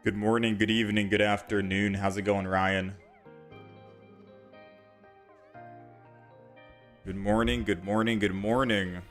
Good morning, good evening, good afternoon. How's it going, Ryan? Good morning, good morning, good morning.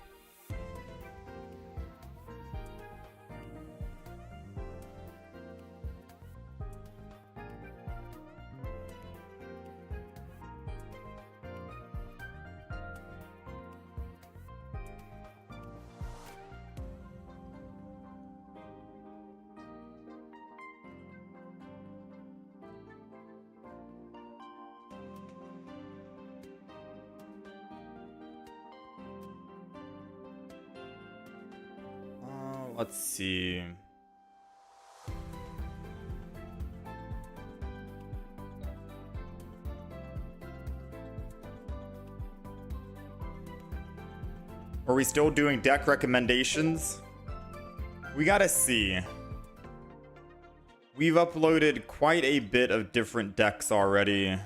Let's see. Are we still doing deck recommendations? We gotta see. We've uploaded quite a bit of different decks already.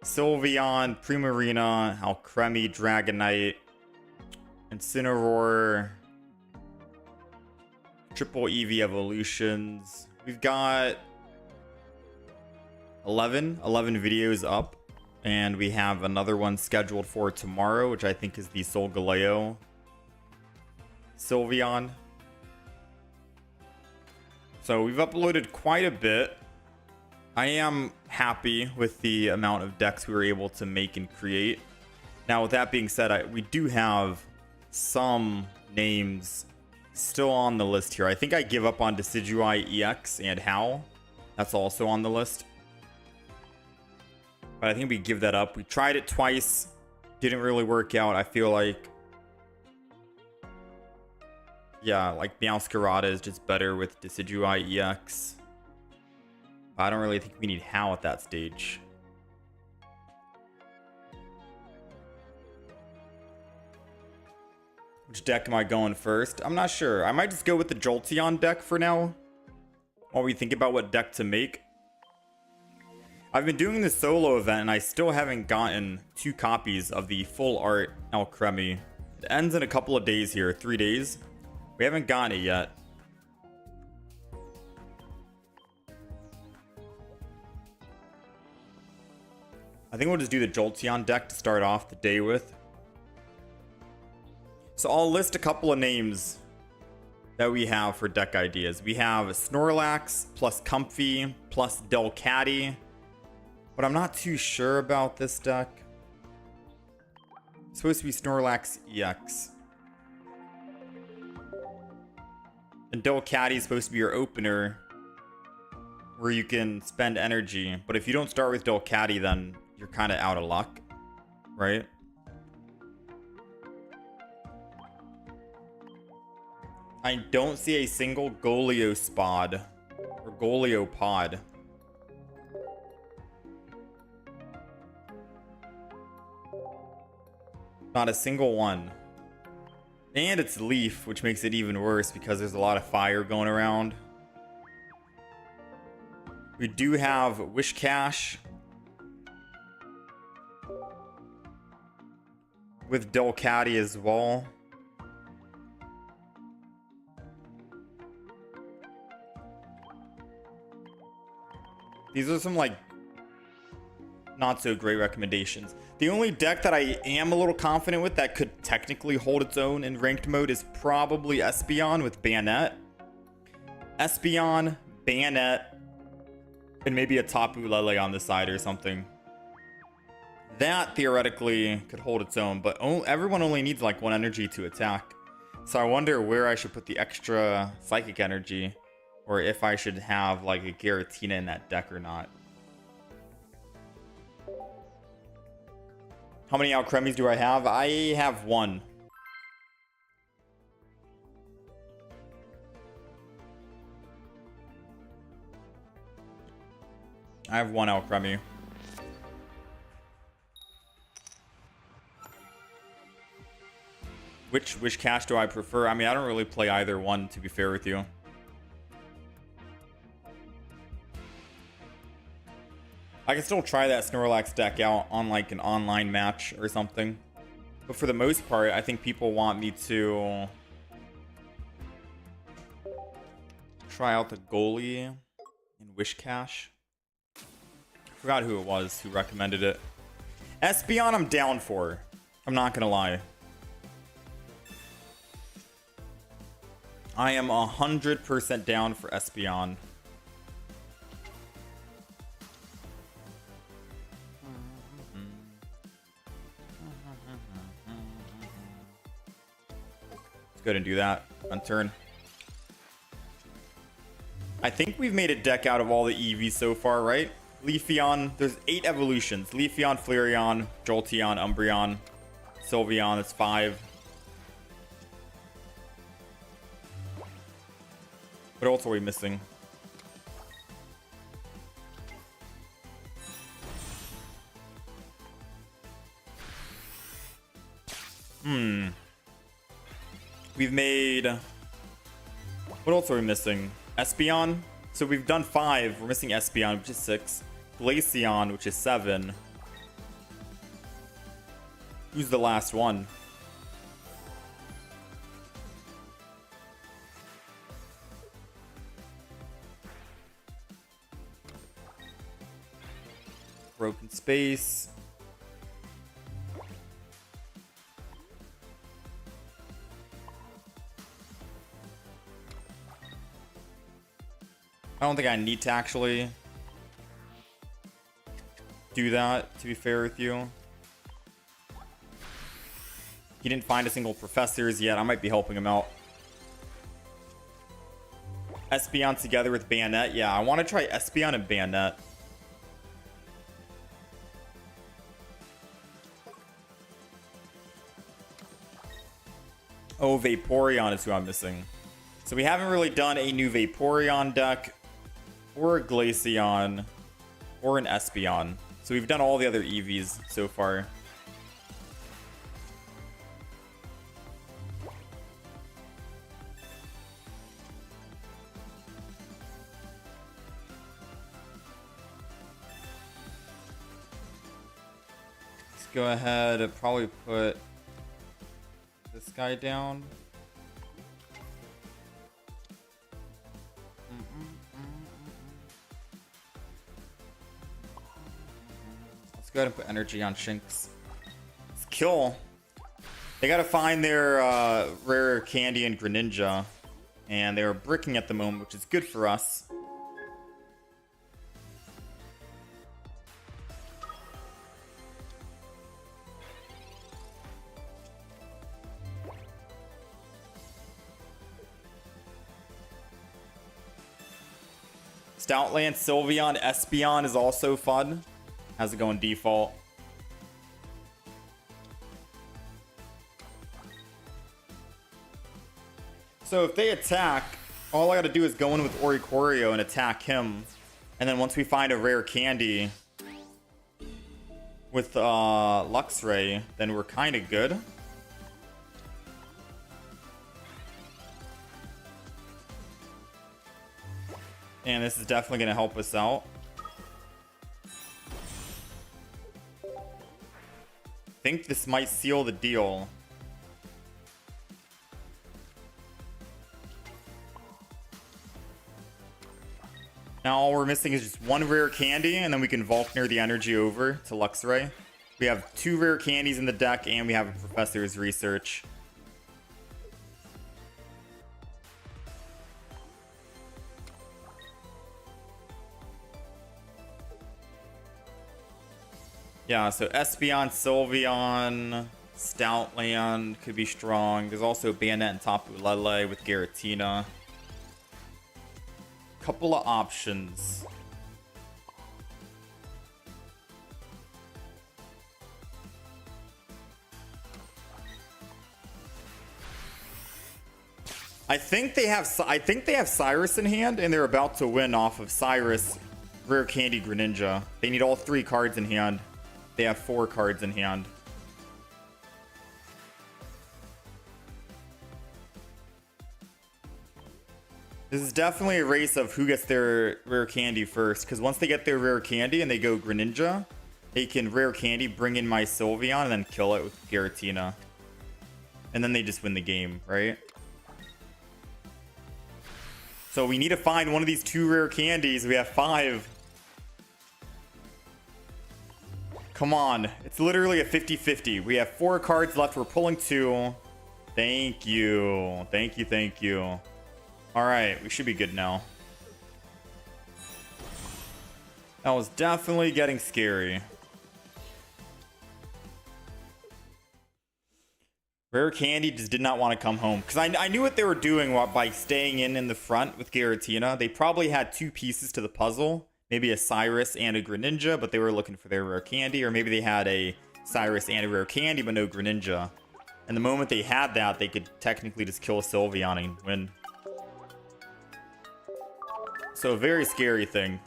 Sylveon, Primarina, Alcremie, Dragonite, Incineroar, Triple Eevee Evolutions. We've got 11 videos up, and we have another one scheduled for tomorrow, which I think is the Solgaleo Sylveon. So we've uploaded quite a bit. I am happy with the amount of decks we were able to make and create. Now, with that being said, we do have some names still on the list here. I think I give up on Decidueye EX and Howl. That's also on the list. But I think we give that up. We tried it twice. Didn't really work out. I feel like, yeah, like Meowscarada is just better with Decidueye EX. I don't really think we need Howl at that stage. Which deck am I going first? I'm not sure. I might just go with the Jolteon deck for now, while we think about what deck to make. I've been doing this solo event, and I still haven't gotten 2 copies of the full art Alcremie. It ends in a couple of days here, 3 days. We haven't gotten it yet. I think we'll just do the Jolteon deck to start off the day with. So I'll list a couple of names that we have for deck ideas. We have Snorlax plus Comfey plus Delcatty, but I'm not too sure about this deck. It's supposed to be Snorlax EX. And Delcatty is supposed to be your opener, where you can spend energy. But if you don't start with Delcatty, then you're kind of out of luck, right? I don't see a single Goleospod or Goleopod. Not a single one. And it's Leaf, which makes it even worse because there's a lot of fire going around. We do have Wishcash with Delcatty as well. These are some, like, not so great recommendations. The only deck that I am a little confident with that could technically hold its own in ranked mode is probably Espeon with Bayonet. Espeon, Bayonet, and maybe a Tapu Lele on the side or something. That theoretically could hold its own, but everyone only needs like 1 energy to attack. So I wonder where I should put the extra psychic energy, or if I should have like a Giratina in that deck or not. How many Alcremies do I have? I have 1. I have 1 Alcremie. Which cash do I prefer? I mean, I don't really play either one, to be fair with you. I can still try that Snorlax deck out on like an online match or something. But for the most part, I think people want me to try out the goalie. Wish Cash. Forgot who it was who recommended it. Espeon I'm down for. I'm not gonna lie. I am 100% down for Espeon. Let's go ahead and do that on turn. I think we've made a deck out of all the Eevees so far, right? Leafeon, there's 8 evolutions. Leafeon, Flareon, Jolteon, Umbreon, Sylveon, that's 5. What else are we missing? We've made... What else are we missing? Espeon. So we've done 5. We're missing Espeon, which is 6. Glaceon, which is 7. Who's the last one? Broken Space. I don't think I need to actually do that, to be fair with you. He didn't find a single professors yet. I might be helping him out. Espeon together with Bayonet. Yeah, I want to try Espeon and Bayonet. Oh, Vaporeon is who I'm missing. So we haven't really done a new Vaporeon deck, or a Glaceon, or an Espeon. So we've done all the other Eevees so far. Let's go ahead and probably put this guy down. Let's go ahead and put energy on Shinx. Let's kill. They gotta find their rare candy and Greninja, and they are bricking at the moment, which is good for us. Stoutland, Sylveon, Espeon is also fun. How's it going default? So if they attack, all I gotta do is go in with Oricorio and attack him. And then once we find a rare candy with Luxray, then we're kind of good. And this is definitely going to help us out. I think this might seal the deal. Now all we're missing is just one rare candy, and then we can Volkner the energy over to Luxray. We have 2 rare candies in the deck, and we have a Professor's Research. Yeah, so Espeon, Sylveon, Stoutland could be strong. There's also Bayonet and Tapu Lele with Giratina. Couple of options. I think they have Cyrus in hand, and they're about to win off of Cyrus, Rare Candy, Greninja. They need all 3 cards in hand. They have 4 cards in hand. This is definitely a race of who gets their rare candy first, because once they get their rare candy and they go Greninja, they can rare candy, bring in my Sylveon, and then kill it with Giratina. And then they just win the game, right? So we need to find one of these 2 rare candies. We have 5. Come on. It's literally a 50-50. We have 4 cards left. We're pulling 2. Thank you. Thank you, thank you. Alright, we should be good now. That was definitely getting scary. Rare Candy just did not want to come home. Because I knew what they were doing by staying in the front with Giratina. They probably had 2 pieces to the puzzle. Maybe a Cyrus and a Greninja, but they were looking for their Rare Candy. Or maybe they had a Cyrus and a Rare Candy, but no Greninja. And the moment they had that, they could technically just kill a Sylveon and win. So a very scary thing.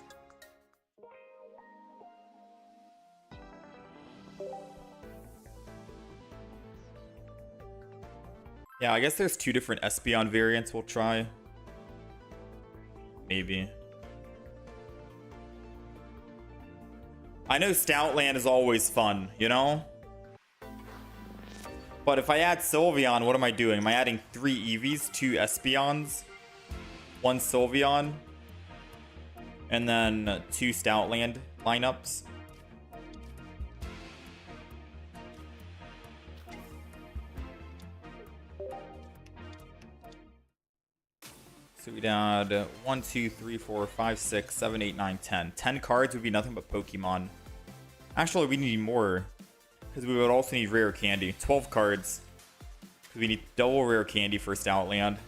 Yeah, I guess there's 2 different Espeon variants we'll try. Maybe. I know Stoutland is always fun, you know? But if I add Sylveon, what am I doing? Am I adding 3 Eevees, 2 Espeons, 1 Sylveon, and then 2 Stoutland lineups? So we'd add 1, 2, 3, 4, 5, 6, 7, 8, 9, 10. 10 cards would be nothing but Pokemon. Actually, we need more. Because we would also need Rare Candy. 12 cards. Because we need double Rare Candy for Stoutland.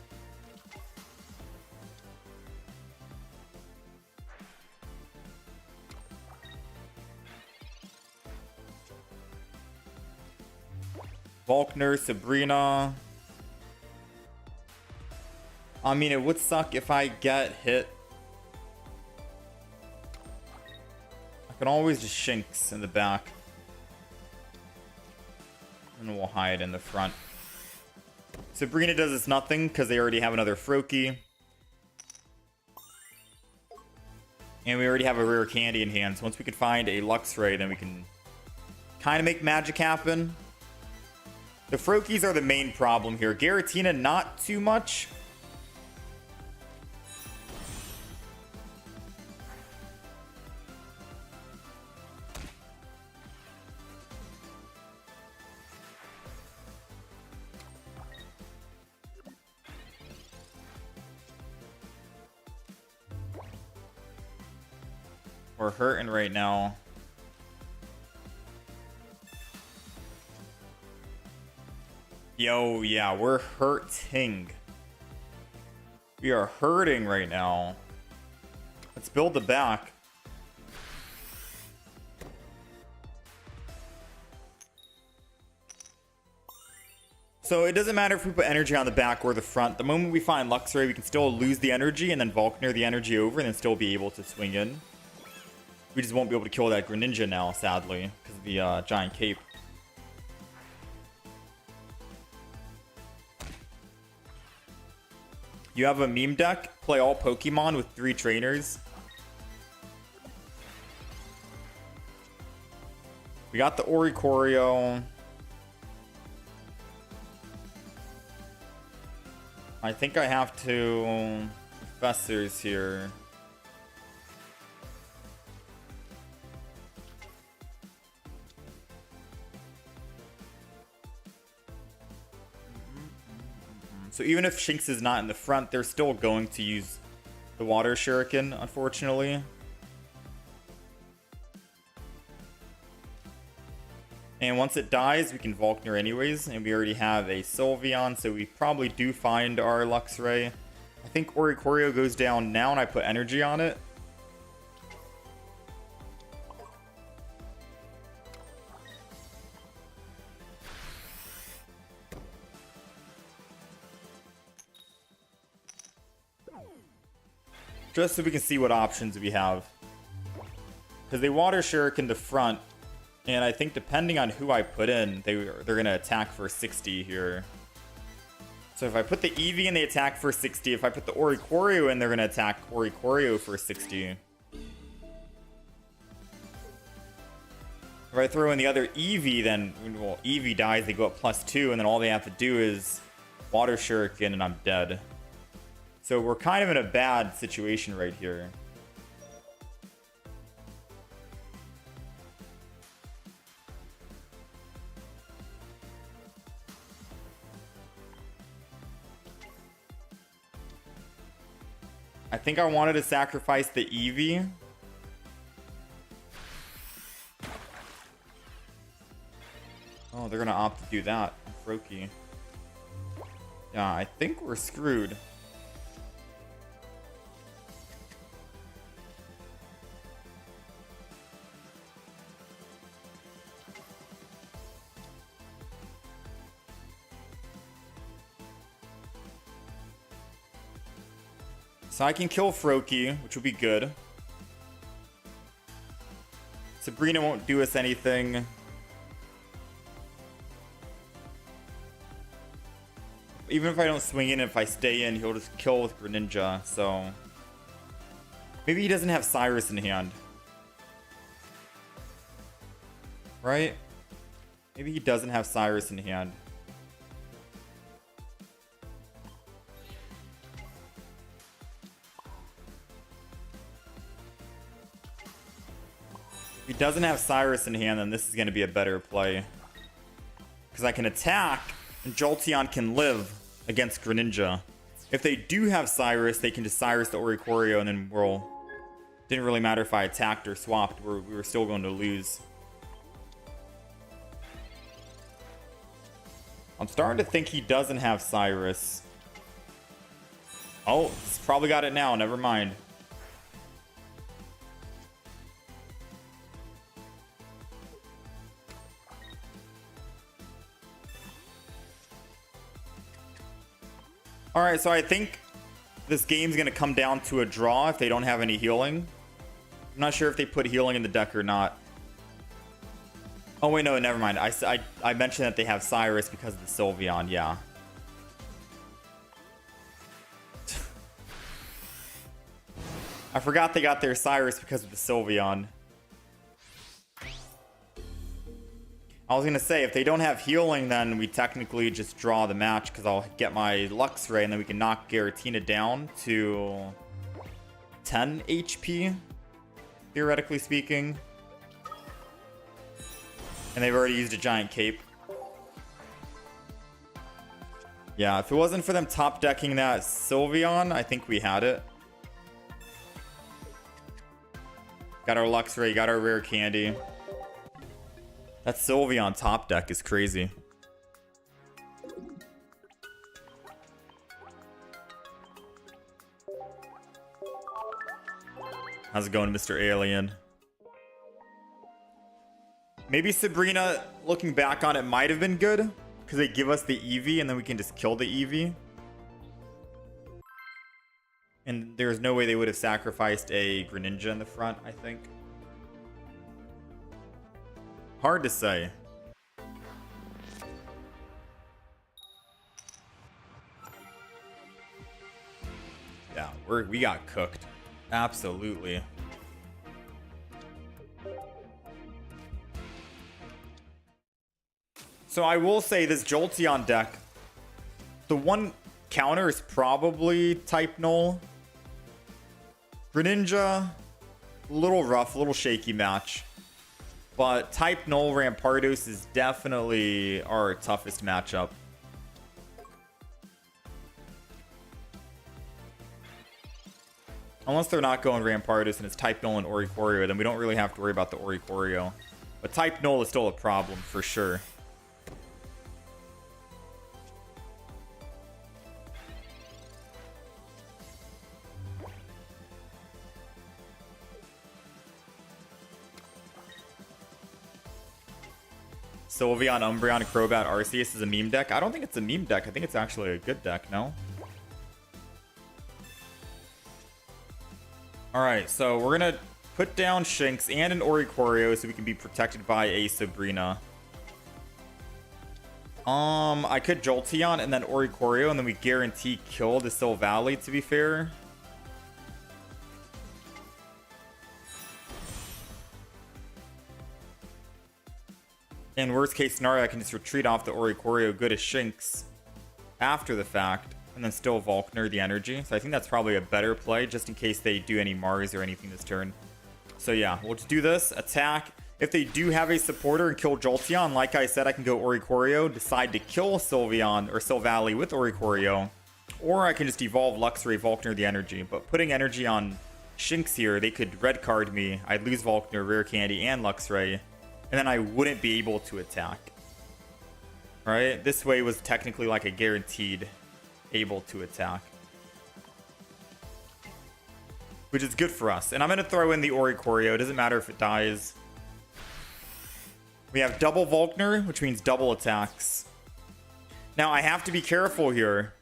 Volkner, Sabrina. I mean, it would suck if I get hit. I can always just Shinx in the back. And we'll hide in the front. Sabrina does us nothing because they already have another Froakie. And we already have a Rare Candy in hand. So once we can find a Luxray, then we can kind of make magic happen. The Froakies are the main problem here. Giratina, not too much. We're hurting right now. Yo, yeah, we're hurting. We are hurting right now. Let's build the back. So it doesn't matter if we put energy on the back or the front. The moment we find Luxray, we can still lose the energy and then Volkner the energy over and then still be able to swing in. We just won't be able to kill that Greninja now, sadly, because of the giant cape. You have a meme deck, play all Pokemon with 3 trainers. We got the Oricorio. I think I have to Professors here. So even if Shinx is not in the front, they're still going to use the Water Shuriken, unfortunately. And once it dies, we can Volkner anyways, and we already have a Sylveon, so we probably do find our Luxray. I think Oricorio goes down now, and I put energy on it. Just so we can see what options we have. Because they Water Shuriken the front, and I think depending on who I put in, they're going to attack for 60 here. So if I put the Eevee in, they attack for 60. If I put the Oricorio in, they're going to attack Oricorio for 60. If I throw in the other Eevee, then, well, Eevee dies, they go up +2, and then all they have to do is Water Shuriken, and I'm dead. So we're kind of in a bad situation right here. I think I wanted to sacrifice the Eevee. Oh, they're gonna opt to do that. Froakie. Yeah, I think we're screwed. So I can kill Froakie, which would be good. Sabrina won't do us anything. Even if I don't swing in, if I stay in, he'll just kill with Greninja, so... Maybe he doesn't have Cyrus in hand. Right? Maybe he doesn't have Cyrus in hand. If he doesn't have Cyrus in hand, then this is going to be a better play. Because I can attack, and Jolteon can live against Greninja. If they do have Cyrus, they can just Cyrus the Oricorio, and then we'll... Didn't really matter if I attacked or swapped, we were still going to lose. I'm starting to think he doesn't have Cyrus. Oh, he's probably got it now, never mind. Alright, so I think this game's going to come down to a draw if they don't have any healing. I'm not sure if they put healing in the deck or not. Oh, wait, no, never mind. I mentioned that they have Cyrus because of the Sylveon, yeah. I forgot they got their Cyrus because of the Sylveon. I was going to say, if they don't have healing, then we technically just draw the match because I'll get my Luxray and then we can knock Giratina down to 10 HP, theoretically speaking. And they've already used a giant cape. Yeah, if it wasn't for them top decking that Sylveon, I think we had it. Got our Luxray, got our rare candy. That Sylveon top deck is crazy. How's it going, Mr. Alien? Maybe Sabrina, looking back on it, might have been good. Because they give us the Eevee and then we can just kill the Eevee. And there's no way they would have sacrificed a Greninja in the front, I think. Hard to say. Yeah, we got cooked. Absolutely. So I will say this Jolteon deck, the one counter is probably type null. Greninja, a little rough, a little shaky match. But type null Rampardos is definitely our toughest matchup. Unless they're not going Rampardos and it's type null and Oricorio, then we don't really have to worry about the Oricorio. But type null is still a problem for sure. Sylveon, Umbreon, Crobat, Arceus is a meme deck. I don't think it's a meme deck. I think it's actually a good deck, no? Alright, so we're going to put down Shinx and an Oricorio so we can be protected by a Sabrina. I could Jolteon and then Oricorio, and then we guarantee kill the Silvally, to be fair. In worst case scenario, I can just retreat off the Oricorio, good as Shinx after the fact. and then still Volkner the energy. So I think that's probably a better play, just in case they do any Mars or anything this turn. So yeah, we'll just do this, attack. If they do have a supporter and kill Jolteon, like I said, I can go Oricorio, decide to kill Sylveon or Sylvally with Oricorio, or I can just evolve Luxray, Volkner the energy. But putting energy on Shinx here, they could red card me. I'd lose Volkner, Rare Candy, and Luxray, and then I wouldn't be able to attack. Right? This way was technically like a guaranteed able to attack, which is good for us. And I'm going to throw in the Oricorio. It doesn't matter if it dies. We have double Volkner, which means double attacks. Now, I have to be careful here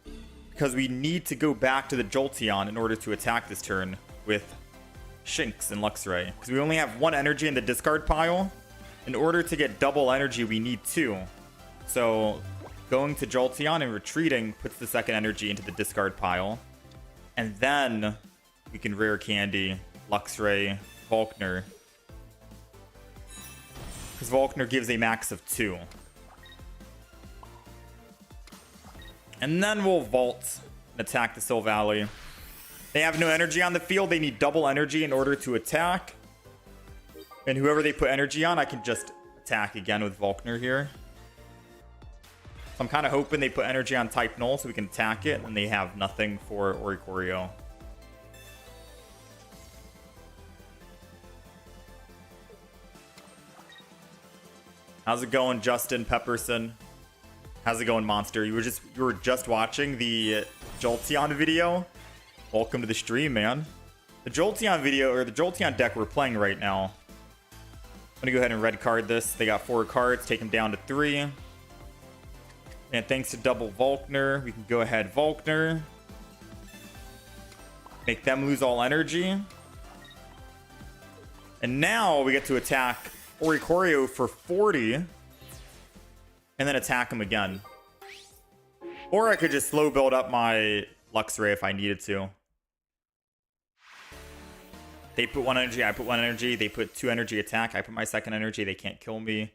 because we need to go back to the Jolteon in order to attack this turn with Shinx and Luxray, because we only have one energy in the discard pile. In order to get double energy, we need two. So going to Jolteon and retreating puts the second energy into the discard pile. And then we can Rare Candy, Luxray, Volkner. Because Volkner gives a max of 2. And then we'll Vault and attack the Sylvally. They have no energy on the field. They need double energy in order to attack. And whoever they put energy on, I can just attack again with Volkner here. So I'm kind of hoping they put energy on type Null so we can attack it. And they have nothing for Oricorio. How's it going, Justin Pepperson? How's it going, Monster? You were just watching the Jolteon video? Welcome to the stream, man. The Jolteon video, or the Jolteon deck we're playing right now. I'm gonna go ahead and red card this. They got 4 cards, take them down to 3. And thanks to double Volkner, we can go ahead Volkner. Make them lose all energy. And now we get to attack Oricorio for 40 and then attack him again. Or I could just slow build up my Luxray if I needed to. They put 1 energy, I put 1 energy. They put 2 energy attack, I put my second energy. They can't kill me.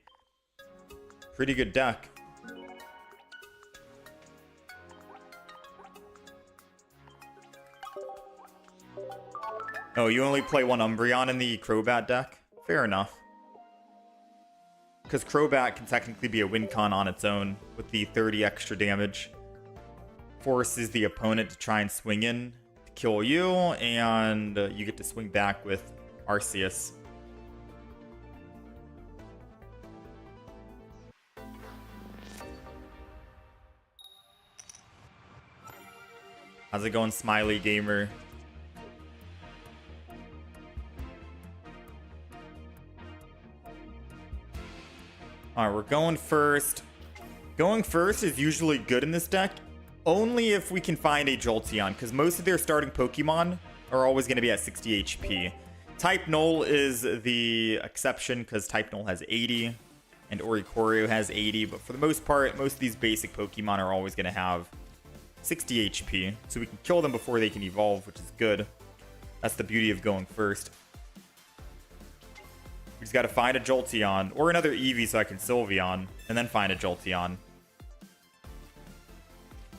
Pretty good deck. Oh, you only play 1 Umbreon in the Crobat deck? Fair enough. Because Crobat can technically be a win con on its own with the 30 extra damage. Forces the opponent to try and swing in to kill you, and you get to swing back with Arceus. How's it going, Smiley Gamer? Alright, we're going first. Going first is usually good in this deck, only if we can find a Jolteon, because most of their starting Pokemon are always going to be at 60 HP. Type Null is the exception, because Type Null has 80, and Oricorio has 80, but for the most part, most of these basic Pokemon are always going to have 60 HP, so we can kill them before they can evolve, which is good. That's the beauty of going first. We just got to find a Jolteon, or another Eevee so I can Sylveon, and then find a Jolteon.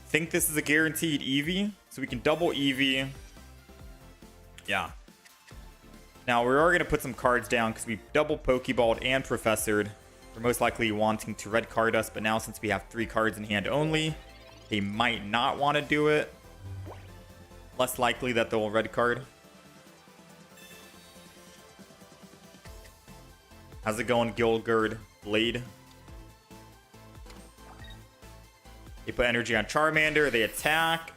Think this is a guaranteed Eevee, so we can double Eevee. Yeah. Now, we are going to put some cards down, because we double Pokeballed and Professored. We're most likely wanting to red card us, but now since we have 3 cards in hand only, they might not want to do it. Less likely that they'll red card. How's it going, Gilgard Blade? They put energy on Charmander, they attack.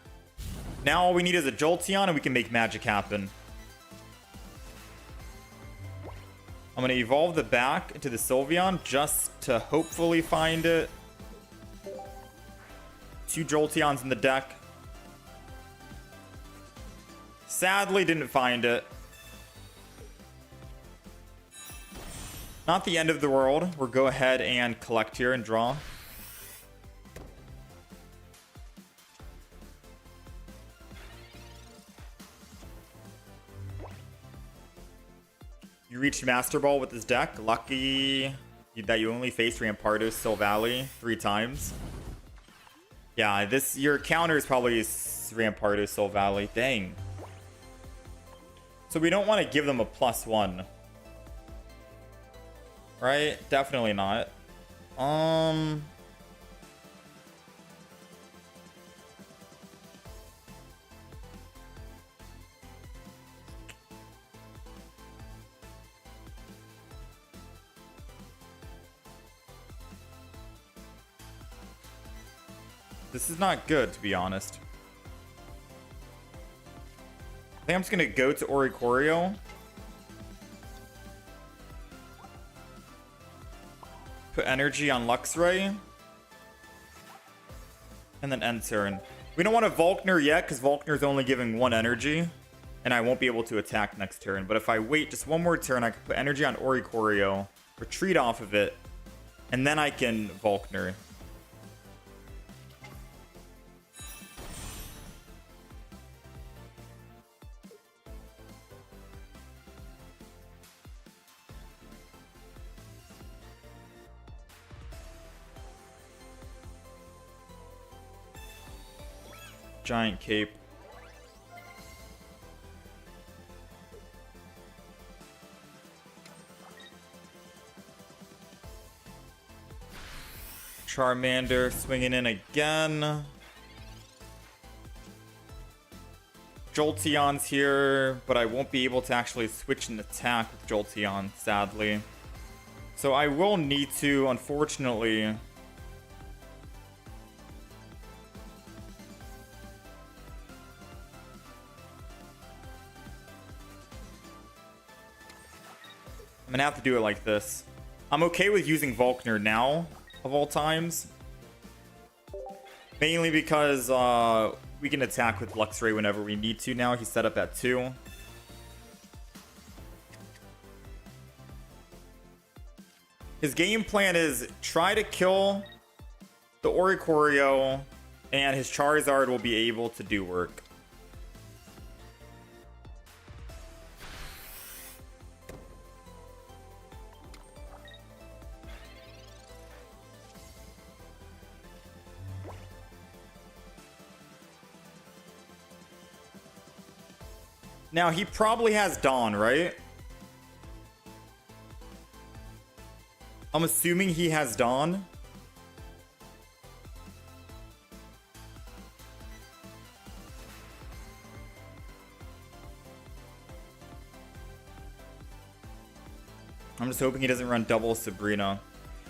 Now all we need is a Jolteon and we can make magic happen. I'm going to evolve the back into the Sylveon just to hopefully find it. 2 Jolteons in the deck. Sadly, didn't find it. Not the end of the world. We'll go ahead and collect here and draw. You reached Master Ball with this deck. Lucky that you only faced Rampardos Sylvally 3 times. Yeah, your counter is probably Rampart or Soul Valley. Dang. So we don't want to give them a +1. Right? Definitely not. This is not good, to be honest. I think I'm just gonna go to Oricorio. Put energy on Luxray. And then end turn. We don't want to Volkner yet, because Volkner's only giving 1 energy. And I won't be able to attack next turn. But if I wait just 1 more turn, I can put energy on Oricorio. Retreat off of it. And then I can Volkner. Giant cape. Charmander swinging in again. Jolteon's here, but I won't be able to actually switch an attack with Jolteon, sadly. So I will need to, unfortunately... I'm gonna have to do it like this. I'm okay with using Volkner now, of all times. Mainly because we can attack with Luxray whenever we need to now. He's set up at 2. His game plan is try to kill the Oricorio, and his Charizard will be able to do work. Now, he probably has Dawn, right? I'm assuming he has Dawn. I'm just hoping he doesn't run double Sabrina.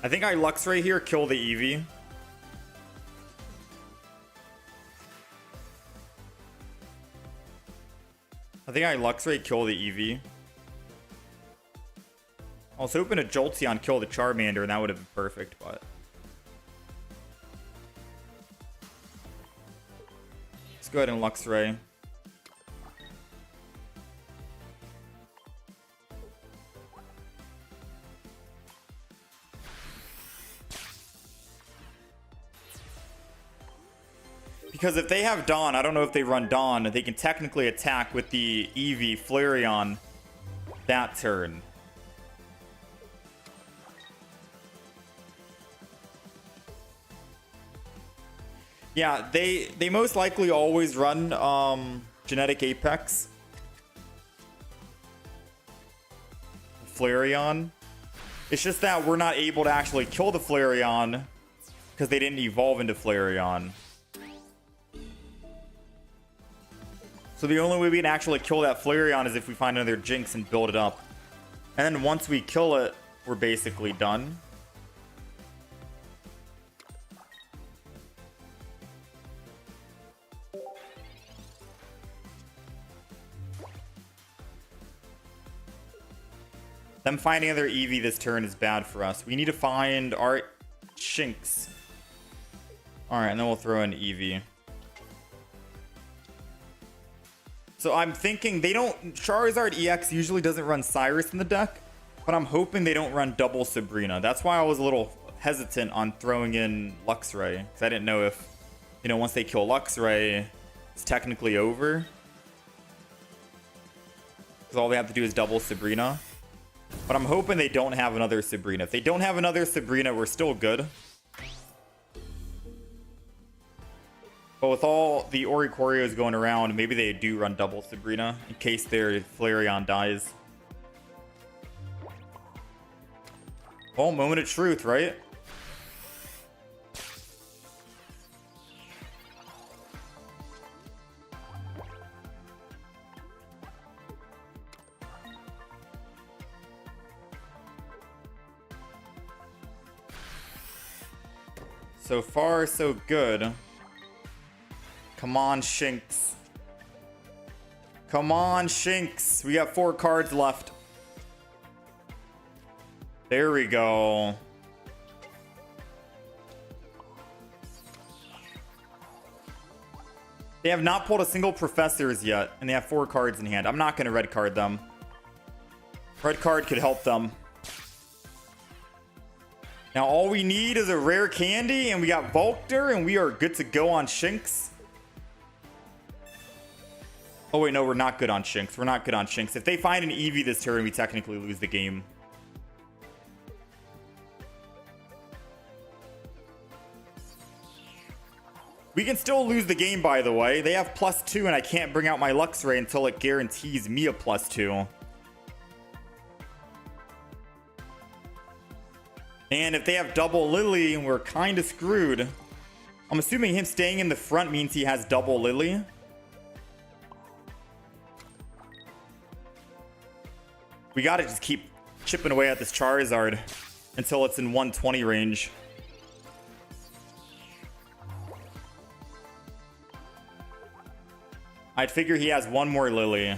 I think I Luxray here, kill the Eevee. I think I Luxray kill the Eevee. I was hoping a Jolteon kill the Charmander, and that would have been perfect, but... Let's go ahead and Luxray. Because if they have Dawn, I don't know if they run Dawn, they can technically attack with the Eevee Flareon that turn. Yeah, they most likely always run Genetic Apex. Flareon. It's just that we're not able to actually kill the Flareon because they didn't evolve into Flareon. So the only way we can actually kill that Flareon is if we find another Jinx and build it up. And then once we kill it, we're basically done. Them finding another Eevee this turn is bad for us. We need to find our Shinx. Alright, and then we'll throw in Eevee. So I'm thinking they don't... Charizard EX usually doesn't run Cyrus in the deck, but I'm hoping they don't run double Sabrina. That's why I was a little hesitant on throwing in Luxray, because I didn't know if, you know, once they kill Luxray, it's technically over. Because all they have to do is double Sabrina. But I'm hoping they don't have another Sabrina. If they don't have another Sabrina, we're still good. But with all the Oricorios going around, maybe they do run double Sabrina in case their Flareon dies. Well, moment of truth, right? So far, so good. Come on, Shinx. Come on, Shinx. We got 4 cards left. There we go. They have not pulled a single Professors yet, and they have 4 cards in hand. I'm not going to red card them. Red card could help them. Now all we need is a rare candy, and we got Volkner, and we are good to go on Shinx. Oh wait, no, we're not good on Shinx. We're not good on Shinx. If they find an Eevee this turn, we technically lose the game. We can still lose the game, by the way. They have +2, and I can't bring out my Luxray until it guarantees me a +2. And if they have double Lily, we're kind of screwed. I'm assuming him staying in the front means he has double Lily. We gotta just keep chipping away at this Charizard until it's in 120 range. I'd figure he has 1 more Lily.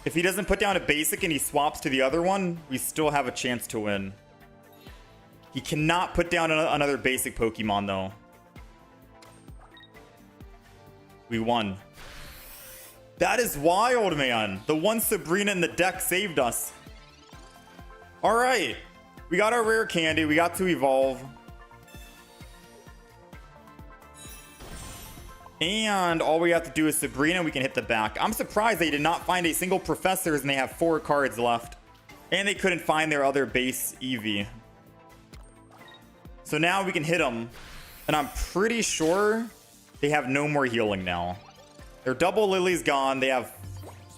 If he doesn't put down a basic and he swaps to the other one, we still have a chance to win. He cannot put down another basic Pokemon, though. We won. That is wild, man. The one Sabrina in the deck saved us. All right. We got our rare candy. We got to evolve. And all we have to do is Sabrina. We can hit the back. I'm surprised they did not find a single Professors and they have 4 cards left. And they couldn't find their other base Eevee. So now we can hit them. And I'm pretty sure they have no more healing now. Their double Lily's gone. They have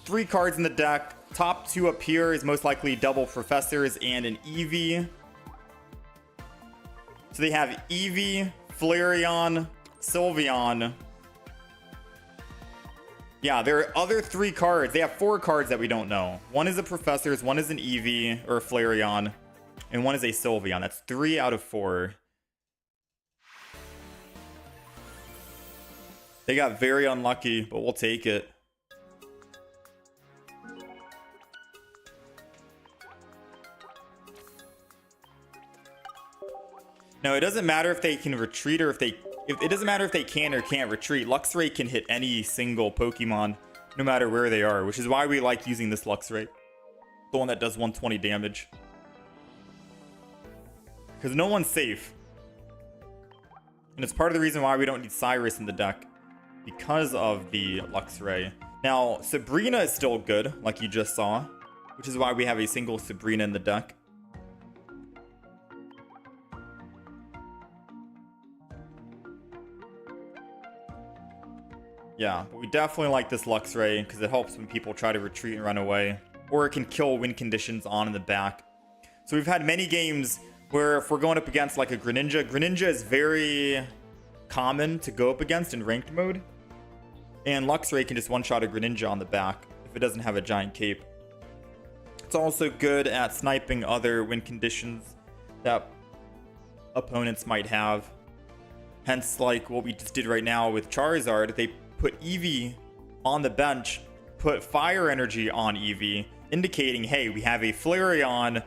3 cards in the deck. Top 2 up here is most likely double Professors and an Eevee. So they have Eevee, Flareon, Sylveon. Yeah, there are other 3 cards. They have 4 cards that we don't know. One is a Professors, one is an Eevee or a Flareon, and one is a Sylveon. That's 3 out of 4. They got very unlucky, but we'll take it. No, it doesn't matter if they can retreat or it doesn't matter if they can or can't retreat. Luxray can hit any single Pokemon, no matter where they are, which is why we like using this Luxray. The one that does 120 damage. Because no one's safe. And it's part of the reason why we don't need Cyrus in the deck. Because of the Luxray. Now, Sabrina is still good, like you just saw. Which is why we have a single Sabrina in the deck. Yeah, but we definitely like this Luxray because it helps when people try to retreat and run away. Or it can kill win conditions on in the back. So we've had many games where if we're going up against like a Greninja, Greninja is very common to go up against in ranked mode. And Luxray can just one-shot a Greninja on the back if it doesn't have a giant cape. It's also good at sniping other win conditions that opponents might have. Hence, like what we just did right now with Charizard, they put Eevee on the bench, put Fire Energy on Eevee, indicating, hey, we have a Flareon.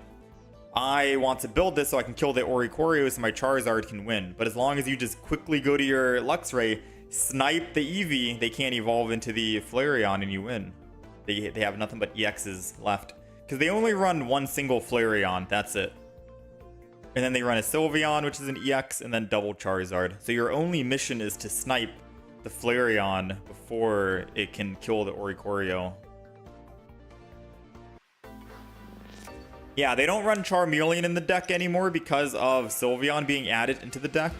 I want to build this so I can kill the Oricorio so my Charizard can win. But as long as you just quickly go to your Luxray, snipe the Eevee, they can't evolve into the Flareon and you win. They have nothing but EXs left. Because they only run one single Flareon, that's it. And then they run a Sylveon, which is an EX, and then double Charizard. So your only mission is to snipe the Flareon before it can kill the Oricorio. Yeah, they don't run Charmeleon in the deck anymore because of Sylveon being added into the deck.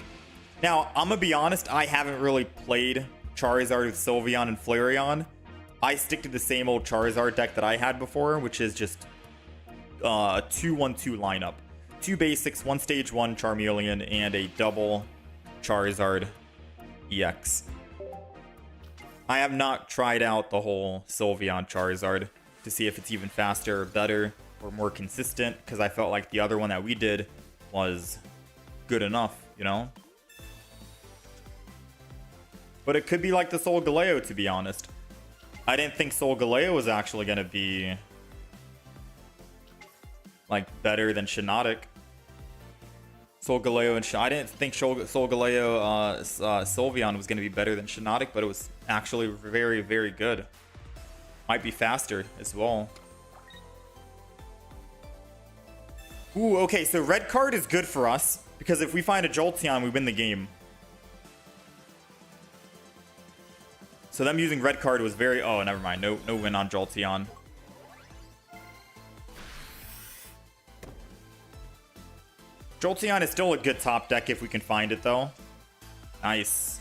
Now, I'm gonna be honest, I haven't really played Charizard with Sylveon and Flareon. I stick to the same old Charizard deck that I had before, which is just a 2-1-2 lineup. 2 basics, 1 stage 1 Charmeleon, and a double Charizard EX. I have not tried out the whole Sylveon Charizard to see if it's even faster or better or more consistent, because I felt like the other one that we did was good enough, you know? But it could be like the Solgaleo, to be honest. I didn't think Solgaleo was actually going to be like better than Shiinotic. Solgaleo and I didn't think Solgaleo Sylveon was going to be better than Shiinotic, but it was actually very, very good. Might be faster as well. Ooh, okay, so red card is good for us because if we find a Jolteon, we win the game. So them using red card was very... Oh, never mind. No win on Jolteon. Jolteon is still a good top deck if we can find it, though. Nice.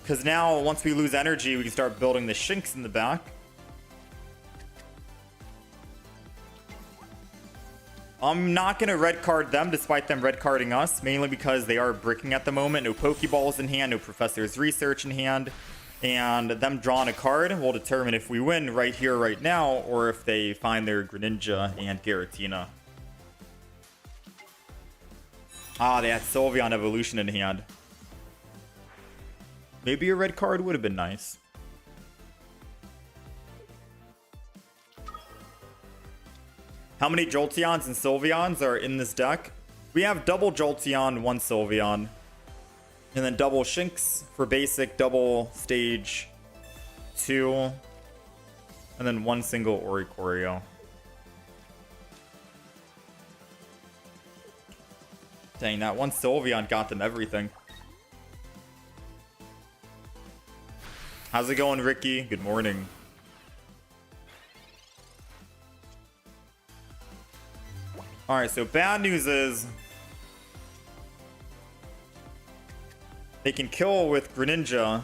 Because now, once we lose energy, we can start building the Shinx in the back. I'm not going to red card them, despite them red carding us, mainly because they are bricking at the moment. No Pokeballs in hand, no Professor's Research in hand. And them drawing a card will determine if we win right here, right now, or if they find their Greninja and Giratina. Ah, they had Sylveon Evolution in hand. Maybe a red card would have been nice. How many Jolteons and Sylveons are in this deck? We have double Jolteon, 1 Sylveon. And then double Shinx for basic, double stage 2. And then 1 single Oricorio. Dang, that 1 Sylveon got them everything. How's it going, Ricky? Good morning. Alright, so bad news is they can kill with Greninja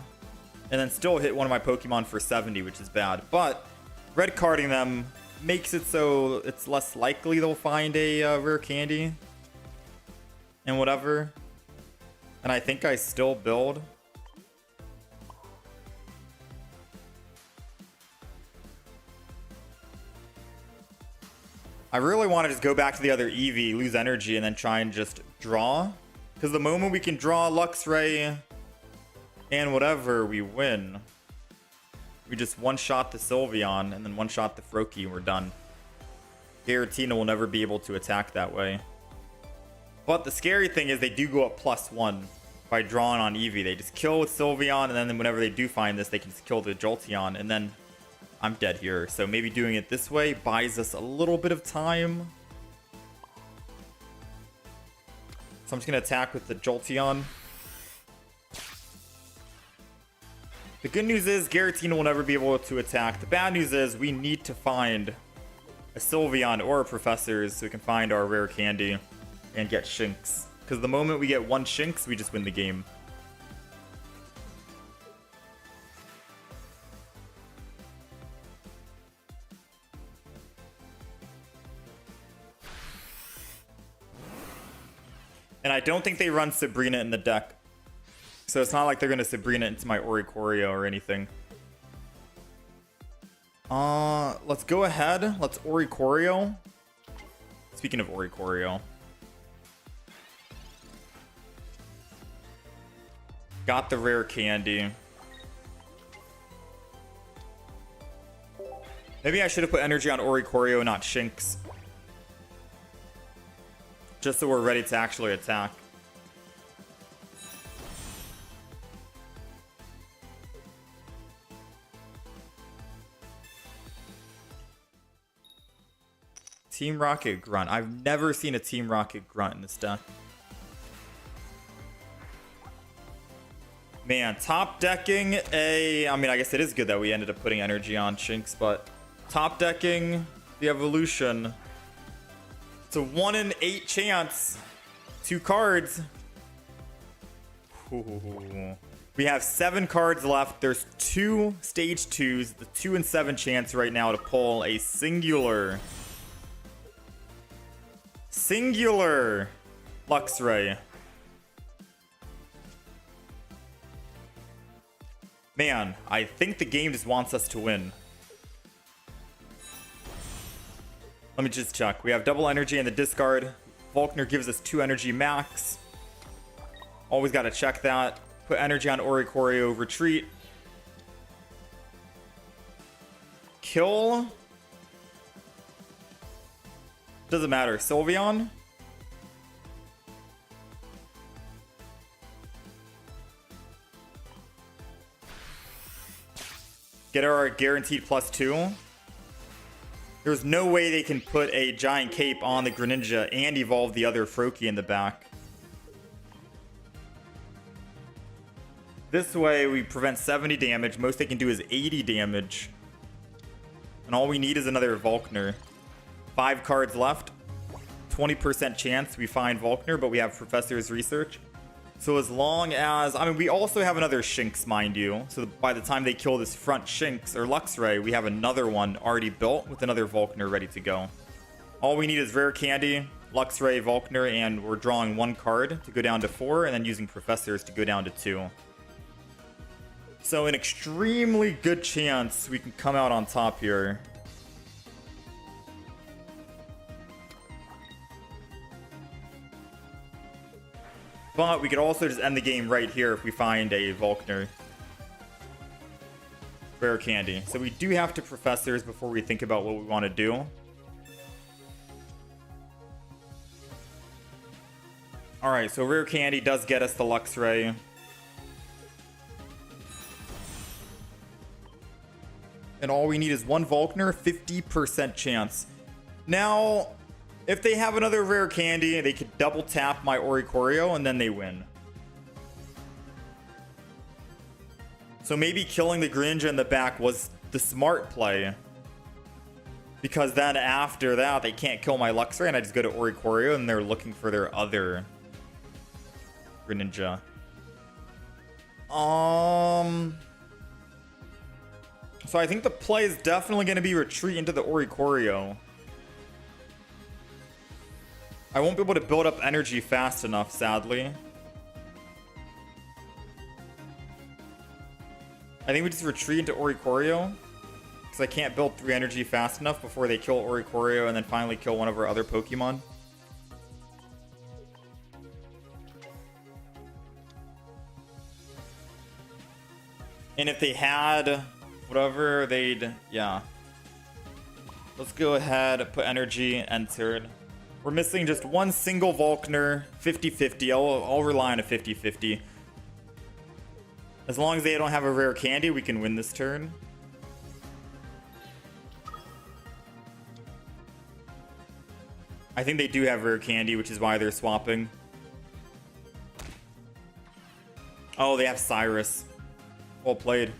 and then still hit one of my Pokemon for 70, which is bad. But red carding them makes it so it's less likely they'll find a rare candy and whatever. And I think I still build. I really want to just go back to the other Eevee, lose energy, and then try and just draw. Because the moment we can draw Luxray and whatever, we win. We just one-shot the Sylveon and then one-shot the Froakie and we're done. Giratina will never be able to attack that way. But the scary thing is they do go up +1 by drawing on Eevee. They just kill with Sylveon, and then whenever they do find this, they can just kill the Jolteon, and then I'm dead here. So maybe doing it this way buys us a little bit of time. So I'm just going to attack with the Jolteon. The good news is Giratina will never be able to attack. The bad news is we need to find a Sylveon or a Professor's so we can find our rare candy and get Shinx. Because the moment we get 1 Shinx, we just win the game. And I don't think they run Sabrina in the deck. So it's not like they're going to Sabrina into my Oricorio or anything. Let's go ahead. Let's Oricorio. Speaking of Oricorio. Got the rare candy. Maybe I should have put energy on Oricorio, not Shinx. Just so we're ready to actually attack. Team Rocket Grunt. I've never seen a Team Rocket Grunt in this deck. Man, top decking a... I mean, I guess it is good that we ended up putting energy on Shinx, but top decking the evolution It's a 1 in 8 chance. 2 cards. Ooh. We have 7 cards left. There's 2 stage 2s. The 2 in 7 chance right now to pull a singular Luxray. Man, I think the game just wants us to win. Let me just check. We have double energy in the discard. Volkner gives us 2 energy max. Always got to check that. Put energy on Oricorio, retreat. Kill. Doesn't matter. Sylveon. Get our guaranteed +2. There's no way they can put a giant cape on the Greninja and evolve the other Froakie in the back. This way we prevent 70 damage. Most they can do is 80 damage. And all we need is another Volkner. 5 cards left. 20% chance we find Volkner, but we have Professor's Research. So as long as... I mean, we also have another Shinx, mind you. So by the time they kill this front Shinx or Luxray, we have another one already built with another Volkner ready to go. All we need is Rare Candy, Luxray, Volkner, and we're drawing 1 card to go down to 4, and then using Professors to go down to 2. So an extremely good chance we can come out on top here. But we could also just end the game right here if we find a Volkner. Rare Candy. So we do have to Professors before we think about what we want to do. Alright, so Rare Candy does get us the Luxray. And all we need is 1 Volkner, 50% chance. Now... if they have another Rare Candy, they could double tap my Oricorio and then they win. So maybe killing the Greninja in the back was the smart play. Because then after that, they can't kill my Luxray and I just go to Oricorio and they're looking for their other Greninja. So I think the play is definitely going to be retreat into the Oricorio. I won't be able to build up energy fast enough, sadly. I think we just retreat into Oricorio. Because I can't build 3 energy fast enough before they kill Oricorio and then finally kill one of our other Pokemon. And if they had whatever, they'd... yeah. Let's go ahead, put energy, entered. We're missing just 1 single Volkner, 50-50. I'll rely on a 50-50. As long as they don't have a Rare Candy, we can win this turn. I think they do have Rare Candy, which is why they're swapping. Oh, they have Cyrus. Well played.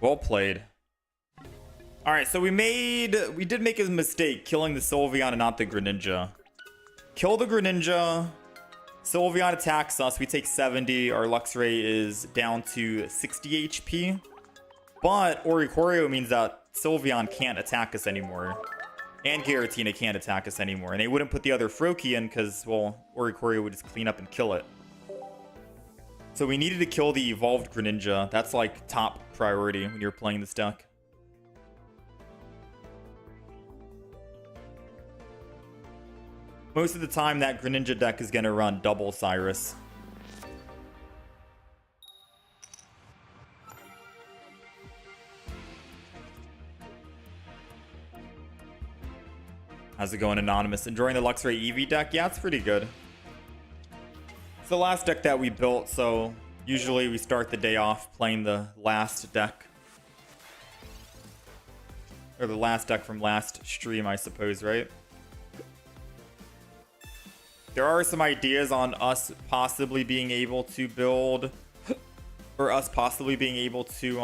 Well played. Alright, so we did make a mistake killing the Sylveon and not the Greninja. Kill the Greninja. Sylveon attacks us. We take 70. Our Luxray is down to 60 HP. But Oricorio means that Sylveon can't attack us anymore. And Giratina can't attack us anymore. And they wouldn't put the other Froakie in because, well, Oricorio would just clean up and kill it. So we needed to kill the evolved Greninja. That's like top priority when you're playing this deck. Most of the time, that Greninja deck is going to run double Cyrus. How's it going, Anonymous? Enjoying the Luxray Eevee deck? Yeah, it's pretty good. It's the last deck that we built, so usually we start the day off playing the last deck. Or the last deck from last stream, I suppose, right? There are some ideas on us possibly being able to build, or us possibly being able to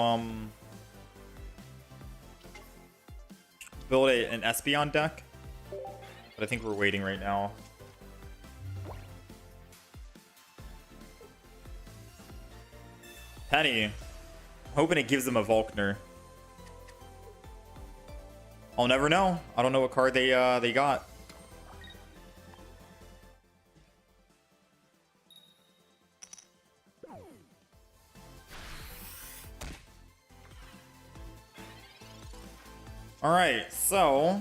build an Espeon deck. But I think we're waiting right now. Penny. I'm hoping it gives them a Volkner. I'll never know. I don't know what card they got. Alright, so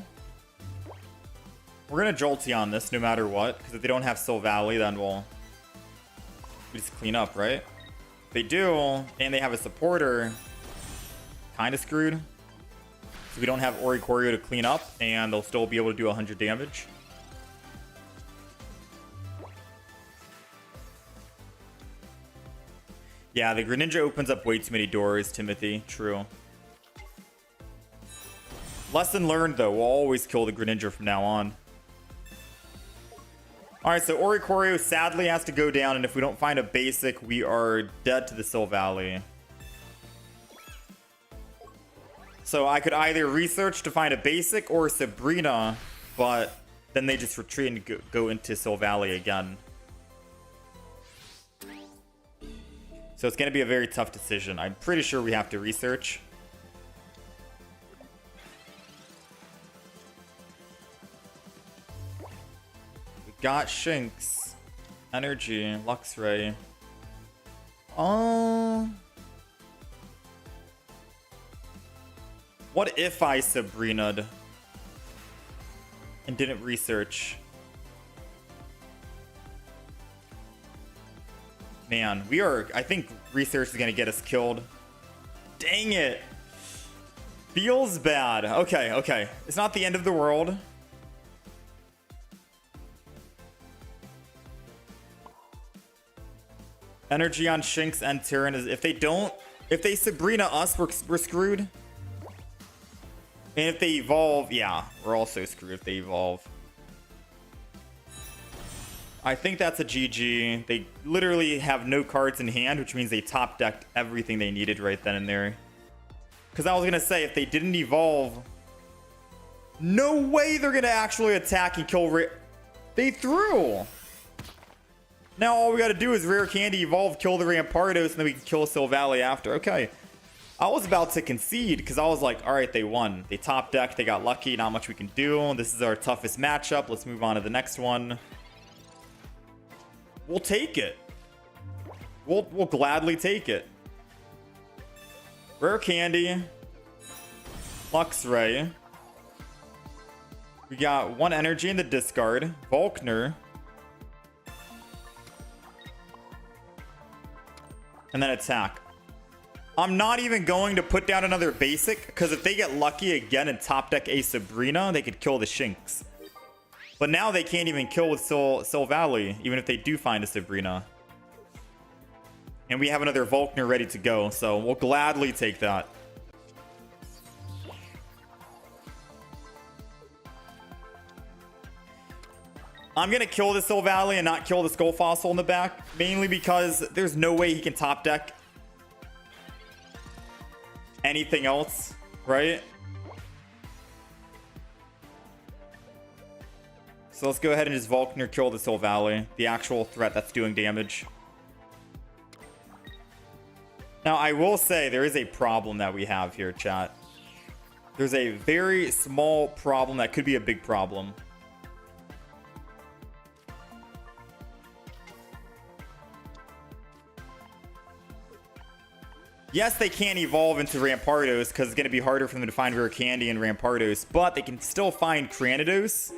we're gonna Jolteon this no matter what, because if they don't have Sylveon, then we just clean up, right? If they do, and they have a supporter, kind of screwed. So we don't have Oricorio to clean up, and they'll still be able to do 100 damage. Yeah, the Greninja opens up way too many doors, Timothy. True. Lesson learned, though. We'll always kill the Greninja from now on. Alright, so Oricorio sadly has to go down, and if we don't find a basic, we are dead to the Sylveon. So I could either research to find a basic or Sabrina, but then they just retreat and go into Sylveon again. So it's going to be a very tough decision. I'm pretty sure we have to research. We got Shinx, Energy, Luxray. What if I Sabrina'd and didn't research? Man, I think research is going to get us killed. Dang it. Feels bad. Okay, okay. It's not the end of the world. Energy on Shinx and Tyran is, if they Sabrina us, we're screwed. And if they evolve, yeah, we're also screwed if they evolve. I think that's a GG. They literally have no cards in hand, which means they top decked everything they needed right then and there. Because I was going to say, if they didn't evolve, no way they're going to actually attack and kill. They threw. Now all we got to do is Rare Candy evolve, kill the Rampardos, and then we can kill Sylveon after. Okay. I was about to concede because I was like, all right, they won. They top decked. They got lucky. Not much we can do. This is our toughest matchup. Let's move on to the next one. We'll take it. We'll gladly take it. Rare Candy. Luxray. We got one energy in the discard. Volkner. And then attack. I'm not even going to put down another basic, because if they get lucky again and top deck a Sabrina, they could kill the Shinx. But now they can't even kill with Sylveon, even if they do find a Sabrina. And we have another Volkner ready to go, so we'll gladly take that. I'm going to kill the Sylveon and not kill the Skull Fossil in the back, mainly because there's no way he can top deck anything else, right? So let's go ahead and just Volkner kill the Sylveon, the actual threat that's doing damage. Now, I will say there is a problem that we have here, chat. There's a very small problem that could be a big problem. Yes, they can't evolve into Rampardos because it's going to be harder for them to find Rare Candy and Rampardos, but they can still find Granados.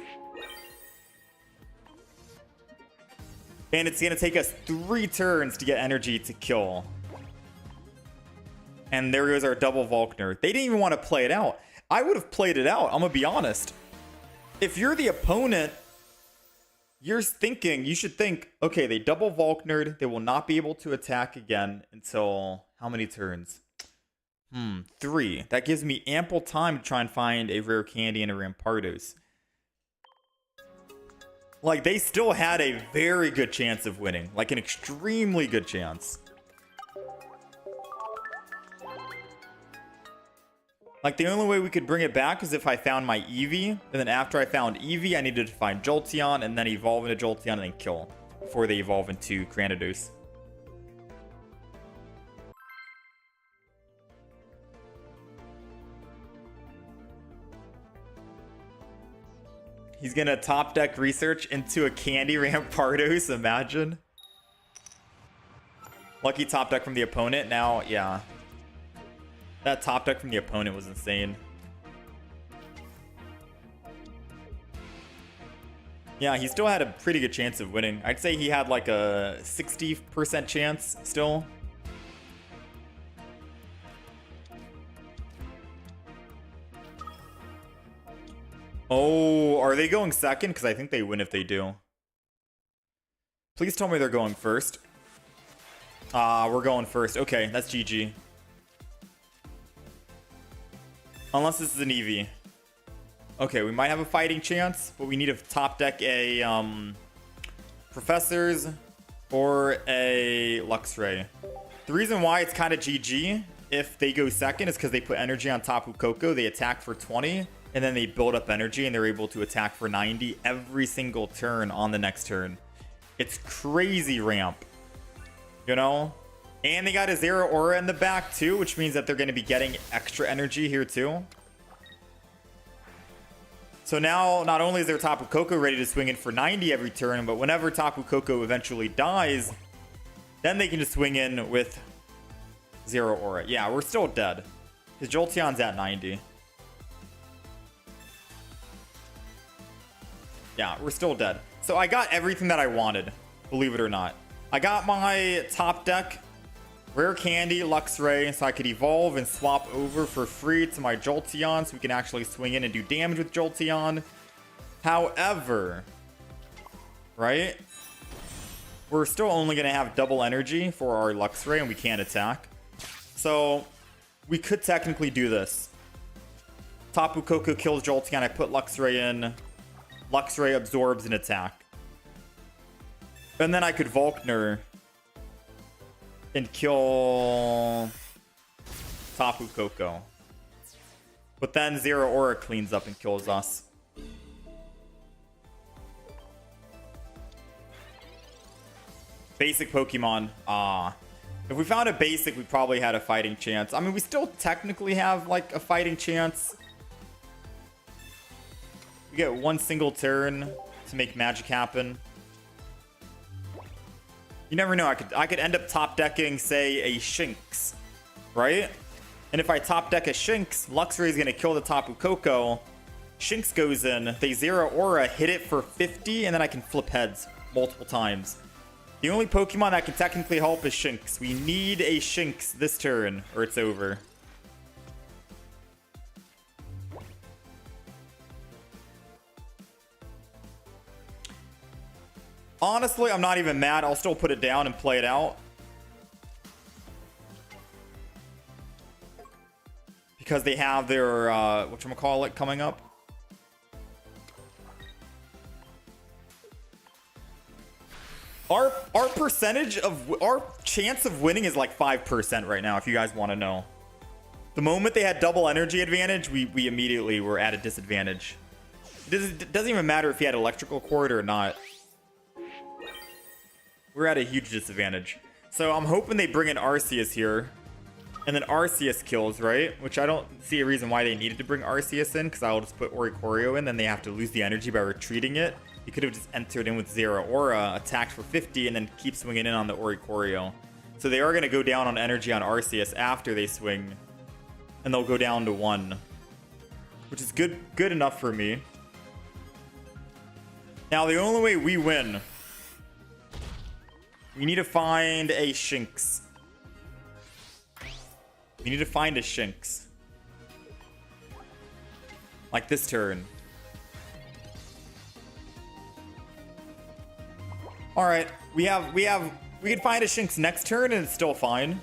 And it's going to take us 3 turns to get energy to kill. And there goes our double Volkner. They didn't even want to play it out. I would have played it out, I'm going to be honest. If you're the opponent, you should think, okay, they double Volknered. They will not be able to attack again until how many turns? 3. That gives me ample time to try and find a Rare Candy and a Rampardos. Like, they still had a very good chance of winning. Like, an extremely good chance. Like, the only way we could bring it back is if I found my Eevee, and then after I found Eevee, I needed to find Jolteon, and then evolve into Jolteon, and then kill, before they evolve into Granados. He's gonna top deck research into a Candy Rampardos, imagine. Lucky top deck from the opponent. Now, yeah. That top deck from the opponent was insane. Yeah, he still had a pretty good chance of winning. I'd say he had like a 60% chance still. Oh, are they going second? Because I think they win if they do. Please tell me they're going first. We're going first. Okay, that's GG. Unless this is an Eevee. Okay, we might have a fighting chance, but we need to top deck a Professors or a Luxray. The reason why it's kind of GG if they go second is because they put energy on Tapu Koko. They attack for 20, and then they build up energy, and they're able to attack for 90 every single turn on the next turn. It's crazy ramp, you know? And they got a Zero Aura in the back too, which means that they're going to be getting extra energy here too. So now, not only is their Tapu Koko ready to swing in for 90 every turn, but whenever Tapu Koko eventually dies, then they can just swing in with Zero Aura. Yeah, we're still dead. His Jolteon's at 90. Yeah, we're still dead. So I got everything that I wanted, believe it or not. I got my top deck, Rare Candy, Luxray, so I could evolve and swap over for free to my Jolteon, so we can actually swing in and do damage with Jolteon. However, right, we're still only going to have double energy for our Luxray, and we can't attack. So we could technically do this. Tapu Koko kills Jolteon, I put Luxray in. Luxray absorbs an attack. And then I could Volkner and kill Tapu Koko. But then Zero Aura cleans up and kills us. Basic Pokemon. If we found a basic, we probably had a fighting chance. I mean, we still technically have like a fighting chance. We get one single turn to make magic happen. You never know. I could end up top decking, say, a Shinx, right? And if I top deck a Shinx, Luxray is going to kill the Tapu Koko. Shinx goes in, they Zero Aura, hit it for 50, and then I can flip heads multiple times. The only Pokemon that can technically help is Shinx. We need a Shinx this turn, or it's over. Honestly, I'm not even mad. I'll still put it down and play it out. Because they have their, whatchamacallit coming up. Our percentage of, our chance of winning is like 5% right now, if you guys want to know. The moment they had double energy advantage, we immediately were at a disadvantage. It doesn't even matter if he had electrical cord or not. We're at a huge disadvantage. So I'm hoping they bring in Arceus here. And then Arceus kills, right? Which I don't see a reason why they needed to bring Arceus in, because I'll just put Oricorio in, then they have to lose the energy by retreating it. He could have just entered in with Zero Aura, attacked for 50, and then keep swinging in on the Oricorio. So they are going to go down on energy on Arceus after they swing. And they'll go down to 1. Which is good enough for me. Now, the only way we win... We need to find a Shinx. We need to find a Shinx. Like this turn. Alright, we can find a Shinx next turn and it's still fine.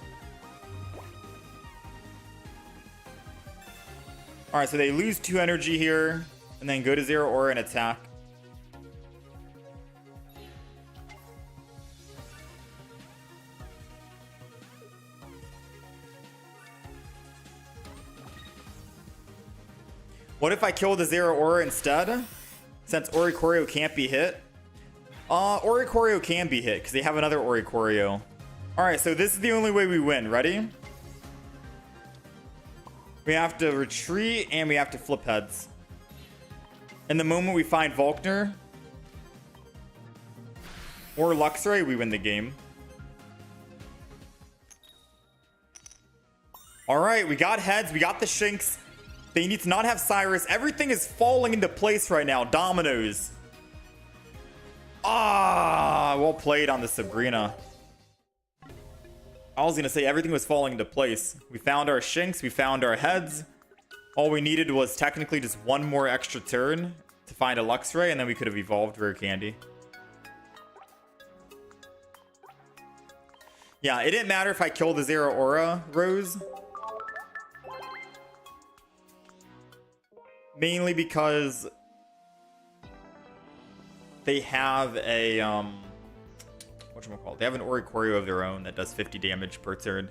Alright, so they lose 2 energy here and then go to Zero Aura and attack. What if I kill the Zeraora instead? Since Oricorio can't be hit? Oricorio can be hit because they have another Oricorio. Alright, so this is the only way we win. Ready? We have to retreat and we have to flip heads. And the moment we find Volkner or Luxray, we win the game. Alright, we got heads, we got the Shinx. They need to not have Cyrus. Everything is falling into place right now. Dominoes. Ah, well played on the Sabrina. I was going to say everything was falling into place. We found our Shinx, we found our heads. All we needed was technically just one more extra turn to find a Luxray, and then we could have evolved Rare Candy. Yeah, it didn't matter if I killed the Zeraora Rose. Mainly because they have a, whatchamacallit? They have an Oricorio of their own that does 50 damage per turn.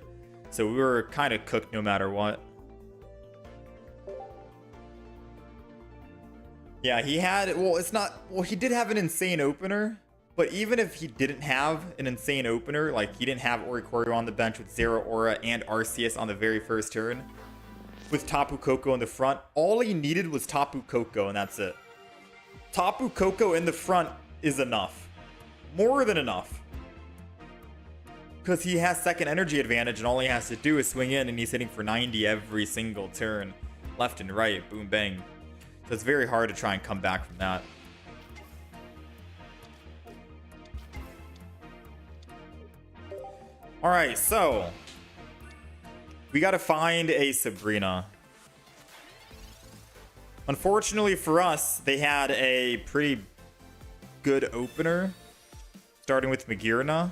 So we were kind of cooked no matter what. Yeah, he had, well, it's not, well, he did have an insane opener. But even if he didn't have an insane opener, like he didn't have Oricorio on the bench with Zeraora and Arceus on the very first turn, with Tapu Koko in the front, all he needed was Tapu Koko, and that's it. Tapu Koko in the front is enough. More than enough. Because he has second energy advantage, and all he has to do is swing in, and he's hitting for 90 every single turn. Left and right, boom, bang. So it's very hard to try and come back from that. Alright, so we gotta find a Sabrina. Unfortunately for us, they had a pretty good opener, starting with Magearna.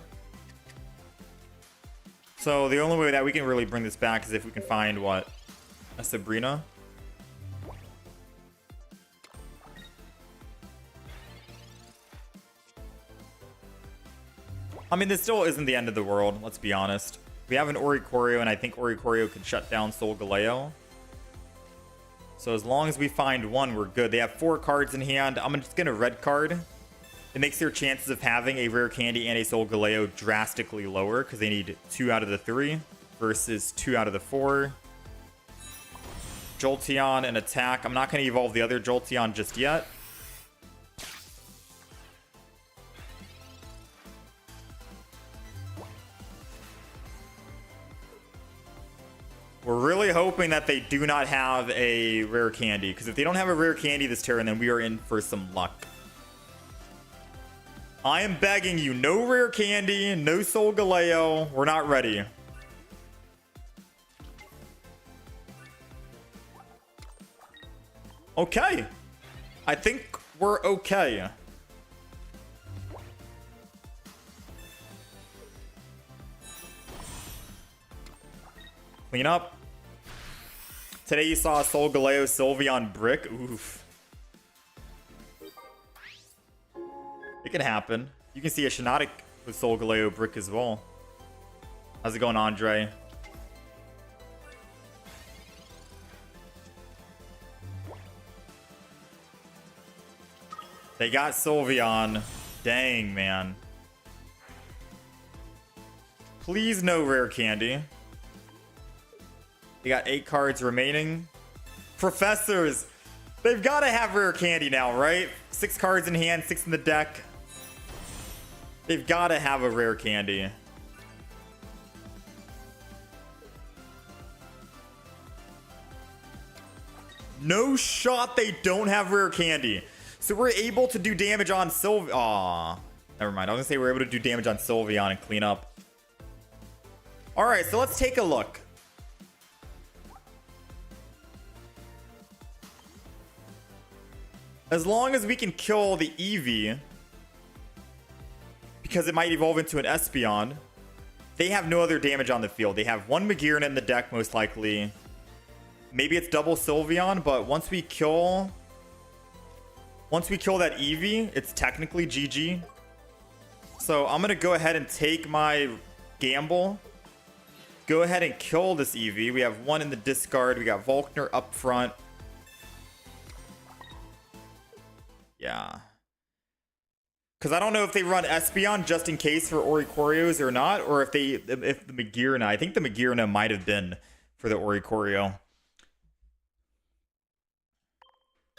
So the only way that we can really bring this back is if we can find, what, a Sabrina? I mean, this still isn't the end of the world, let's be honest. We have an Oricorio, and I think Oricorio could shut down Solgaleo. So as long as we find one, we're good. They have 4 cards in hand. I'm just going to red card. It makes their chances of having a Rare Candy and a Solgaleo drastically lower, because they need 2 out of the 3 versus 2 out of the 4. Jolteon and attack. I'm not going to evolve the other Jolteon just yet. We're really hoping that they do not have a Rare Candy, because if they don't have a Rare Candy this turn, then we are in for some luck. I am begging you, no Rare Candy, no Solgaleo. We're not ready. Okay. I think we're okay. Clean up. Today you saw a Solgaleo Sylveon brick. Oof. It can happen. You can see a Shiinotic with Solgaleo brick as well. How's it going, Andre? They got Sylveon. Dang, man. Please no Rare Candy. They got 8 cards remaining. Professors. They've got to have Rare Candy now, right? 6 cards in hand, 6 in the deck. They've got to have a Rare Candy. No shot they don't have Rare Candy. So we're able to do damage on Sylveon. Aw. Never mind. I was going to say we're able to do damage on Sylveon and clean up. Alright, so let's take a look. As long as we can kill the Eevee, because it might evolve into an Espeon, they have no other damage on the field. They have 1 Magearna in the deck, most likely. Maybe it's double Sylveon, but once we kill that Eevee, it's technically GG. So I'm going to go ahead and take my gamble. Go ahead and kill this Eevee. We have 1 in the discard. We got Volkner up front. Yeah. Because I don't know if they run Espeon just in case for Oricorios or not, or if the Magearna, I think the Magearna might have been for the Oricorio.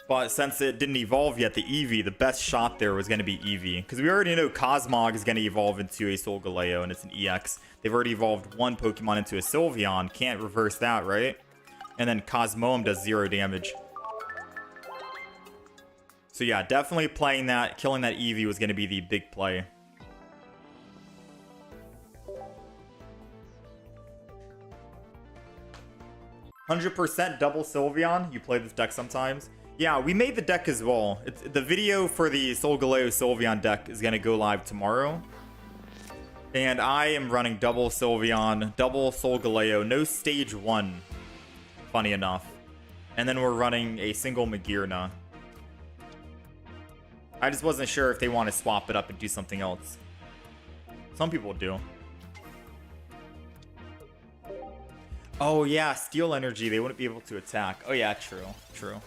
But since it didn't evolve yet, the Eevee, the best shot there was going to be Eevee. Because we already know Cosmog is going to evolve into a Solgaleo, and it's an EX. They've already evolved one Pokemon into a Sylveon. Can't reverse that, right? And then Cosmoem does 0 damage. So yeah, definitely playing that, killing that Eevee was going to be the big play. "100% double Sylveon." You play this deck sometimes? Yeah, we made the deck as well. The video for the Solgaleo Sylveon deck is going to go live tomorrow. And I am running double Sylveon, double Solgaleo, no stage 1, funny enough. And then we're running a single Magearna. I just wasn't sure if they want to swap it up and do something else. Some people do. Oh yeah, Steel Energy, they wouldn't be able to attack. Oh yeah, true, true.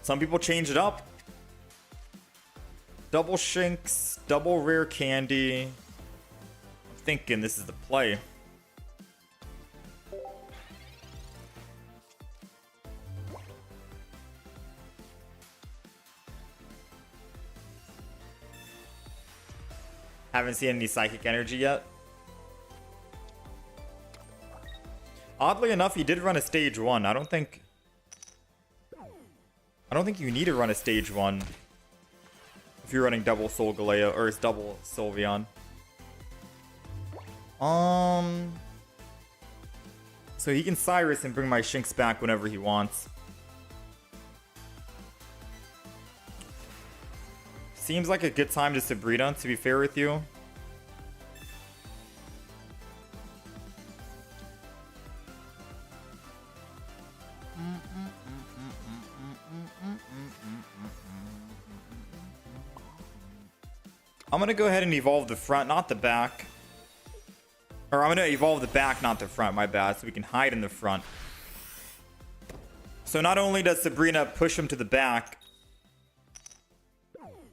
Some people change it up. Double Shinx, double Rare Candy. I'm thinking this is the play. Haven't seen any Psychic Energy yet. Oddly enough, he did run a stage 1. I don't think you need to run a stage 1 if you're running double Solgaleo or double Sylveon. So he can Cyrus and bring my Shinx back whenever he wants. Seems like a good time to Sabrina, to be fair with you. I'm going to go ahead and evolve the front, not the back. Or I'm going to evolve the back, not the front, my bad, so we can hide in the front. So not only does Sabrina push him to the back,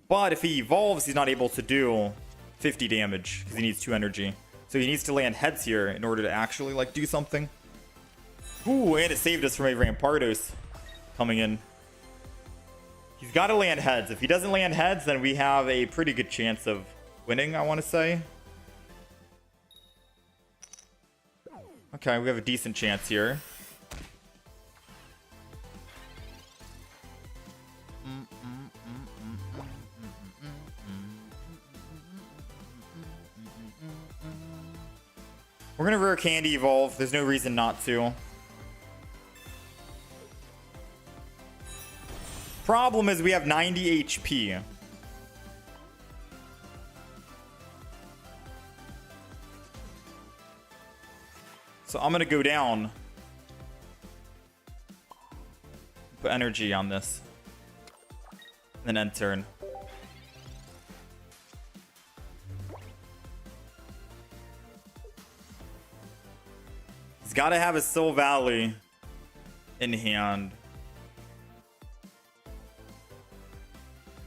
but if he evolves, he's not able to do 50 damage because he needs 2 energy. So he needs to land heads here in order to actually like do something. Ooh, and it saved us from a Rampardos coming in. He's got to land heads. If he doesn't land heads, then we have a pretty good chance of winning, I want to say. Okay, we have a decent chance here. We're going to Rare Candy evolve. There's no reason not to. Problem is we have 90 HP. So I'm going to go down. Put energy on this. And then end turn. He's got to have a Sylvally in hand.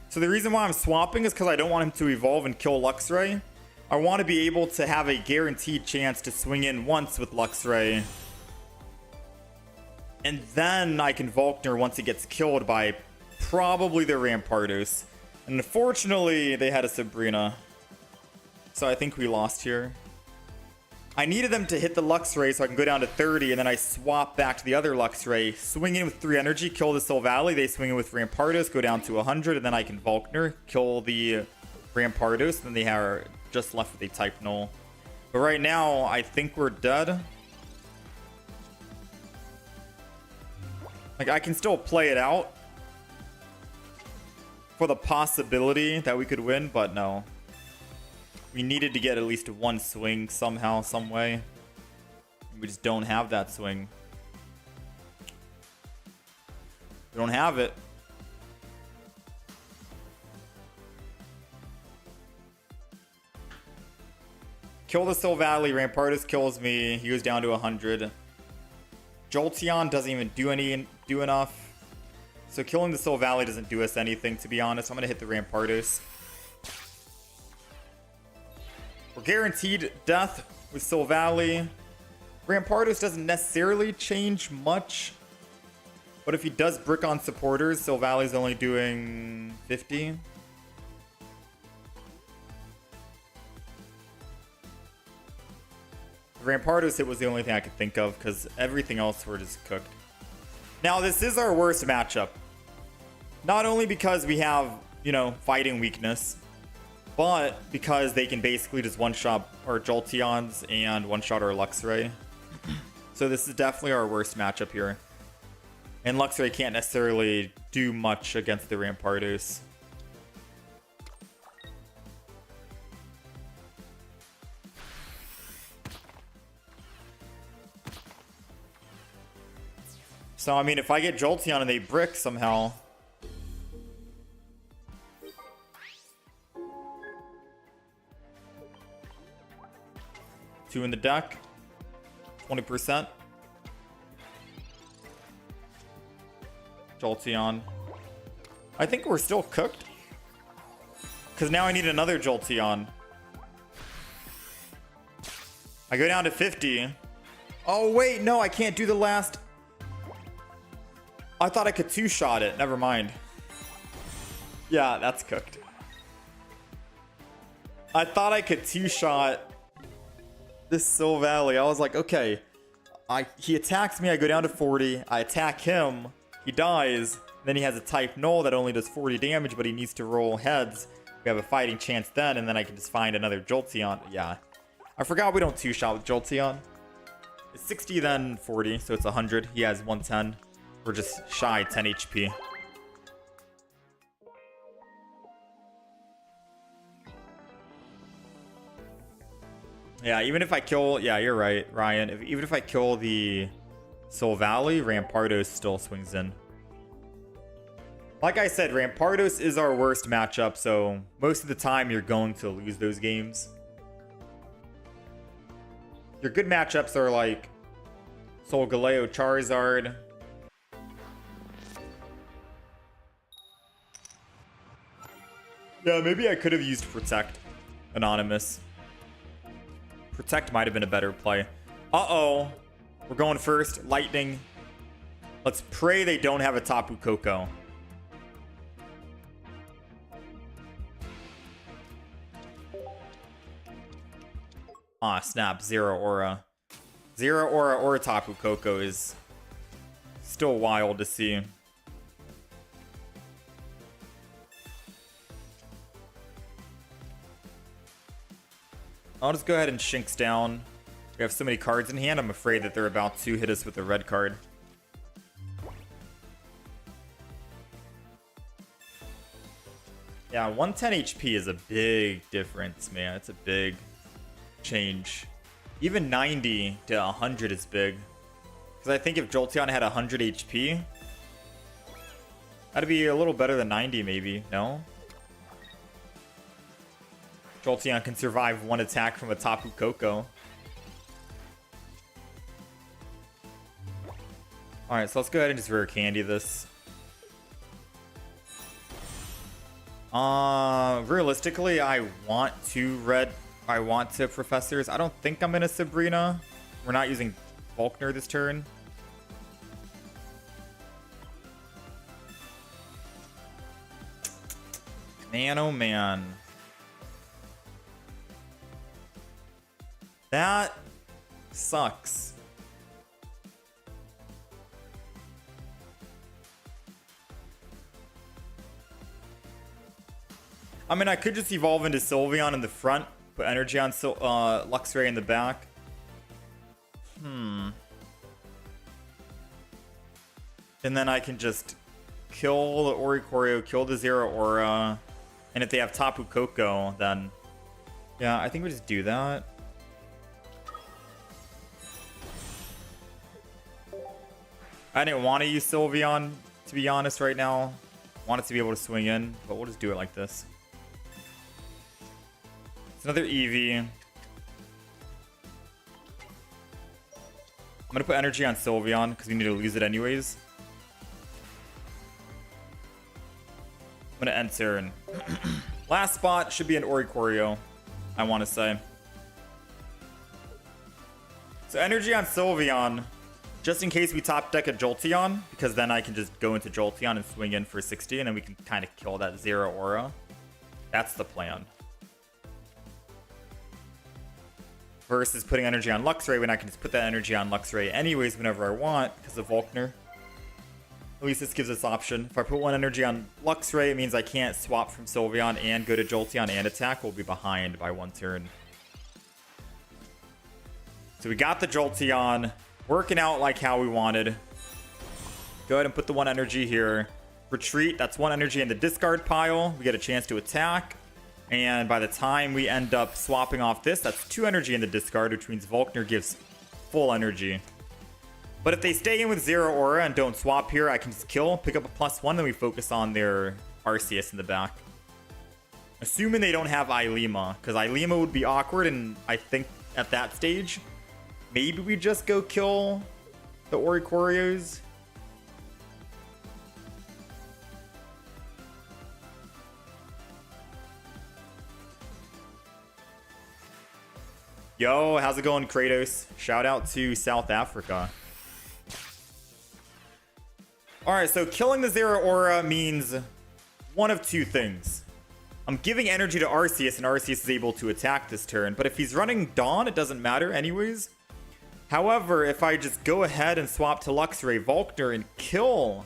So the reason why I'm swapping is because I don't want him to evolve and kill Luxray. I want to be able to have a guaranteed chance to swing in once with Luxray. And then I can Volkner once it gets killed by probably the Rampardos. And unfortunately, they had a Sabrina. So I think we lost here. I needed them to hit the Luxray so I can go down to 30, and then I swap back to the other Luxray, swing in with 3 energy, kill the Sylvally, they swing in with Rampardos, go down to 100, and then I can Volkner, kill the Rampardos, and then they are just left with a type null. But right now, I think we're dead. Like, I can still play it out for the possibility that we could win, but no. We needed to get at least 1 swing somehow, some way. We just don't have that swing. We don't have it. Kill the Sylvally. Rampardos kills me. He goes down to 100. Jolteon doesn't even do enough. So killing the Sylveon doesn't do us anything, to be honest. I'm going to hit the Rampardos. We're guaranteed death with Sylveon. Rampardos doesn't necessarily change much. But if he does brick on supporters, Sylveon's only doing 50. Rampardos hit was the only thing I could think of, because everything else were just cooked. Now, this is our worst matchup. Not only because we have, you know, fighting weakness, but because they can basically just one-shot our Jolteons and one-shot our Luxray. So this is definitely our worst matchup here. And Luxray can't necessarily do much against the Rampardos. So, I mean, if I get Jolteon and they brick somehow... Two in the deck. 20%. Jolteon. I think we're still cooked. Because now I need another Jolteon. I go down to 50. Oh, wait, no, I can't do the last... I thought I could two-shot it. Never mind. Yeah, that's cooked. I thought I could two-shot this Sylveon. I was like, okay. He attacks me. I go down to 40. I attack him. He dies. Then he has a type null that only does 40 damage, but he needs to roll heads. We have a fighting chance then, and then I can just find another Jolteon. Yeah. I forgot we don't two-shot with Jolteon. It's 60, then 40, so it's 100. He has 110. We're just shy 10 HP. Yeah, even if I kill... Yeah, you're right, Ryan. Even if I kill the Sylveon, Rampardos still swings in. Like I said, Rampardos is our worst matchup, so most of the time you're going to lose those games. Your good matchups are like Solgaleo, Charizard... Yeah, maybe I could have used Protect. Anonymous. Protect might have been a better play. Uh-oh. We're going first. Lightning. Let's pray they don't have a Tapu Koko. Ah, snap. Zero Aura. Zero Aura or Tapu Koko is still wild to see. I'll just go ahead and Shinx down. We have so many cards in hand, I'm afraid that they're about to hit us with a red card. Yeah, 110 HP is a big difference, man. It's a big change. Even 90 to 100 is big. Because I think if Jolteon had 100 HP, that'd be a little better than 90 maybe, no? Jolteon can survive one attack from a Tapu Koko. Alright, so let's go ahead and just rare candy this. Realistically, I want two Professors. I don't think I'm in a Sabrina. We're not using Volkner this turn. Man, oh man. That sucks. I mean, I could just evolve into Sylveon in the front, put energy on Luxray in the back. And then I can just kill the Oricorio, kill the Zero Aura, and if they have Tapu Koko, then... Yeah, I think we just do that. I didn't want to use Sylveon, to be honest, right now. Want it to be able to swing in, but we'll just do it like this. It's another Eevee. I'm going to put energy on Sylveon because we need to lose it anyways. I'm going to end turn. Last spot should be an Oricorio, I want to say. So energy on Sylveon, just in case we top deck a Jolteon, because then I can just go into Jolteon and swing in for 60, and then we can kind of kill that Zero Aura. That's the plan. Versus putting energy on Luxray when I can just put that energy on Luxray anyways whenever I want because of Volkner. At least this gives us option. If I put one energy on Luxray, it means I can't swap from Sylveon and go to Jolteon and attack. We'll be behind by one turn. So we got the Jolteon. Working out like how we wanted. Go ahead and put the one energy here. Retreat, that's one energy in the discard pile. We get a chance to attack. And by the time we end up swapping off this, that's 2 energy in the discard, which means Volkner gives full energy. But if they stay in with Zero Aura and don't swap here, I can just kill, pick up a +1, then we focus on their Arceus in the back. Assuming they don't have Ilima, because Ilima would be awkward, and I think at that stage, maybe we just go kill the Oricorios. Yo, how's it going, Kratos? Shout out to South Africa. Alright, so killing the Zero Aura means one of two things. I'm giving energy to Arceus, and Arceus is able to attack this turn. But if he's running Dawn, it doesn't matter anyways. However, if I just go ahead and swap to Luxray, Volkner, and kill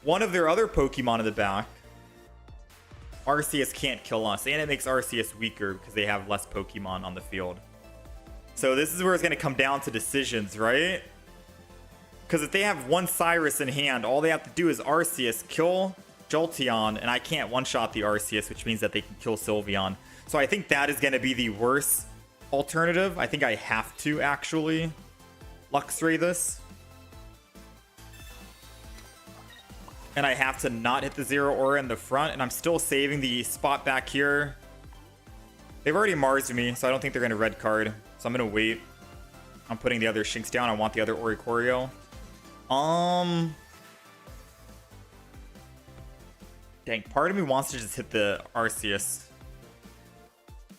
one of their other Pokemon in the back, Arceus can't kill us, and it makes Arceus weaker because they have less Pokemon on the field. So this is where it's going to come down to decisions, right? Because if they have one Cyrus in hand, all they have to do is Arceus, kill Jolteon, and I can't one-shot the Arceus, which means that they can kill Sylveon. So I think that is going to be the worst alternative. I think I have to actually Luxray this. And I have to not hit the Zero Aura in the front, and I'm still saving the spot back here. They've already Mars'd me, so I don't think they're going to red card. So I'm going to wait. I'm putting the other Shinx down. I want the other Oricorio. Dang, part of me wants to just hit the Arceus.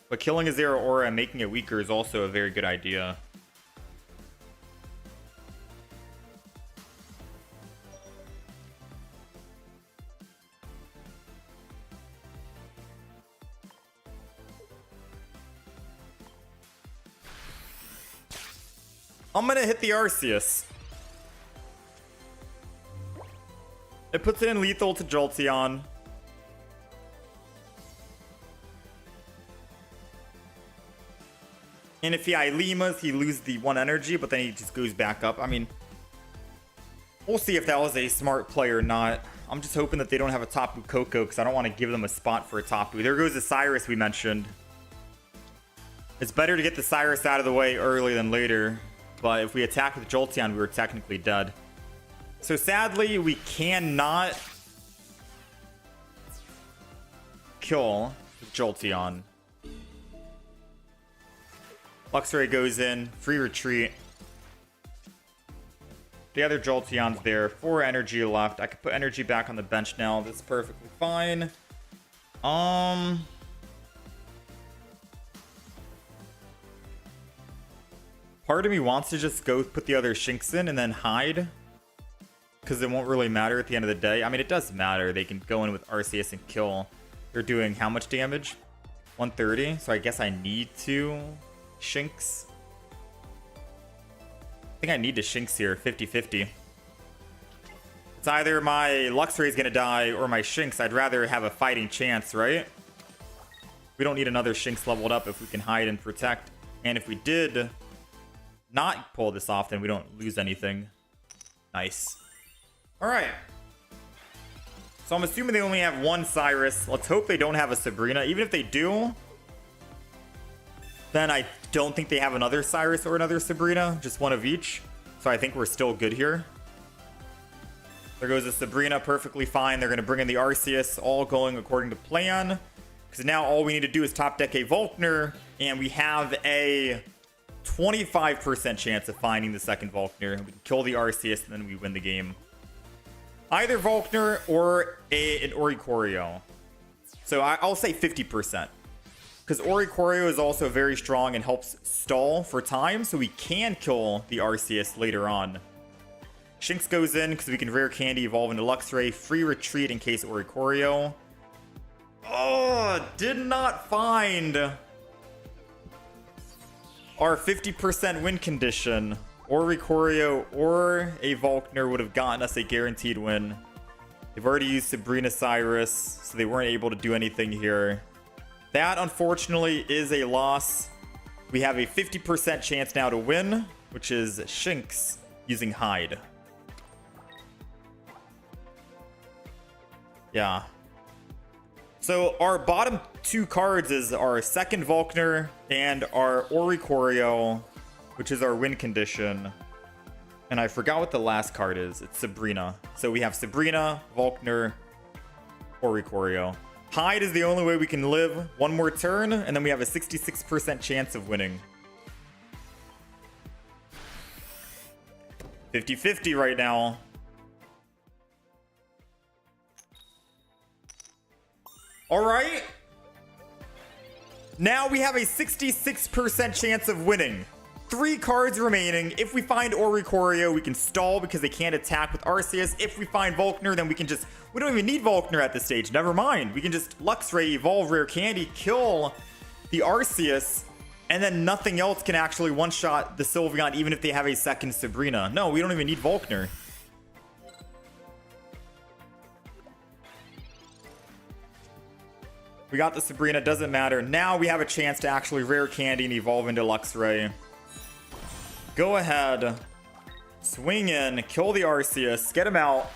But killing a Zero Aura and making it weaker is also a very good idea. I'm gonna hit the Arceus. It puts it in lethal to Jolteon. And if he Ilimas, he loses the one energy, but then he just goes back up. I mean, we'll see if that was a smart play or not. I'm just hoping that they don't have a Tapu Koko because I don't want to give them a spot for a Tapu. There goes the Cyrus we mentioned. It's better to get the Cyrus out of the way early than later. But if we attack with Jolteon, we were technically dead. So sadly, we cannot kill Jolteon. Luxray goes in, free retreat. The other Jolteon's there, 4 energy left. I could put energy back on the bench now. That's perfectly fine. Part of me wants to just go put the other Shinx in and then hide. Because it won't really matter at the end of the day. I mean, it does matter. They can go in with Arceus and kill. They're doing how much damage? 130. So I guess I need to Shinx. I think I need to Shinx here. 50-50. It's either my Luxray is going to die or my Shinx. I'd rather have a fighting chance, right? We don't need another Shinx leveled up if we can hide and protect. And if we did not pull this off, then we don't lose anything. Nice. Alright. So I'm assuming they only have one Cyrus. Let's hope they don't have a Sabrina. Even if they do, then I don't think they have another Cyrus or another Sabrina. Just one of each. So I think we're still good here. There goes a Sabrina, perfectly fine. They're going to bring in the Arceus, all going according to plan. Because now all we need to do is top deck a Volkner, and we have a 25% chance of finding the second Volkner. We can kill the Arceus, and then we win the game. Either Volkner or an Oricorio. So I'll say 50%. Because Oricorio is also very strong and helps stall for time, so we can kill the Arceus later on. Shinx goes in because we can Rare Candy, evolve into Luxray, free retreat in case Oricorio. Oh, did not find our 50% win condition. Oricorio or a Volkner would have gotten us a guaranteed win. They've already used Sabrina Cyrus, so they weren't able to do anything here. That, unfortunately, is a loss. We have a 50% chance now to win, which is Shinx using Hide. Yeah. So our bottom two cards is our second Volkner and our Oricorio, which is our win condition. And I forgot what the last card is. It's Sabrina. So we have Sabrina, Volkner, Oricorio. Hide is the only way we can live one more turn, and then we have a 66% chance of winning. 50-50 right now. All right. Now we have a 66% chance of winning. 3 cards remaining. If we find Oricorio, we can stall because they can't attack with Arceus. If we find Volkner, then we can just... We don't even need Volkner at this stage. Never mind. We can just Luxray, evolve Rare Candy, kill the Arceus, and then nothing else can actually one-shot the Sylveon even if they have a second Sabrina. No, we don't even need Volkner. We got the Sabrina, doesn't matter. Now we have a chance to actually Rare Candy and evolve into Luxray. Go ahead. Swing in, kill the Arceus, get him out.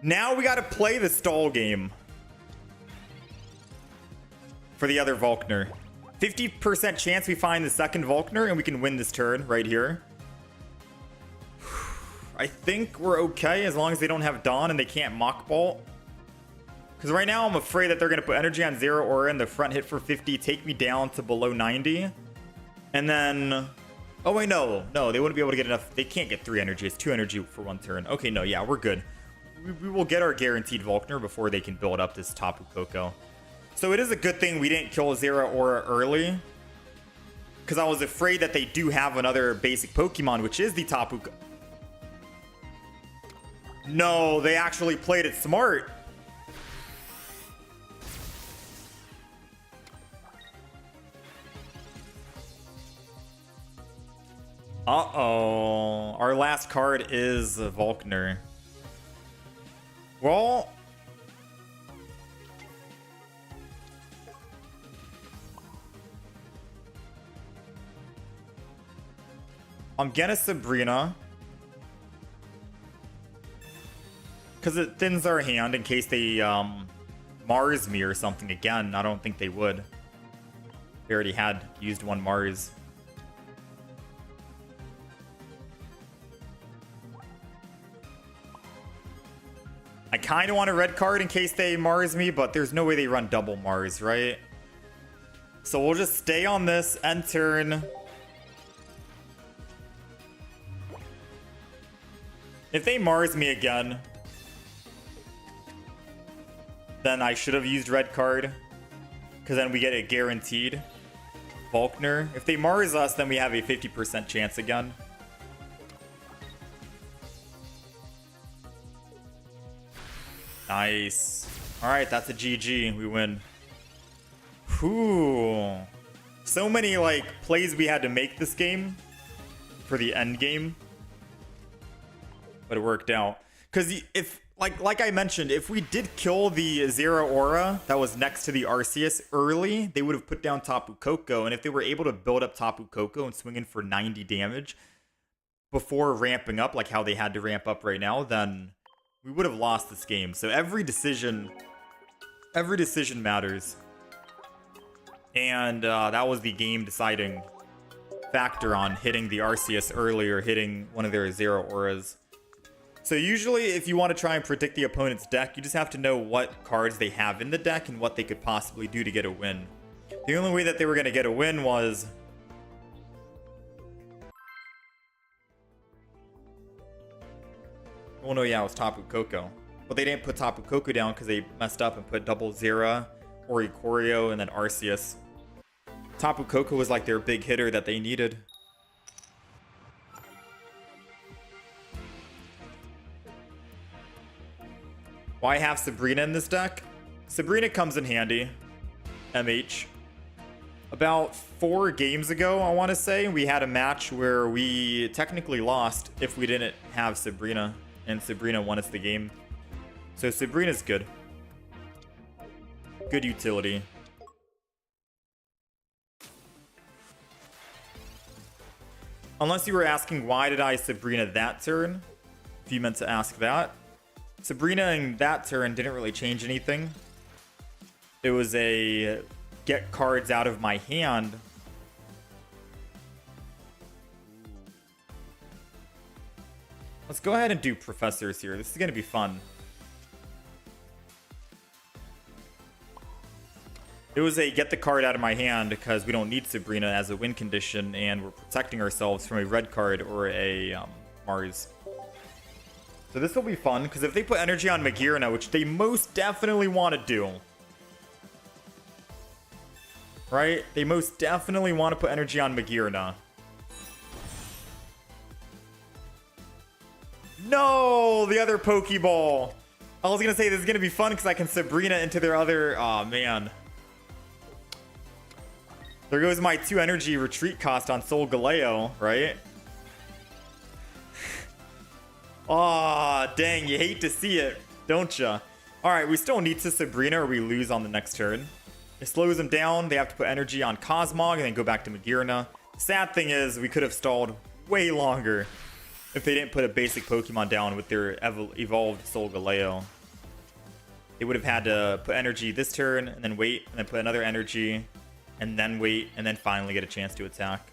Now we gotta play the stall game for the other Volkner. 50% chance we find the second Volkner and we can win this turn right here. I think we're okay as long as they don't have Dawn and they can't Mach Bolt. Because right now I'm afraid that they're going to put energy on Zero Aura in the front, hit for 50, take me down to below 90. And then... Oh wait, no, they wouldn't be able to get enough. They can't get 3 energy. It's 2 energy for 1 turn. Okay, no, yeah, we're good. We will get our guaranteed Volkner before they can build up this Tapu Koko. So it is a good thing we didn't kill Zero Aura early. Because I was afraid that they do have another basic Pokemon, which is the Tapu Koko. No, they actually played it smart. Uh-oh. Our last card is Volkner. Well... I'm gonna Sabrina. Because it thins our hand in case they Mars me or something again. I don't think they would. They already had used 1 Mars. I kind of want a red card in case they Mars me, but there's no way they run double Mars, right? So we'll just stay on this, end turn. If they Mars me again... then I should have used red card. Because then we get it guaranteed. Volkner. If they Mars us, then we have a 50% chance again. Nice. Alright, that's a GG. We win. Whew. So many, like, plays we had to make this game. For the end game. But it worked out. Because if... Like I mentioned, if we did kill the Zero Aura that was next to the Arceus early, they would have put down Tapu Koko. And if they were able to build up Tapu Koko and swing in for 90 damage before ramping up, like how they had to ramp up right now, then we would have lost this game. So every decision matters. And that was the game deciding factor on hitting the Arceus early or hitting one of their Zero Auras. So usually if you want to try and predict the opponent's deck, you just have to know what cards they have in the deck and what they could possibly do to get a win. The only way that they were going to get a win was... Oh no, yeah, it was Tapu Koko. But they didn't put Tapu Koko down because they messed up and put double Zera, Oricorio, and then Arceus. Tapu Koko was like their big hitter that they needed. Why have Sabrina in this deck? Sabrina comes in handy. MH. About 4 games ago, I want to say, we had a match where we technically lost if we didn't have Sabrina. And Sabrina won us the game. So Sabrina's good. Good utility. Unless you were asking why did I Sabrina that turn, if you meant to ask that. Sabrina in that turn didn't really change anything. It was a get cards out of my hand. Let's go ahead and do professors here. This is going to be fun. It was a get the card out of my hand because we don't need Sabrina as a win condition and we're protecting ourselves from a red card or a Mars. So this will be fun because if they put energy on Magearna, which they most definitely want to do, right? They most definitely want to put energy on Magearna. No, the other Pokeball. I was going to say this is going to be fun because I can Sabrina into their other... Oh, man. There goes my 2 energy retreat cost on Solgaleo, right? Aw, dang, you hate to see it, don't ya? Alright, we still need to Sabrina or we lose on the next turn. It slows them down, they have to put energy on Cosmog and then go back to Magearna. The sad thing is, we could have stalled way longer if they didn't put a basic Pokemon down with their evolved Solgaleo. They would have had to put energy this turn and then wait and then put another energy and then wait and then finally get a chance to attack.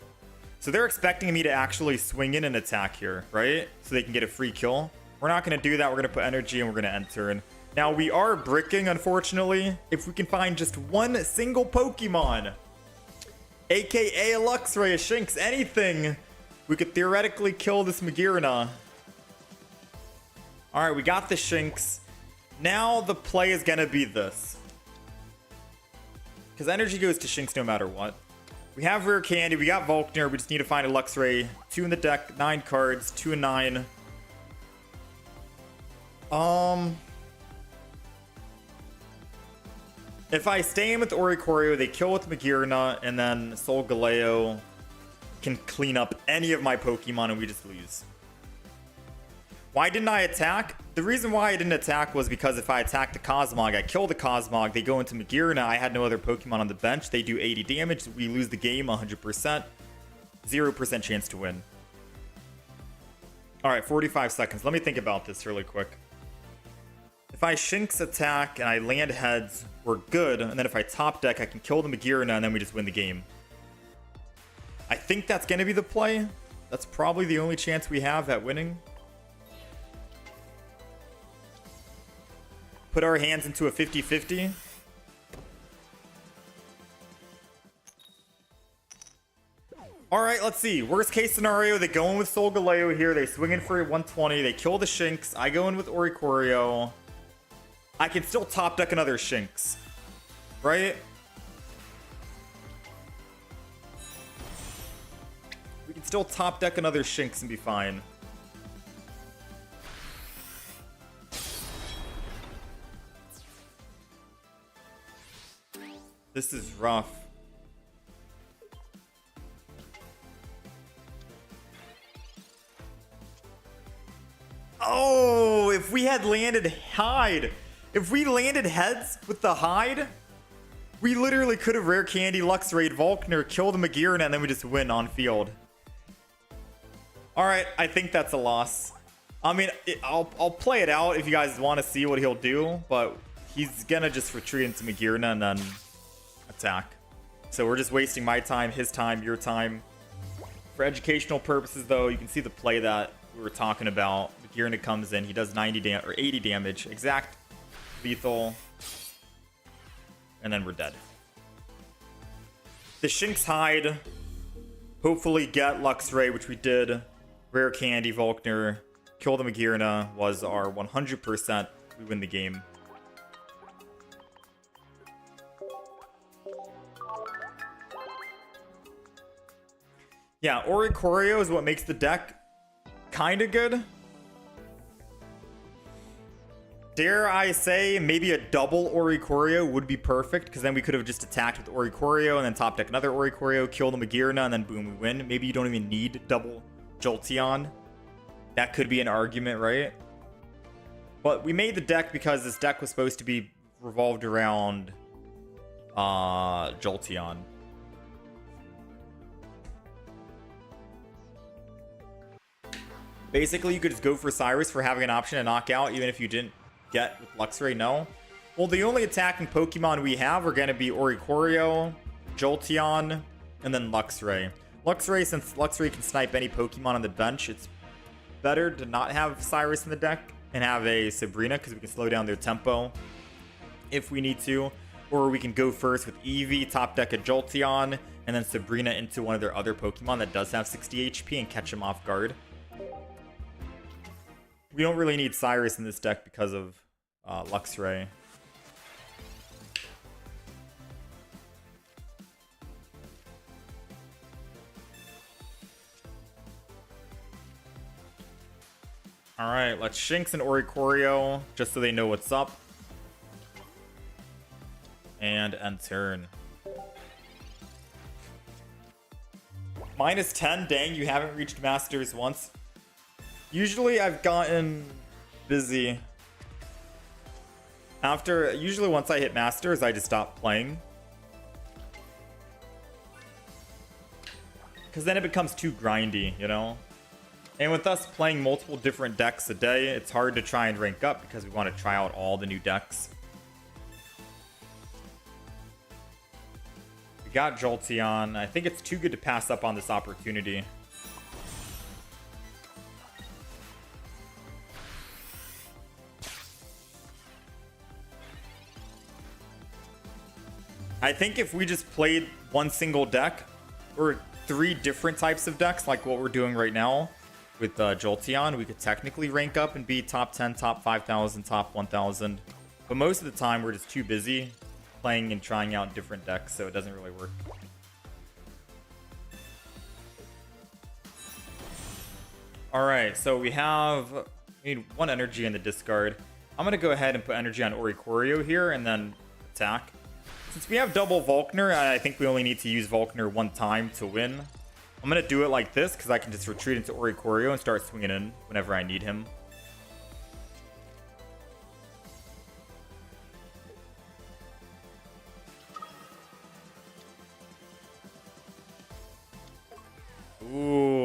So they're expecting me to actually swing in and attack here, right? So they can get a free kill. We're not going to do that. We're going to put energy and we're going to end turn. Now, we are bricking, unfortunately, if we can find just one single Pokemon, aka a Luxray, a Shinx, anything, we could theoretically kill this Magearna. Alright, we got the Shinx. Now the play is going to be this. Because energy goes to Shinx no matter what. We have Rare Candy, we got Volkner, we just need to find a Luxray. 2 in the deck, 9 cards, 2 and 9. If I stay in with Oricorio, they kill with Magearna, and then Solgaleo can clean up any of my Pokemon and we just lose. Why didn't I attack? The reason why I didn't attack was because if I attack the Cosmog, I kill the Cosmog, they go into Magearna, I had no other Pokemon on the bench, they do 80 damage, we lose the game 100%, 0% chance to win. Alright, 45 seconds. Let me think about this really quick. If I Shinx attack and I land heads, we're good, and then if I top deck, I can kill the Magearna and then we just win the game. I think that's going to be the play. That's probably the only chance we have at winning. Put our hands into a 50-50. Alright, let's see. Worst case scenario, they go in with Solgaleo here. They swing in for 120. They kill the Shinx. I go in with Oricorio. I can still top deck another Shinx. Right? We can still top deck another Shinx and be fine. This is rough. Oh, if we had landed Hide. If we landed heads with the Hide, we literally could have Rare Candy, Luxray, Volkner, kill the Magearna, and then we just win on field. Alright, I think that's a loss. I mean, I'll play it out if you guys want to see what he'll do, but he's gonna just retreat into Magearna and then attack. So we're just wasting my time, his time, your time. For educational purposes, though, you can see the play that we were talking about. Gearna comes in. He does 80 damage. Exact lethal. And then we're dead. The Shinx Hide. Hopefully get Luxray, which we did. Rare Candy, Volkner. Kill the Magearna was our 100%. We win the game. Yeah, Oricorio is what makes the deck kind of good. Dare I say, maybe a double Oricorio would be perfect, because then we could have just attacked with Oricorio and then top deck another Oricorio, kill the Magearna, and then boom, we win. Maybe you don't even need double Jolteon. That could be an argument, right? But we made the deck because this deck was supposed to be revolved around Jolteon. Basically, you could just go for Cyrus for having an option to knock out, even if you didn't get with Luxray, no? Well, the only attacking Pokemon we have are going to be Oricorio, Jolteon, and then Luxray. Luxray, since Luxray can snipe any Pokemon on the bench, it's better to not have Cyrus in the deck and have a Sabrina, because we can slow down their tempo if we need to. Or we can go first with Eevee, top deck a Jolteon, and then Sabrina into one of their other Pokemon that does have 60 HP and catch them off guard. We don't really need Cyrus in this deck because of Luxray. Alright, let's Shinx and Oricorio, just so they know what's up. And end turn. -10, dang, you haven't reached Masters once. Usually I've gotten busy. Usually once I hit Masters, I just stop playing. Because then it becomes too grindy, you know? And with us playing multiple different decks a day, it's hard to try and rank up because we want to try out all the new decks. We got Jolteon. I think it's too good to pass up on this opportunity. I think if we just played one single deck, or 3 different types of decks, like what we're doing right now with Jolteon, we could technically rank up and be top 10, top 5,000, top 1,000. But most of the time, we're just too busy playing and trying out different decks, so it doesn't really work. Alright, so we need 1 energy in the discard. I'm going to go ahead and put energy on Oricorio here and then attack. Since we have double Volkner, I think we only need to use Volkner 1 time to win. I'm going to do it like this because I can just retreat into Oricorio and start swinging in whenever I need him. Ooh.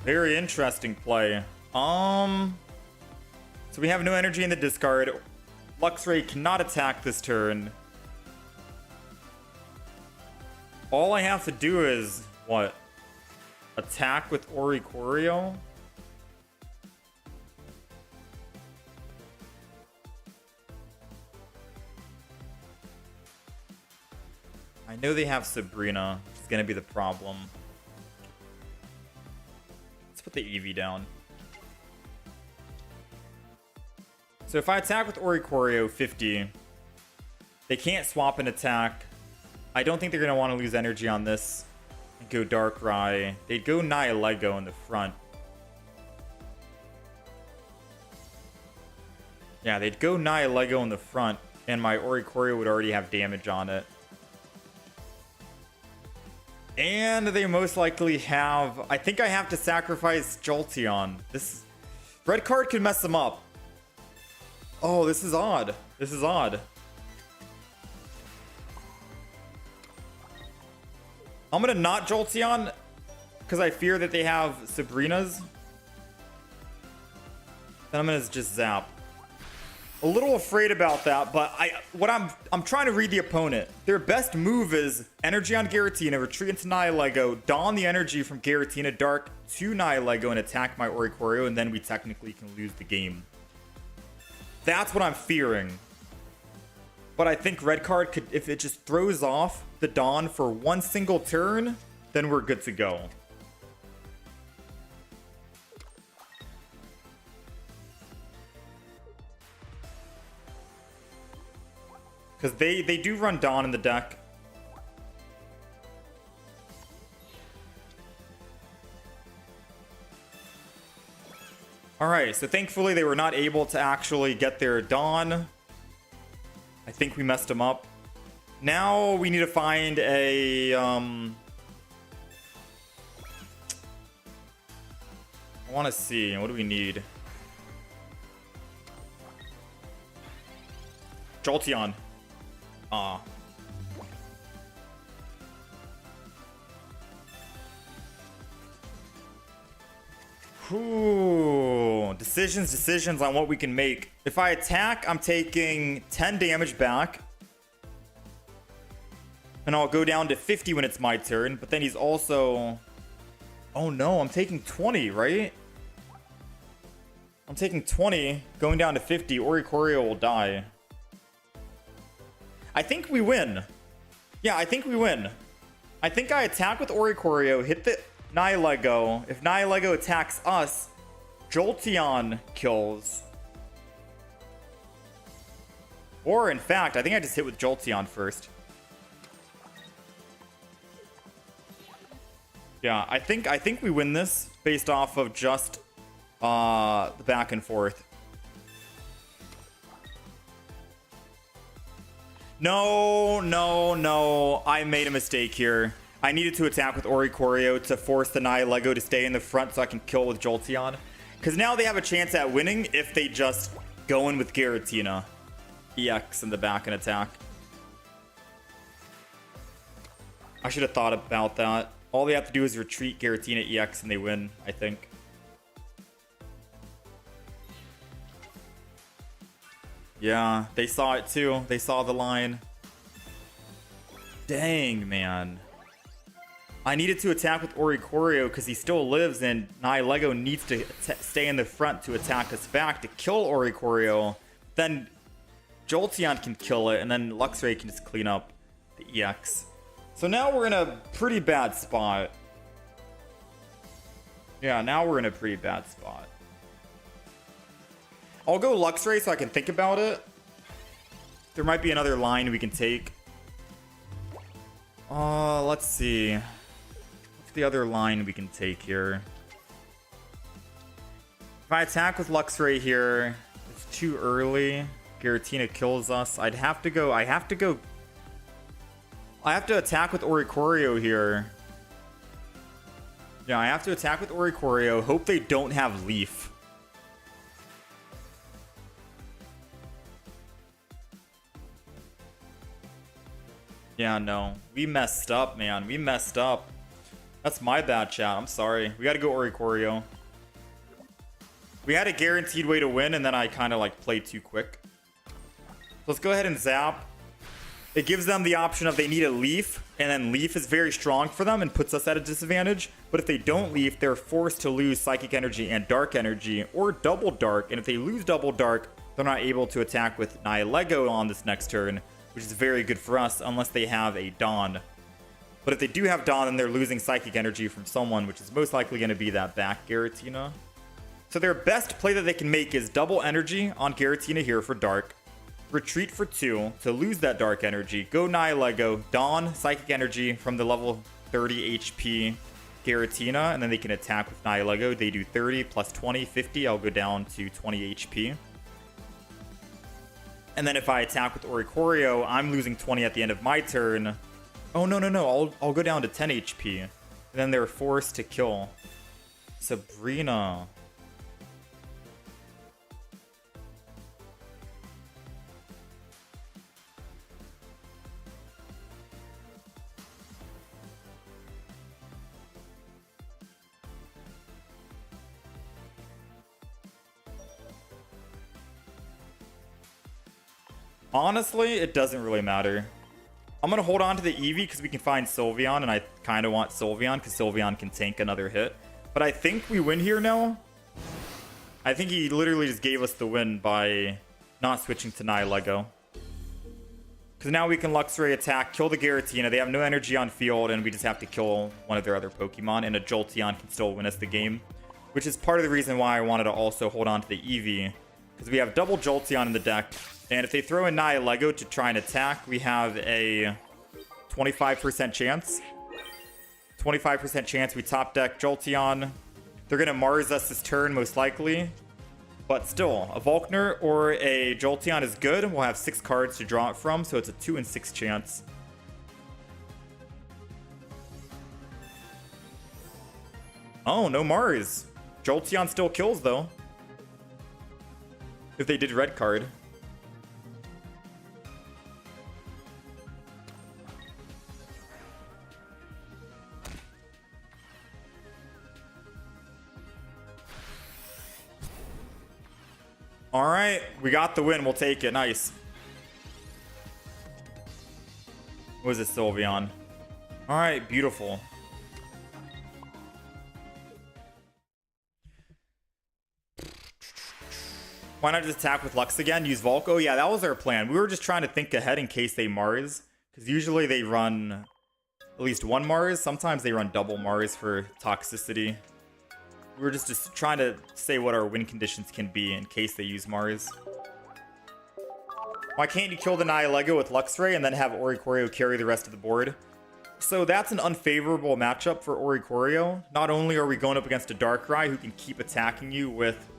Very interesting play. So we have no energy in the discard. Luxray cannot attack this turn. All I have to do is, what? Attack with Oricorio? I know they have Sabrina, which is going to be the problem. Put the Eevee down. So if I attack with Oricorio 50, they can't swap an attack. I don't think they're going to want to lose energy on this and go Darkrai. They'd go Nihilego in the front. Yeah, they'd go Nihilego in the front, and my Oricorio would already have damage on it. And they most likely have... I think I have to sacrifice Jolteon. This red card could mess them up. Oh, this is odd. This is odd. I'm going to not Jolteon because I fear that they have Sabrinas. Then I'm going to just zap. A little afraid about that, but I'm trying to read the opponent. Their best move is energy on Giratina, retreat into Nihilego, don the energy from Giratina Dark to Nihilego and attack my Oricorio, and then we technically can lose the game. That's what I'm fearing. But I think red card could, if it just throws off the Dawn for one single turn, then we're good to go. Because they do run Dawn in the deck. Alright, so thankfully they were not able to actually get their Dawn. I think we messed them up. Now we need to find a... I want to see. What do we need? Jolteon. Ooh, decisions on what we can make. If I attack, I'm taking 10 damage back. And I'll go down to 50 when it's my turn. But then he's also... Oh no, I'm taking 20, right? I'm taking 20, going down to 50. Oricorio will die. I think we win. Yeah, I think we win. I think I attack with Oricorio, hit the Nihilego. If Nihilego attacks us, Jolteon kills. Or, in fact, I think I just hit with Jolteon first. Yeah, I think we win this based off of just the back and forth. No. I made a mistake here. I needed to attack with Oricorio to force the Nihilego to stay in the front so I can kill with Jolteon. Because now they have a chance at winning if they just go in with Giratina. EX in the back and attack. I should have thought about that. All they have to do is retreat Giratina EX and they win, I think. Yeah, they saw it too. They saw the line. Dang, man. I needed to attack with Oricorio because he still lives and Nihilego needs to stay in the front to attack us back to kill Oricorio. Then Jolteon can kill it and then Luxray can just clean up the EX. So now we're in a pretty bad spot. Yeah, now we're in a pretty bad spot. I'll go Luxray so I can think about it. There might be another line we can take. Let's see. What's the other line we can take here? If I attack with Luxray here, it's too early. Giratina kills us. I have to attack with Oricorio here. Yeah, I have to attack with Oricorio. Hope they don't have Leaf. Yeah, no. We messed up, man. We messed up. That's my bad, chat. I'm sorry. We gotta go Oricorio. We had a guaranteed way to win, and then I kind of like played too quick. Let's go ahead and zap. It gives them the option of they need a Leaf, and then Leaf is very strong for them and puts us at a disadvantage. But if they don't Leaf, they're forced to lose Psychic Energy and Dark Energy, or Double Dark. And if they lose Double Dark, they're not able to attack with Nihilego on this next turn, which is very good for us unless they have a Dawn. But if they do have Dawn, then they're losing Psychic Energy from someone, which is most likely going to be that back Giratina. So their best play that they can make is double energy on Giratina here for Dark. Retreat for 2 to lose that Dark Energy. Go Nihilego, Dawn, Psychic Energy from the level 30 HP Giratina, and then they can attack with Nihilego. They do 30 plus 20, 50. I'll go down to 20 HP. And then if I attack with Oricorio, I'm losing 20 at the end of my turn. Oh, no. I'll go down to 10 HP. And then they're forced to kill Sabrina. Honestly, it doesn't really matter. I'm going to hold on to the Eevee because we can find Sylveon, and I kind of want Sylveon because Sylveon can tank another hit. But I think we win here now. I think he literally just gave us the win by not switching to Nihilego. Because now we can Luxray attack, kill the Giratina. They have no energy on field, and we just have to kill one of their other Pokemon, and a Jolteon can still win us the game. Which is part of the reason why I wanted to also hold on to the Eevee. Because we have double Jolteon in the deck. And if they throw in Nihilego to try and attack, we have a 25% chance. 25% chance we top deck Jolteon. They're going to Mars us this turn, most likely. But still, a Volkner or a Jolteon is good. We'll have 6 cards to draw it from, so it's a 2 in 6 chance. Oh, no Mars. Jolteon still kills, though. If they did red card. All right, we got the win. We'll take it. Nice. What is it, Sylveon? All right, beautiful. Why not just attack with Lux again? Use Volk? Oh, yeah, that was our plan. We were just trying to think ahead in case they Mars. Because usually they run at least one Mars. Sometimes they run double Mars for toxicity. We were just trying to say what our win conditions can be in case they use Mars. Why can't you kill the Nihilego with Luxray and then have Oricorio carry the rest of the board? So that's an unfavorable matchup for Oricorio. Not only are we going up against a Darkrai who can keep attacking you with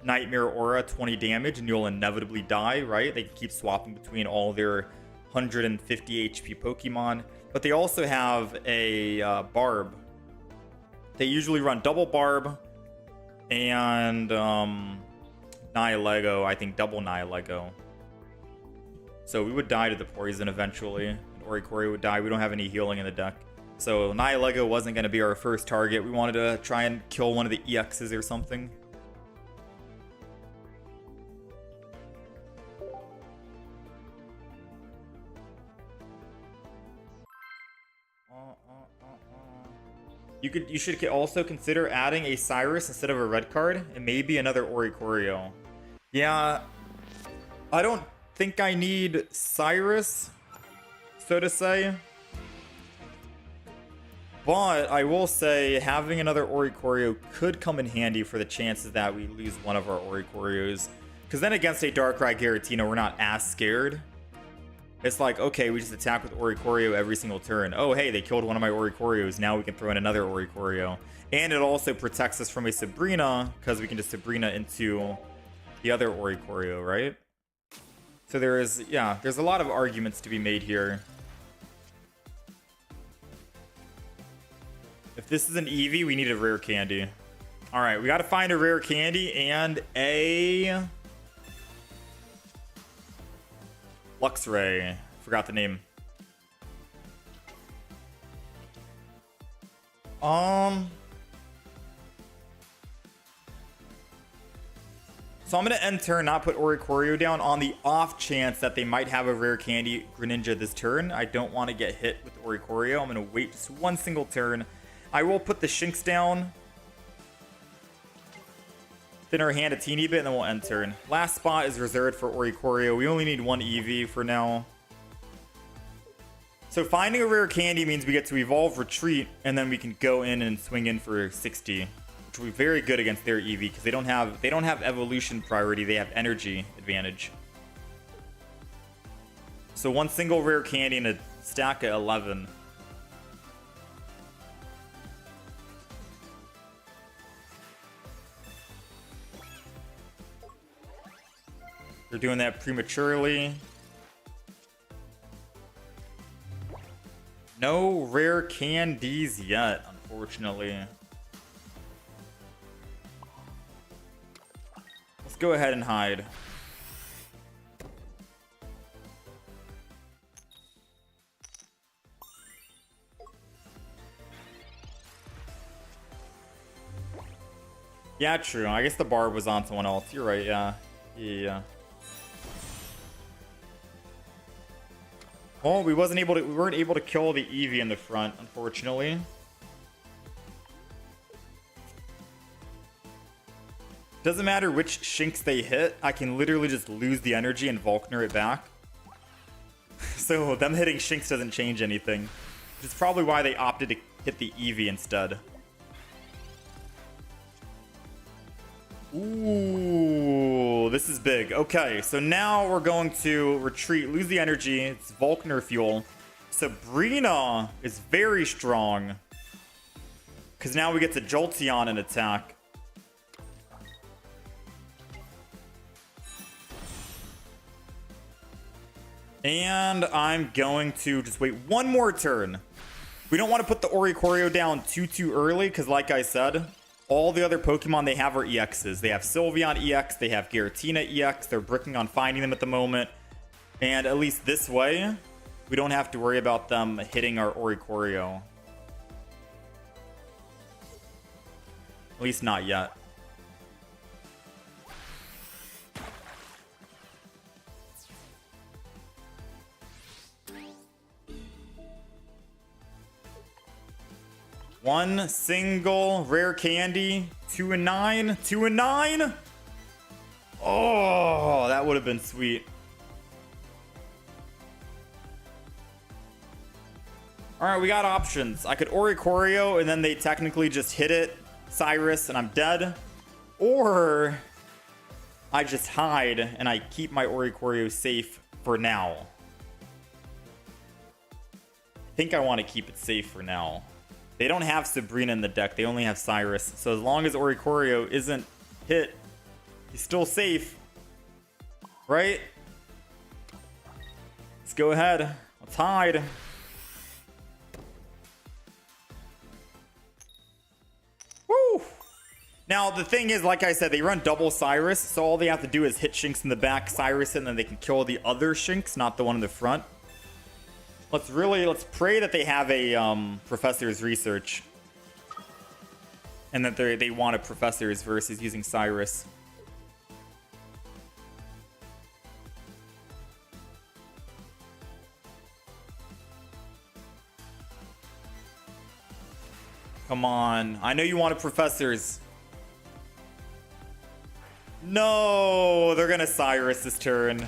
Nightmare Aura 20 damage and you'll inevitably die, right? They can keep swapping between all their 150 HP Pokemon. But they also have a Barb. They usually run double Barb and Nihilego, I think double Nihilego. So we would die to the poison eventually. And Oricorio would die. We don't have any healing in the deck. So Nihilego wasn't going to be our first target. We wanted to try and kill one of the EXs or something. You should also consider adding a Cyrus instead of a red card, and maybe another Oricorio. Yeah, I don't think I need Cyrus, so to say. But I will say having another Oricorio could come in handy for the chances that we lose one of our Oricorios. Because then against a Darkrai Giratina, we're not as scared. It's like, okay, we just attack with Oricorio every single turn. Oh, hey, they killed one of my Oricorios. Now we can throw in another Oricorio. And it also protects us from a Sabrina, because we can just Sabrina into the other Oricorio, right? So there is, yeah, there's a lot of arguments to be made here. If this is an Eevee, we need a rare candy. All right, we got to find a rare candy and a Luxray. Forgot the name. So I'm going to end turn, not put Oricorio down on the off chance that they might have a rare candy Greninja this turn. I don't want to get hit with Oricorio. I'm going to wait just one single turn. I will put the Shinx down. Thin our hand a teeny bit, and then we'll end turn. Last spot is reserved for Oricorio. We only need one Eevee for now. So finding a rare candy means we get to evolve, retreat, and then we can go in and swing in for 60, which will be very good against their Eevee because they don't have evolution priority. They have energy advantage. So one single rare candy and a stack of 11. They're doing that prematurely. No rare candies yet, unfortunately. Let's go ahead and hide. Yeah, true. I guess the Barb was on someone else. You're right, yeah. Yeah. Oh, we weren't able to kill the Eevee in the front, unfortunately. Doesn't matter which Shinx they hit, I can literally just lose the energy and Volkner it back. So them hitting Shinx doesn't change anything. Which is probably why they opted to hit the Eevee instead. Ooh, this is big. Okay, so now we're going to retreat, lose the energy. It's Volkner fuel. Sabrina is very strong. Because now we get to Jolteon and attack. And I'm going to just wait one more turn. We don't want to put the Oricorio down too early, because like I said, all the other Pokemon they have are EXs. They have Sylveon EX, they have Giratina EX, they're bricking on finding them at the moment. And at least this way, we don't have to worry about them hitting our Oricorio. At least not yet. One single rare candy. 2 and 9. 2 and 9. Oh, that would have been sweet. All right, we got options. I could Oricorio and then they technically just hit it, Cyrus, and I'm dead. Or I just hide and I keep my Oricorio safe for now. I think I want to keep it safe for now. They don't have Sabrina in the deck. They only have Cyrus. So as long as Oricorio isn't hit, he's still safe. Right? Let's go ahead. Let's hide. Woo! Now, the thing is, like I said, they run double Cyrus. So all they have to do is hit Shinx in the back, Cyrus, and then they can kill the other Shinx, not the one in the front. Let's pray that they have a Professor's Research. And that they want a Professor's versus using Cyrus. Come on. I know you want a Professor's. No, they're gonna Cyrus this turn.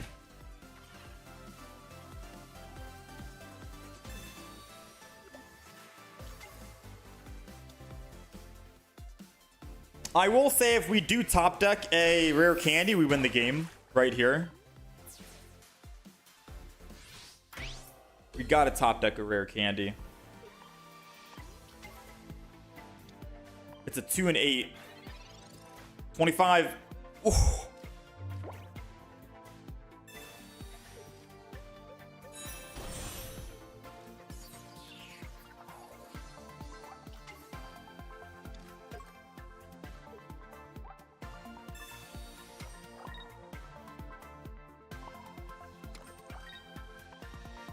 I will say if we do top deck a rare candy, we win the game right here. We gotta top deck a rare candy. It's a 2 and 8. 25. Ooh.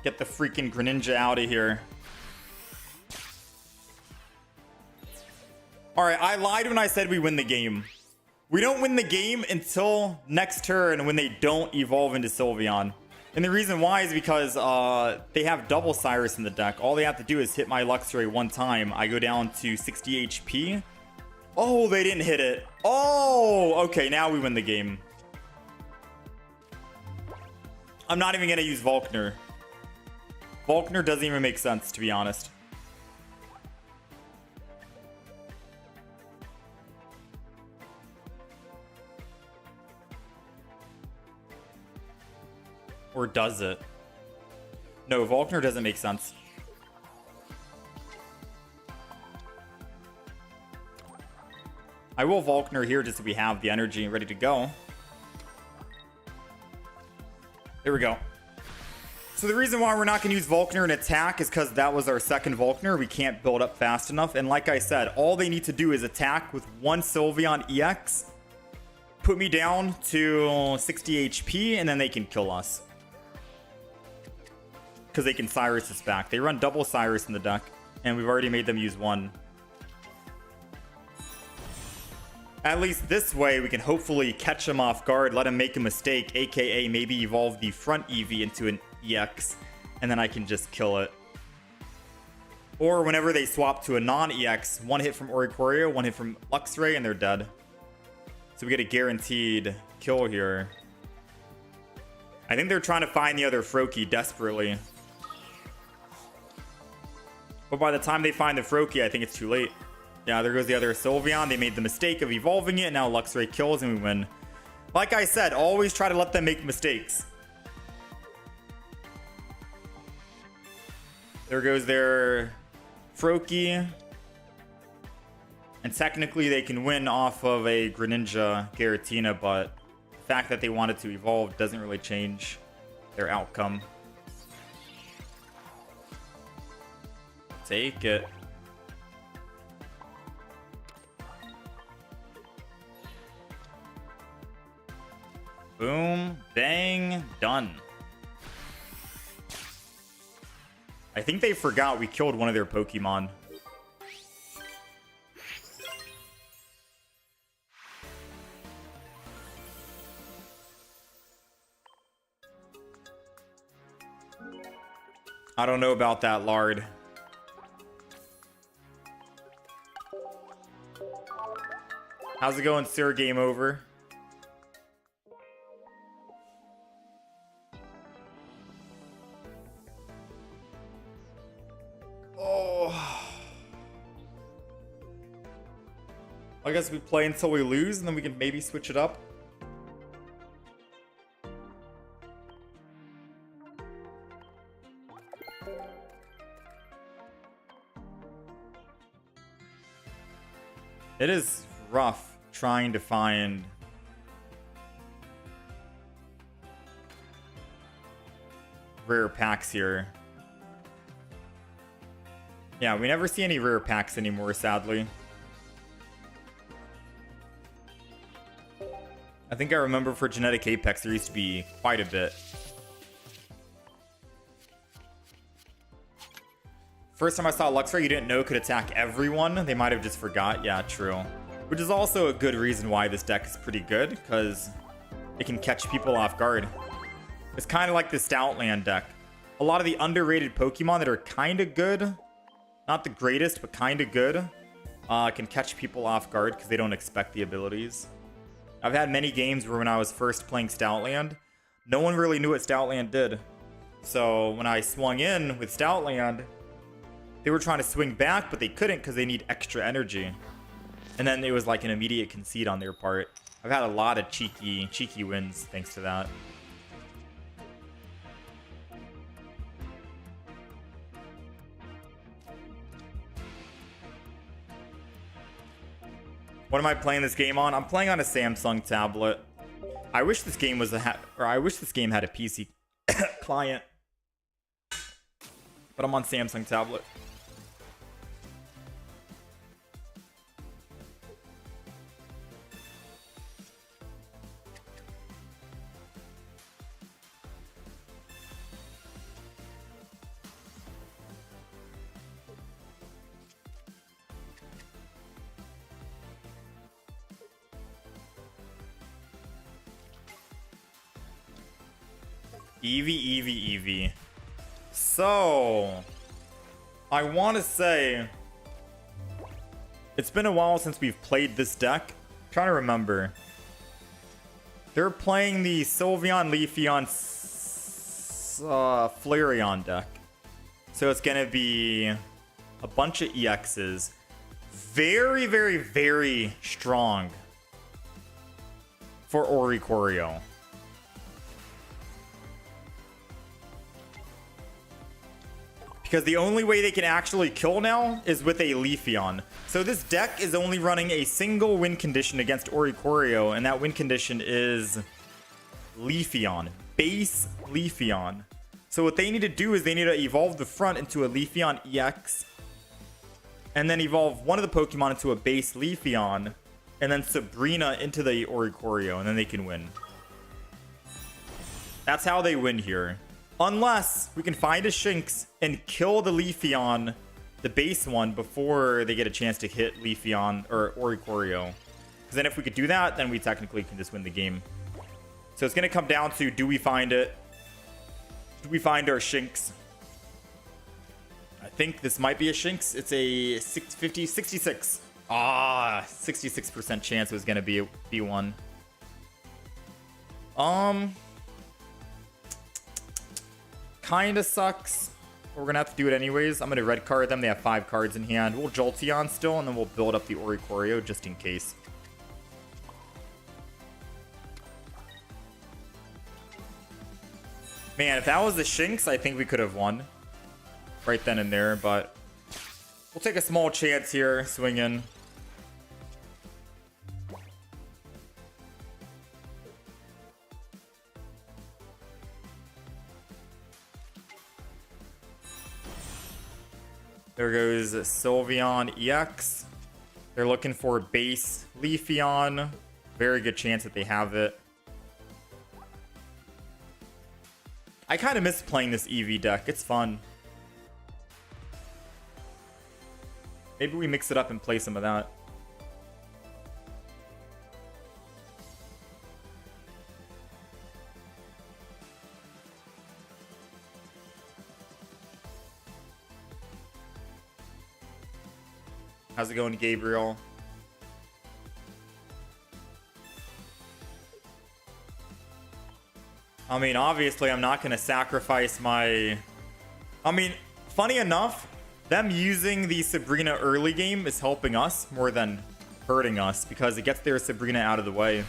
Get the freaking Greninja out of here. Alright, I lied when I said we win the game. We don't win the game until next turn when they don't evolve into Sylveon. And the reason why is because they have double Cyrus in the deck. All they have to do is hit my Luxray one time. I go down to 60 HP. Oh, they didn't hit it. Oh, okay, now we win the game. I'm not even going to use Volkner. Volkner doesn't even make sense, to be honest. Or does it? No, Volkner doesn't make sense. I will Volkner here just so we have the energy ready to go. There we go. So the reason why we're not going to use Volkner in attack is because that was our second Volkner. We can't build up fast enough. And like I said, all they need to do is attack with one Sylveon EX, put me down to 60 HP, and then they can kill us. Because they can Cyrus us back. They run double Cyrus in the deck, and we've already made them use one. At least this way, we can hopefully catch them off guard, let them make a mistake, aka maybe evolve the front Eevee into an EX. and then I can just kill it. Or whenever they swap to a non-EX, one hit from Oricorio, one hit from Luxray, and they're dead. So we get a guaranteed kill here. I think they're trying to find the other Froakie desperately. But by the time they find the Froakie, I think it's too late. Yeah, there goes the other Sylveon. They made the mistake of evolving it, and now Luxray kills and we win. Like I said, always try to let them make mistakes. There goes their Froakie. And technically they can win off of a Greninja Giratina, but the fact that they wanted to evolve doesn't really change their outcome. Take it. Boom, bang, done. I think they forgot we killed one of their Pokemon. I don't know about that, Lard. How's it going, sir? Game over. Oh. I guess we play until we lose, and then we can maybe switch it up. It is rough trying to find rare packs here. Yeah, we never see any rare packs anymore, sadly. I think I remember for Genetic Apex there used to be quite a bit. First time I saw Luxray, you didn't know could attack everyone. They might have just forgot. Yeah, true. Which is also a good reason why this deck is pretty good, because it can catch people off guard. It's kind of like the Stoutland deck. A lot of the underrated Pokemon that are kind of good, not the greatest, but kind of good, can catch people off guard because they don't expect the abilities. I've had many games where when I was first playing Stoutland, no one really knew what Stoutland did. So when I swung in with Stoutland, they were trying to swing back, but they couldn't because they need extra energy. And then it was like an immediate concede on their part. I've had a lot of cheeky wins thanks to that. What am I playing this game on? I'm playing on a Samsung tablet. I wish this game was I wish this game had a PC client. But I'm on Samsung tablet. Eevee. So, I want to say, it's been a while since we've played this deck. I'm trying to remember. They're playing the Sylveon, Leafeon, Flareon deck. So it's going to be a bunch of EXs. Very, very, very strong for Oricorio. Because the only way they can actually kill now is with a Leafeon. So this deck is only running a single win condition against Oricorio, and that win condition is Leafeon. Base Leafeon. So what they need to do is they need to evolve the front into a Leafeon EX, and then evolve one of the Pokemon into a base Leafeon, and then Sabrina into the Oricorio, and then they can win. That's how they win here. Unless we can find a Shinx and kill the Leafeon, the base one, before they get a chance to hit Leafeon or Oricorio. Because then if we could do that, then we technically can just win the game. So it's going to come down to, do we find it? Do we find our Shinx? I think this might be a Shinx. It's a 650, 66. Ah, 66% chance it was gonna be one. Kinda sucks. But we're gonna have to do it anyways. I'm gonna red card them. They have 5 cards in hand. We'll Jolteon still, and then we'll build up the Oricorio just in case. Man, if that was the Shinx, I think we could have won right then and there, but we'll take a small chance here, swing in. There goes Sylveon EX. They're looking for base Leafeon. Very good chance that they have it. I kind of miss playing this Eevee deck. It's fun. Maybe we mix it up and play some of that. How's it going, Gabriel? I mean, obviously, I'm not going to sacrifice my... I mean, funny enough, them using the Sabrina early game is helping us more than hurting us because it gets their Sabrina out of the way.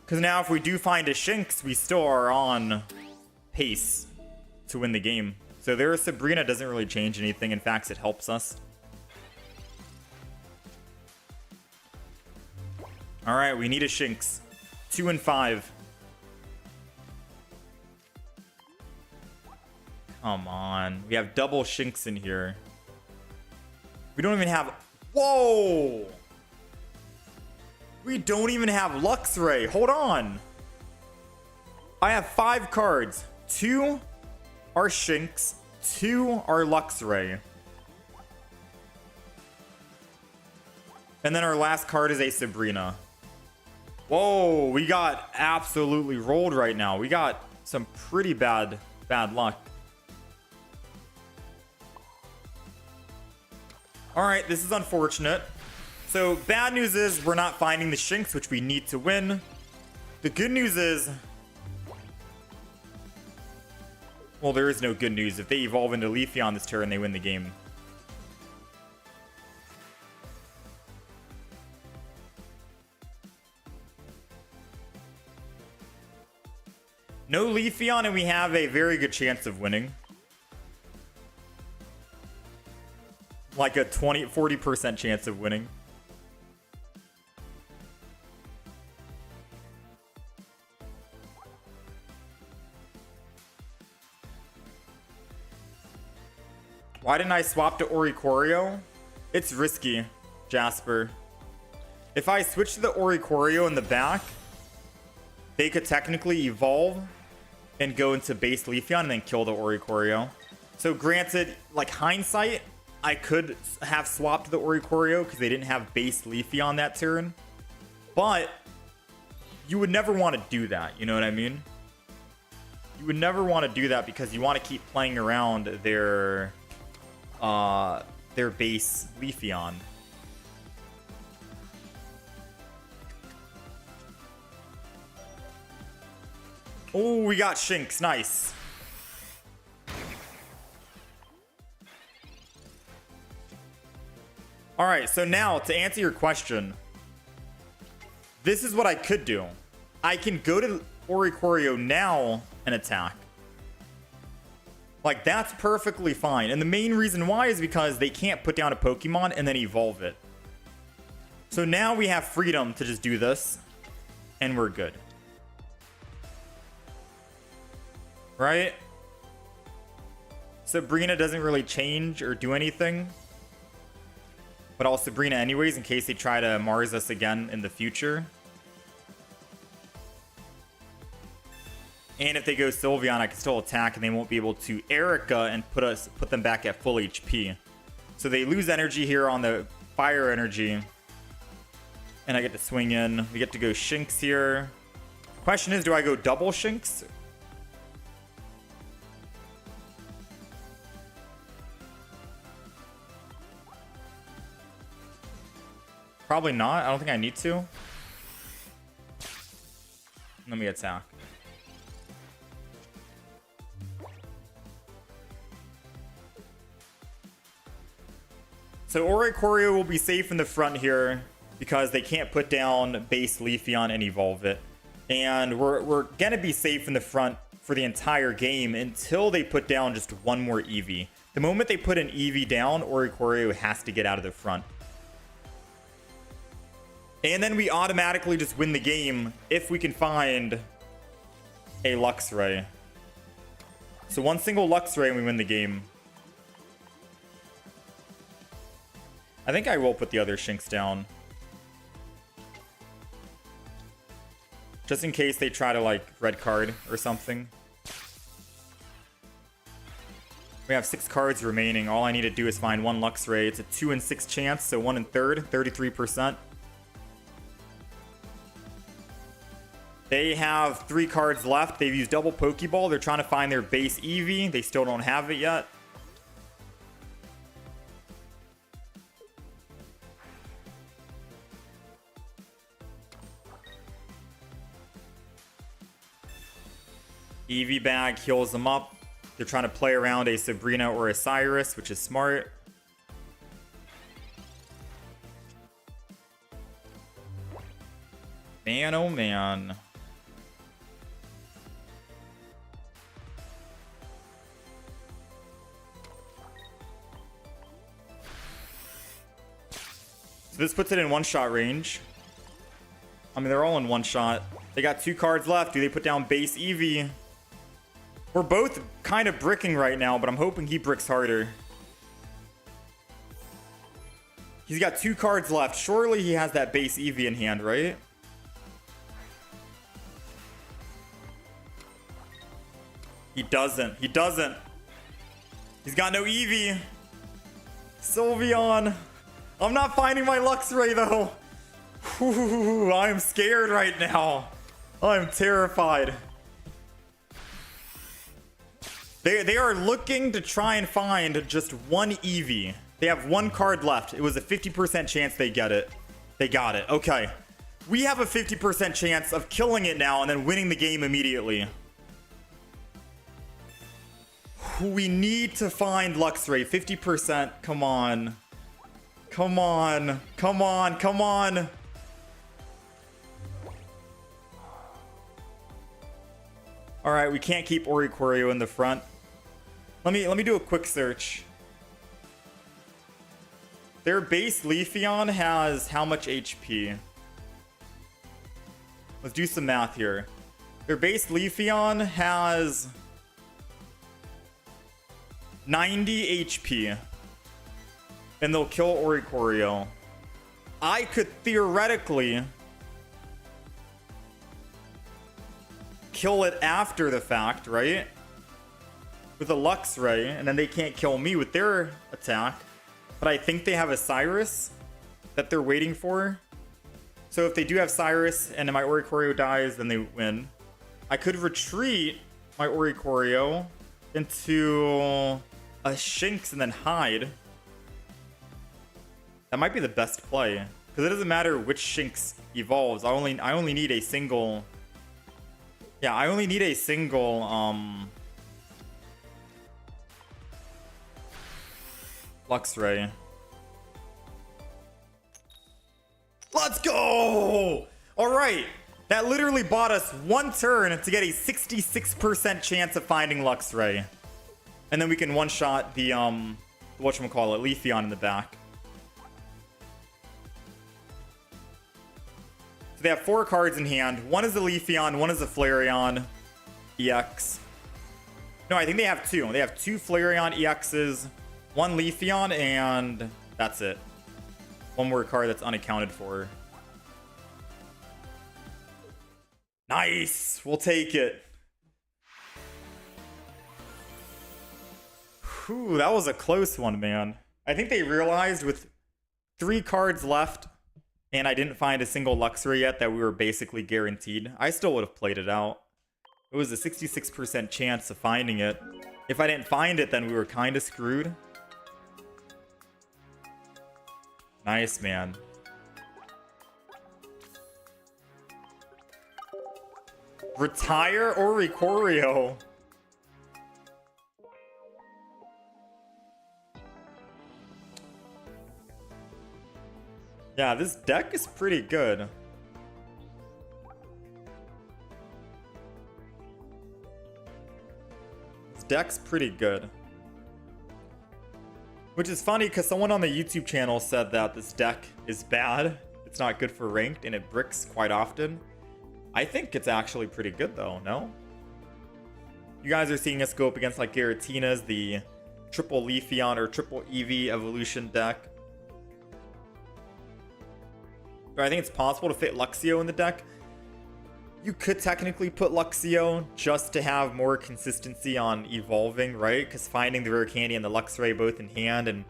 Because now if we do find a Shinx, we still are on pace to win the game. So their Sabrina doesn't really change anything. In fact, it helps us. Alright, we need a Shinx. 2 and 5. Come on. We have double Shinx in here. We don't even have... Whoa! We don't even have Luxray. Hold on. I have 5 cards. 2 are Shinx. 2 are Luxray. And then our last card is a Sabrina. Whoa, we got absolutely rolled right now. We got some pretty bad luck. Alright, this is unfortunate. So, bad news is we're not finding the Shinx, which we need to win. The good news is... Well, there is no good news. If they evolve into Leafeon this turn, they win the game. No Leafeon, and we have a very good chance of winning. Like a 40% chance of winning. Why didn't I swap to Oricorio? It's risky, Jasper. If I switch to the Oricorio in the back, they could technically evolve and go into base Leafeon and then kill the Oricorio. So granted, like hindsight, I could have swapped the Oricorio because they didn't have base Leafeon that turn. But you would never want to do that, you know what I mean? You would never want to do that because you want to keep playing around their base Leafeon. Oh, we got Shinx. Nice. Alright, so now to answer your question, this is what I could do. I can go to Oricorio now and attack. Like, that's perfectly fine. And the main reason why is because they can't put down a Pokemon and then evolve it. So now we have freedom to just do this, and we're good. Right? Sabrina doesn't really change or do anything. But I'll Sabrina anyways in case they try to Mars us again in the future. And if they go Sylveon, I can still attack and they won't be able to Erica and put them back at full HP. So they lose energy here on the fire energy. And I get to swing in. We get to go Shinx here. Question is, do I go double Shinx? Probably not. I don't think I need to. Let me attack. So Oricorio will be safe in the front here because they can't put down base Leafeon and evolve it. And we're going to be safe in the front for the entire game until they put down just one more Eevee. The moment they put an Eevee down, Oricorio has to get out of the front. And then we automatically just win the game if we can find a Luxray. So one single Luxray and we win the game. I think I will put the other Shinx down. Just in case they try to, like, red card or something. We have 6 cards remaining. All I need to do is find one Luxray. It's a 2 in 6 chance, so 1 in 3rd, 33%. They have 3 cards left. They've used double Pokeball. They're trying to find their base Eevee. They still don't have it yet. Eevee bag heals them up. They're trying to play around a Sabrina or a Cyrus, which is smart. Man, oh man. So this puts it in one-shot range. I mean, they're all in one shot. They got 2 cards left. Do they put down base Eevee? We're both kind of bricking right now, but I'm hoping he bricks harder. He's got 2 cards left. Surely he has that base Eevee in hand, right? He doesn't. He doesn't. He's got no Eevee. Sylveon. I'm not finding my Luxray, though. Ooh, I'm scared right now. I'm terrified. They are looking to try and find just one Eevee. They have 1 card left. It was a 50% chance they get it. They got it. Okay. We have a 50% chance of killing it now and then winning the game immediately. We need to find Luxray. 50%. Come on. Come on. Come on. Come on. All right, we can't keep Oricorio in the front. Let me do a quick search. Their base Leafeon has how much HP? Let's do some math here. Their base Leafeon has 90 HP. And they'll kill Oricorio. I could theoretically kill it after the fact, right? With a Luxray, and then they can't kill me with their attack. But I think they have a Cyrus that they're waiting for. So if they do have Cyrus and my Oricorio dies, then they win. I could retreat my Oricorio into a Shinx and then hide. That might be the best play. Because it doesn't matter which Shinx evolves. I only need a single... Yeah, I only need a single, Luxray. Let's go! Alright. That literally bought us 1 turn to get a 66% chance of finding Luxray. And then we can one-shot the, whatchamacallit, Leafeon in the back. So they have 4 cards in hand. One is a Leafeon, one is a Flareon EX. No, I think they have 2. They have 2 Flareon EXs, 1 Leafeon, and that's it. 1 more card that's unaccounted for. Nice! We'll take it. Whew, that was a close one, man. I think they realized with 3 cards left, and I didn't find a single Luxray yet, that we were basically guaranteed. I still would have played it out. It was a 66% chance of finding it. If I didn't find it, then we were kind of screwed. Nice, man. Retire Oricorio. Yeah, this deck is pretty good. This deck's pretty good. Which is funny because someone on the YouTube channel said that this deck is bad. It's not good for ranked and it bricks quite often. I think it's actually pretty good though, no? You guys are seeing us go up against like Giratina's, the triple Leafeon or triple Eevee evolution deck. I think it's possible to fit Luxio in the deck. You could technically put Luxio just to have more consistency on evolving, right? Because finding the rare candy and the Luxray both in hand, and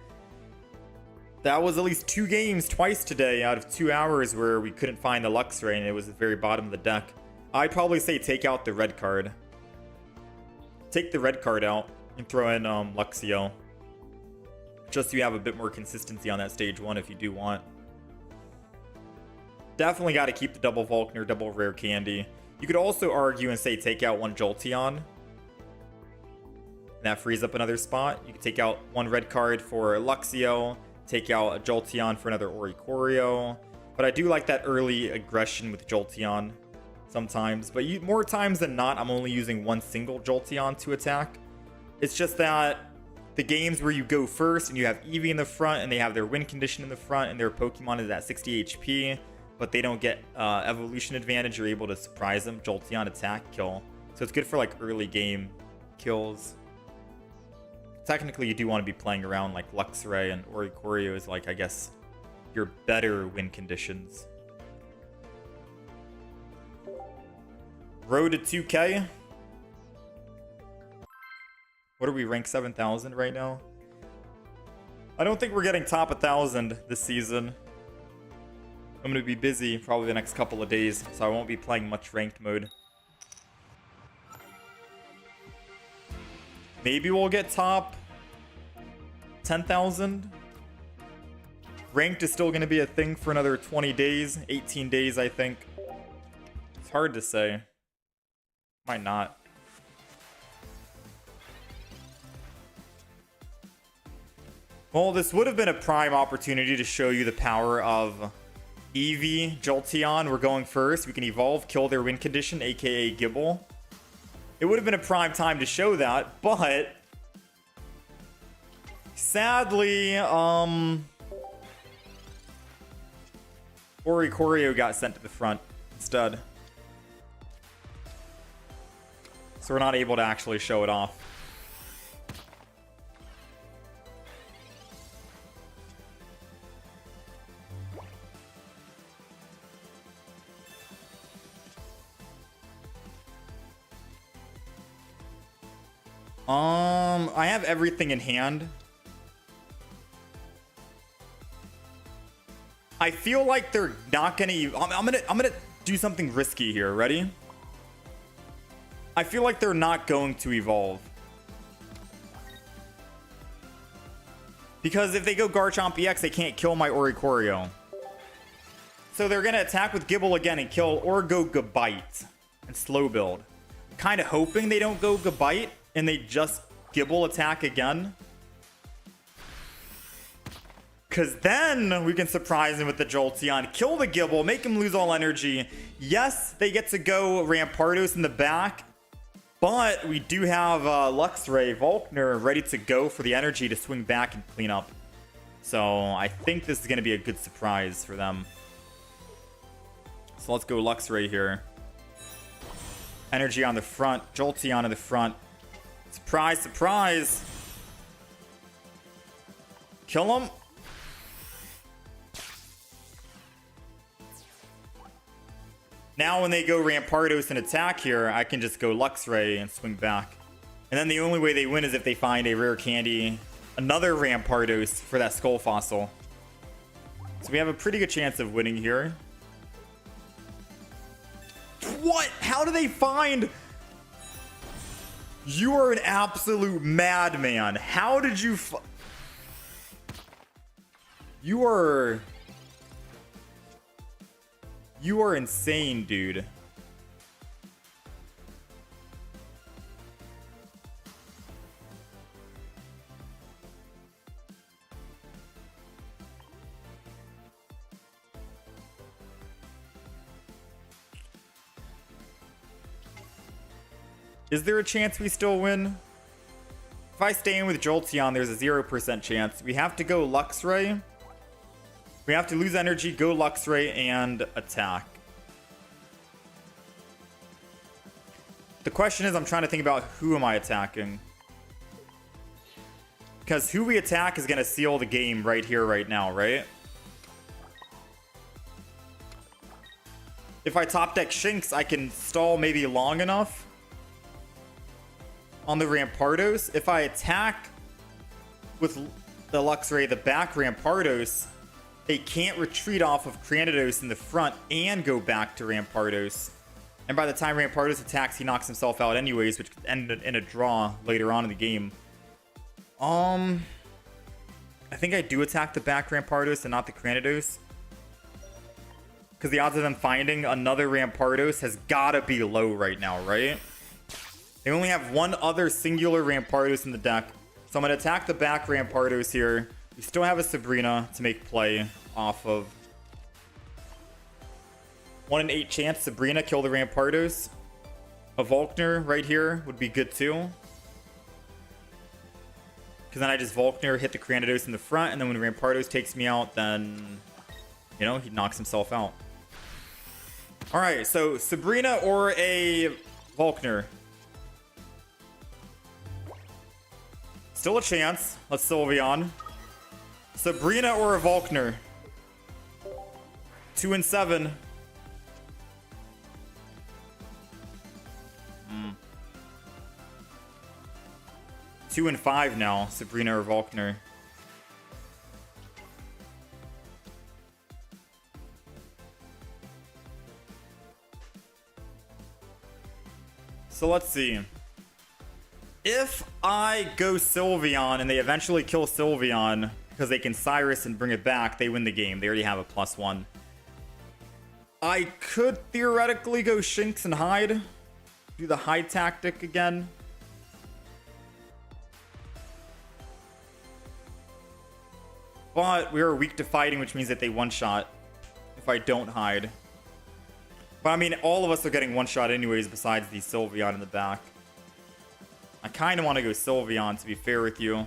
that was at least 2 games twice today out of 2 hours where we couldn't find the Luxray and it was at the very bottom of the deck. I'd probably say take out the red card. Take the red card out and throw in Luxio. Just so you have a bit more consistency on that stage 1 if you do want. Definitely got to keep the double Volkner, double rare candy. You could also argue and say take out 1 Jolteon. And that frees up another spot. You could take out 1 red card for Luxio. Take out a Jolteon for another Oricorio. But I do like that early aggression with Jolteon sometimes. But more times than not, I'm only using 1 single Jolteon to attack. It's just that the games where you go first and you have Eevee in the front and they have their win condition in the front and their Pokemon is at 60 HP. But they don't get evolution advantage, you're able to surprise them. Jolteon, attack, kill. So it's good for like early game kills. Technically, you do want to be playing around like Luxray and Oricorio is like, I guess, your better win conditions. Road to 2K. What are we, rank 7,000 right now? I don't think we're getting top 1,000 this season. I'm going to be busy probably the next couple of days, so I won't be playing much ranked mode. Maybe we'll get top 10,000. Ranked is still going to be a thing for another 20 days, 18 days, I think. It's hard to say. Might not. Well, this would have been a prime opportunity to show you the power of Eevee, Jolteon. We're going first. We can evolve, kill their win condition, aka Gibble. It would have been a prime time to show that, but sadly, Oricorio got sent to the front instead. So we're not able to actually show it off. I have everything in hand. I feel like they're not gonna. I'm gonna do something risky here. Ready? I feel like they're not going to evolve. Because if they go Garchomp EX, they can't kill my Oricorio. So they're gonna attack with Gibble again and kill, or go Gabite and slow build. Kind of hoping they don't go Gabite and they just Gibble attack again. Because then we can surprise him with the Jolteon, kill the Gibble, make him lose all energy. Yes, they get to go Rampardos in the back, but we do have Luxray, Volkner ready to go for the energy to swing back and clean up. So I think this is going to be a good surprise for them. So let's go Luxray here. Energy on the front, Jolteon in the front. Surprise, surprise. Kill him. Now when they go Rampardos and attack here, I can just go Luxray and swing back. And then the only way they win is if they find a rare candy, another Rampardos for that Skull Fossil. So we have a pretty good chance of winning here. What? How do they find? You are an absolute madman. How did you You are insane, dude. Is there a chance we still win? If I stay in with Jolteon, there's a 0% chance. We have to go Luxray. We have to lose energy, go Luxray, and attack. The question is, I'm trying to think about who am I attacking? Because who we attack is going to seal the game right here, right now, right? If I top deck Shinx, I can stall maybe long enough on the Rampardos. If I attack with the Luxray, the back Rampardos, they can't retreat off of Cranidos in the front and go back to Rampardos. And by the time Rampardos attacks, he knocks himself out anyways, which could end in a draw later on in the game. I think I do attack the back Rampardos and not the Cranidos. Because the odds of them finding another Rampardos has gotta be low right now, right? They only have one other singular Rampardos in the deck. So I'm going to attack the back Rampardos here. We still have a Sabrina to make play off of. 1 in 8 chance Sabrina kill the Rampardos. A Volkner right here would be good too. Because then I just Volkner, hit the Cranidos in the front, and then when Rampardos takes me out, then, you know, he knocks himself out. Alright, so Sabrina or a Volkner. Still a chance. Let's Sylveon. Sabrina or a Volkner. 2 and 7. 2 and 5 now, Sabrina or Volkner. So let's see. If I go Sylveon and they eventually kill Sylveon because they can Cyrus and bring it back, they win the game. They already have a +1. I could theoretically go Shinx and hide. Do the hide tactic again. But we are weak to fighting, which means that they one-shot if I don't hide. But I mean, all of us are getting one-shot anyways besides the Sylveon in the back. I kind of want to go Sylveon, to be fair with you.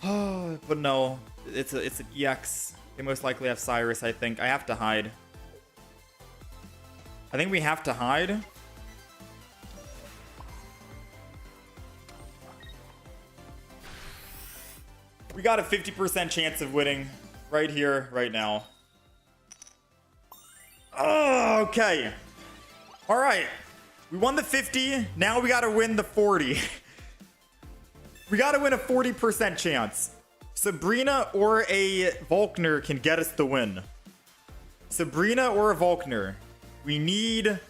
But no, it's an EX. They most likely have Cyrus, I think. I have to hide. I think we have to hide. We got a 50% chance of winning right here, right now. Oh, okay. All right. We won the 50. Now we got to win the 40. We got to win a 40% chance. Sabrina or a Volkner can get us the win. Sabrina or a Volkner. We need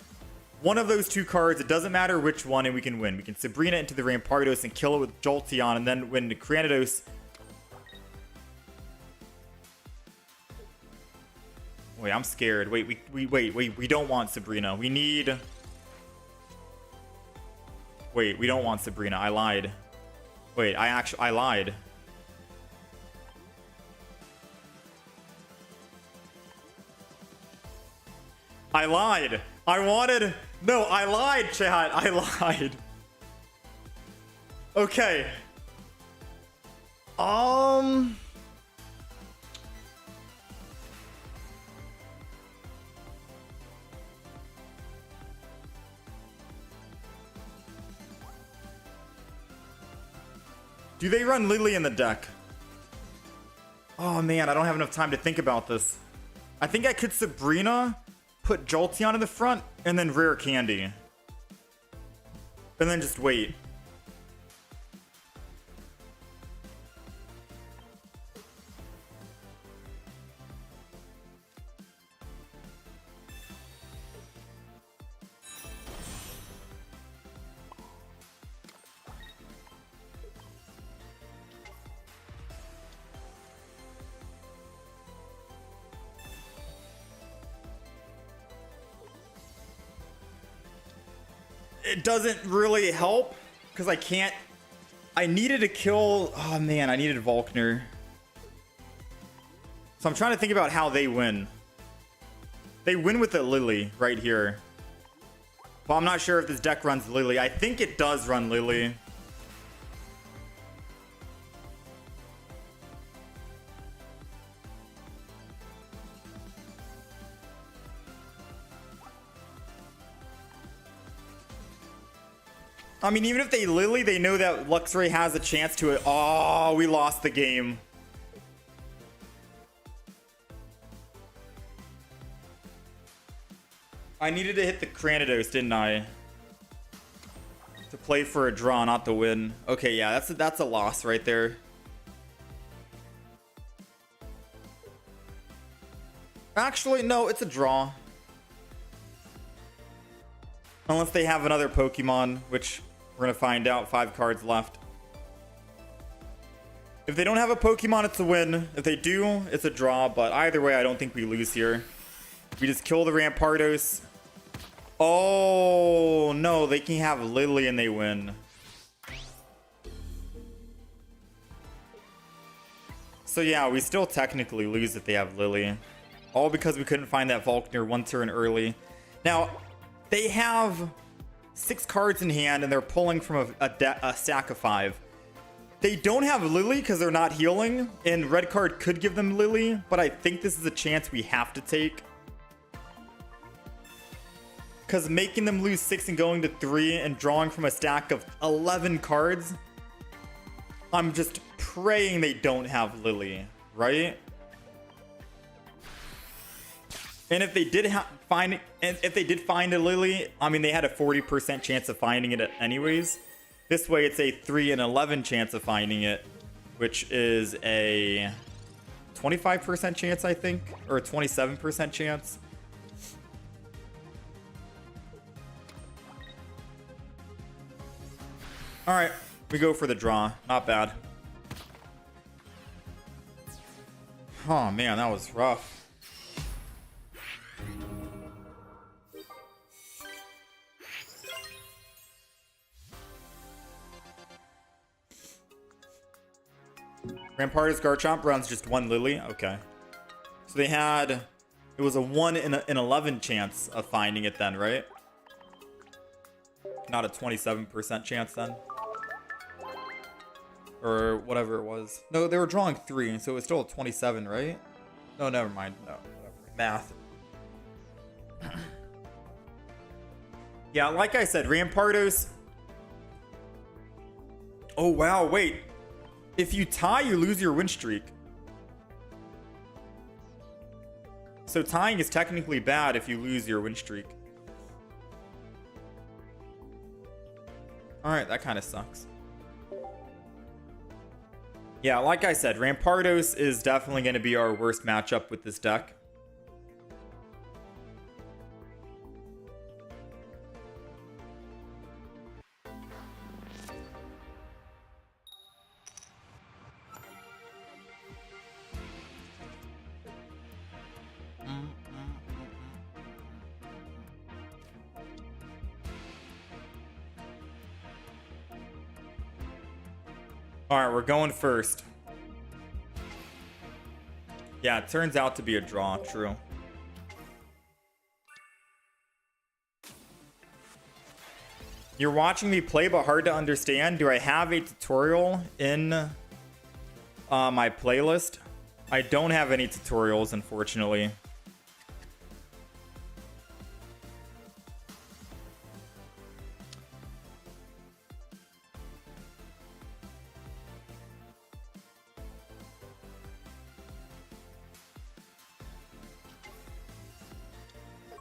one of those two cards. It doesn't matter which one, and we can win. We can Sabrina into the Rampardos and kill it with Jolteon, and then when the Cranidos... Wait, I'm scared. Wait, we don't want Sabrina. We need... Wait, we don't want Sabrina. I lied. Wait, I lied. I lied. I wanted... No, I lied, chat. I lied. Okay. Do they run Lily in the deck? Oh man, I don't have enough time to think about this. I think I could Sabrina, put Jolteon in the front, and then Rare Candy. And then just wait. It doesn't really help because I can't. I needed to kill. Oh man, I needed Volkner. So I'm trying to think about how they win. They win with the Lily right here. Well, I'm not sure if this deck runs Lily. I think it does run Lily. I mean, even if they Lily, they know that Luxray has a chance to it. Oh, we lost the game. I needed to hit the Cranidos, didn't I? To play for a draw, not to win. Okay, yeah, that's a loss right there. Actually, no, it's a draw. Unless they have another Pokemon, which we're going to find out. 5 cards left. If they don't have a Pokemon, it's a win. If they do, it's a draw. But either way, I don't think we lose here. We just kill the Rampardos. Oh, no. They can have Lily and they win. So yeah, we still technically lose if they have Lily. All because we couldn't find that Volkner 1 turn early. Now, they have 6 cards in hand and they're pulling from a stack of 5. They don't have Lily because they're not healing, and red card could give them Lily, but I think this is a chance we have to take. Because making them lose 6 and going to 3 and drawing from a stack of 11 cards, I'm just praying they don't have Lily, right? And if they did find a Lily, I mean, they had a 40% chance of finding it anyways. This way, it's a 3 in 11 chance of finding it, which is a 25% chance, I think, or a 27% chance. All right, we go for the draw. Not bad. Oh man, that was rough. Rampardos Garchomp runs just 1 Lily. Okay. So they had... It was a 1 in 11 chance of finding it then, right? Not a 27% chance then. Or whatever it was. No, they were drawing 3, so it was still a 27, right? No, never mind. No, whatever. Math. Yeah, like I said, Rampardos... Oh, wow, wait. If you tie, you lose your win streak. So tying is technically bad if you lose your win streak. Alright, that kind of sucks. Yeah, like I said, Rampardos is definitely going to be our worst matchup with this deck. Alright, we're going first. Yeah, it turns out to be a draw, true. You're watching me play but hard to understand. Do I have a tutorial in my playlist? I don't have any tutorials, unfortunately.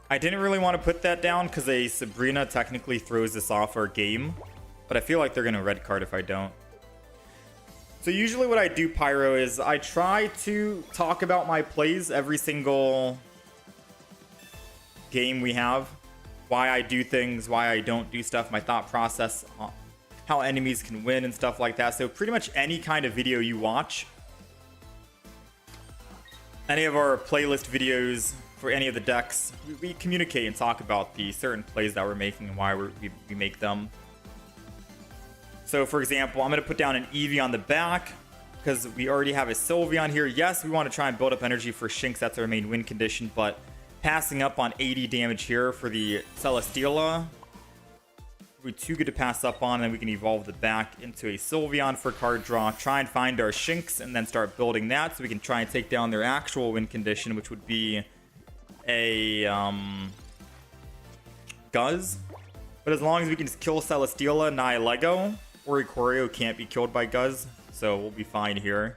I didn't really want to put that down because a Sabrina technically throws this off our game, but I feel like they're going to red card if I don't. So usually what I do, Pyro, is I try to talk about my plays every single game we have. Why I do things, why I don't do stuff, my thought process, how enemies can win and stuff like that. So pretty much any kind of video you watch, any of our playlist videos for any of the decks, we communicate and talk about the certain plays that we're making and why we make them. So for example, I'm going to put down an Eevee on the back because we already have a Sylveon here. Yes, we want to try and build up energy for Shinx. That's our main win condition, but passing up on 80 damage here for the Celesteela We're too good to pass up on, and then we can evolve the back into a Sylveon for card draw. Try and find our Shinx, and then start building that so we can try and take down their actual win condition, which would be a Guzz. But as long as we can just kill Celesteela, Nihilego, Oricorio can't be killed by Guzz, so we'll be fine here.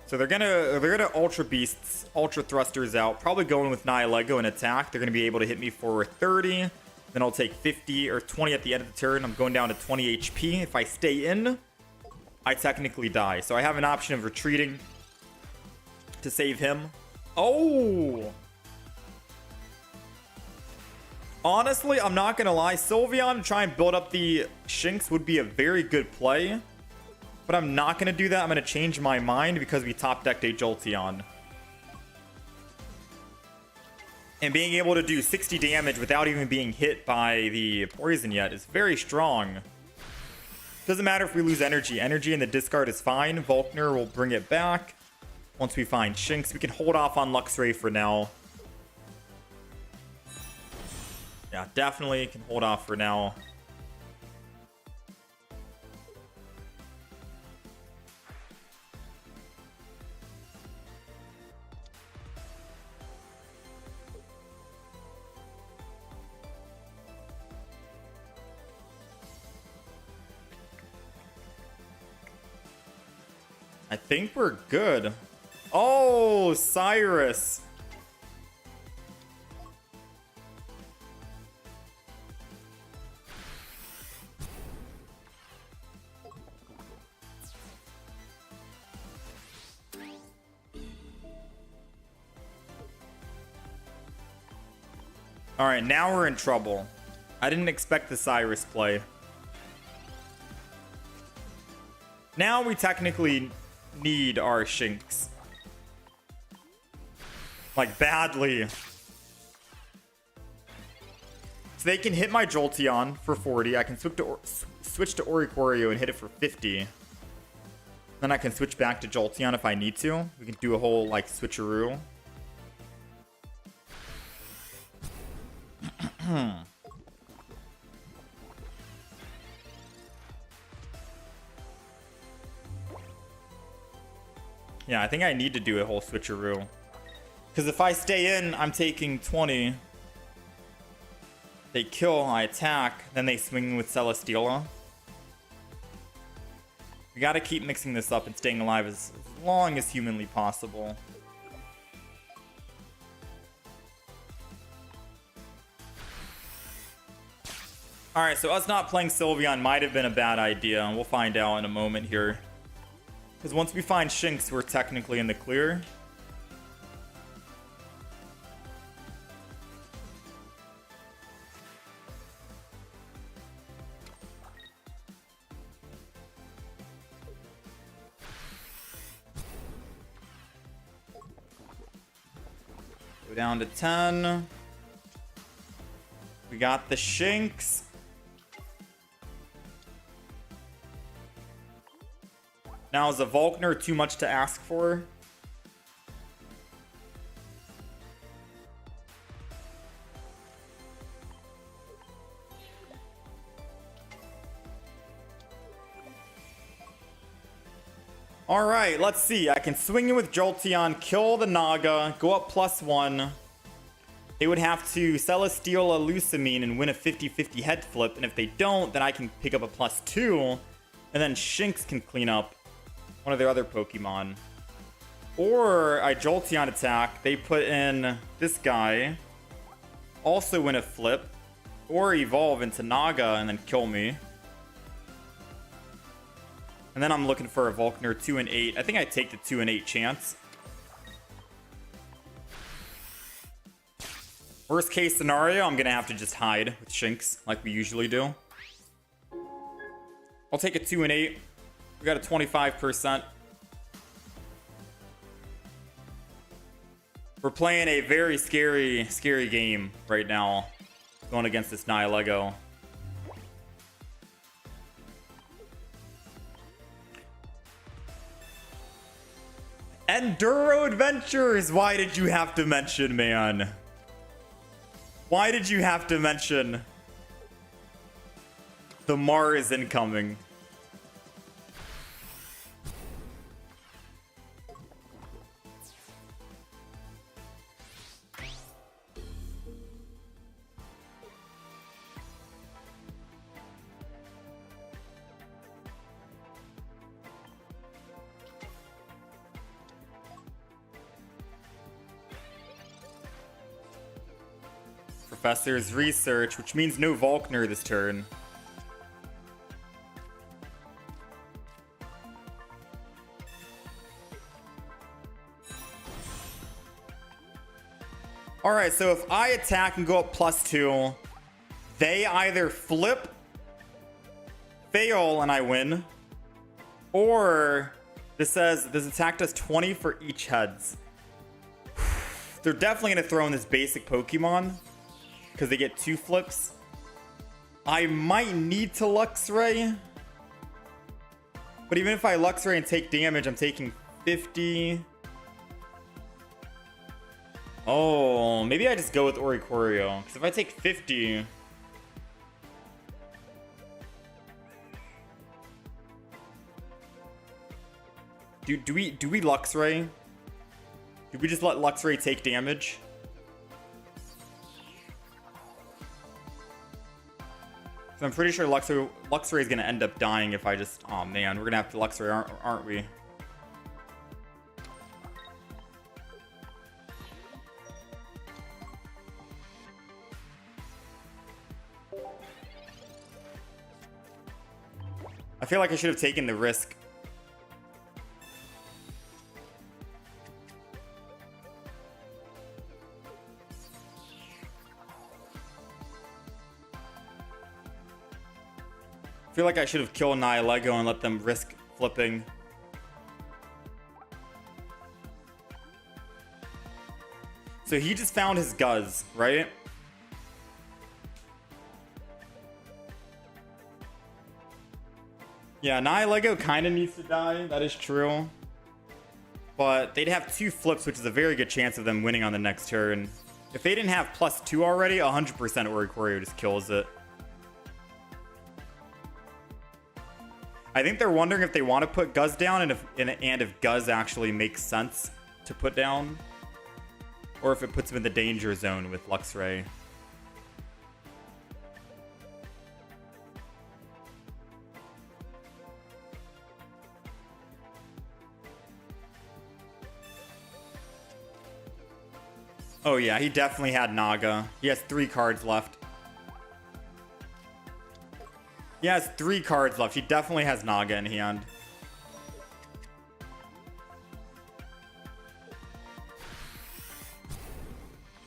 So they're gonna Ultra Beasts, Ultra Thrusters out, probably going with Nihilego and attack. They're gonna be able to hit me for 30, then I'll take 50 or 20 at the end of the turn. I'm going down to 20 HP. If I stay in, I technically die. So I have an option of retreating to save him. Oh! Honestly, I'm not gonna lie. Sylveon to try and build up the Shinx would be a very good play. But I'm not going to do that. I'm going to change my mind because we top decked a Jolteon. And being able to do 60 damage without even being hit by the poison yet is very strong. Doesn't matter if we lose energy. Energy in the discard is fine. Volkner will bring it back. Once we find Shinx, we can hold off on Luxray for now. Yeah, definitely can hold off for now. I think we're good. Oh, Cyrus. All right, now we're in trouble. I didn't expect the Cyrus play. Now we technically need our Shinx. Like, badly. So they can hit my Jolteon for 40. I can switch to Oricorio and hit it for 50. Then I can switch back to Jolteon if I need to. We can do a whole, like, switcheroo. Yeah, I think I need to do a whole switcheroo. Because if I stay in, I'm taking 20. They kill, I attack, then they swing with Celesteela. We gotta keep mixing this up and staying alive as long as humanly possible. Alright, so us not playing Sylveon might have been a bad idea, and we'll find out in a moment here. Because once we find Shinx, we're technically in the clear. Go down to 10. We got the Shinx. Now, is a Volkner too much to ask for? Alright, let's see. I can swing in with Jolteon, kill the Naga, go up +1. They would have to Celesteela Lusamine and win a 50-50 head flip, and if they don't, then I can pick up a +2, and then Shinx can clean up one of their other Pokemon. Or I Jolteon attack, they put in this guy, also win a flip, or evolve into Naga and then kill me. And then I'm looking for a Volkner 2 and 8. I think I take the 2 and 8 chance. Worst case scenario, I'm gonna have to just hide with Shinx like we usually do. I'll take a 2 and 8. We got a 25%. We're playing a very scary game right now, going against this Nihilego. Enduro Adventures! Why did you have to mention, man? Why did you have to mention the Mars incoming? Professor's research, which means no Volkner this turn. Alright, so if I attack and go up +2, they either flip, fail, and I win, or this says this attack does 20 for each heads. They're definitely going to throw in this basic Pokemon because they get 2 flips. I might need to Luxray, but even if I Luxray and take damage, I'm taking 50. Oh, maybe I just go with Oricorio, because if I take 50... Do we Luxray? Do we just let Luxray take damage? So I'm pretty sure Luxray is going to end up dying if I just... Oh man, we're going to have to Luxray, aren't we? I feel like I should have taken the risk. I feel like I should have killed Nihilego and let them risk flipping. So he just found his Guzz, right? Yeah, Nihilego kind of needs to die. That is true. But they'd have 2 flips, which is a very good chance of them winning on the next turn. If they didn't have +2 already, 100% Oricorio just kills it. I think they're wondering if they want to put Guzz down and if Guzz actually makes sense to put down. Or if it puts him in the danger zone with Luxray. Oh yeah, he definitely had Naga. He has 3 cards left. He has 3 cards left. He definitely has Naga in hand.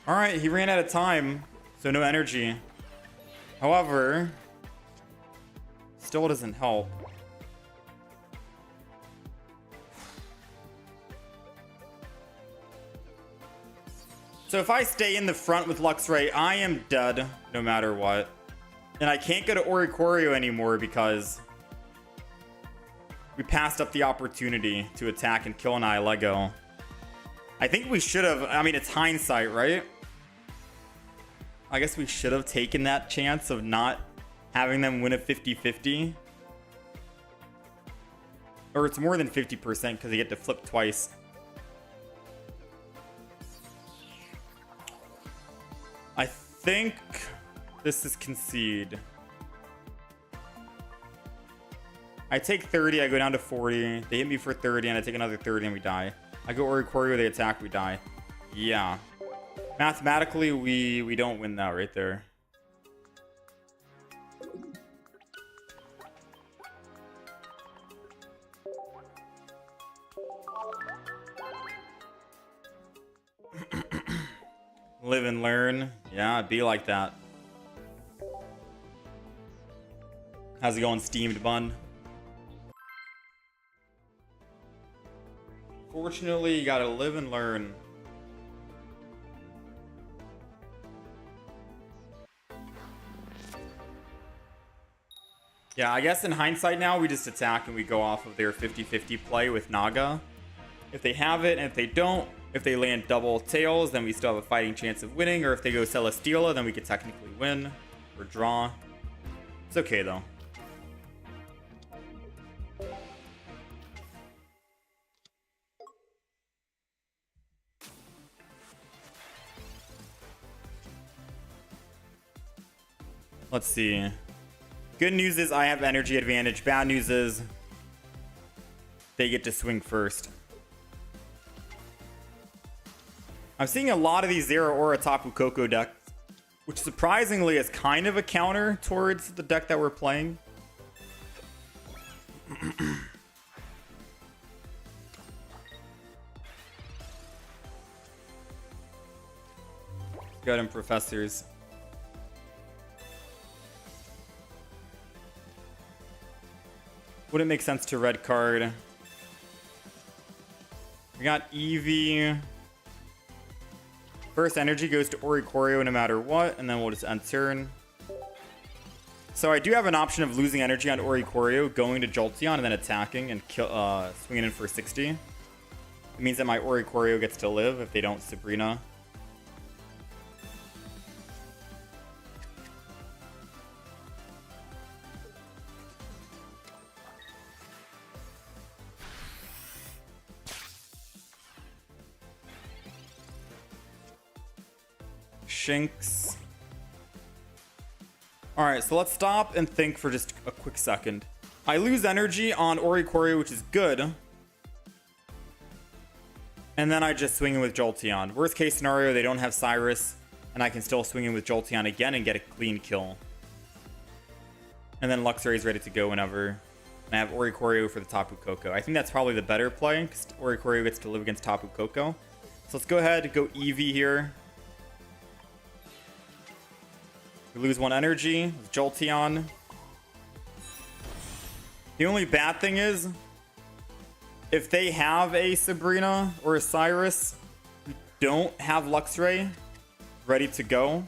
Alright, he ran out of time, so no energy. However, still doesn't help. So if I stay in the front with Luxray, I am dead no matter what. And I can't go to Oricorio anymore because we passed up the opportunity to attack and kill Nihilego. I think we should have... I mean, it's hindsight, right? I guess we should have taken that chance of not having them win a 50-50. Or it's more than 50% because they get to flip twice. I think this is concede. I take 30, I go down to 40. They hit me for 30, and I take another 30, and we die. I go Oricorio, they attack, we die. Yeah. Mathematically, we don't win that right there. Live and learn. Yeah, it'd be like that. How's it going, Steamed Bun? Fortunately, you gotta live and learn. Yeah, I guess in hindsight now, we just attack and we go off of their 50-50 play with Naga. If they have it, and if they don't, if they land double tails, then we still have a fighting chance of winning. Or if they go Celesteela, then we could technically win or draw. It's okay though. Let's see. Good news is I have energy advantage. Bad news is they get to swing first. I'm seeing a lot of these Zero Aura Tapu Koko decks, which surprisingly is kind of a counter towards the deck that we're playing. Got him, professors. Wouldn't make sense to red card. We got Eevee. First energy goes to Oricorio no matter what, and then we'll just end turn. So I do have an option of losing energy on Oricorio, going to Jolteon, and then attacking and swinging in for 60. It means that my Oricorio gets to live if they don't Sabrina. Shinx. Alright, so let's stop and think for just a quick second. I lose energy on Oricorio, which is good. And then I just swing in with Jolteon. Worst case scenario, they don't have Cyrus, and I can still swing in with Jolteon again and get a clean kill. And then Luxray is ready to go whenever. And I have Oricorio for the Tapu Koko. I think that's probably the better play, because Oricorio gets to live against Tapu Koko. So let's go ahead and go Eevee here. We lose one energy with Jolteon. The only bad thing is, if they have a Sabrina or a Cyrus, we don't have Luxray ready to go.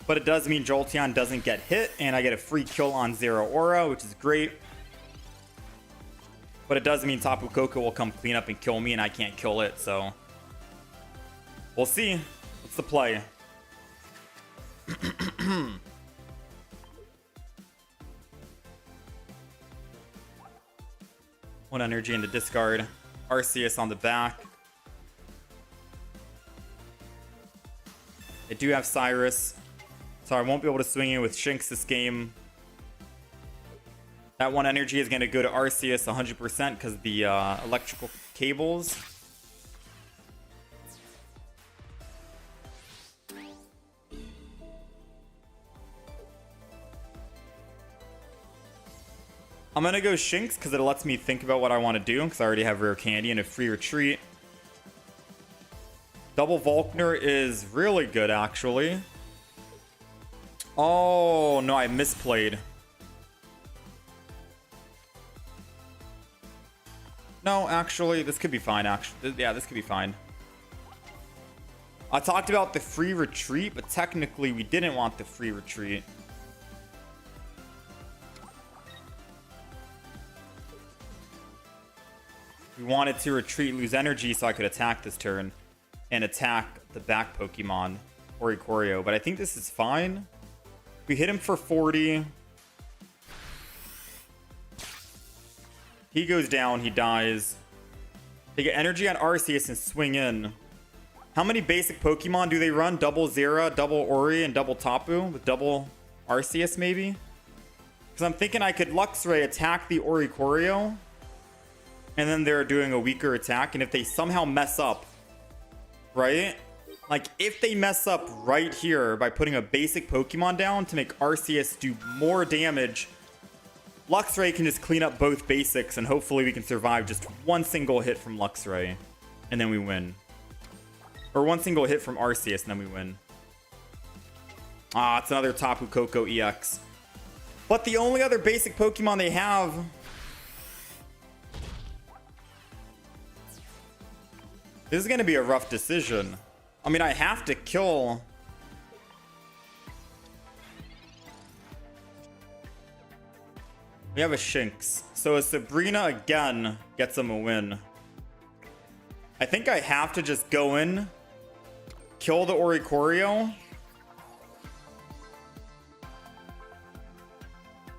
But it does mean Jolteon doesn't get hit, and I get a free kill on Zero Aura, which is great. But it does mean Tapu Koko will come clean up and kill me, and I can't kill it, so we'll see. What's the play? One energy into discard. Arceus on the back. They do have Cyrus, so I won't be able to swing in with Shinx this game. That one energy is going to go to Arceus 100% because of the electrical cables. I'm going to go Shinx because it lets me think about what I want to do because I already have Rare Candy and a free retreat. Double Volkner is really good, actually. Oh, no, I misplayed. No, actually, this could be fine, actually. Yeah, this could be fine. I talked about the free retreat, but technically we didn't want the free retreat. We wanted to retreat, lose energy, so I could attack this turn and attack the back Pokemon, Oricorio. But I think this is fine. We hit him for 40. He goes down, he dies. They get energy on Arceus and swing in. How many basic Pokemon do they run? Double Zera, double Ori, and double Tapu with double Arceus maybe? Because I'm thinking I could Luxray attack the Oricorio. And then they're doing a weaker attack. And if they somehow mess up, right? Like, if they mess up right here by putting a basic Pokemon down to make Arceus do more damage, Luxray can just clean up both basics, and hopefully we can survive just one single hit from Luxray, and then we win. Or one single hit from Arceus, and then we win. Ah, it's another Tapu Koko EX. But the only other basic Pokemon they have... This is going to be a rough decision. I mean, I have to kill... We have a Shinx. So a Sabrina again gets them a win. I think I have to just go in, kill the Oricorio,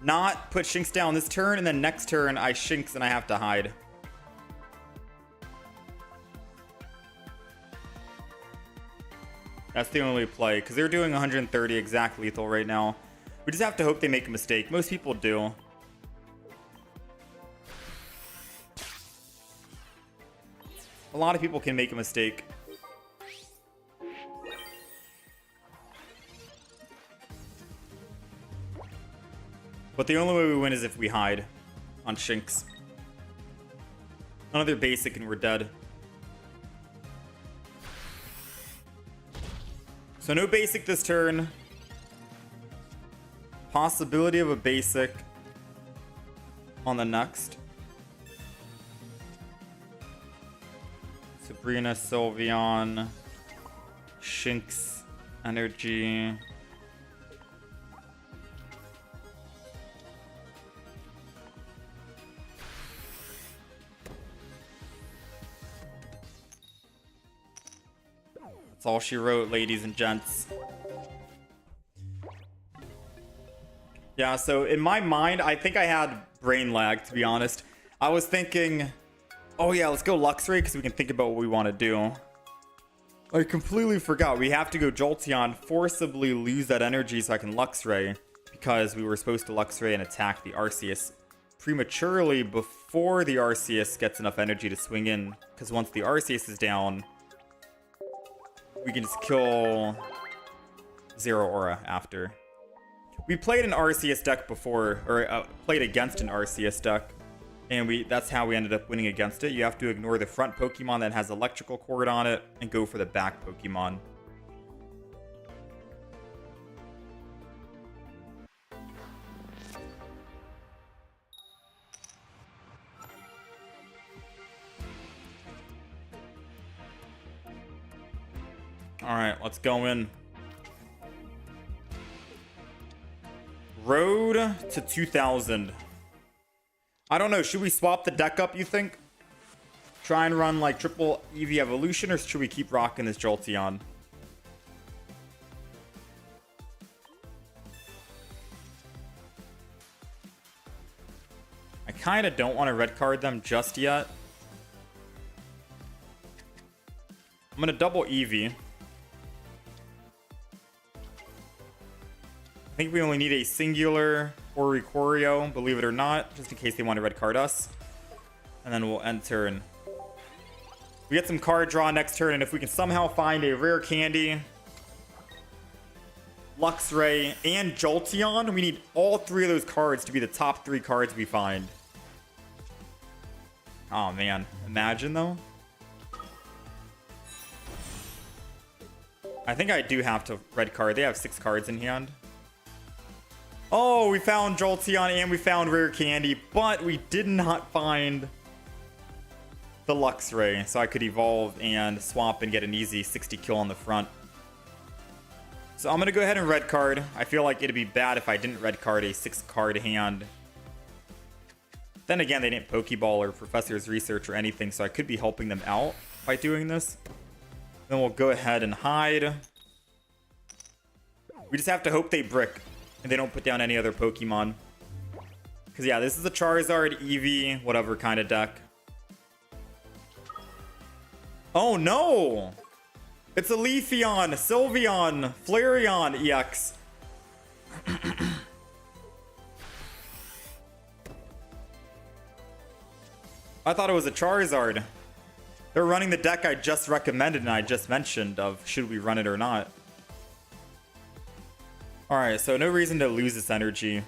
not put Shinx down this turn, and then next turn I Shinx and I have to hide. That's the only play, because they're doing 130 exact lethal right now. We just have to hope they make a mistake. Most people do. A lot of people can make a mistake. But the only way we win is if we hide on Shinx. Another basic and we're dead. So no basic this turn. Possibility of a basic on the next. Sabrina, Sylveon, Shinx, Energy. That's all she wrote, ladies and gents. Yeah, so in my mind, I think I had brain lag, to be honest. I was thinking, oh yeah, let's go Luxray because we can think about what we want to do. I completely forgot. We have to go Jolteon, forcibly lose that energy so I can Luxray, because we were supposed to Luxray and attack the Arceus prematurely before the Arceus gets enough energy to swing in, because once the Arceus is down, we can just kill Zero Aura after. We played an Arceus deck before, or played against an Arceus deck, and that's how we ended up winning against it. You have to ignore the front Pokemon that has electrical cord on it and go for the back Pokemon. Alright, let's go in. Road to 2000. I don't know, should we swap the deck up, you think? Try and run like triple Eevee evolution, or should we keep rocking this Jolteon? I kind of don't want to red card them just yet. I'm going to double Eevee. I think we only need a singular Oricorio, believe it or not, just in case they want to red card us. And then we'll end turn. We get some card draw next turn, and if we can somehow find a rare candy, Luxray, and Jolteon, we need all three of those cards to be the top three cards we find. Oh man, imagine though. I think I do have to red card. They have 6 cards in hand. Oh, we found Jolteon and we found rare candy, but we did not find the Luxray, so I could evolve and swap and get an easy 60 kill on the front. So I'm going to go ahead and red card. I feel like it'd be bad if I didn't red card a 6-card hand. Then again, they didn't Pokeball or Professor's Research or anything, so I could be helping them out by doing this. Then we'll go ahead and hide. We just have to hope they brick and they don't put down any other Pokemon. Because yeah, this is a Charizard, Eevee, whatever kind of deck. Oh no! It's a Leafeon, Sylveon, Flareon EX. I thought it was a Charizard. They're running the deck I just recommended and I just mentioned of should we run it or not. Alright, so no reason to lose this energy.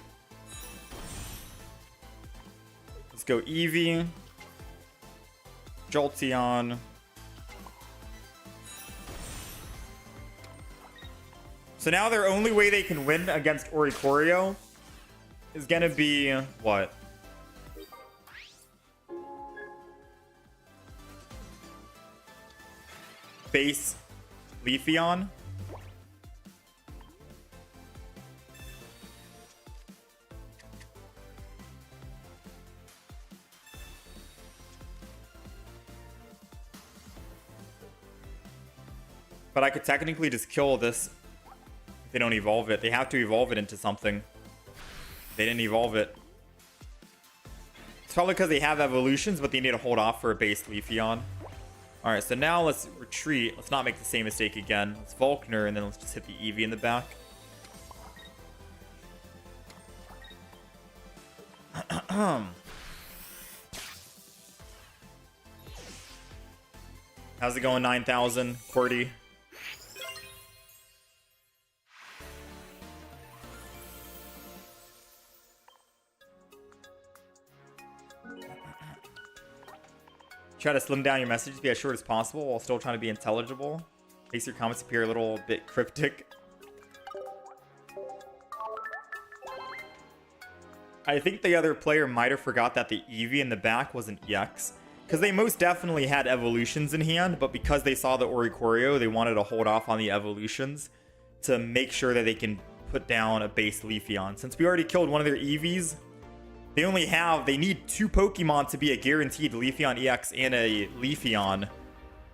Let's go Eevee. Jolteon. So now their only way they can win against Oricorio is gonna be what? Base Leafeon. But I could technically just kill this if they don't evolve it. They have to evolve it into something. They didn't evolve it. It's probably because they have evolutions, but they need to hold off for a base Leafeon. Alright, so now let's retreat. Let's not make the same mistake again. Let's Volkner, and then let's just hit the Eevee in the back. How's it going, 9,000? QWERTY? Try to slim down your messages, be as short as possible while still trying to be intelligible. Makes your comments appear a little bit cryptic. I think the other player might have forgot that the Eevee in the back was an EX. Because they most definitely had evolutions in hand, but because they saw the Oricorio, they wanted to hold off on the evolutions to make sure that they can put down a base Leafeon. Since we already killed one of their Eevees, they need 2 Pokemon to be a guaranteed Leafeon EX and a Leafeon,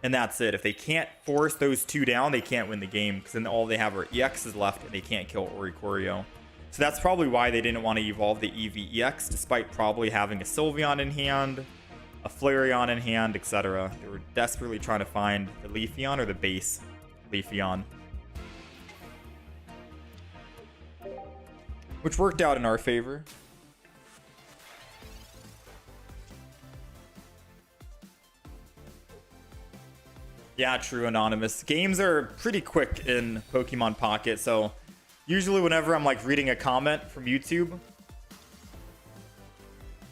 and that's it. If they can't force those 2 down, they can't win the game, because then all they have are EXs left, and they can't kill Oricorio. So that's probably why they didn't want to evolve the Eevee EX, despite probably having a Sylveon in hand, a Flareon in hand, etc. They were desperately trying to find the Leafeon or the base Leafeon, which worked out in our favor. Yeah, true, Anonymous. Games are pretty quick in Pokemon Pocket, so usually whenever I'm like reading a comment from YouTube,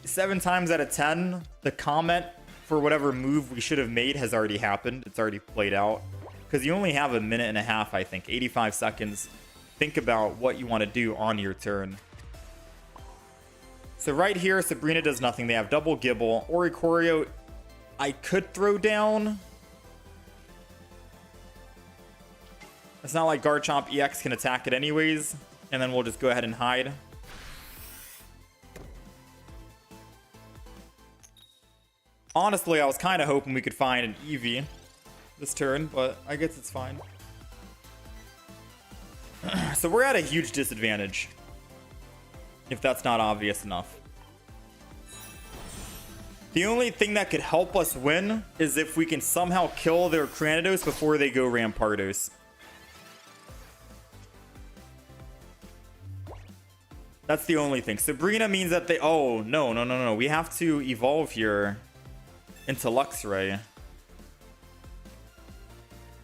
7 times out of 10, the comment for whatever move we should have made has already happened. It's already played out. Because you only have a minute and a half, I think. 85 seconds. Think about what you want to do on your turn. So right here, Sabrina does nothing. They have double Gibble. Oricorio, I could throw down. It's not like Garchomp EX can attack it anyways. And then we'll just go ahead and hide. Honestly, I was kind of hoping we could find an Eevee this turn, but I guess it's fine. So we're at a huge disadvantage, if that's not obvious enough. The only thing that could help us win is if we can somehow kill their Cranidos before they go Rampardos. That's the only thing. Sabrina means that they... Oh, no. We have to evolve here into Luxray.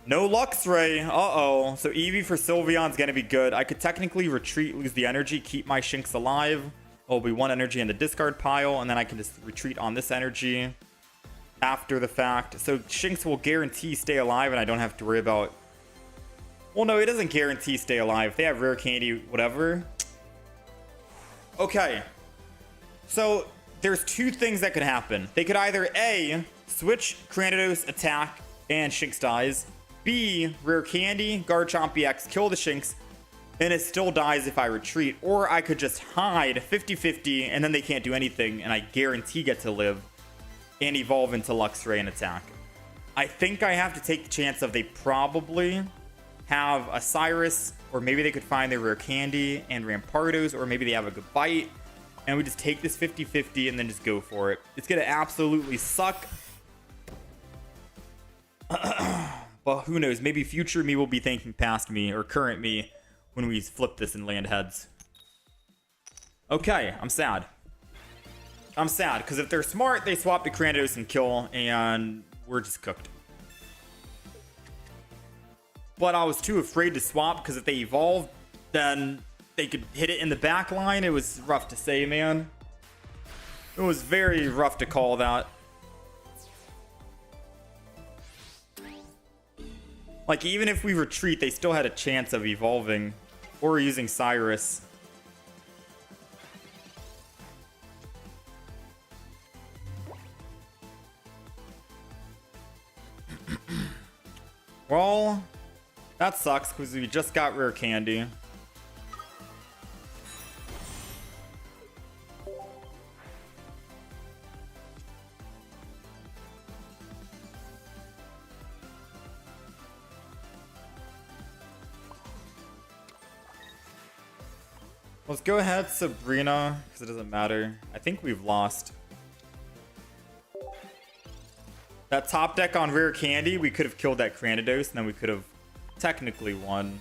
No Luxray. Uh-oh. So Eevee for Sylveon's gonna be good. I could technically retreat, lose the energy, keep my Shinx alive. It'll be 1 energy in the discard pile, and then I can just retreat on this energy after the fact. So Shinx will guarantee stay alive, and I don't have to worry about... Well, no, it doesn't guarantee stay alive. If they have rare candy, whatever. Okay. So there's 2 things that could happen. They could either A, switch Cranidos, attack, and Shinx dies. B, rare candy, Garchomp EX, kill the Shinx, and it still dies if I retreat. Or I could just hide 50-50, and then they can't do anything, and I guarantee get to live and evolve into Luxray and attack. I think I have to take the chance of they probably have a Cyrus, or maybe they could find their rare candy and Rampardos, or maybe they have a good bite, and we just take this 50-50 and then just go for it. It's gonna absolutely suck. But who knows? Maybe future me will be thanking past me or current me when we flip this and land heads. Okay, I'm sad. I'm sad, because if they're smart, they swap the Cranidos and kill, and we're just cooked. But I was too afraid to swap, because if they evolved, then they could hit it in the back line. It was rough to say, man. It was very rough to call that. Like, even if we retreat, they still had a chance of evolving or using Cyrus. Well, that sucks because we just got rare candy. Let's go ahead, Sabrina, because it doesn't matter. I think we've lost. That top deck on Rare Candy, we could have killed that Cranidos, and then we could have technically won.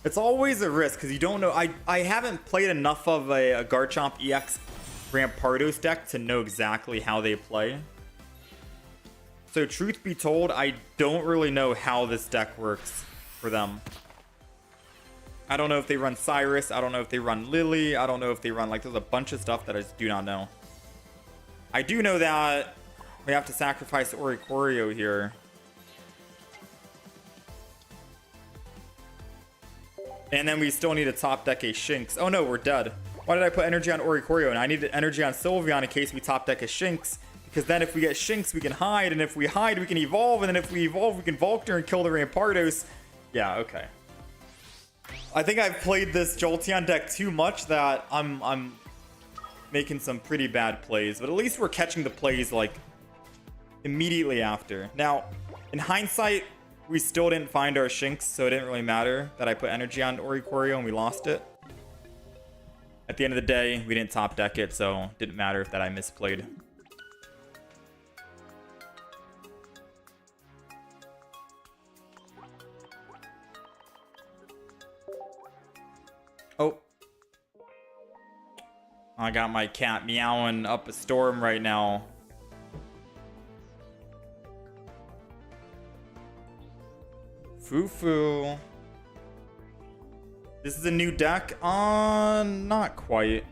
It's always a risk, because you don't know. I haven't played enough of a Garchomp EX Rampardos deck to know exactly how they play. So truth be told, I don't really know how this deck works for them. I don't know if they run Cyrus. I don't know if they run Lily. I don't know if they run, like, there's a bunch of stuff that I just do not know. I do know that we have to sacrifice Oricorio here. And then we still need to top deck a Shinx. Oh no, we're dead. Why did I put energy on Oricorio? And I needed energy on Sylveon in case we top deck a Shinx. Because then if we get Shinx, we can hide. And if we hide, we can evolve. And then if we evolve, we can Volkner and kill the Rampardos. Yeah, okay. I think I've played this Jolteon deck too much that I'm making some pretty bad plays. But at least we're catching the plays, like, immediately after. Now, in hindsight, we still didn't find our Shinx, so it didn't really matter that I put energy on Oricorio and we lost it. At the end of the day, we didn't top deck it, so it didn't matter if that I misplayed. Oh. I got my cat meowing up a storm right now. Foo-foo. This is a new deck? Not quite.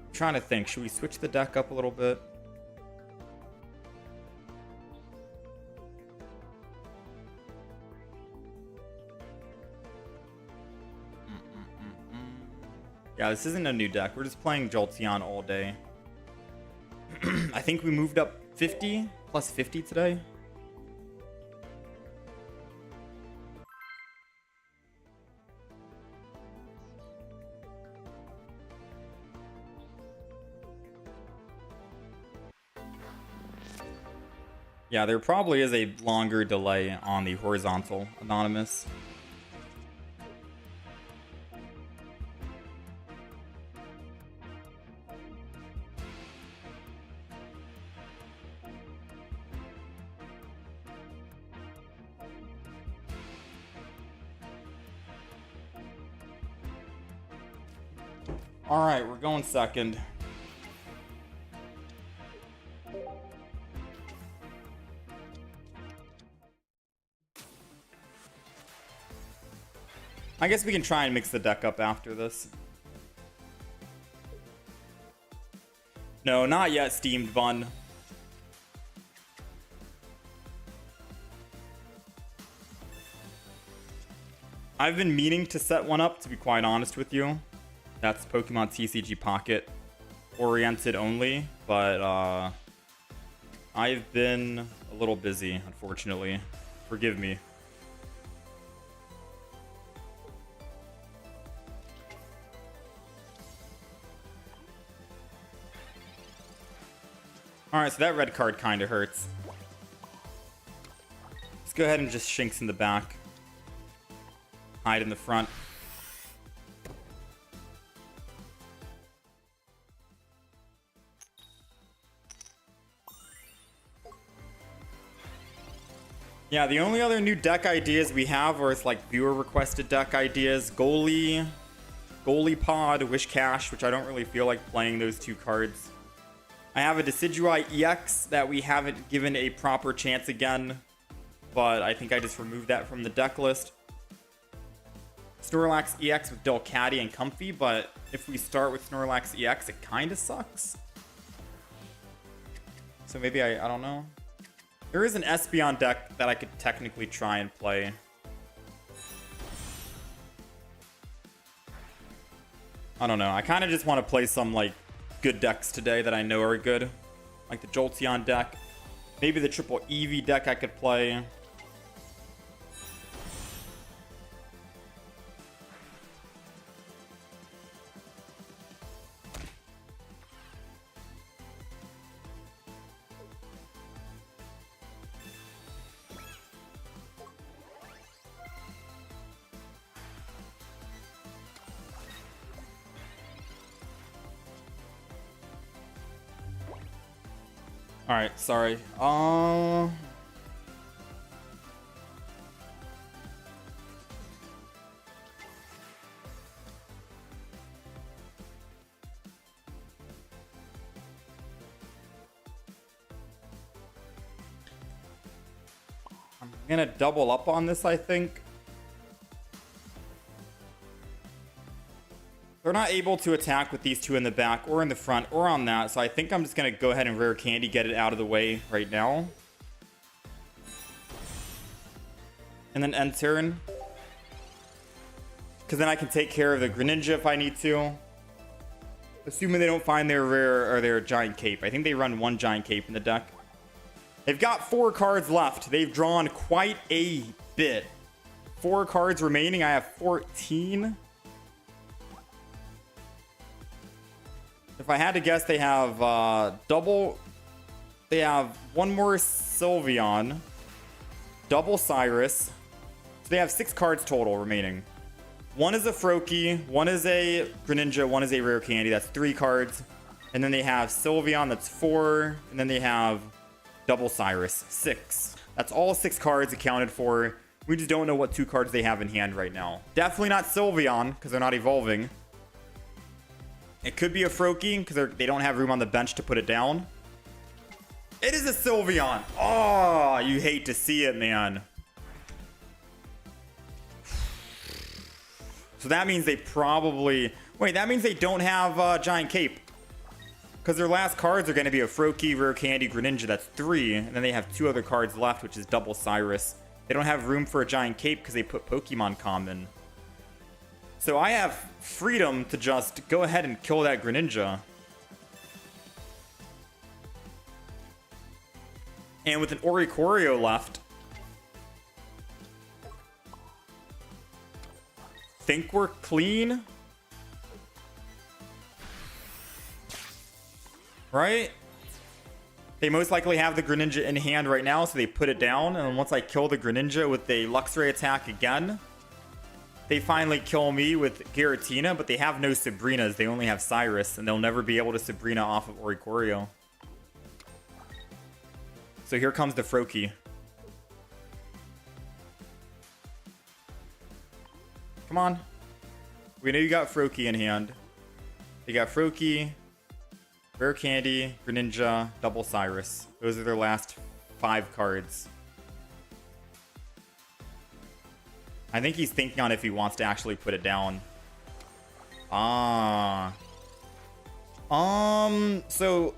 I'm trying to think. Should we switch the deck up a little bit? Yeah, this isn't a new deck. We're just playing Jolteon all day. I think we moved up 50 plus 50 today. Yeah, there probably is a longer delay on the horizontal anonymous. All right, we're going second. I guess we can try and mix the deck up after this. No, not yet, Steamed Bun. I've been meaning to set one up, to be quite honest with you. That's Pokemon TCG Pocket oriented only, but I've been a little busy, unfortunately. Forgive me. Alright, so that red card kind of hurts. Let's go ahead and just Shinx in the back. Hide in the front. Yeah, the only other new deck ideas we have are like viewer requested deck ideas. Goalie Pod, Wish Cash, which I don't really feel like playing those two cards. I have a Decidueye EX that we haven't given a proper chance again, but I think I just removed that from the deck list. Snorlax EX with Delcatty and Comfy, but if we start with Snorlax EX, it kind of sucks. So maybe I don't know. There is an Espeon deck that I could technically try and play. I don't know. I kind of just want to play some, like, good decks today that I know are good. Like the Jolteon deck. Maybe the triple Eevee deck I could play. right, sorry. I'm gonna double up on this, I think. They're not able to attack with these two in the back or in the front or on that, so I think I'm just gonna go ahead and rare candy, get it out of the way right now. And then end turn. Because then I can take care of the Greninja if I need to. Assuming they don't find their rare or their giant cape. I think they run one giant cape in the deck. They've got 4 cards left. They've drawn quite a bit. 4 cards remaining. I have 14. If I had to guess, they have double. They have one more Sylveon, double Cyrus. So they have 6 cards total remaining. One is a Froakie, one is a Greninja, one is a rare candy. That's 3 cards. And then they have Sylveon, that's 4. And then they have double Cyrus, 6. That's all 6 cards accounted for. We just don't know what 2 cards they have in hand right now. Definitely not Sylveon, because they're not evolving. It could be a Froakie, because they don't have room on the bench to put it down. It is a Sylveon. Oh, you hate to see it, man. So that means they probably... Wait, that means they don't have Giant Cape. Because their last cards are going to be a Froakie, Rare Candy, Greninja. That's 3. And then they have 2 other cards left, which is double Cyrus. They don't have room for a Giant Cape because they put Pokemon Common. So I have freedom to just go ahead and kill that Greninja. And with an Oricorio left, think we're clean. Right? They most likely have the Greninja in hand right now, so they put it down. And once I kill the Greninja with a Luxray attack again, they finally kill me with Giratina, but they have no Sabrinas. They only have Cyrus, and they'll never be able to Sabrina off of Oricorio. So here comes the Froakie. Come on. We know you got Froakie in hand. You got Froakie, Rare Candy, Greninja, double Cyrus. Those are their last 5 cards. I think he's thinking on if he wants to actually put it down. So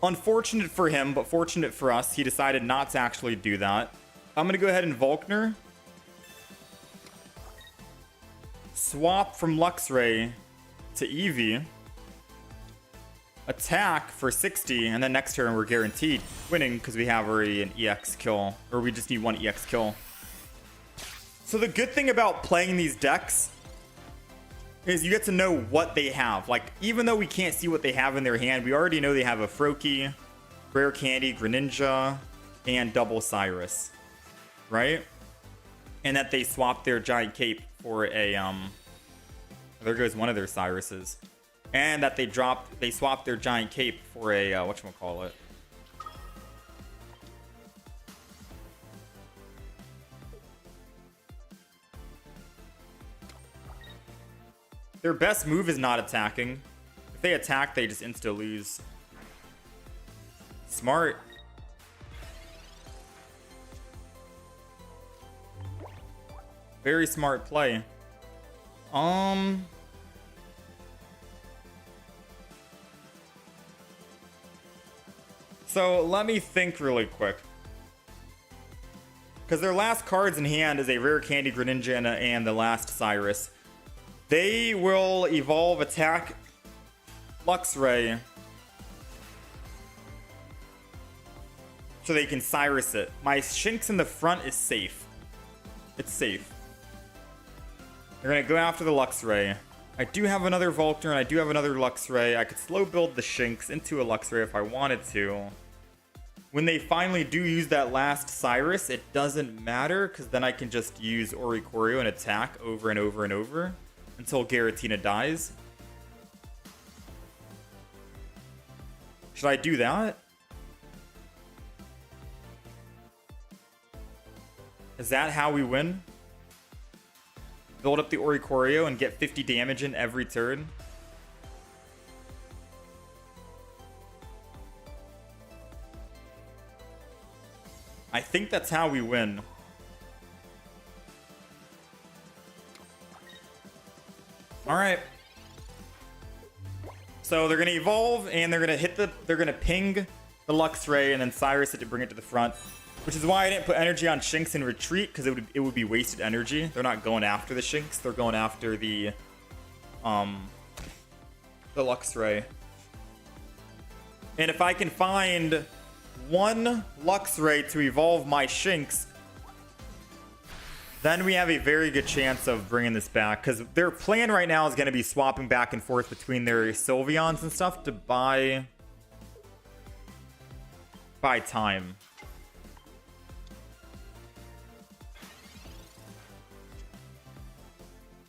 unfortunate for him, but fortunate for us, he decided not to actually do that. I'm gonna go ahead and Volkner. Swap from Luxray to Eevee. Attack for 60, and then next turn we're guaranteed winning because we have already an EX kill, or we just need 1 EX kill. So the good thing about playing these decks is you get to know what they have. Like, even though we can't see what they have in their hand, we already know they have a Froakie, Rare Candy, Greninja, and double Cyrus, right? And that they swapped their Giant Cape for a, there goes one of their Cyruses. And that they swapped their Giant Cape for a, whatchamacallit. Their best move is not attacking. If they attack, they just insta lose. Smart. Very smart play. So let me think really quick. Because their last cards in hand is a Rare Candy, Greninja, and the last Cyrus. They will evolve, attack Luxray, so they can Cyrus it. My Shinx in the front is safe. It's safe. They're going to go after the Luxray. I do have another Volkner, and I do have another Luxray. I could slow build the Shinx into a Luxray if I wanted to. When they finally do use that last Cyrus, it doesn't matter, because then I can just use Oricorio and attack over and over and over until Giratina dies. Should I do that? Is that how we win? Build up the Oricorio and get 50 damage in every turn? I think that's how we win. Alright. So they're gonna evolve and they're gonna ping the Luxray and then Cyrus it to bring it to the front. Which is why I didn't put energy on Shinx in retreat, because it would be wasted energy. They're not going after the Shinx, they're going after the Luxray. And if I can find one Luxray to evolve my Shinx, then we have a very good chance of bringing this back. Because their plan right now is going to be swapping back and forth between their Sylveons and stuff to buy time.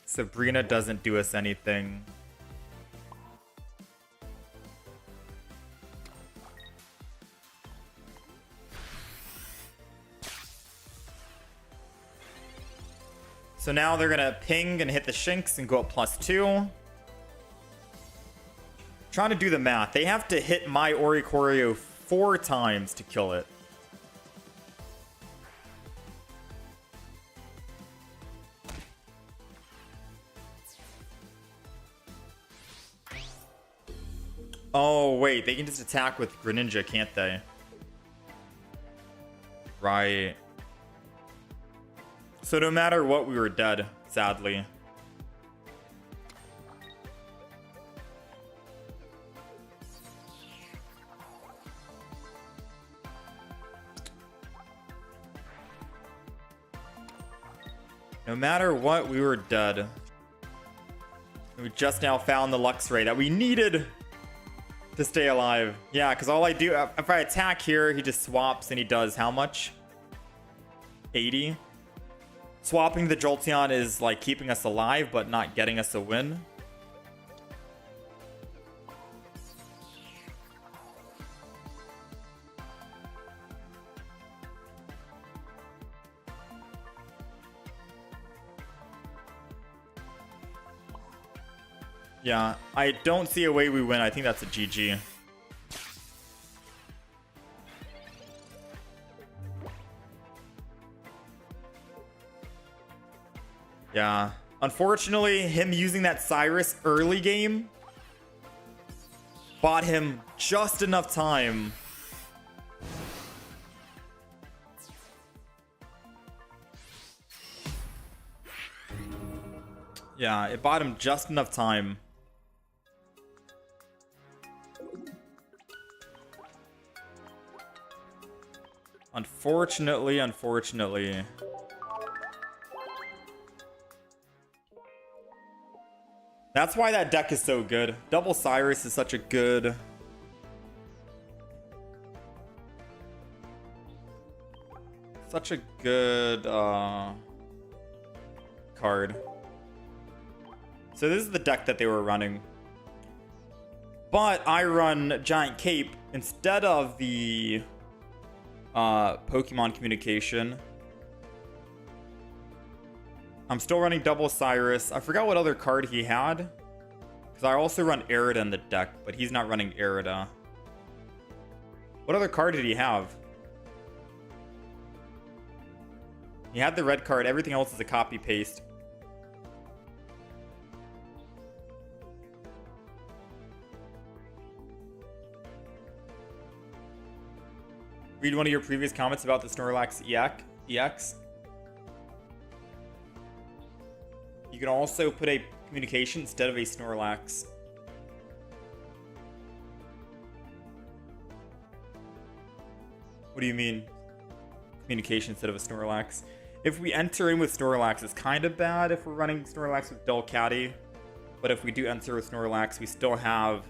Sabrina doesn't do us anything. So now they're gonna ping and hit the Shinx and go up +2. Trying to do the math. They have to hit my Oricorio 4 times to kill it. Oh, wait. They can just attack with Greninja, can't they? Right. So no matter what, we were dead, sadly. No matter what, we were dead. We just now found the Luxray that we needed to stay alive. Yeah, because all I do, if I attack here, he just swaps and he does how much? 80? Swapping the Jolteon is like keeping us alive, but not getting us a win. Yeah, I don't see a way we win. I think that's a GG. Yeah. Unfortunately, him using that Cyrus early game bought him just enough time. Yeah, it bought him just enough time. Unfortunately. That's why that deck is so good. Double Cyrus is such a good... card. So this is the deck that they were running. But I run Giant Cape instead of the Pokemon Communication. I'm still running Double Cyrus. I forgot what other card he had. Because I also run Arida in the deck, but he's not running Arida. What other card did he have? He had the red card. Everything else is a copy-paste. Read one of your previous comments about the Snorlax EX. You can also put a communication instead of a Snorlax. What do you mean? Communication instead of a Snorlax? If we enter in with Snorlax, it's kind of bad if we're running Snorlax with Delcatty. But if we do enter with Snorlax, we still have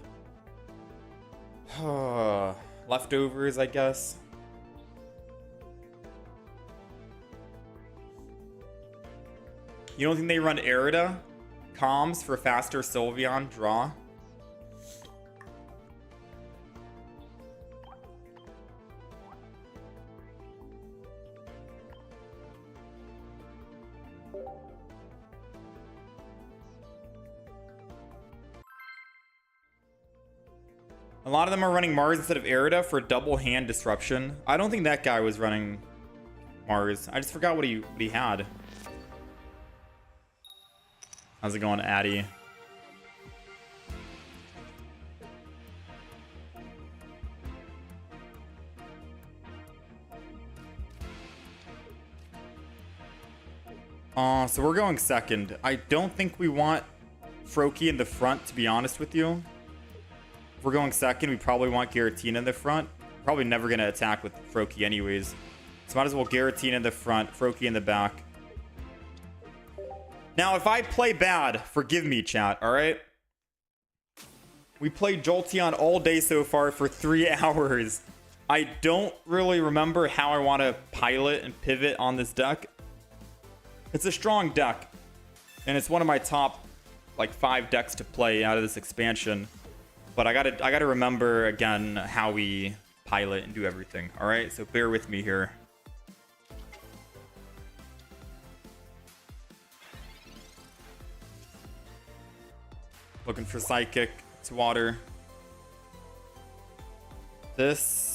leftovers, I guess. You don't think they run Arida? Comms for faster Sylveon draw? A lot of them are running Mars instead of Arida for double hand disruption. I don't think that guy was running Mars. I just forgot what he had. How's it going, Addy? So we're going second. I don't think we want Froakie in the front, to be honest with you. If we're going second, we probably want Giratina in the front. Probably never going to attack with Froakie anyways. So might as well Giratina in the front, Froakie in the back. Now, if I play bad, forgive me, chat, alright? We played Jolteon all day so far for 3 hours. I don't really remember how I want to pilot and pivot on this deck. It's a strong deck, and it's one of my top, like, 5 decks to play out of this expansion. But I gotta remember again how we pilot and do everything. All right, so bear with me here. Looking for Psychic. It's water. This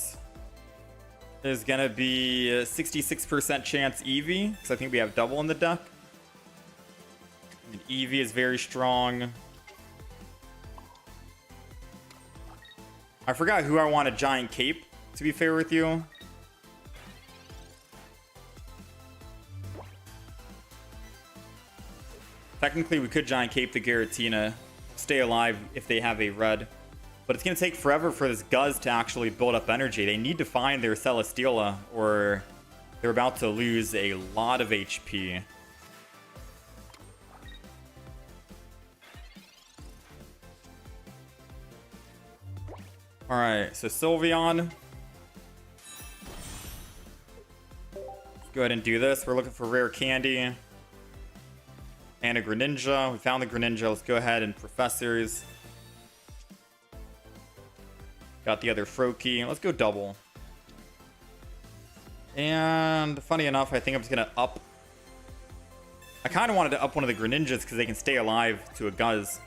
is gonna be a 66% chance Eevee, because I think we have double in the deck. And Eevee is very strong. I forgot who I want a Giant Cape, to be fair with you. Technically, we could Giant Cape the Giratina, stay alive if they have a red. But it's going to take forever for this Guzz to actually build up energy. They need to find their Celesteela, or they're about to lose a lot of HP. Alright, so Sylveon. Let's go ahead and do this. We're looking for rare candy. And a Greninja. We found the Greninja. Let's go ahead and Professors. Got the other Froakie. Let's go double. And funny enough, I think I'm just going to up. I kind of wanted to up one of the Greninjas because they can stay alive to a Guzz.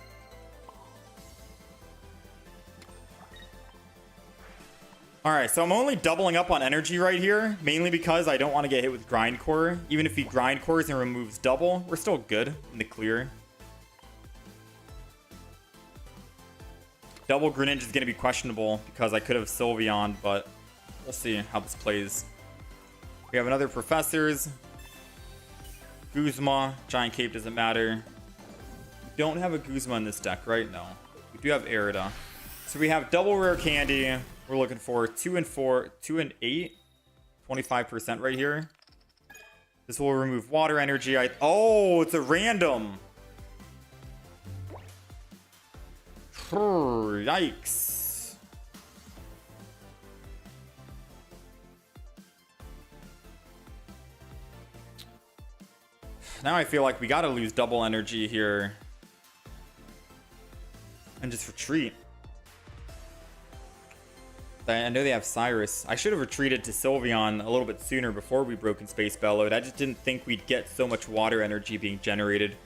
Alright, so I'm only doubling up on energy right here, mainly because I don't want to get hit with Grindcore. Even if he Grindcores and removes double, we're still good in the clear. Double Greninja is going to be questionable because I could have Sylveon, but we'll see how this plays. We have another Professors. Guzma. Giant Cape doesn't matter. We don't have a Guzma in this deck right now. We do have Arida. So we have double rare candy. We're looking for 2 and 4, 2 and 8. 25% right here. This will remove water energy. Oh, it's a random. Yikes. Now I feel like we gotta lose double energy here. And just retreat. I know they have Cyrus. I should have retreated to Sylveon a little bit sooner before we Broken Space Bellowed. I just didn't think we'd get so much water energy being generated.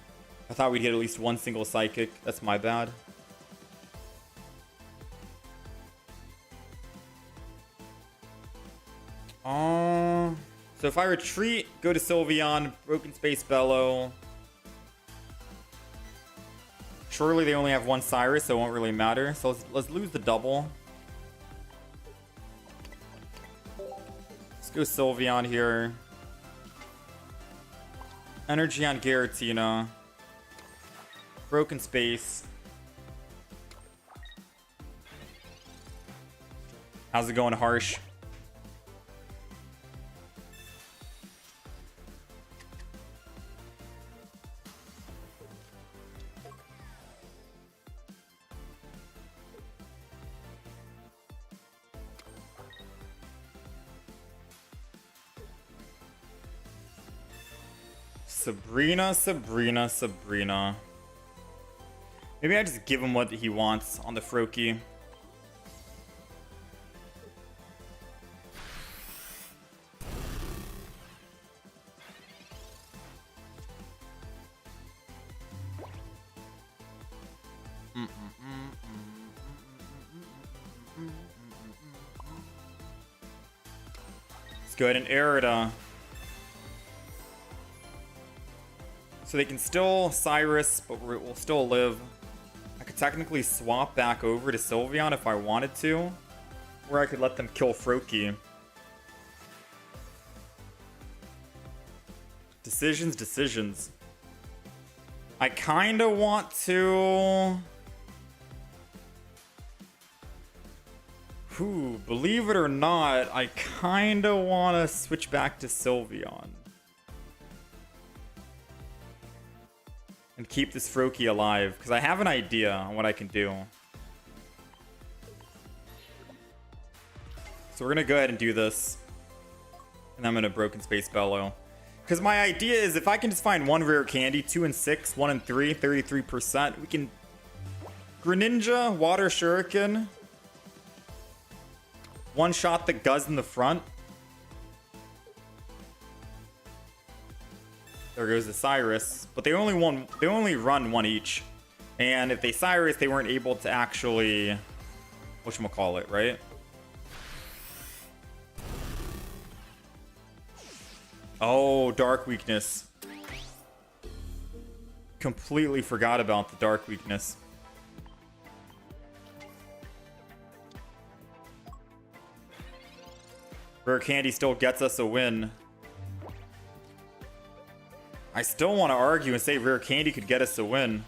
I thought we'd get at least one single Psychic. That's my bad. So if I retreat, go to Sylveon, Broken Space Bellow. Surely they only have one Cyrus, so it won't really matter. So let's lose the double. Let's go Sylveon here. Energy on Giratina. Broken Space. How's it going, Harsh? Sabrina. Maybe I just give him what he wants on the Froakie. Let's go ahead and Erida. So they can still Cyrus, but we'll still live. I could technically swap back over to Sylveon if I wanted to. Or I could let them kill Froakie. Decisions. I kind of want to... believe it or not, I kind of want to switch back to Sylveon. And keep this Froakie alive, because I have an idea on what I can do. So we're going to go ahead and do this. And I'm going to Broken Space Bellow. Because my idea is if I can just find one rare candy, 2 and 6, 1 and 3, 33%, we can Greninja, Water Shuriken, one-shot the Guzz in the front. There goes the Cyrus. But they only run one each. And if they Cyrus, they weren't able to actually whatchamacallit, right? Oh, Dark Weakness. Completely forgot about the Dark Weakness. Rare Candy still gets us a win. I still want to argue and say Rare Candy could get us a win.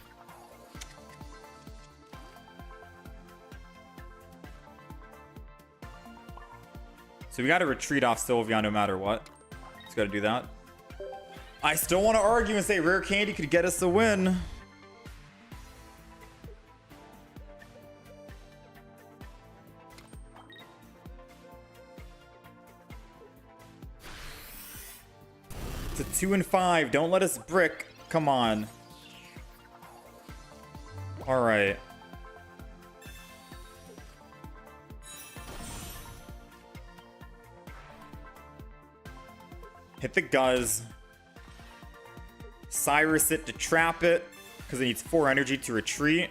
So we got to retreat off Sylveon no matter what. Just got to do that. I still want to argue and say Rare Candy could get us a win. It's a 2 and 5. Don't let us brick. Come on. All right. Hit the Guzz. Cyrus it to trap it, because it needs 4 energy to retreat.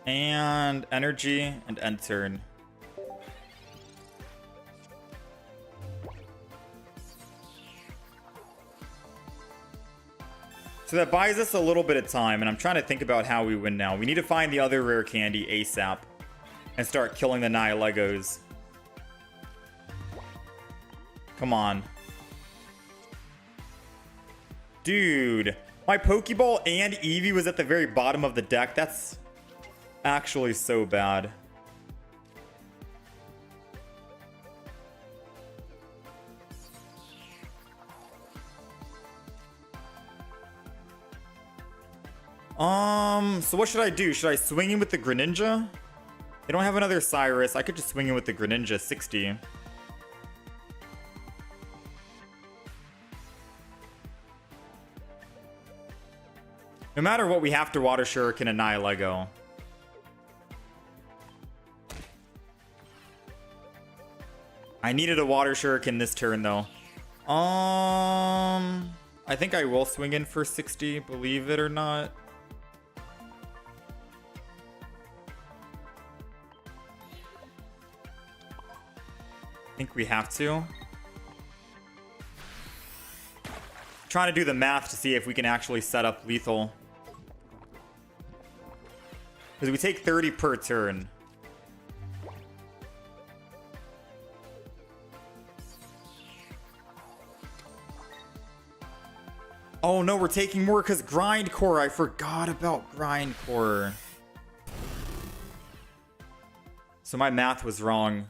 And energy and end turn. So that buys us a little bit of time, and I'm trying to think about how we win now. We need to find the other rare candy ASAP and start killing the Nihilegos. Come on. Dude, my Pokeball and Eevee was at the very bottom of the deck. That's actually so bad. So what should I do? Should I swing in with the Greninja? They don't have another Cyrus. I could just swing in with the Greninja 60. No matter what, we have to Water Shuriken and Nihilego. I needed a Water Shuriken this turn, though. I think I will swing in for 60, believe it or not. I think we have to. Trying to do the math to see if we can actually set up lethal. Because we take 30 per turn. Oh no, we're taking more because Grindcore. I forgot about Grindcore. So my math was wrong.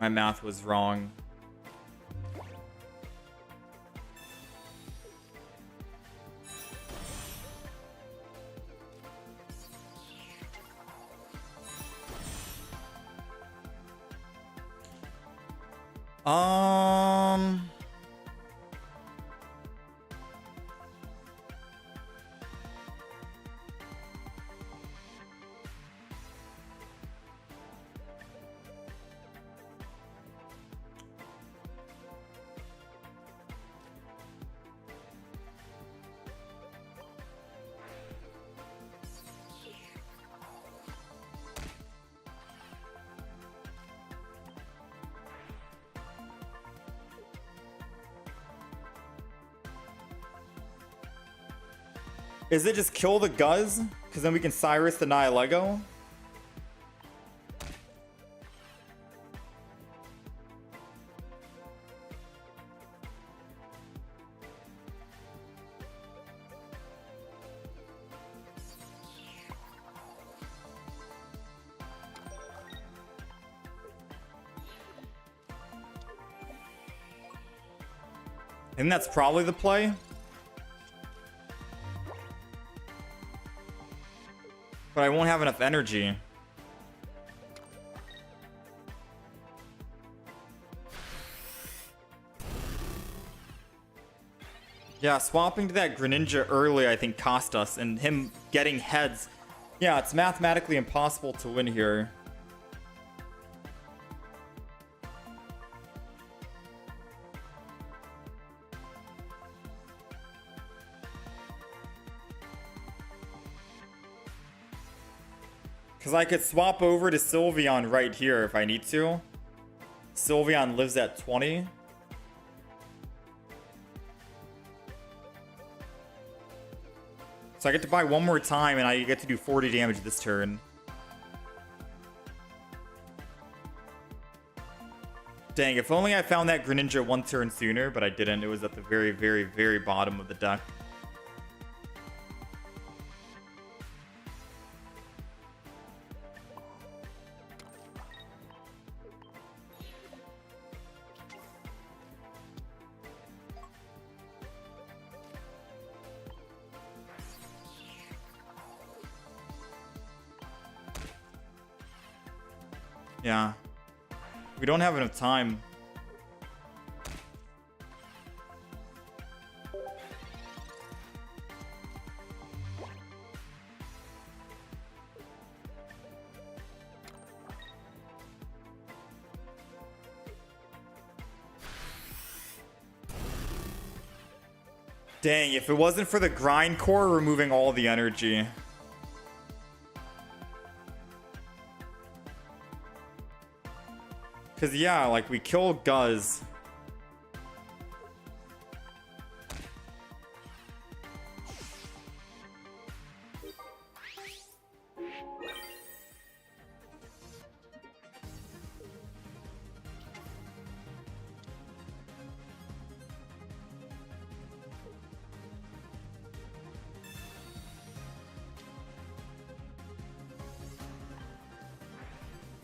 My math was wrong. Is it just kill the Guzz? Because then we can Cyrus the Nihilego? And that's probably the play. But I won't have enough energy. Yeah, swapping to that Greninja early I think cost us, and him getting heads. Yeah, it's mathematically impossible to win here. Because I could swap over to Sylveon right here if I need to. Sylveon lives at 20. So I get to buy one more time and I get to do 40 damage this turn. Dang, if only I found that Greninja one turn sooner, but I didn't. It was at the very, very, very bottom of the deck. Yeah. We don't have enough time. Dang, if it wasn't for the grind core removing all the energy. Because, yeah, like, we kill Guzz.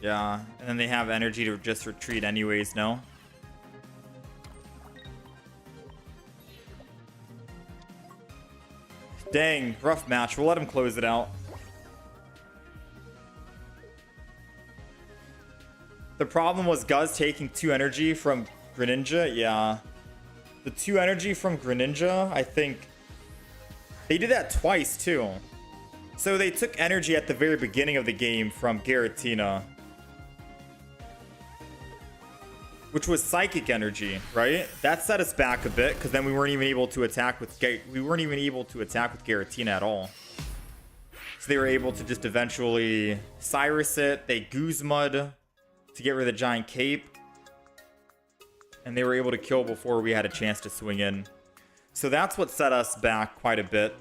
Yeah, and then they have energy to just retreat anyways, no? Dang, rough match. We'll let him close it out. The problem was Guzz taking 2 energy from Greninja. Yeah. The 2 energy from Greninja, I think... They did that twice, too. So they took energy at the very beginning of the game from Giratina. Which was psychic energy, right? That set us back a bit, because then we weren't even able to attack with Giratina at all. So they were able to just eventually Cyrus it. They Guzmud to get rid of the giant cape. And they were able to kill before we had a chance to swing in. So that's what set us back quite a bit.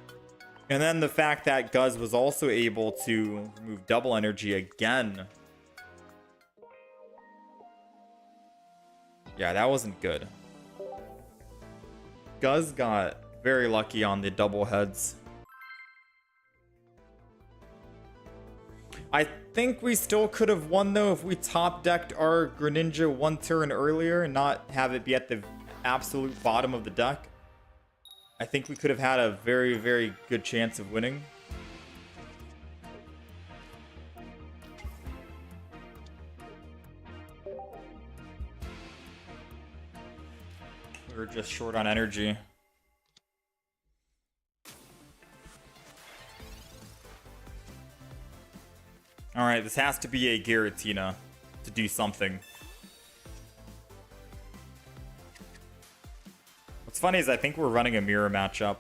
And then the fact that Guzz was also able to remove double energy again. Yeah, that wasn't good. Guzz got very lucky on the double heads. I think we still could have won, though, if we top decked our Greninja one turn earlier and not have it be at the absolute bottom of the deck. I think we could have had a very, very good chance of winning. We're just short on energy. Alright, this has to be a Giratina to do something. What's funny is I think we're running a mirror matchup.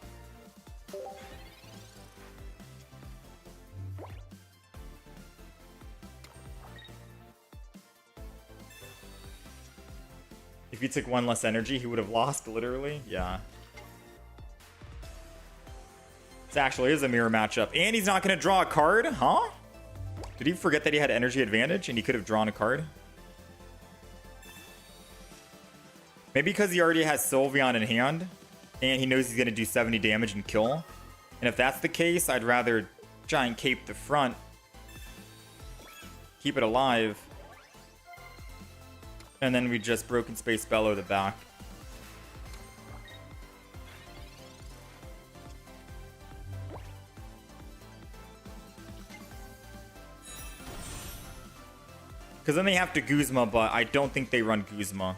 If he took 1 less energy, he would have lost, literally. Yeah. This actually is a mirror matchup. And he's not going to draw a card? Huh? Did he forget that he had energy advantage and he could have drawn a card? Maybe because he already has Sylveon in hand and he knows he's going to do 70 damage and kill. And if that's the case, I'd rather Giant Cape the front. Keep it alive. And then we just Broken Space Bellow the back. Because then they have to Guzma, but I don't think they run Guzma.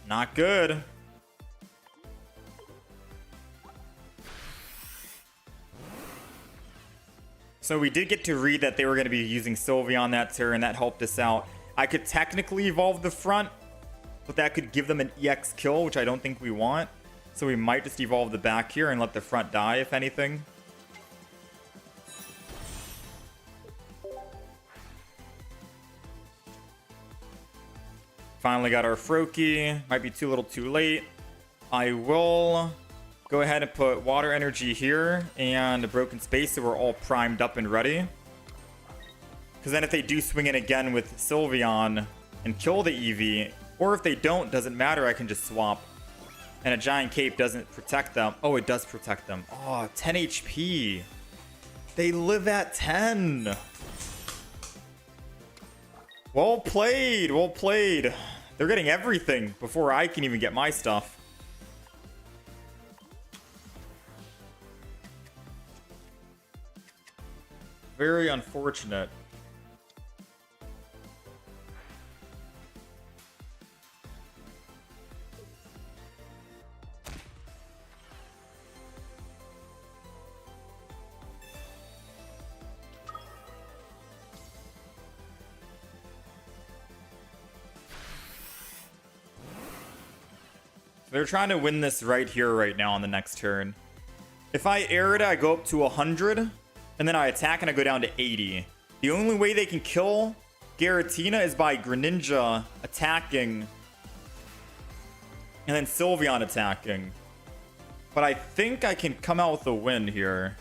Not good. So we did get to read that they were going to be using Sylveon that turn. That helped us out. I could technically evolve the front, but that could give them an EX kill, which I don't think we want. So we might just evolve the back here and let the front die, if anything. Finally got our Froakie. Might be too little too late. I will go ahead and put Water Energy here and a Broken Space so we're all primed up and ready. Because then if they do swing in again with Sylveon and kill the Eevee, or if they don't, doesn't matter, I can just swap. And a Giant Cape doesn't protect them. Oh, it does protect them. Oh, 10 HP. They live at 10. Well played, well played. They're getting everything before I can even get my stuff. Very unfortunate. They're trying to win this right here, right now on the next turn. If I air it, I go up to 100, and then I attack and I go down to 80. The only way they can kill Giratina is by Greninja attacking, and then Sylveon attacking. But I think I can come out with a win here.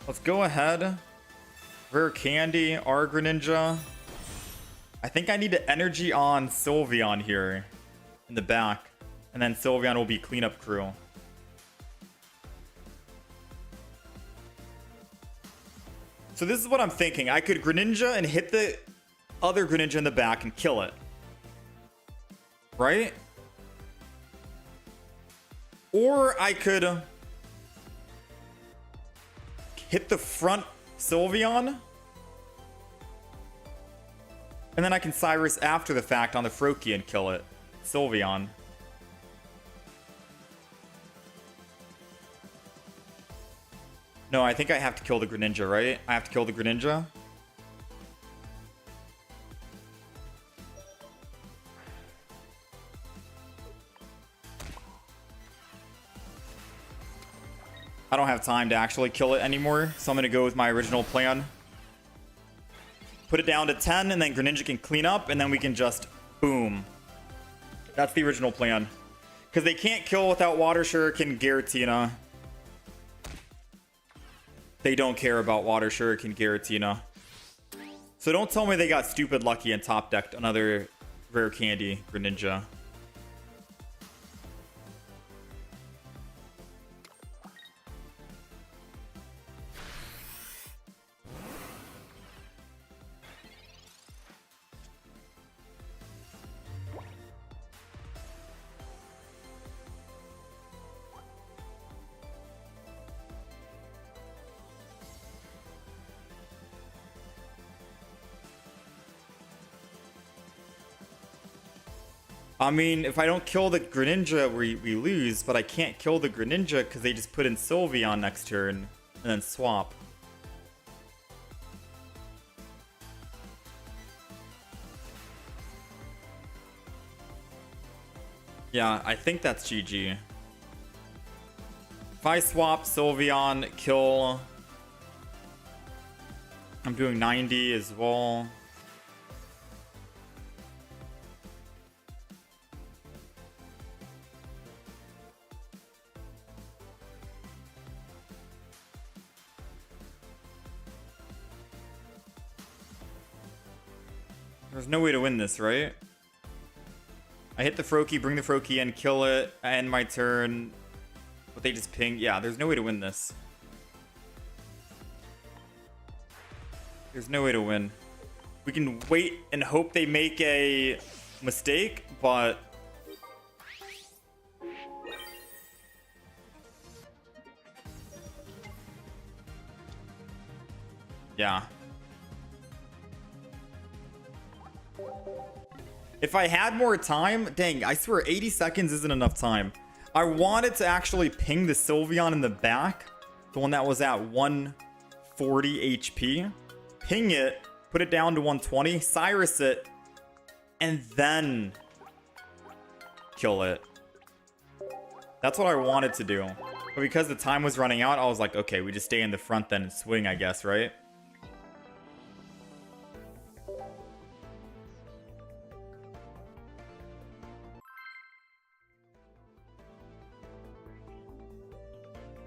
Let's go ahead. Rare Candy, our Greninja. I think I need to energy on Sylveon here in the back. And then Sylveon will be cleanup crew. So this is what I'm thinking. I could Greninja and hit the other Greninja in the back and kill it. Right? Or I could hit the front Sylveon. And then I can Cyrus after the fact on the Froakie and kill it. Sylveon. No, I think I have to kill the Greninja, right? I have to kill the Greninja. I don't have time to actually kill it anymore, so I'm going to go with my original plan. Put it down to 10, and then Greninja can clean up, and then we can just boom. That's the original plan. Because they can't kill without Water Shuriken Giratina. They don't care about Water Shuriken Giratina. So don't tell me they got stupid lucky and top decked another Rare Candy Greninja. I mean, if I don't kill the Greninja, we lose, but I can't kill the Greninja because they just put in Sylveon next turn and then swap. Yeah, I think that's GG. If I swap Sylveon, kill... I'm doing 90 as well. There's no way to win this, right? I hit the Froakie, bring the Froakie in, kill it, I end my turn. But they just ping. Yeah, there's no way to win this. There's no way to win. We can wait and hope they make a mistake, but... yeah. If I had more time, dang, I swear 80 seconds isn't enough time. I wanted to actually ping the Sylveon in the back, the one that was at 140 HP. Ping it, put it down to 120, Cyrus it, and then kill it. That's what I wanted to do. But because the time was running out, I was like, okay, we just stay in the front then and swing, I guess, right?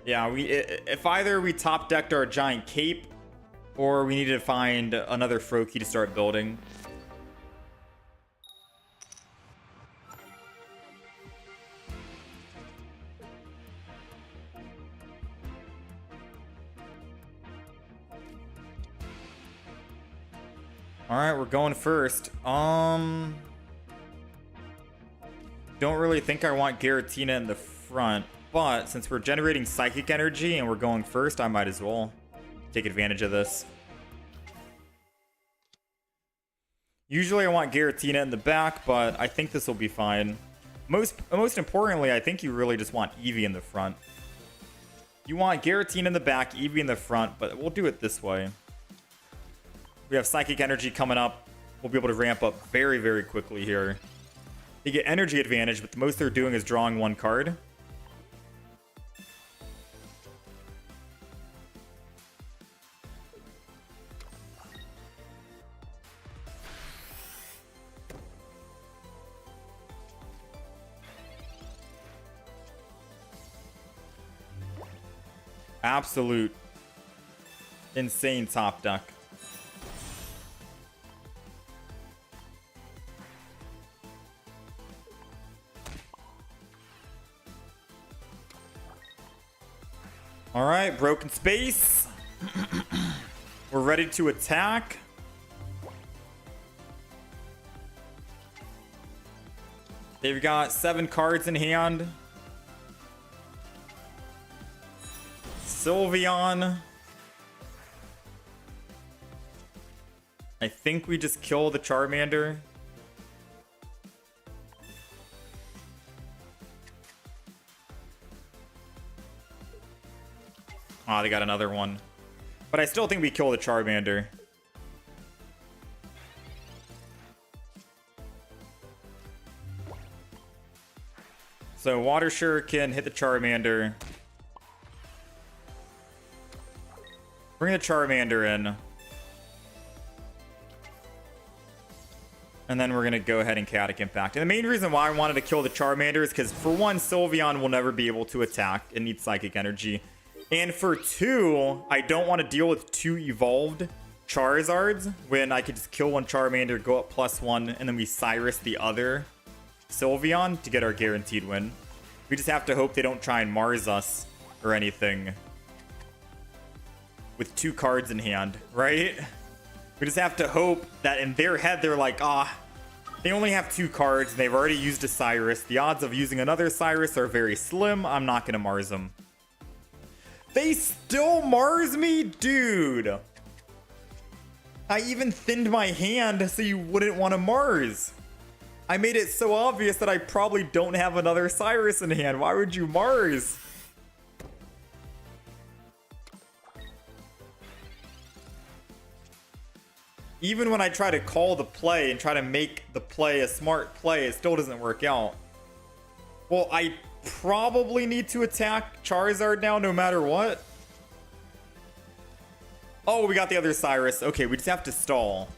Yeah, if either we top decked our giant cape or we needed to find another Froakie to start building. All right, we're going first. Don't really think I want Giratina in the front. But since we're generating psychic energy and we're going first, I might as well take advantage of this. Usually I want Giratina in the back, but I think this will be fine. Most importantly, I think you really just want Eevee in the front. You want Giratina in the back, Eevee in the front, but we'll do it this way. We have psychic energy coming up. We'll be able to ramp up very, very quickly here. They get energy advantage, but the most they're doing is drawing one card. Absolute insane top deck. All right, broken space. We're ready to attack. They've got 7 cards in hand. Sylveon. I think we just kill the Charmander. Ah, they got another one. But I still think we kill the Charmander. So Water Shuriken, hit the Charmander. Bring the Charmander in. And then we're going to go ahead and Chaotic Impact. And the main reason why I wanted to kill the Charmander is because, for one, Sylveon will never be able to attack. It needs Psychic Energy. And for 2, I don't want to deal with 2 evolved Charizards when I could just kill one Charmander, go up +1, and then we Cyrus the other Sylveon to get our guaranteed win. We just have to hope they don't try and Mars us or anything with 2 cards in hand, right? We just have to hope that in their head they're like, they only have 2 cards and they've already used a Cyrus. The odds of using another Cyrus are very slim. I'm not gonna Mars them. They still Mars me? Dude. I even thinned my hand so you wouldn't want to Mars. I made it so obvious that I probably don't have another Cyrus in hand. Why would you Mars? Even when I try to call the play and try to make the play a smart play, it still doesn't work out. Well, I probably need to attack Charizard now no matter what. Oh, we got the other Cyrus. Okay, we just have to stall.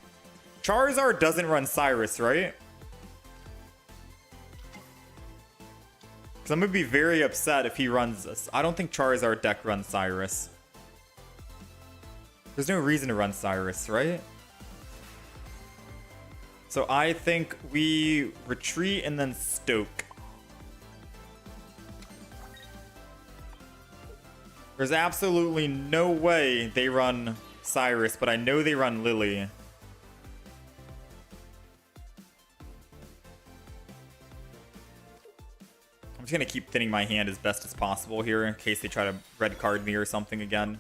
Charizard doesn't run Cyrus, right? Because I'm going to be very upset if he runs this. I don't think Charizard deck runs Cyrus. There's no reason to run Cyrus, right? So I think we retreat and then Stoke. There's absolutely no way they run Cyrus, but I know they run Lily. I'm just going to keep thinning my hand as best as possible here in case they try to red card me or something again.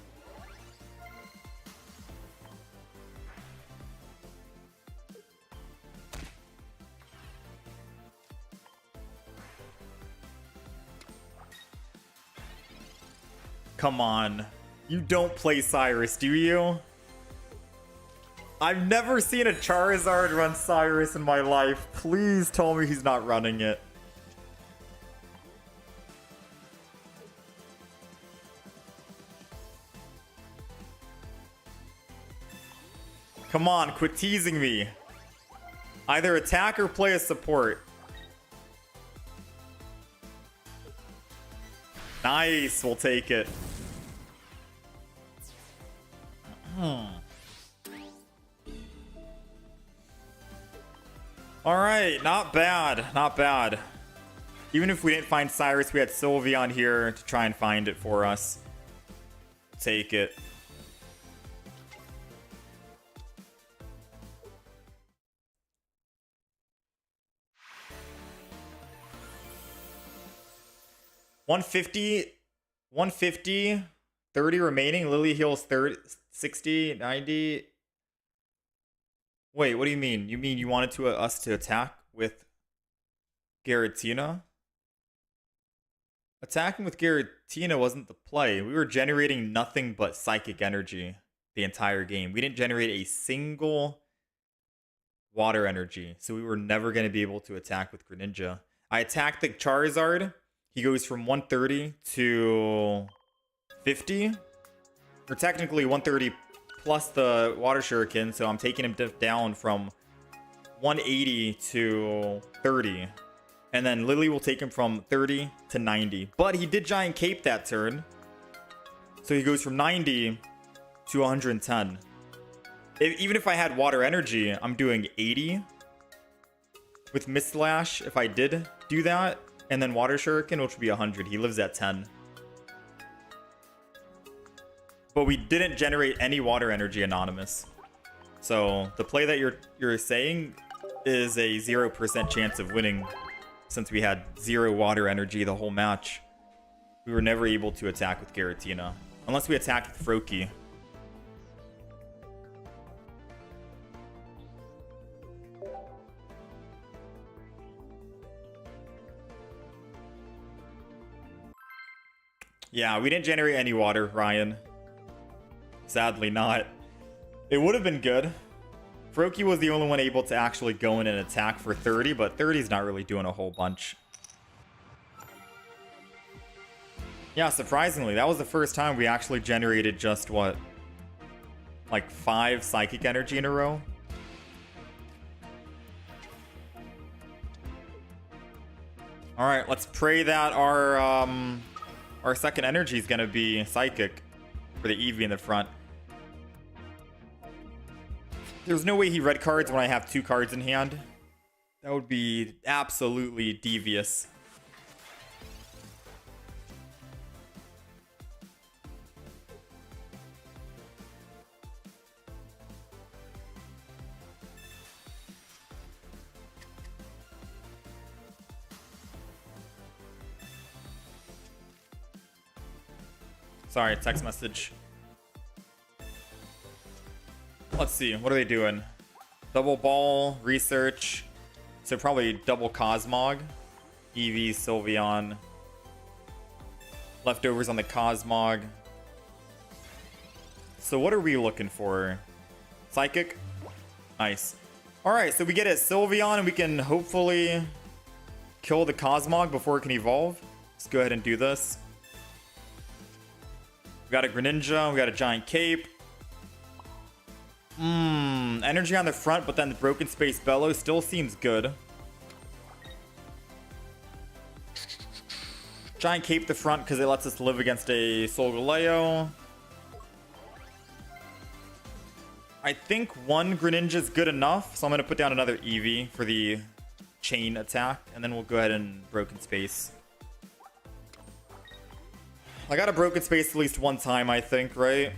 Come on. You don't play Cyrus, do you? I've never seen a Charizard run Cyrus in my life. Please tell me he's not running it. Come on, quit teasing me. Either attack or play a support. Nice, we'll take it. Alright, not bad, not bad. Even if we didn't find Cyrus, we had Sylveon here to try and find it for us. Take it. $150, 30 remaining. Lily heals 30, 60, 90. Wait, what do you mean? You mean you wanted us to attack with Giratina? Attacking with Giratina wasn't the play. We were generating nothing but psychic energy the entire game. We didn't generate a single water energy, so we were never going to be able to attack with Greninja. I attacked the Charizard. He goes from 130 to 50. Or technically 130 plus the Water Shuriken, so I'm taking him down from 180 to 30. And then Lily will take him from 30 to 90. But he did Giant Cape that turn. So he goes from 90 to 110. Even if I had Water Energy, I'm doing 80 with Mist Lash if I did do that. And then Water Shuriken, which would be 100. He lives at 10. But we didn't generate any water energy anonymous. So the play that you're saying is a 0% chance of winning since we had 0 water energy the whole match. We were never able to attack with Giratina. Unless we attacked with Froakie. Yeah, we didn't generate any water, Ryan. Sadly not. It would have been good. Froakie was the only one able to actually go in and attack for 30, but 30 is not really doing a whole bunch. Yeah, surprisingly, that was the first time we actually generated just, what? Like 5 psychic energy in a row? Alright, let's pray that our second energy is going to be psychic for the Eevee in the front. There's no way he red cards when I have 2 cards in hand. That would be absolutely devious. Sorry, text message. Let's see, what are they doing? Double ball, research. So probably double Cosmog. Eevee, Sylveon. Leftovers on the Cosmog. So what are we looking for? Psychic? Nice. Alright, so we get a Sylveon and we can hopefully kill the Cosmog before it can evolve. Let's go ahead and do this. We got a Greninja. We got a Giant Cape. Energy on the front, but then the Broken Space Bellow still seems good. Giant Cape the front because it lets us live against a Solgaleo. I think one Greninja is good enough, so I'm going to put down another Eevee for the chain attack, and then we'll go ahead and Broken Space. I got a Broken Space at least one time, I think, right?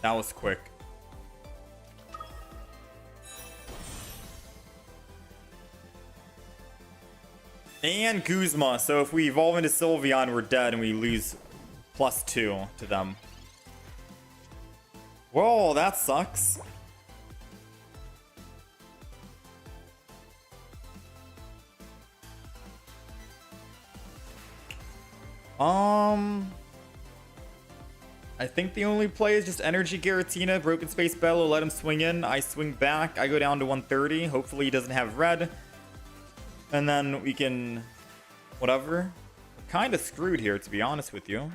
That was quick. And Guzma. So if we evolve into Sylveon, we're dead and we lose +2 to them. Whoa, that sucks. I think the only play is just Energy Giratina, Broken Space Bellow, let him swing in. I swing back. I go down to 130. Hopefully he doesn't have red. And then we can... whatever. We're kind of screwed here, to be honest with you.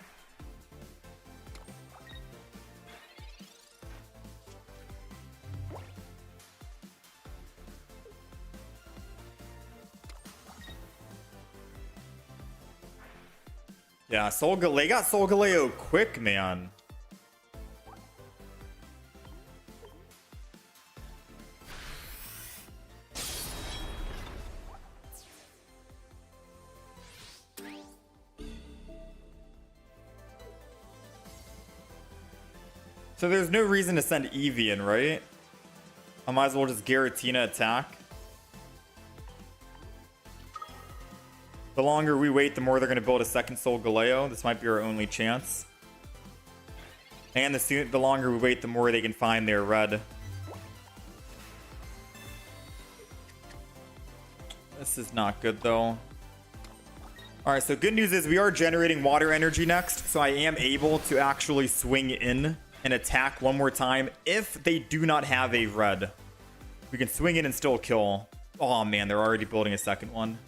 Yeah, they got Solgaleo quick, man. So there's no reason to send Eevee in, right? I might as well just Giratina attack. The longer we wait, the more they're going to build a second Solgaleo. This might be our only chance. And the longer we wait, the more they can find their red. This is not good, though. Alright, so good news is we are generating water energy next, so I am able to actually swing in and attack one more time if they do not have a red. We can swing in and still kill. Oh, man, they're already building a second one.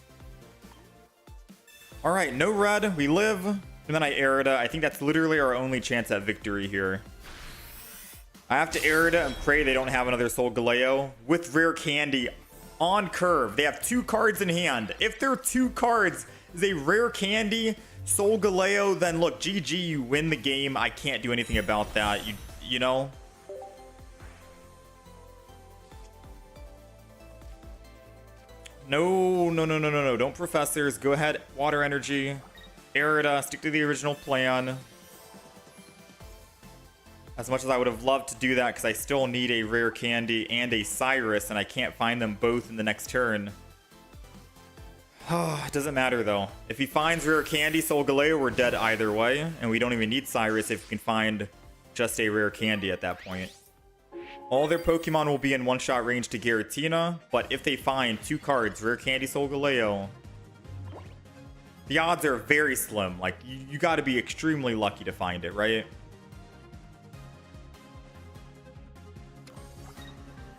All right, no red. We live. And then I Erida. I think that's literally our only chance at victory here. I have to Erida and pray they don't have another Solgaleo with rare candy on curve. They have 2 cards in hand. If their 2 cards is a rare candy Solgaleo, then look, GG, you win the game. I can't do anything about that. You know? No. Don't Professors. Go ahead. Water Energy. Erida. Stick to the original plan. As much as I would have loved to do that, because I still need a rare candy and a Cyrus, and I can't find them both in the next turn. It doesn't matter, though. If he finds rare candy, Solgaleo, we're dead either way. And we don't even need Cyrus if we can find just a rare candy at that point. All their Pokemon will be in one-shot range to Giratina, but if they find 2 cards, Rare Candy Solgaleo, the odds are very slim. Like, you got to be extremely lucky to find it, right?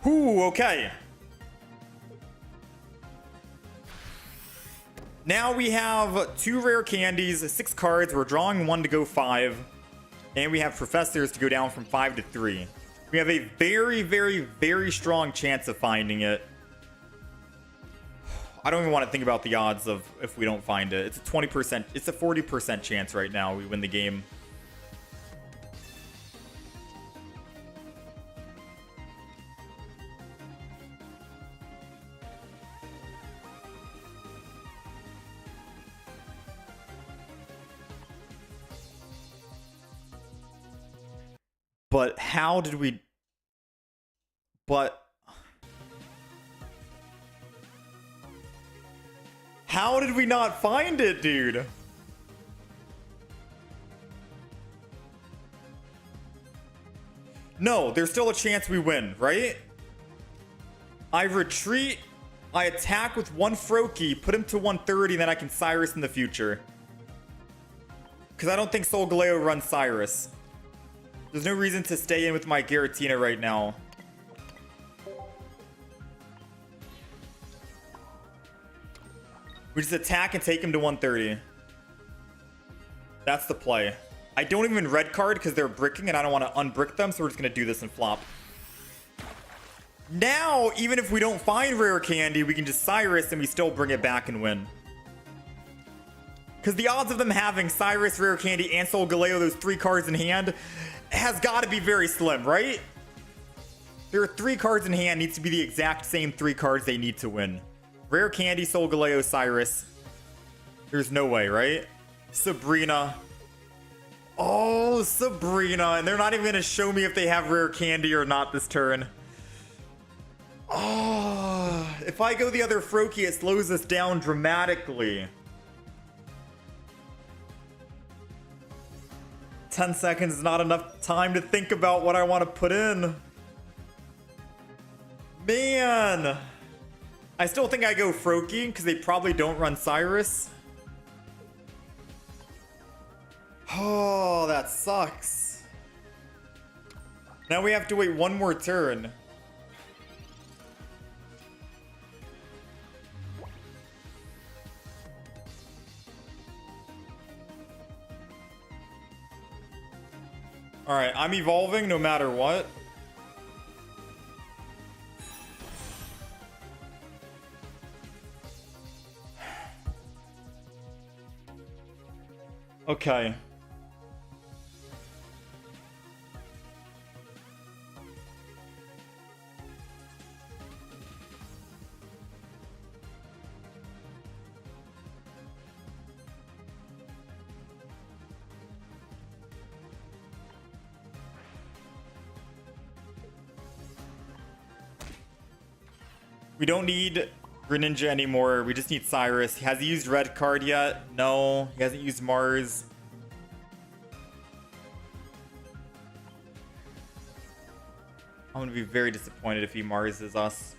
Ooh, okay. Now we have 2 rare candies, 6 cards. We're drawing 1 to go 5. And we have Professors to go down from 5 to 3. We have a very strong chance of finding it. I don't even want to think about the odds of if we don't find it. It's a 20%, it's a 40% chance right now we win the game. But how did we... How did we not find it, dude? No, there's still a chance we win, right? I retreat, I attack with one Froakie, put him to 130, and then I can Cyrus in the future. Because I don't think Solgaleo runs Cyrus. There's no reason to stay in with my Giratina right now. We just attack and take him to 130. That's the play. I don't even red card because they're bricking and I don't want to unbrick them, so we're just going to do this and flop. Now, even if we don't find rare candy, we can just Cyrus and we still bring it back and win. Because the odds of them having Cyrus, rare candy, and Solgaleo, those 3 cards in hand, has got to be very slim, right? There are 3 cards in hand, needs to be the exact same 3 cards they need to win. Rare candy, Solgaleo, Cyrus. There's no way, right? Sabrina. Oh, Sabrina. And they're not even going to show me if they have rare candy or not this turn. Oh, if I go the other Froakie, it slows us down dramatically. 10 seconds is not enough time to think about what I want to put in. Man. I still think I go Froakie because they probably don't run Cyrus. Oh, that sucks. Now we have to wait one more turn. Alright, I'm evolving no matter what. Okay. We don't need Greninja anymore. We just need Cyrus. Has he used red card yet? No. He hasn't used Mars. I'm gonna be very disappointed if he Marses us.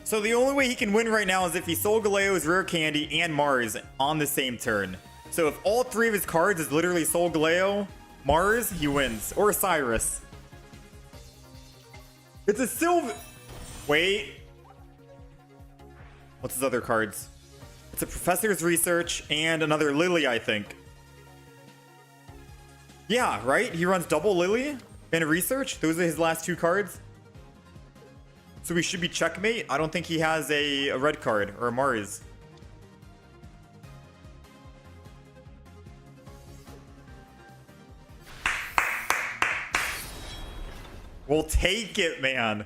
So the only way he can win right now is if he Solgaleo's rare candy and Mars on the same turn. So if all 3 of his cards is literally Solgaleo, Mars, he wins. Or Cyrus. It's a Sylveon. Wait. What's his other cards? It's a Professor's Research and another Lily, I think. Yeah, right? He runs double Lily and Research. Those are his last 2 cards. So we should be checkmate. I don't think he has a red card or a Mars. We'll take it, man.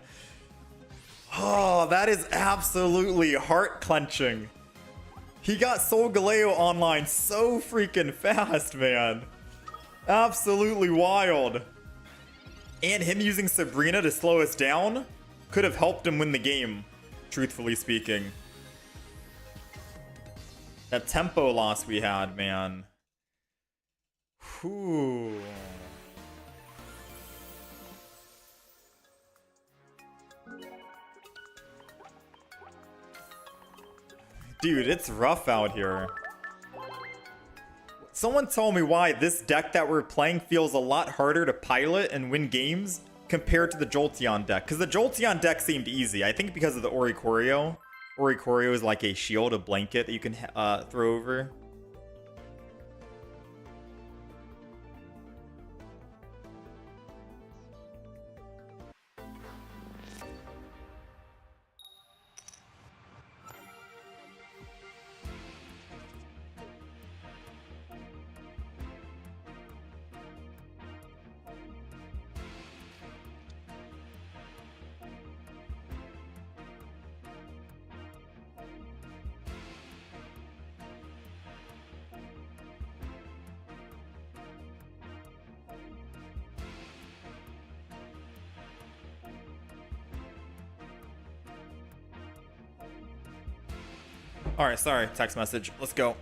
Oh, that is absolutely heart-clenching. He got Solgaleo online so freaking fast, man. Absolutely wild. And him using Sabrina to slow us down could have helped him win the game, truthfully speaking. That tempo loss we had, man. Whew. Dude, it's rough out here. Someone told me why this deck that we're playing feels a lot harder to pilot and win games compared to the Jolteon deck. Because the Jolteon deck seemed easy. I think because of the Oricorio. Oricorio is like a shield, a blanket that you can throw over. All right, sorry, text message. Let's go.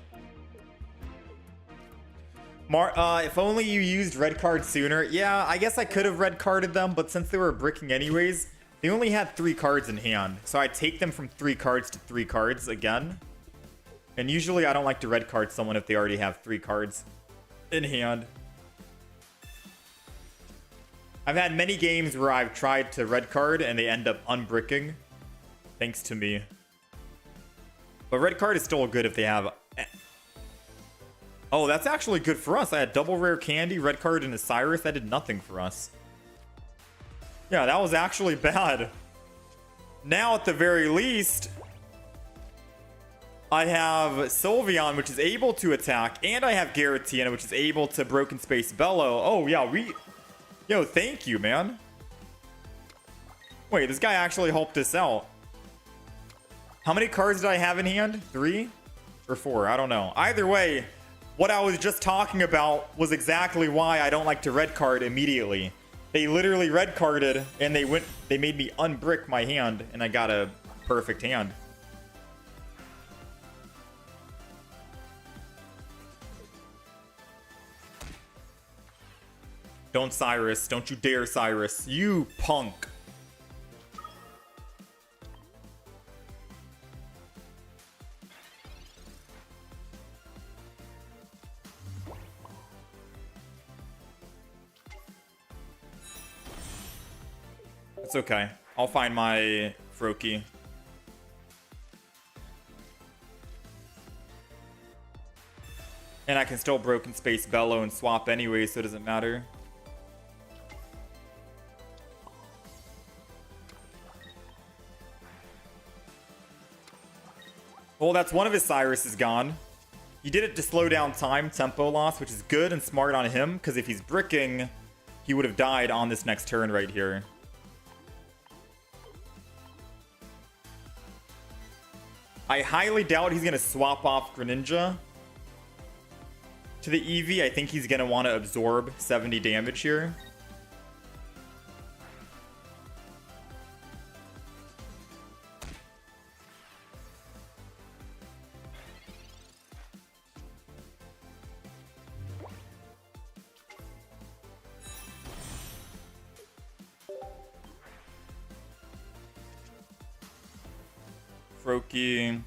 If only you used red card sooner. Yeah, I guess I could have red carded them, but since they were bricking anyways, they only had 3 cards in hand. So I take them from 3 cards to 3 cards again. And usually I don't like to red card someone if they already have 3 cards in hand. I've had many games where I've tried to red card and they end up unbricking. Thanks to me. But red card is still good if they have... Oh, that's actually good for us. I had double rare candy, red card, and a Cyrus. That did nothing for us. Yeah, that was actually bad. Now, at the very least, I have Sylveon, which is able to attack, and I have Giratina, which is able to Broken Space Bellow. Oh, yeah, Yo, thank you, man. Wait, this guy actually helped us out. How many cards did I have in hand? 3 or 4? I don't know. Either way, what I was just talking about was exactly why I don't like to red card immediately. They literally red carded and they made me unbrick my hand and I got a perfect hand. Don't Cyrus. Don't you dare Cyrus. You punk. It's okay. I'll find my Froakie. And I can still Broken Space Bellow and swap anyway, so it doesn't matter. Well, that's one of his Cyrus is gone. He did it to slow down time, tempo loss, which is good and smart on him, because if he's bricking, he would have died on this next turn right here. I highly doubt he's going to swap off Greninja to the Eevee. I think he's going to want to absorb 70 damage here. Froakie.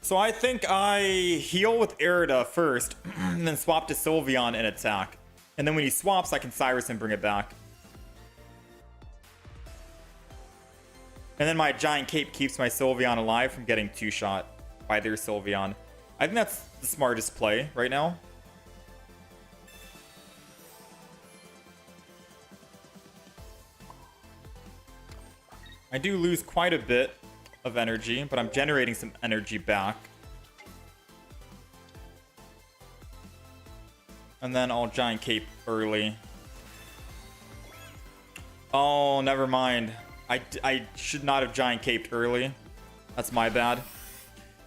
So I think I heal with Erida first, and then swap to Sylveon and attack. And then when he swaps, I can Cyrus and bring it back. And then my Giant Cape keeps my Sylveon alive from getting 2-shot by their Sylveon. I think that's the smartest play right now. I do lose quite a bit of energy, but I'm generating some energy back. And then I'll Giant Cape early. Oh, never mind. I should not have Giant Caped early. That's my bad.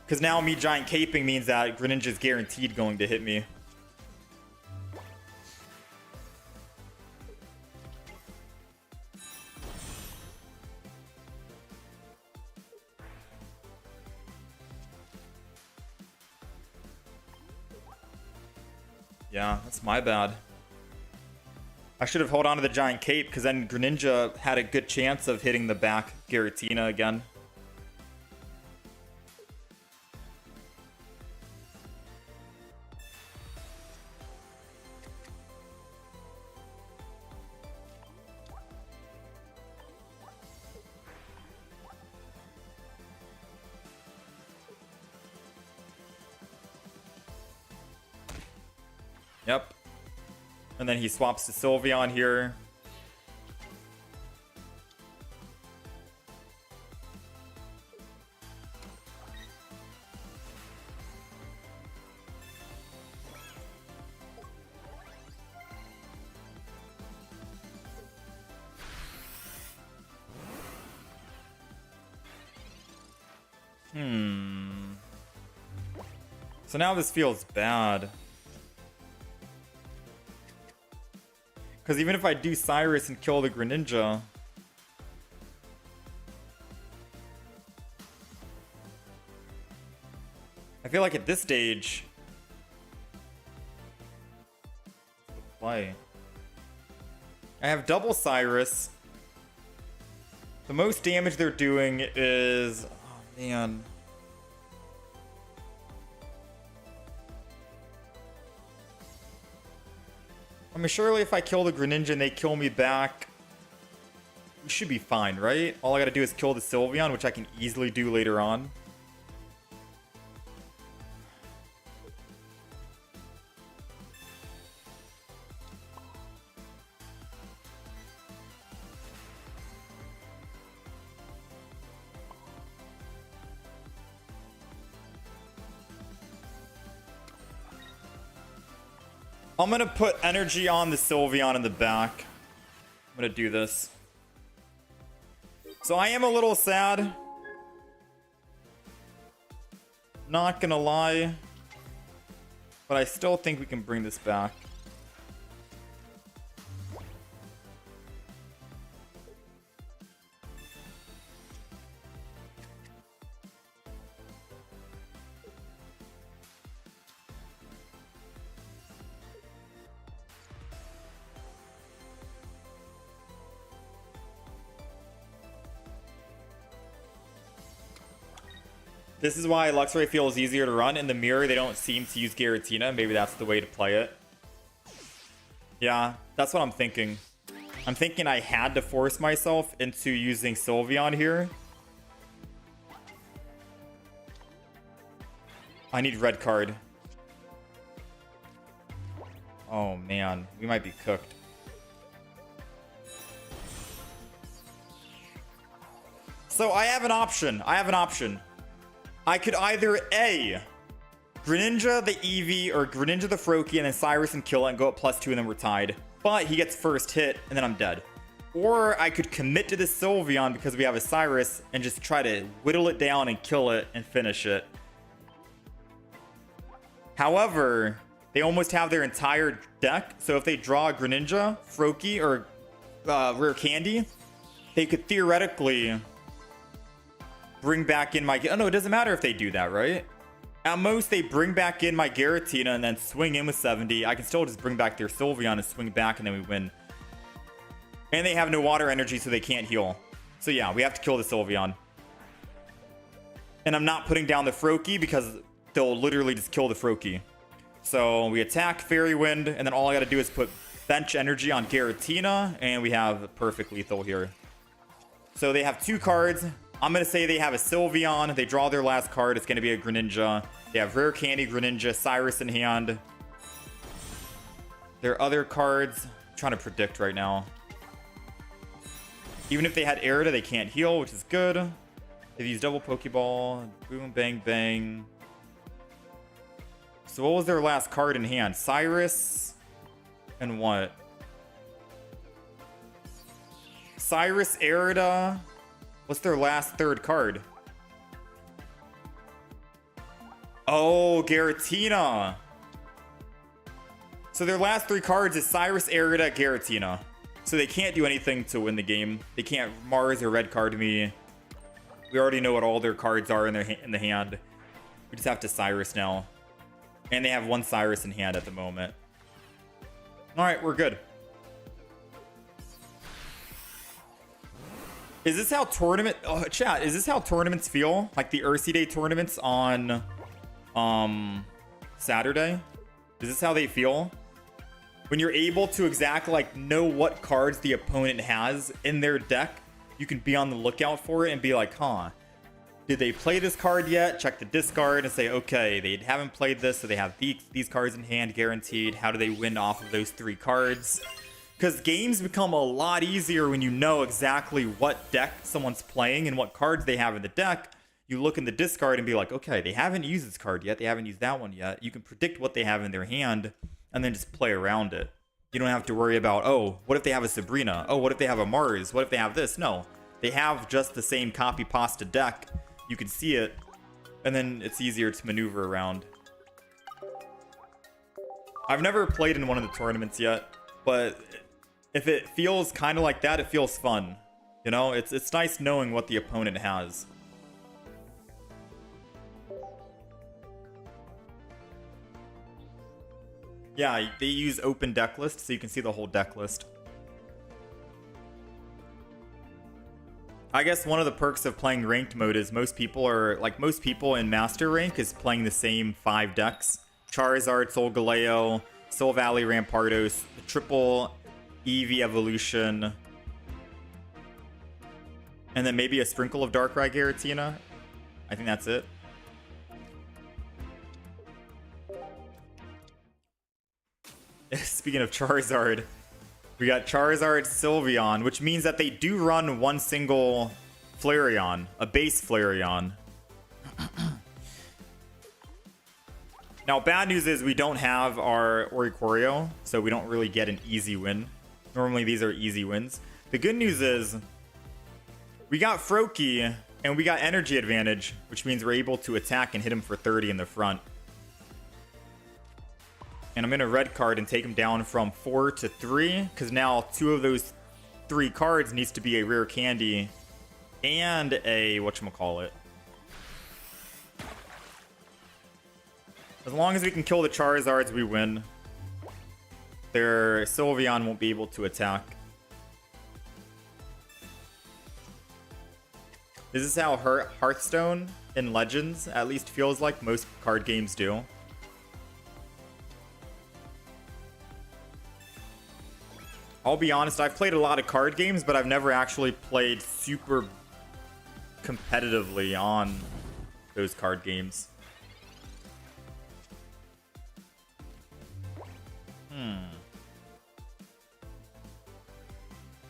Because now me Giant Caping means that Greninja is guaranteed going to hit me. Yeah, that's my bad. I should have held on to the Giant Cape because then Greninja had a good chance of hitting the back Giratina again. Yep. And then he swaps to Sylveon here. So now this feels bad. Because even if I do Cyrus and kill the Greninja... I feel like at this stage, play. I have double Cyrus. The most damage they're doing is, oh man. I mean, surely if I kill the Greninja and they kill me back, we should be fine, right? All I gotta do is kill the Sylveon, which I can easily do later on. I'm gonna put energy on the Sylveon in the back. I'm gonna do this. So I am a little sad. Not gonna lie. But I still think we can bring this back. This is why Luxray feels easier to run. In the mirror, they don't seem to use Giratina. Maybe that's the way to play it. Yeah, that's what I'm thinking. I'm thinking I had to force myself into using Sylveon here. I need red card. Oh man, we might be cooked. So I have an option. I could either A, Greninja the Eevee or Greninja the Froakie and then Cyrus and kill it and go up +2 and then we're tied. But he gets first hit and then I'm dead. Or I could commit to this Sylveon because we have a Cyrus and just try to whittle it down and kill it and finish it. However, they almost have their entire deck. So if they draw a Greninja, Froakie, or Rare Candy, they could theoretically bring back in my... Oh, no, it doesn't matter if they do that, right? At most, they bring back in my Giratina and then swing in with 70. I can still just bring back their Sylveon and swing back, and then we win. And they have no water energy, so they can't heal. So yeah, we have to kill the Sylveon. And I'm not putting down the Froakie because they'll literally just kill the Froakie. So we attack Fairy Wind, and then all I gotta do is put bench energy on Giratina, and we have perfect lethal here. So they have 2 cards. I'm going to say they have a Sylveon. They draw their last card. It's going to be a Greninja. They have Rare Candy, Greninja, Cyrus in hand. Their other cards, I'm trying to predict right now. Even if they had Erida, they can't heal, which is good. They've used double Pokeball. Boom, bang, bang. So what was their last card in hand? Cyrus and what? Cyrus, Erida. What's their last third card? Oh, Giratina. So their last 3 cards is Cyrus, Erida, Giratina. So they can't do anything to win the game. They can't Mars or red card me. We already know what all their cards are in the hand. We just have to Cyrus now. And they have 1 Cyrus in hand at the moment. Alright, we're good. Is this how chat, is this how tournaments feel? Like the Ursi Day tournaments on Saturday? Is this how they feel? When you're able to exactly like know what cards the opponent has in their deck, you can be on the lookout for it and be like, huh, did they play this card yet? Check the discard and say, okay, they haven't played this, so they have these cards in hand guaranteed. How do they win off of those 3 cards? Because games become a lot easier when you know exactly what deck someone's playing and what cards they have in the deck. You look in the discard and be like, okay, they haven't used this card yet. They haven't used that one yet. You can predict what they have in their hand and then just play around it. You don't have to worry about, oh, what if they have a Sabrina? Oh, what if they have a Mars? What if they have this? No, they have just the same copy pasta deck. You can see it, and then it's easier to maneuver around. I've never played in one of the tournaments yet, but if it feels kind of like that, it feels fun. You know, it's nice knowing what the opponent has. Yeah, they use open deck list, so you can see the whole deck list. I guess one of the perks of playing ranked mode is most people in master rank is playing the same 5 decks. Charizard, Solgaleo, Soul Valley Rampardos, triple Eevee Evolution, and then maybe a sprinkle of Darkrai Giratina. I think that's it. Speaking of Charizard, we got Charizard Sylveon, which means that they do run one single Flareon, a base Flareon. Now, bad news is we don't have our Oricorio, so we don't really get an easy win. Normally, these are easy wins. The good news is we got Froakie, and we got energy advantage, which means we're able to attack and hit him for 30 in the front. And I'm going to red card and take him down from 4 to 3, because now 2 of those 3 cards needs to be a rare candy and a whatchamacallit. As long as we can kill the Charizards, we win. Their Sylveon won't be able to attack. This is how Hearthstone in Legends at least feels like most card games do. I'll be honest, I've played a lot of card games, but I've never actually played super competitively on those card games.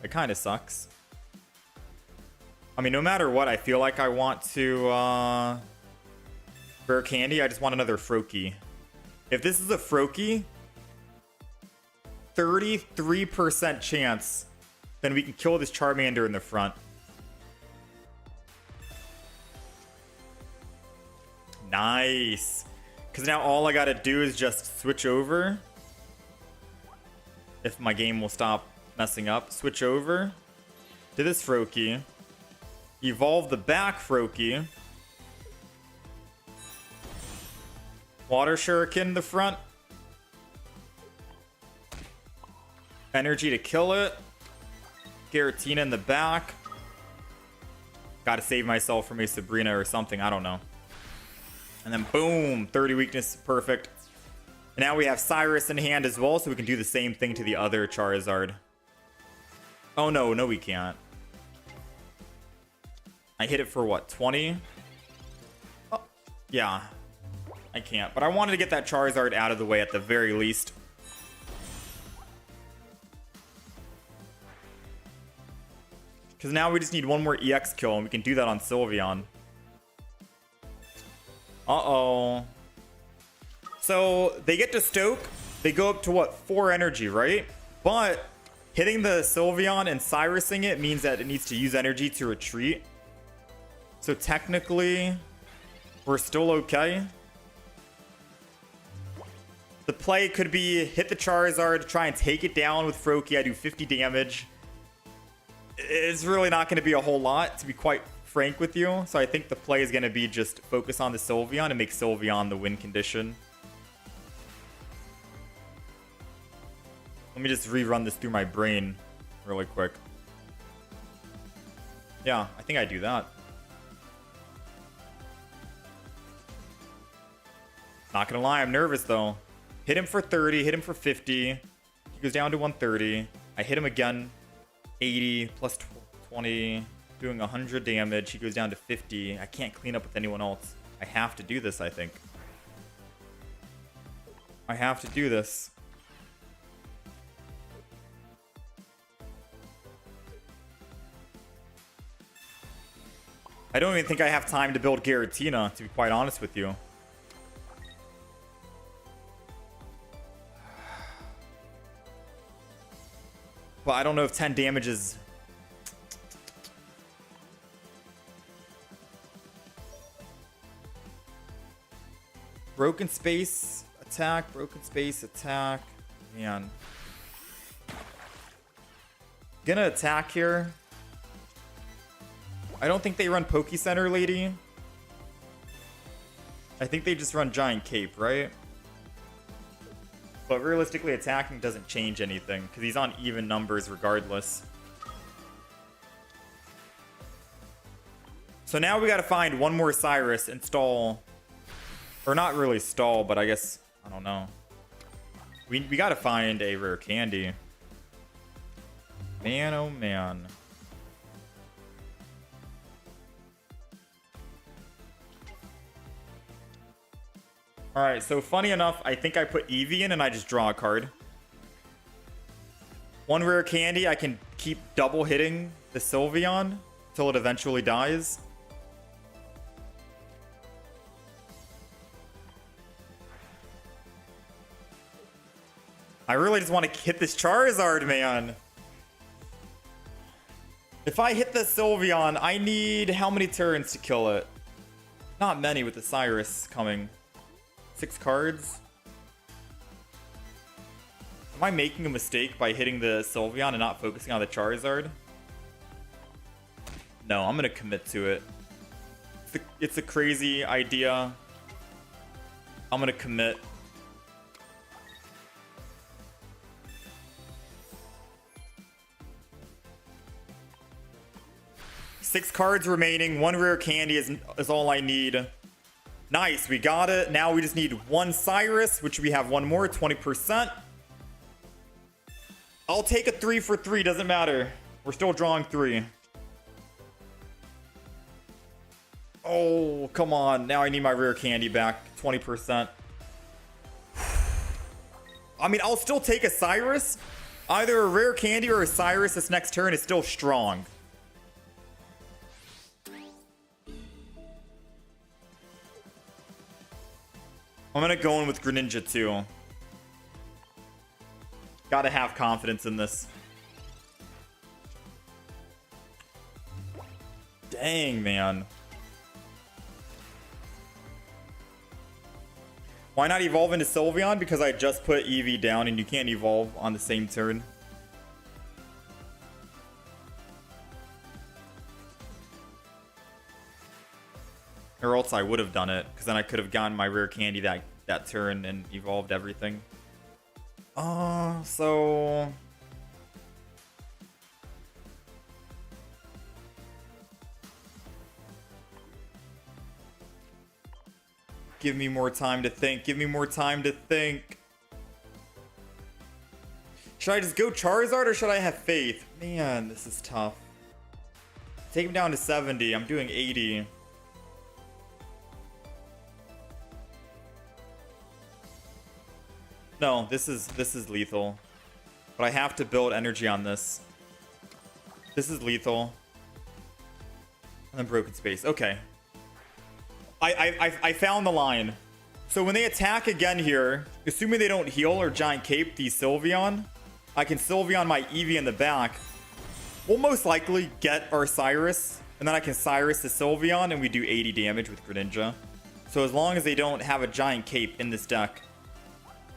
It kind of sucks. I mean, no matter what, I feel like I want to rare candy. I just want another Froakie. If this is a Froakie, 33% chance, then we can kill this Charmander in the front. Nice. Because now all I gotta do is just switch over. If my game will stop messing up. Switch over to this Froakie. Evolve the back Froakie. Water Shuriken in the front. Energy to kill it. Giratina in the back. Gotta save myself from a Sabrina or something. I don't know. And then boom. 30 weakness. Perfect. And now we have Cyrus in hand as well, so we can do the same thing to the other Charizard. Oh no, no we can't. I hit it for what, 20? Oh, yeah. I can't, but I wanted to get that Charizard out of the way at the very least. Because now we just need one more EX kill, and we can do that on Sylveon. Uh-oh. So, they get to Stoke. They go up to, what, 4 energy, right? But hitting the Sylveon and Cyrusing it means that it needs to use energy to retreat. So, technically, we're still okay. The play could be hit the Charizard, try and take it down with Froakie. I do 50 damage. It's really not going to be a whole lot, to be quite frank with you. So I think the play is going to be just focus on the Sylveon and make Sylveon the win condition. Let me just rerun this through my brain really quick. Yeah, I think I do that. Not going to lie, I'm nervous though. Hit him for 30, hit him for 50. He goes down to 130. I hit him again. 80 plus 20, doing 100 damage. He goes down to 50. I can't clean up with anyone else. I have to do this, I think. I have to do this. I don't even think I have time to build Giratina, to be quite honest with you. But I don't know if 10 damage is... Broken space, attack, broken space, attack. Man. Gonna attack here. I don't think they run Poke Center, lady. I think they just run Giant Cape, right? But realistically, attacking doesn't change anything because he's on even numbers regardless. So now we got to find one more Cyrus, install, or not really stall, but I guess, I don't know. We got to find a rare candy. Man, oh man. Alright, so funny enough, I think I put Eevee in and I just draw a card. One rare candy, I can keep double hitting the Sylveon until it eventually dies. I really just want to hit this Charizard, man. If I hit the Sylveon, I need how many turns to kill it? Not many with the Cyrus coming. 6 cards. Am I making a mistake by hitting the Sylveon and not focusing on the Charizard? No, I'm gonna commit to it. It's a crazy idea. I'm gonna commit. Six cards remaining. One rare candy is all I need. Nice, we got it. Now we just need one Cyrus, which we have one more, 20%. I'll take a 3 for 3, doesn't matter. We're still drawing 3. Oh, come on. Now I need my rare candy back, 20%. I mean, I'll still take a Cyrus. Either a rare candy or a Cyrus this next turn is still strong. I'm gonna go in with Greninja too. Gotta have confidence in this. Dang, man. Why not evolve into Sylveon? Because I just put Eevee down and you can't evolve on the same turn. Or else I would have done it, because then I could have gotten my rare candy that turn and evolved everything. So... Give me more time to think. Give me more time to think. Should I just go Charizard or should I have faith? Man, this is tough. Take him down to 70. I'm doing 80. No, this is lethal. But I have to build energy on this. This is lethal. And then broken space. Okay. I found the line. So when they attack again here, assuming they don't heal or giant cape the Sylveon, I can Sylveon my Eevee in the back. We'll most likely get our Cyrus, and then I can Cyrus the Sylveon, and we do 80 damage with Greninja. So as long as they don't have a giant cape in this deck.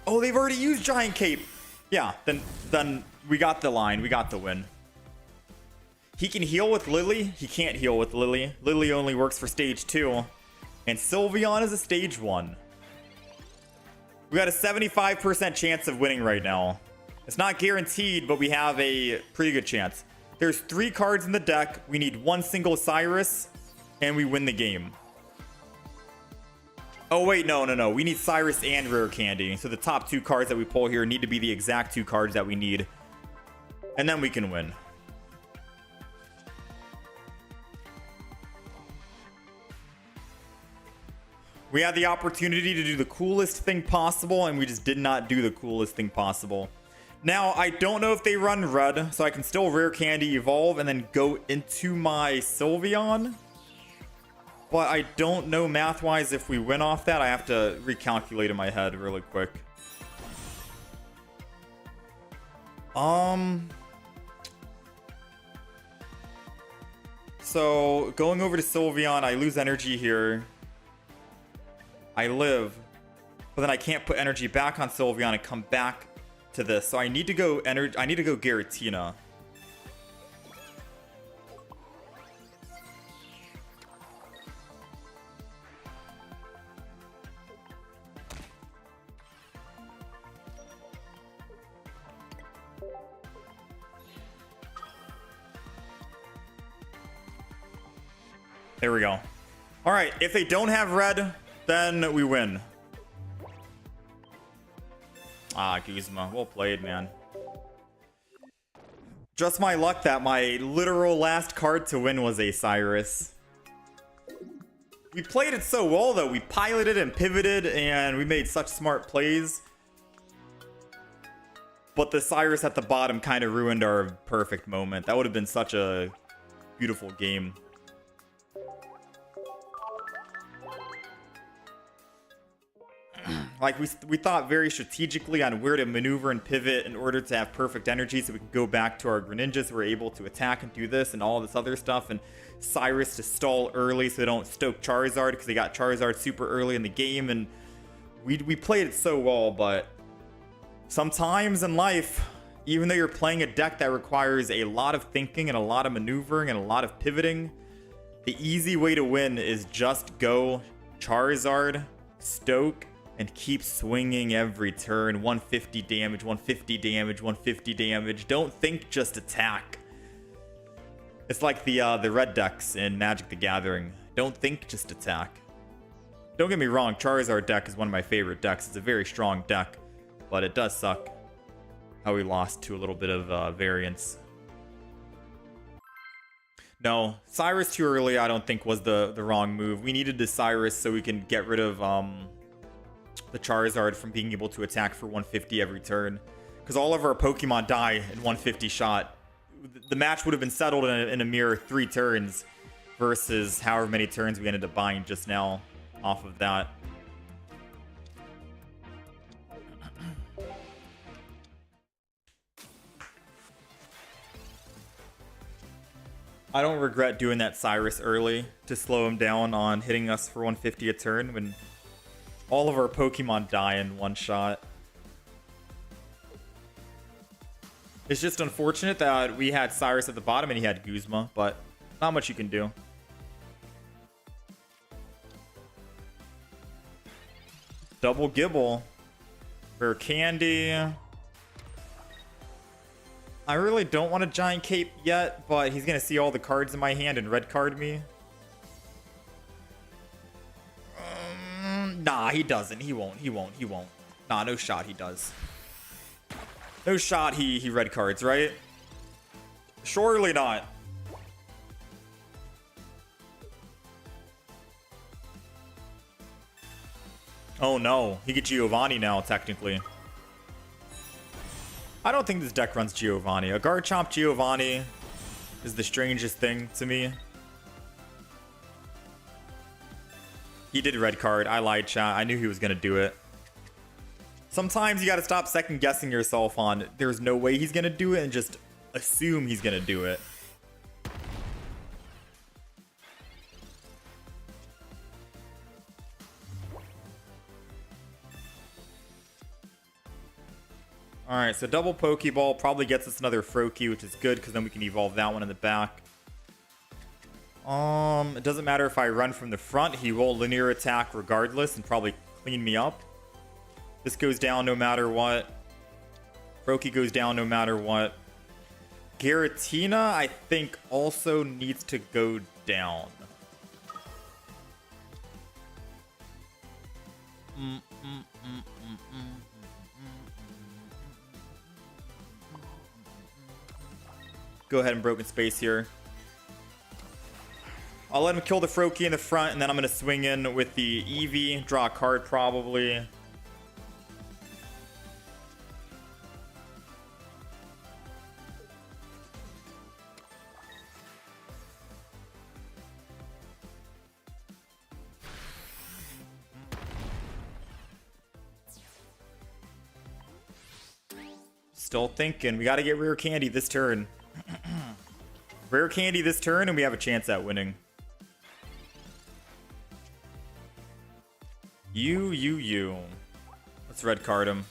Oh, they've already used giant cape. Yeah, then we got the line. We got the win. He can heal with Lily. He can't heal with Lily. Lily only works for stage 2. And Sylveon is a stage 1. We got a 75% chance of winning right now. It's not guaranteed, but we have a pretty good chance. There's 3 cards in the deck. We need one single Cyrus, and we win the game. Oh, wait, no. We need Cyrus and Rare Candy. So the top 2 cards that we pull here need to be the exact 2 cards that we need. And then we can win. We had the opportunity to do the coolest thing possible, and we just did not do the coolest thing possible. Now, I don't know if they run red, so I can still Rare Candy evolve and then go into my Sylveon. But I don't know math-wise if we win off that. I have to recalculate in my head really quick. So, going over to Sylveon, I lose energy here. I live, but then I can't put energy back on Sylveon and come back to this. So I need to go I need to go Giratina. There we go. All right, if they don't have red, then we win. Ah, Guzma. Well played, man. Just my luck that my literal last card to win was a Cyrus. We played it so well, though. We piloted and pivoted, and we made such smart plays. But the Cyrus at the bottom kind of ruined our perfect moment. That would have been such a beautiful game. Like, we thought very strategically on where to maneuver and pivot in order to have perfect energy so we can go back to our Greninjas. We're able to attack and do this and all this other stuff. And Cyrus to stall early so they don't stoke Charizard because they got Charizard super early in the game. And we played it so well, but sometimes in life, even though you're playing a deck that requires a lot of thinking and a lot of maneuvering and a lot of pivoting, the easy way to win is just go Charizard, stoke, and keep swinging every turn. 150 damage, 150 damage, 150 damage. Don't think, just attack. It's like the red decks in Magic the Gathering. Don't think, just attack. Don't get me wrong, Charizard deck is one of my favorite decks. It's a very strong deck, but it does suck how we lost to a little bit of variance. No, Cyrus too early I don't think was the wrong move. We needed the Cyrus so we can get rid of the Charizard from being able to attack for 150 every turn. Because all of our Pokemon die in 150 shot. The match would have been settled in a mere 3 turns versus however many turns we ended up buying just now off of that. I don't regret doing that Cyrus early to slow him down on hitting us for 150 a turn when all of our Pokemon die in one shot. It's just unfortunate that we had Cyrus at the bottom and he had Guzma, but not much you can do. Double Gibble. Rare Candy. I really don't want a Giant Cape yet, but he's going to see all the cards in my hand and red card me. Nah, he doesn't. He won't. Nah, no shot he does. No shot he red cards, right? Surely not. Oh no, he gets Giovanni now, technically. I don't think this deck runs Giovanni. A Garchomp Giovanni is the strangest thing to me. He did red card. I lied, chat. I knew he was going to do it. Sometimes you got to stop second guessing yourself on there's no way he's going to do it and just assume he's going to do it. Alright, so double Pokeball probably gets us another Froakie, which is good because then we can evolve that one in the back. It doesn't matter if I run from the front. He will linear attack regardless and probably clean me up. This goes down no matter what. Froakie goes down no matter what. Giratina, I think, also needs to go down. Go ahead and Broken Space here. I'll let him kill the Froakie in the front, and then I'm going to swing in with the Eevee. Draw a card, probably. Still thinking. We got to get Rare Candy this turn. Rare Candy this turn, and we have a chance at winning. You. Let's red card him.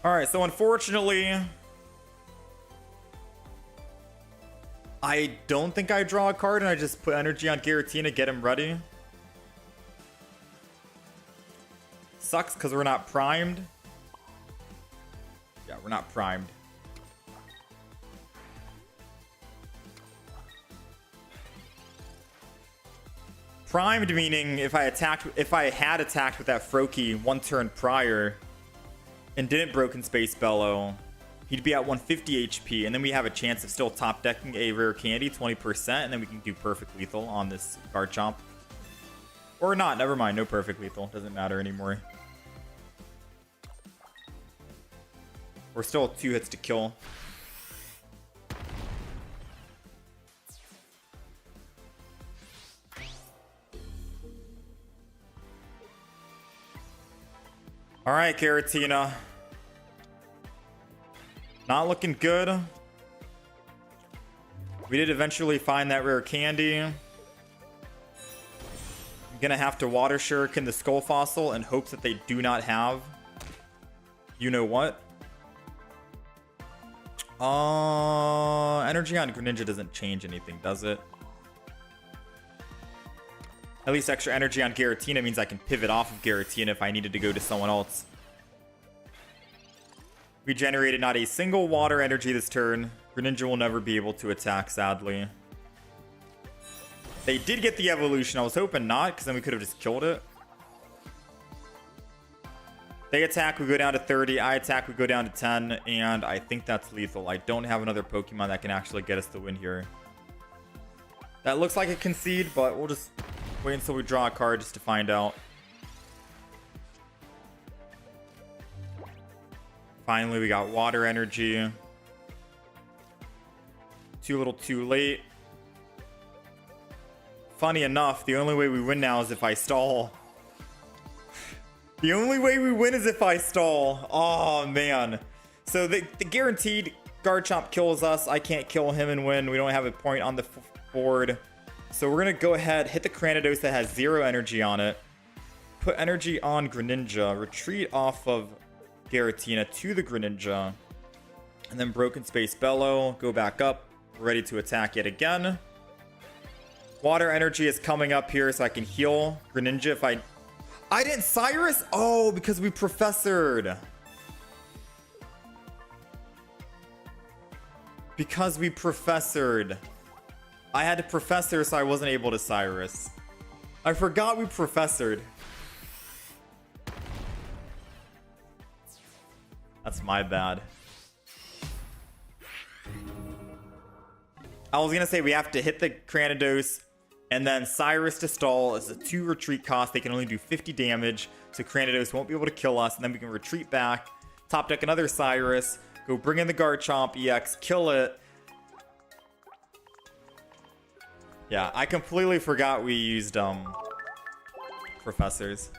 Alright, so unfortunately, I don't think I draw a card and I just put energy on Giratina, get him ready. Sucks because we're not primed. Yeah, we're not primed. Primed meaning if I had attacked with that Froakie one turn prior and didn't Broken Space Bellow, he'd be at 150 HP, and then we have a chance of still top decking a rare candy 20%, and then we can do perfect lethal on this Garchomp. Or not, never mind, no perfect lethal, doesn't matter anymore. We're still 2 hits to kill. All right, Giratina. Not looking good. We did eventually find that rare candy. I'm gonna have to Water Shuriken the Skull Fossil in hopes that they do not have you know what. Energy on Greninja doesn't change anything, does it? At least extra energy on Giratina means I can pivot off of Giratina if I needed to go to someone else. We generated not a single water energy this turn. Greninja will never be able to attack, sadly. They did get the evolution. I was hoping not, because then we could have just killed it. They attack, we go down to 30. I attack, we go down to 10. And I think that's lethal. I don't have another Pokemon that can actually get us the win here. That looks like a concede, but we'll just wait until we draw a card just to find out. Finally, we got water energy. Too little too late. Funny enough, the only way we win now is if I stall. The only way we win is if I stall. Oh, man. So the guaranteed Garchomp kills us. I can't kill him and win. We don't have a point on the board. So we're going to go ahead, hit the Cranidos that has 0 energy on it. Put energy on Greninja. Retreat off of Giratina to the Greninja. And then Broken Space Bellow. Go back up. We're ready to attack yet again. Water energy is coming up here so I can heal Greninja if I didn't Cyrus? Oh, because we Professored. Because we Professored. I had to Professor, so I wasn't able to Cyrus. I forgot we Professored. That's my bad. I was gonna say we have to hit the Cranidos and then Cyrus to stall is a 2 retreat cost. They can only do 50 damage, so Cranidos won't be able to kill us, and then we can retreat back, top deck another Cyrus, go bring in the Garchomp EX, kill it. Yeah, I completely forgot we used Professors.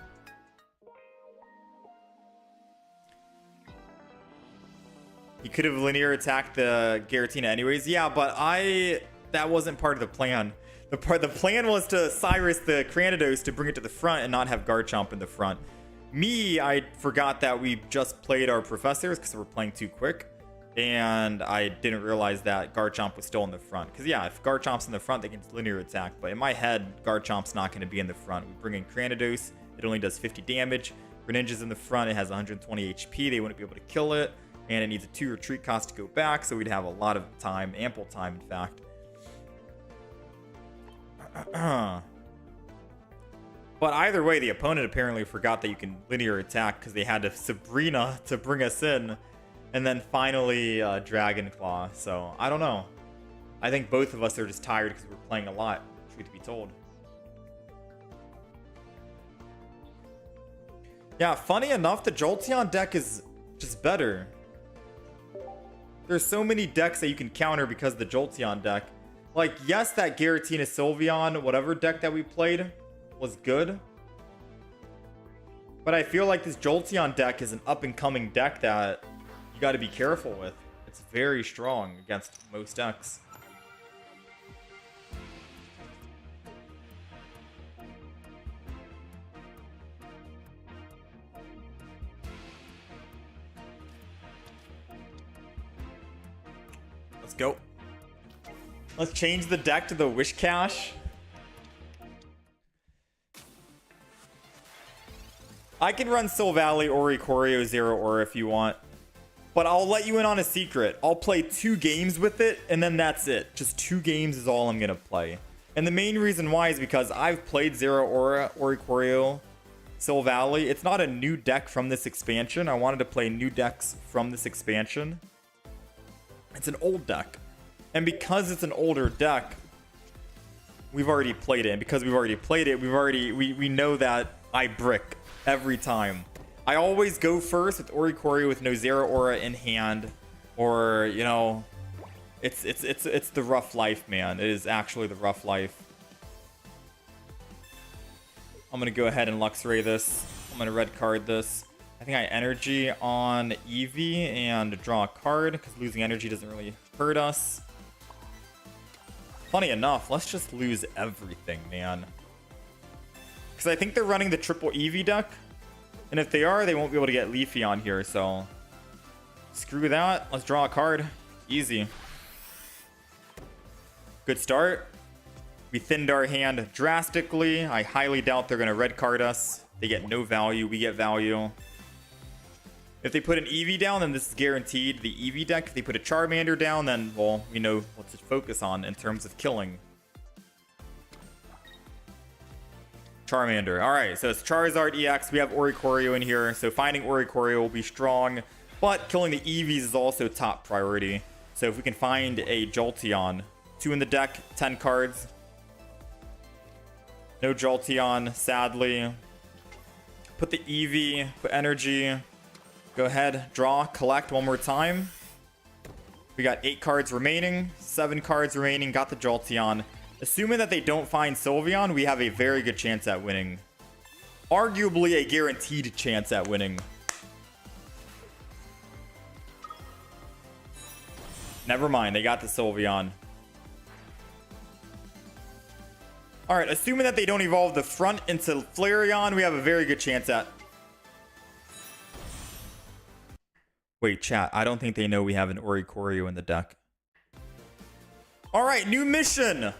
He could have linear attacked the Giratina anyways. Yeah, but that wasn't part of the plan. The plan was to Cyrus the Cranidos to bring it to the front and not have Garchomp in the front. I forgot that we just played our Professors because we're playing too quick. And I didn't realize that Garchomp was still in the front. Because yeah, if Garchomp's in the front, they can linear attack. But in my head, Garchomp's not going to be in the front. We bring in Cranidos. It only does 50 damage. Greninja's in the front. It has 120 HP. They wouldn't be able to kill it. And it needs a 2 retreat cost to go back. So we'd have a lot of time. Ample time, in fact. But either way, the opponent apparently forgot that you can linear attack because they had to Sabrina to bring us in. And then finally, Dragon Claw. So, I don't know. I think both of us are just tired because we're playing a lot, truth be told. Yeah, funny enough, the Jolteon deck is just better. There's so many decks that you can counter because of the Jolteon deck. Like, yes, that Giratina Sylveon, whatever deck that we played, was good. But I feel like this Jolteon deck is an up-and-coming deck that you got to be careful with. It's very strong against most decks. Let's go. Let's change the deck to the Wish Cache. I can run Silvally, Oricorio, Zero Aura if you want. But I'll let you in on a secret. I'll play 2 games with it, and then that's it. Just 2 games is all I'm going to play. And the main reason why is because I've played Zero Aura, Oricorio, Sylveon. It's not a new deck from this expansion. I wanted to play new decks from this expansion. It's an old deck. And because it's an older deck, we've already played it. And because we've already played it, we know that I brick every time. I always go first with Oricorio with no Zero Aura in hand. Or, you know, it's the rough life, man. It is actually the rough life. I'm going to go ahead and Luxray this. I'm going to red card this. I think I energy on Eevee and draw a card because losing energy doesn't really hurt us. Funny enough, let's just lose everything, man. Because I think they're running the triple Eevee deck. And if they are, they won't be able to get Leafy on here, so screw that. Let's draw a card. Easy. Good start. We thinned our hand drastically. I highly doubt they're going to red card us. They get no value. We get value. If they put an Eevee down, then this is guaranteed the Eevee deck. If they put a Charmander down, then, well, we know what to focus on in terms of killing. Charmander. All right, so it's Charizard EX. We have Oricorio in here, so finding Oricorio will be strong. But killing the Eevees is also top priority. So if we can find a Jolteon. 2 in the deck, 10 cards. No Jolteon, sadly. Put the Eevee, put energy. Go ahead, draw, collect one more time. We got 8 cards remaining, 7 cards remaining, got the Jolteon. Assuming that they don't find Sylveon, we have a very good chance at winning. Arguably a guaranteed chance at winning. Never mind, they got the Sylveon. Alright, assuming that they don't evolve the front into Flareon, we have a very good chance at... Wait, chat, I don't think they know we have an Oricorio in the deck. Alright, new mission!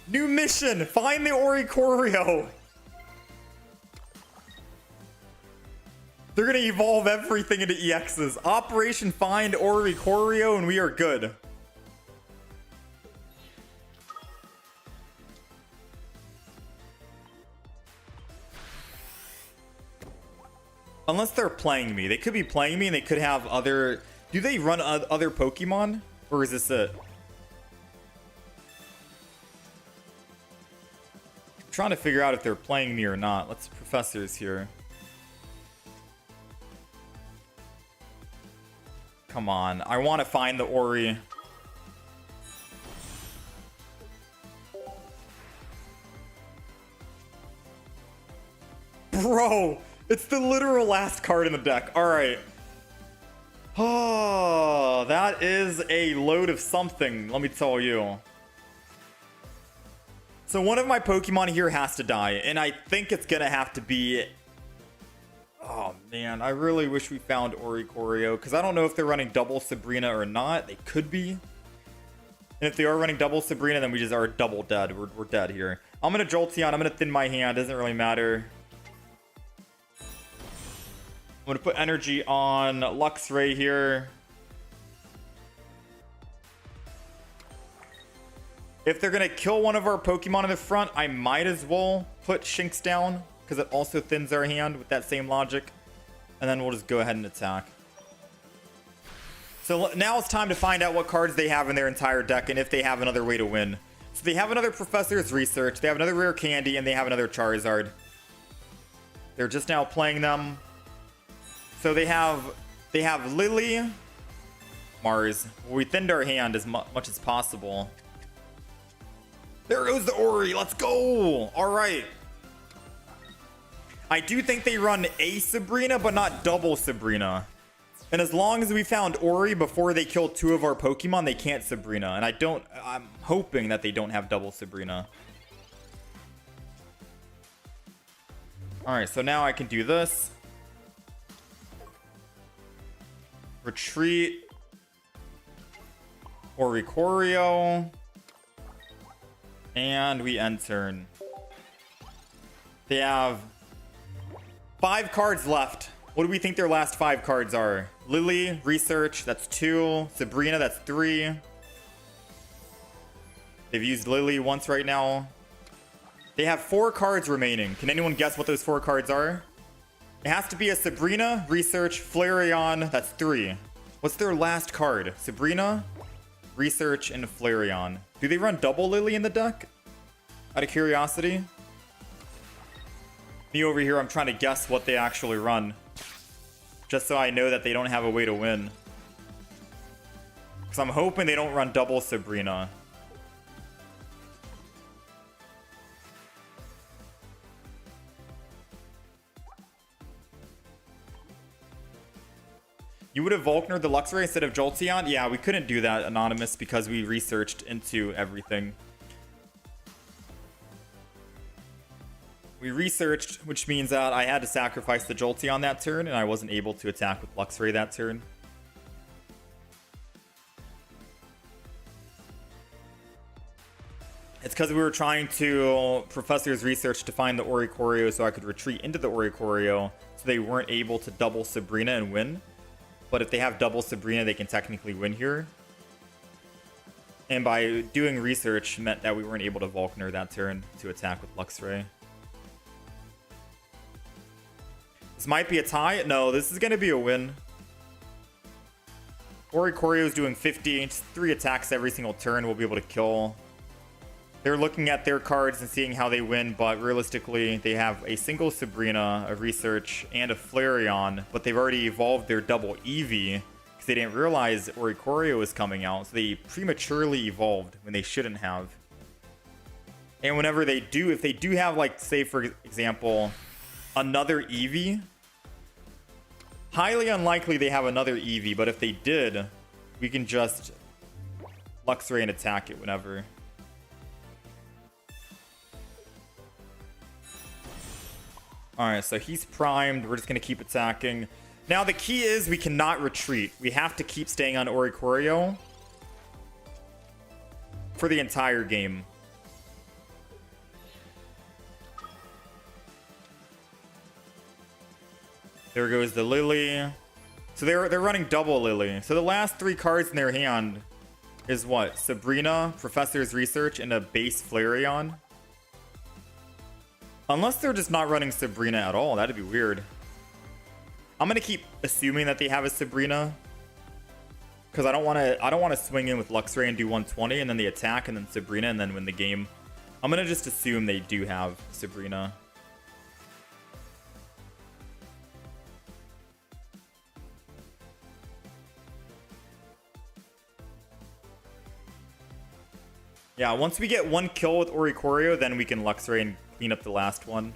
New mission! Find the Oricorio! They're gonna evolve everything into EXs. Operation Find Oricorio, and we are good. Unless they're playing me. They could be playing me and they could have other... Do they run other Pokemon? Or is this it? I'm trying to figure out if they're playing me or not. Let's professors here. Come on. I want to find the Ori. Bro! It's the literal last card in the deck. Alright. Oh, that is a load of something, let me tell you. So one of my Pokemon here has to die, and I think it's gonna have to be... Oh man, I really wish we found Oricorio, because I don't know if they're running double Sabrina or not. They could be. And if they are running double Sabrina, then we just are double dead. We're dead here. I'm gonna Jolteon, I'm gonna thin my hand, doesn't really matter. I'm going to put energy on Luxray here. If they're going to kill one of our Pokemon in the front, I might as well put Shinx down, because it also thins our hand with that same logic. And then we'll just go ahead and attack. So now it's time to find out what cards they have in their entire deck and if they have another way to win. So they have another Professor's Research, they have another Rare Candy, and they have another Charizard. They're just now playing them. So they have Lily, Mars. We thinned our hand as much as possible. There goes the Ori. Let's go. All right. I do think they run a Sabrina, but not double Sabrina. And as long as we found Ori before they kill 2 of our Pokemon, they can't Sabrina. And I'm hoping that they don't have double Sabrina. All right, so now I can do this. Retreat. Oricorio. And we end turn. They have 5 cards left. What do we think their last 5 cards are? Lily, Research, that's 2. Sabrina, that's 3. They've used Lily once right now. They have 4 cards remaining. Can anyone guess what those 4 cards are? It has to be a Sabrina, Research, Flareon. That's 3. What's their last card? Sabrina, Research, and Flareon. Do they run double Lily in the deck? Out of curiosity. Me over here, I'm trying to guess what they actually run. Just so I know that they don't have a way to win. Because I'm hoping they don't run double Sabrina. You would have Volkner the Luxray instead of Jolteon? Yeah, we couldn't do that, Anonymous, because we researched into everything. We researched, which means that I had to sacrifice the Jolteon that turn, and I wasn't able to attack with Luxray that turn. It's because we were trying to Professor's research to find the Oricorio so I could retreat into the Oricorio, so they weren't able to double Sabrina and win. But if they have double Sabrina, they can technically win here. And by doing research meant that we weren't able to Volkner that turn to attack with Luxray. This might be a tie. No, this is going to be a win. Oricorio is doing 50. 3 attacks every single turn. We'll be able to kill. They're looking at their cards and seeing how they win, but realistically, they have a single Sabrina, a Research, and a Flareon, but they've already evolved their double Eevee because they didn't realize Oricorio was coming out, so they prematurely evolved when they shouldn't have. And whenever they do, if they do have, like, say, for example, another Eevee, highly unlikely they have another Eevee, but if they did, we can just Luxray and attack it whenever. Alright, so he's primed. We're just going to keep attacking. Now, the key is we cannot retreat. We have to keep staying on Oricorio for the entire game. There goes the Lily. So they're running double Lily. So the last 3 cards in their hand is what? Sabrina, Professor's Research, and a base Flareon. Unless they're just not running Sabrina at all. That'd be weird. I'm gonna keep assuming that they have a Sabrina. Because I don't wanna swing in with Luxray and do 120 and then they attack and then Sabrina and then win the game. I'm gonna just assume they do have Sabrina. Yeah, once we get 1 kill with Oricorio, then we can Luxray and clean up the last one.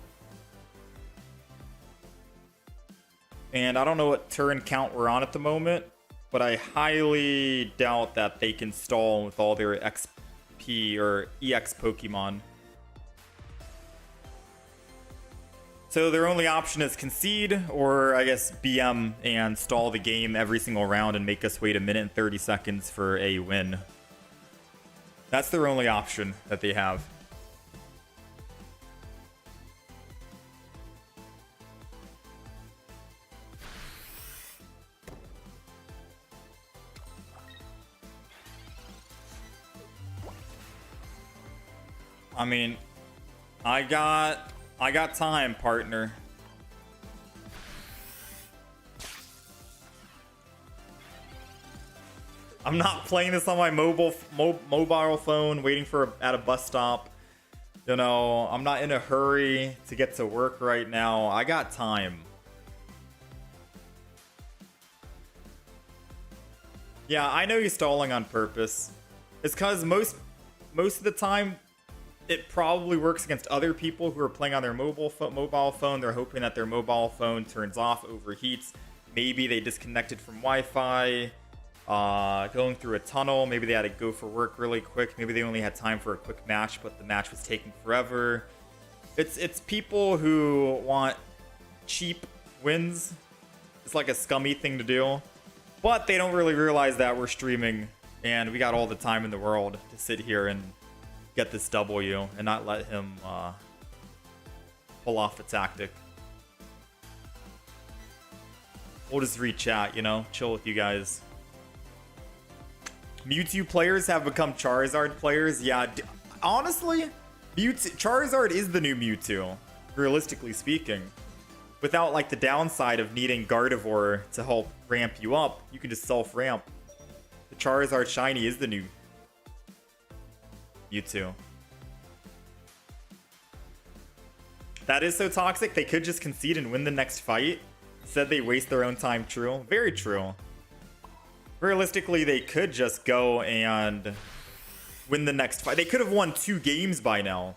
And I don't know what turn count we're on at the moment, but I highly doubt that they can stall with all their XP or EX Pokemon. So their only option is concede, or I guess BM and stall the game every single round and make us wait 1 minute and 30 seconds for a win. That's their only option that they have. I mean, I got time, partner. I'm not playing this on my mobile phone, waiting for at a bus stop. You know, I'm not in a hurry to get to work right now. I got time. Yeah, I know he's stalling on purpose. It's because most of the time, it probably works against other people who are playing on their mobile phone. They're hoping that their mobile phone turns off, overheats. Maybe they disconnected from Wi-Fi. Going through a tunnel. Maybe they had to go for work really quick. Maybe they only had time for a quick match, but the match was taking forever. It's people who want cheap wins. It's like a scummy thing to do. But they don't really realize that we're streaming and we got all the time in the world to sit here and get this W and not let him pull off the tactic. We'll just re-chat, you know, chill with you guys. Mewtwo players have become Charizard players. Yeah, honestly, Charizard is the new Mewtwo, realistically speaking. Without like the downside of needing Gardevoir to help ramp you up, you can just self-ramp. The Charizard Shiny is the new Mewtwo. That is so toxic, they could just concede and win the next fight. Instead they waste their own time, true. Very true. Realistically, they could just go and win the next fight. They could have won 2 games by now.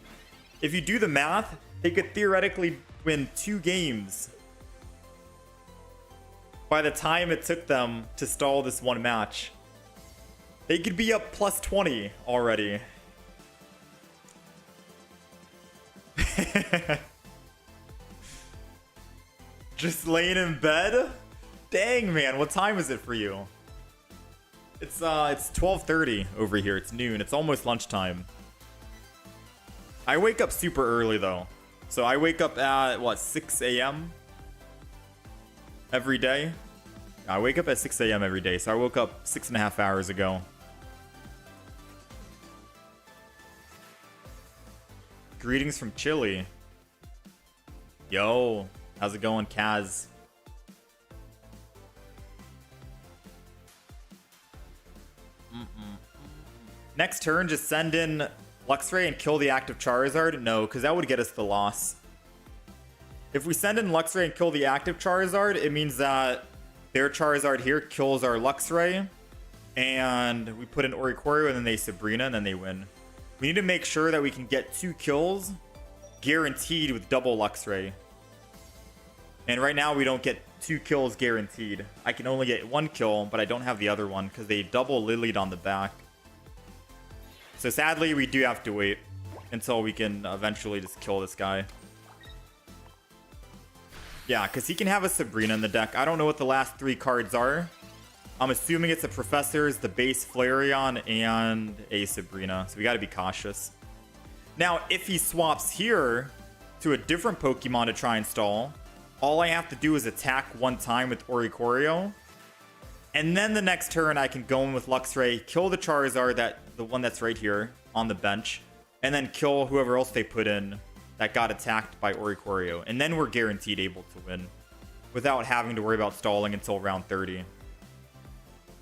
If you do the math, they could theoretically win 2 games by the time it took them to stall this one match. They could be up plus 20 already. Just laying in bed? Dang, man, what time is it for you? It's 12:30 over here. It's noon. It's almost lunchtime. I wake up super early though. So I wake up at what, 6 a.m. every day? I wake up at 6 a.m. every day. So I woke up 6.5 hours ago. Greetings from Chile. Yo, how's it going, Kaz? Next turn, just send in Luxray and kill the active Charizard? No, because that would get us the loss. If we send in Luxray and kill the active Charizard, it means that their Charizard here kills our Luxray. And we put in Oricorio and then they Sabrina and then they win. We need to make sure that we can get 2 kills guaranteed with double Luxray. And right now we don't get 2 kills guaranteed. I can only get 1 kill, but I don't have the other one because they double Lilied on the back. So sadly, we do have to wait until we can eventually just kill this guy. Yeah, because he can have a Sabrina in the deck. I don't know what the last 3 cards are. I'm assuming it's a Professor's, the base Flareon, and a Sabrina. So we got to be cautious. Now, if he swaps here to a different Pokemon to try and stall, all I have to do is attack 1 time with Oricorio. And then the next turn, I can go in with Luxray, kill the Charizard, the one that's right here on the bench, and then kill whoever else they put in that got attacked by Oricorio. And then we're guaranteed able to win without having to worry about stalling until round 30.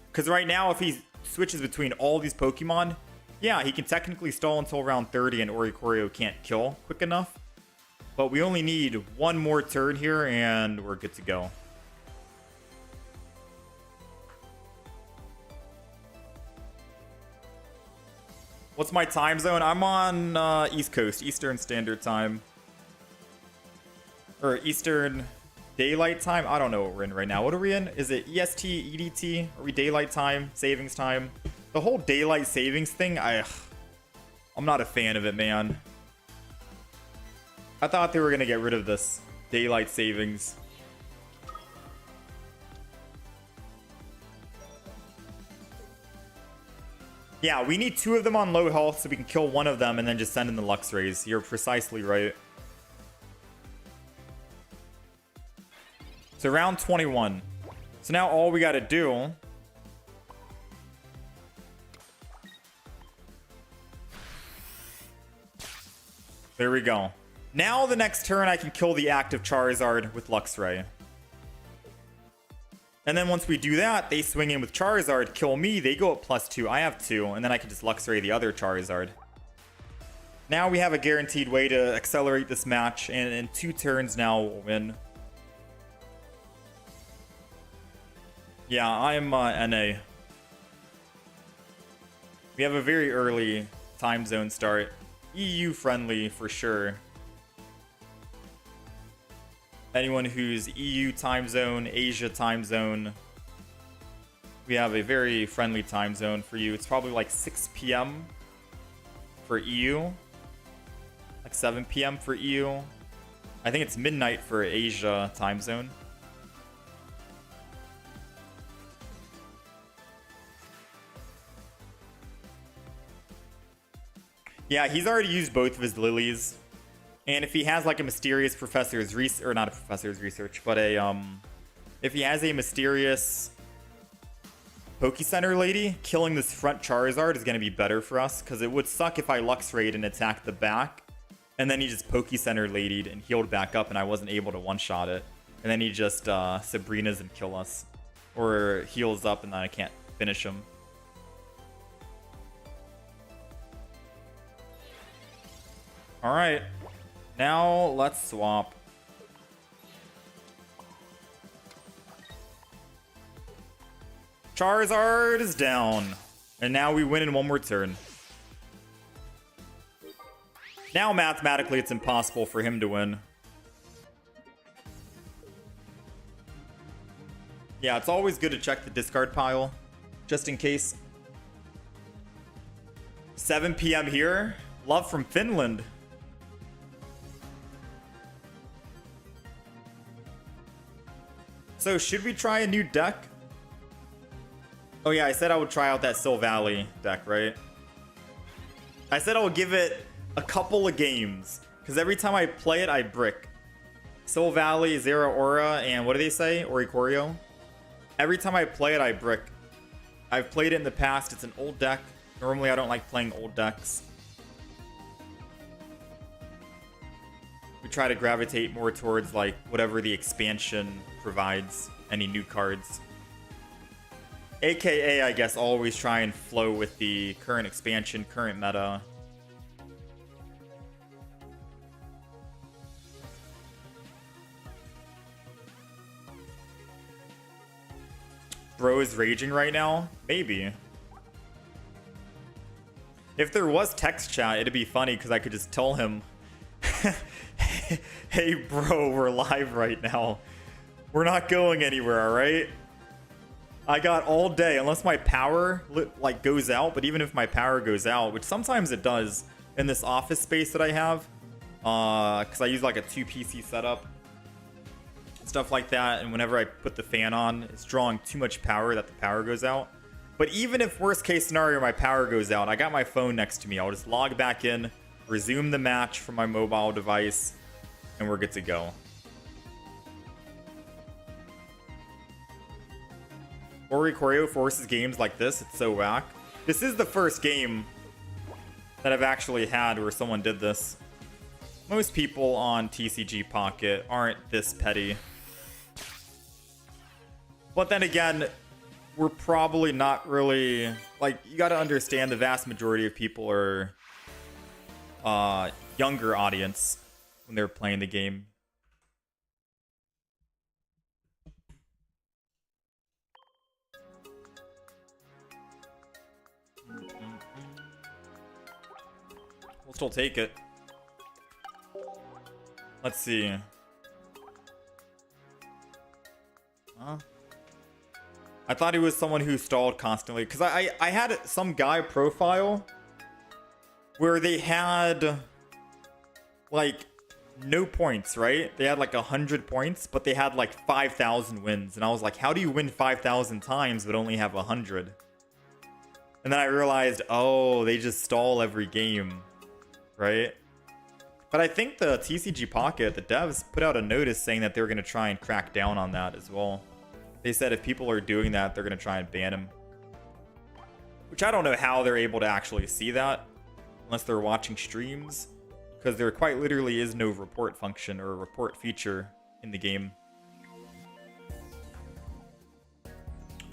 Because right now, if he switches between all these Pokemon, yeah, he can technically stall until round 30 and Oricorio can't kill quick enough. But we only need 1 more turn here and we're good to go. What's my time zone? I'm on East Coast, Eastern Standard Time. Or Eastern Daylight Time? I don't know what we're in right now. What are we in? Is it EST, EDT? Are we Daylight Time, Savings Time? The whole Daylight Savings thing, I'm not a fan of it, man. I thought they were going to get rid of this Daylight Savings. Yeah, we need 2 of them on low health so we can kill 1 of them and then just send in the Luxrays. You're precisely right. So round 21. So now all we got to do there we go. Now the next turn I can kill the active Charizard with Luxray. And then once we do that, they swing in with Charizard, kill me, they go up +2. I have 2, and then I can just Luxray the other Charizard. Now we have a guaranteed way to accelerate this match, and in 2 turns now we'll win. Yeah, I'm NA. We have a very early time zone start. EU friendly for sure. Anyone who's EU time zone, Asia time zone, we have a very friendly time zone for you. It's probably like 6 p.m. for EU, like 7 p.m. for EU. I think it's midnight for Asia time zone. Yeah, he's already used both of his lilies. And if he has like a mysterious professor's research, or not a professor's research, but a if he has a mysterious Pokecenter Lady, killing this front Charizard is going to be better for us, because it would suck if I Lux Raid and attacked the back, and then he just Pokecenter Ladied and healed back up, and I wasn't able to one-shot it. And then he just Sabrina's and kill us. Or heals up and then I can't finish him. Alright, now let's swap. Charizard is down. And now we win in one more turn. Now mathematically it's impossible for him to win. Yeah, it's always good to check the discard pile, just in case. 7 p.m. here. Love from Finland. So should we try a new deck? Oh yeah, I said I would try out that Sylveon deck, right? I said I would give it a couple of games, because every time I play it, I brick. Sylveon, Zera Aura, and what do they say? Oricorio? Every time I play it, I brick. I've played it in the past. It's an old deck. Normally, I don't like playing old decks. We try to gravitate more towards like whatever the expansion provides. Any new cards. AKA, I guess, always try and flow with the current expansion, current meta. Bro is raging right now? Maybe. If there was text chat, it'd be funny because I could just tell him, hey bro, we're live right now. We're not going anywhere, alright? I got all day, unless my power like goes out, but even if my power goes out, which sometimes it does in this office space that I have, because I use like a 2 PC setup, stuff like that, and whenever I put the fan on, it's drawing too much power that the power goes out. But even if worst case scenario my power goes out, I got my phone next to me. I'll just log back in, resume the match from my mobile device, and we're good to go. Oricorio forces games like this. It's so whack. This is the first game that I've actually had where someone did this. Most people on TCG Pocket aren't this petty. But then again, we're probably not really... Like, you gotta understand the vast majority of people are younger audience when they're playing the game. We'll still take it. Let's see. Huh? I thought he was someone who stalled constantly. Because I had some guy profile where they had like no points, right? They had like 100 points, but they had like 5,000 wins. And I was like, how do you win 5,000 times but only have 100? And then I realized, oh, they just stall every game, right? But I think the TCG Pocket, the devs, put out a notice saying that they were going to try and crack down on that as well. They said if people are doing that, they're going to try and ban them. Which I don't know how they're able to actually see that, unless they're watching streams. Because there quite literally is no report function or report feature in the game.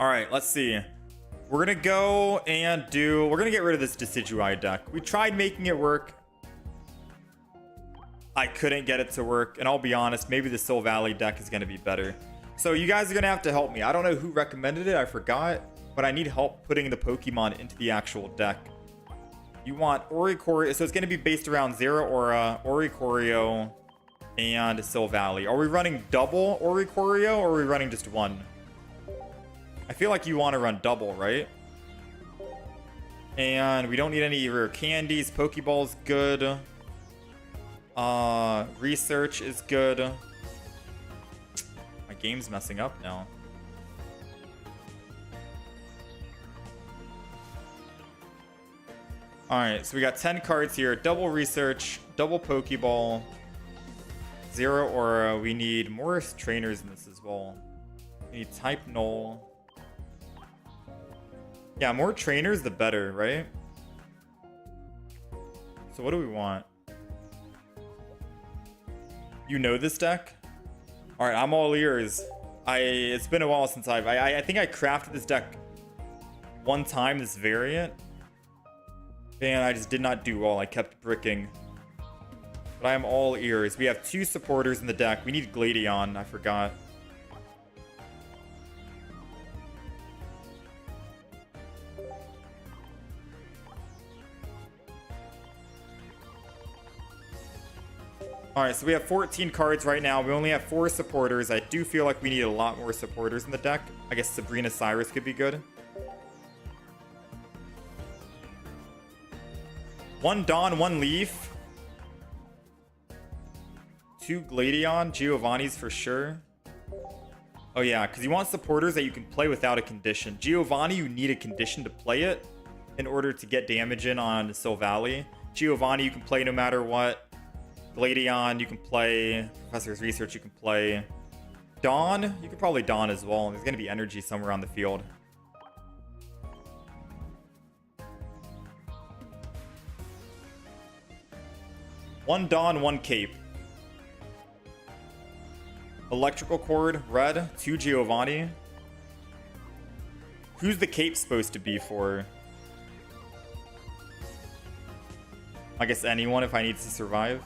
Alright, let's see. We're going to go and we're going to get rid of this Decidueye deck. We tried making it work. I couldn't get it to work. And I'll be honest, maybe the Sylveon deck is going to be better. So you guys are going to have to help me. I don't know who recommended it. I forgot. But I need help putting the Pokemon into the actual deck. You want Oricorio. So it's going to be based around Zera Aura, Oricorio, and Sylveon. Are we running double Oricorio or are we running just one? I feel like you want to run double, right? And we don't need any rare candies. Pokeball's good. Research is good. My game's messing up now. Alright, so we got 10 cards here. Double research, double Pokeball, Zero Aura. We need more trainers in this as well. We need type Null. Yeah, more trainers, the better, right? So what do we want? You know this deck? All right, I'm all ears. It's been a while since I think I crafted this deck one time, this variant. And I just did not do well. I kept bricking. But I am all ears. We have 2 supporters in the deck. We need Gladion. I forgot. Alright, so we have 14 cards right now. We only have 4 supporters. I do feel like we need a lot more supporters in the deck. I guess Sabrina Cyrus could be good. 1 Dawn, 1 Leaf. 2 Gladion. Giovanni's for sure. Oh yeah, because you want supporters that you can play without a condition. Giovanni, you need a condition to play it in order to get damage in on Sylveon. Giovanni, you can play no matter what. Gladion, you can play. Professor's Research, you can play. Dawn, you could probably Dawn as well. There's going to be energy somewhere on the field. One Dawn, 1 Cape. Electrical Cord, red, 2 Giovanni. Who's the Cape supposed to be for? I guess anyone if I need to survive.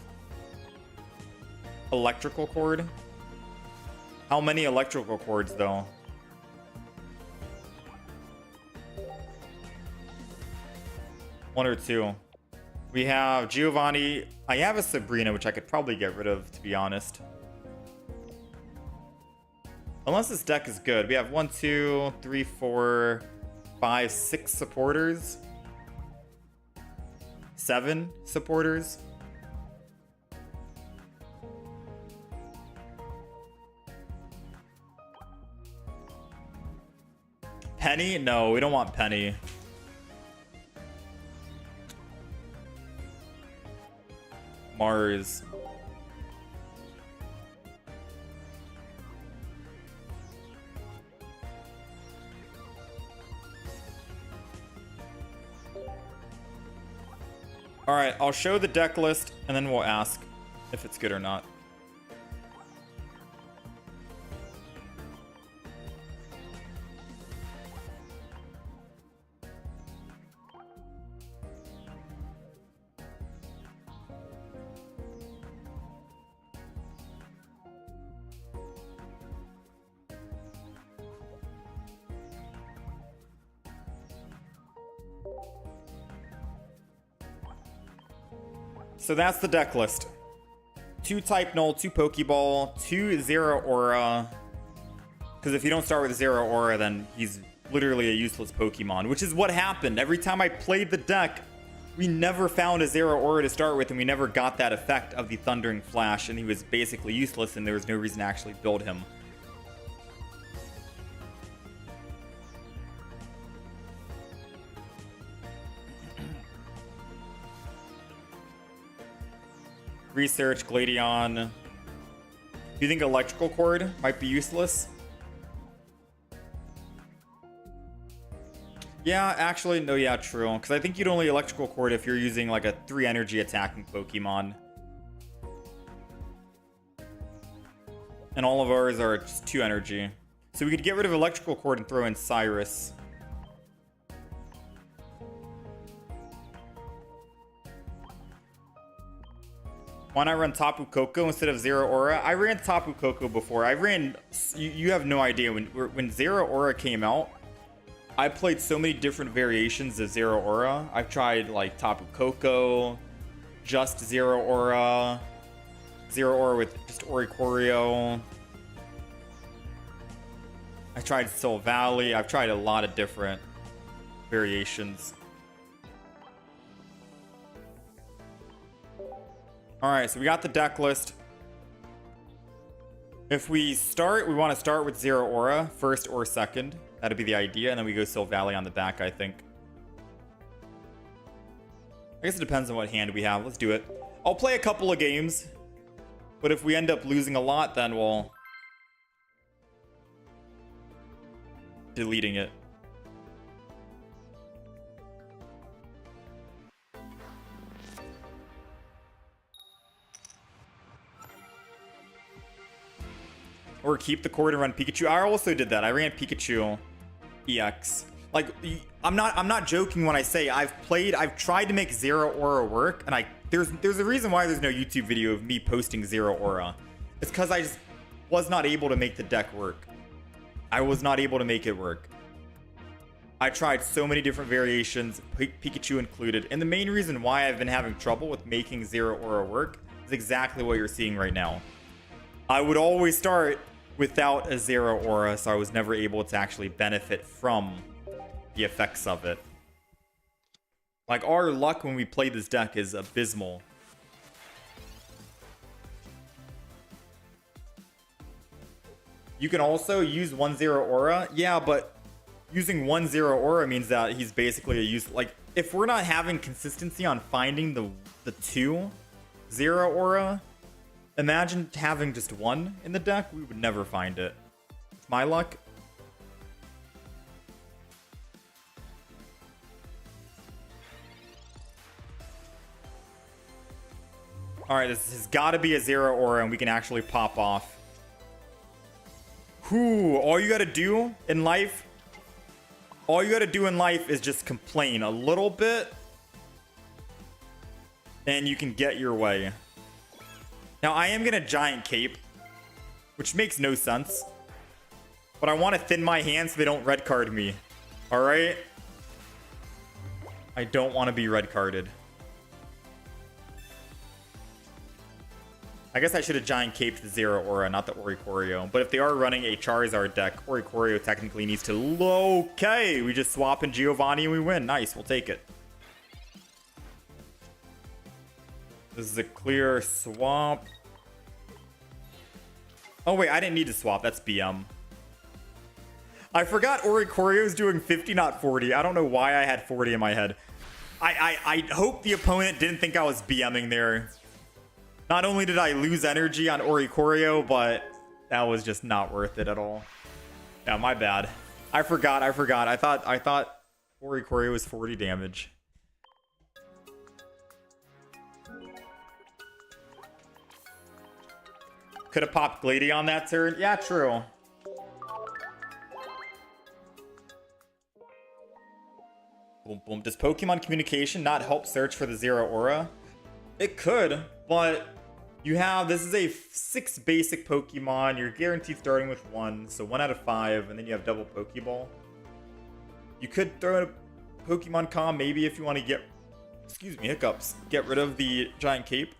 Electrical Cord. How many electrical cords though? One or 2. We have Giovanni. I have a Sabrina, which I could probably get rid of, to be honest. Unless this deck is good. We have 1, 2, 3, 4, 5, 6 supporters. 7 supporters. Penny? No, we don't want Penny. Mars. Alright, I'll show the deck list and then we'll ask if it's good or not. So that's the deck list. 2 Type Null, 2 Pokeball, 2 Zero Aura. Because if you don't start with Zero Aura, then he's literally a useless Pokemon, which is what happened. Every time I played the deck, we never found a Zero Aura to start with, and we never got that effect of the Thundering Flash, and he was basically useless, and there was no reason to actually build him. Research, Gladion. Do you think Electrical Cord might be useless? Yeah, actually, no, yeah, true. Because I think you'd only Electrical Cord if you're using like a 3 energy attacking Pokemon. And all of ours are just 2 energy. So we could get rid of Electrical Cord and throw in Cyrus. Why not run Tapu Koko instead of Zero Aura? I ran Tapu Koko before. I ran... You have no idea. When Zero Aura came out, I played so many different variations of Zero Aura. I've tried like Tapu Koko, just Zero Aura, Zero Aura with just Oricorio. I tried Soul Valley. I've tried a lot of different variations. Alright, so we got the deck list. If we start, we want to start with Zero Aura, first or second. That'd be the idea, and then we go Soul Valley on the back, I think. I guess it depends on what hand we have. Let's do it. I'll play a couple of games, but if we end up losing a lot, then we'll... deleting it. or keep the cord and run Pikachu. I also did that. I ran Pikachu EX. Like, I'm not joking when I say I've tried to make Zero Aura work, and there's a reason why there's no YouTube video of me posting Zero Aura. It's because I just was not able to make the deck work. I was not able to make it work. I tried so many different variations, Pikachu included, and the main reason why I've been having trouble with making Zero Aura work is exactly what you're seeing right now. I would always start without a Zero Aura, so I was never able to actually benefit from the effects of it. Like, our luck when we play this deck is abysmal. You can also use 1-0 Aura. Yeah, but using 1-0 Aura means that he's basically a use. Like, if we're not having consistency on finding the 2-0 Aura, imagine having just 1 in the deck. We would never find it. It's my luck. Alright, this has got to be a 0 Aura, and we can actually pop off. Whew, all you got to do in life is just complain a little bit, and you can get your way. Now, I am going to Giant Cape, which makes no sense, but I want to thin my hands so they don't red card me. Alright? I don't want to be red carded. I guess I should have Giant Caped the Zero Aura, not the Oricorio. But if they are running a Charizard deck, Oricorio technically needs to... Okay, we just swap in Giovanni and we win. Nice, we'll take it. This is a clear swap. Oh wait, I didn't need to swap. That's BM. I forgot Oricorio is doing 50, not 40. I don't know why I had 40 in my head. I hope the opponent didn't think I was BMing there. Not only did I lose energy on Oricorio, but that was just not worth it at all. Yeah, my bad. I forgot. I thought Oricorio was 40 damage. Could have popped Gladeon that turn. Yeah, true. Boom, boom. Does Pokemon Communication not help search for the Zero Aura? It could, but you have, this is a 6 basic Pokemon. You're guaranteed starting with 1, so 1 out of 5, and then you have double Pokeball. You could throw in a Pokemon Com maybe if you want to get, excuse me, hiccups, get rid of the Giant Cape.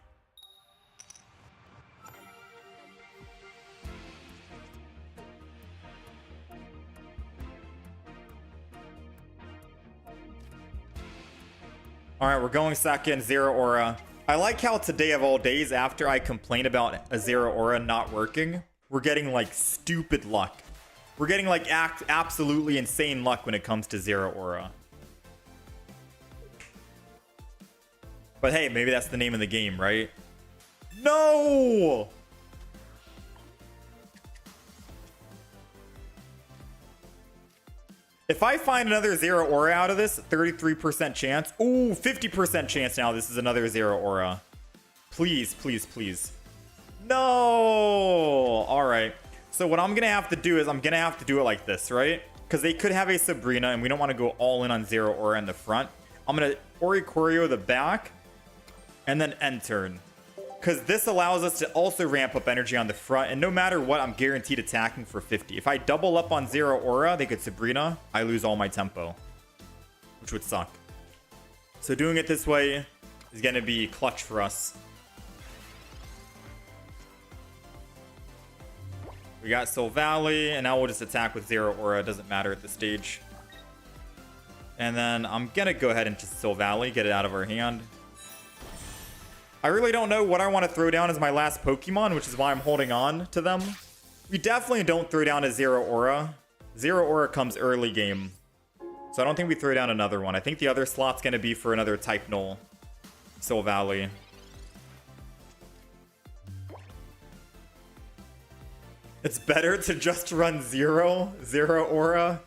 Alright, we're going second, Zero Aura. I like how today of all days, after I complain about a Zero Aura not working, we're getting like stupid luck. We're getting like absolutely insane luck when it comes to Zero Aura. But hey, maybe that's the name of the game, right? No! If I find another Zero Aura out of this, 33% chance. Ooh, 50% chance now this is another Zero Aura. Please, please, please. No! Alright. So what I'm going to have to do is I'm going to have to do it like this, right? Because they could have a Sabrina, and we don't want to go all in on Zero Aura in the front. I'm going to Oricorio the back, and then end turn. Because this allows us to also ramp up energy on the front, and no matter what, I'm guaranteed attacking for 50. If I double up on Zero Aura, they could Sabrina, I lose all my tempo, which would suck. So doing it this way is going to be clutch for us. We got Sylveon, and now we'll just attack with Zero Aura. It doesn't matter at this stage. And then I'm going to go ahead and just Sylveon, get it out of our hand. I really don't know what I want to throw down as my last Pokemon, which is why I'm holding on to them. We definitely don't throw down a Zero Aura. Zero Aura comes early game. So I don't think we throw down another one. I think the other slot's going to be for another Type Null Sylveon. It's better to just run Zero Aura.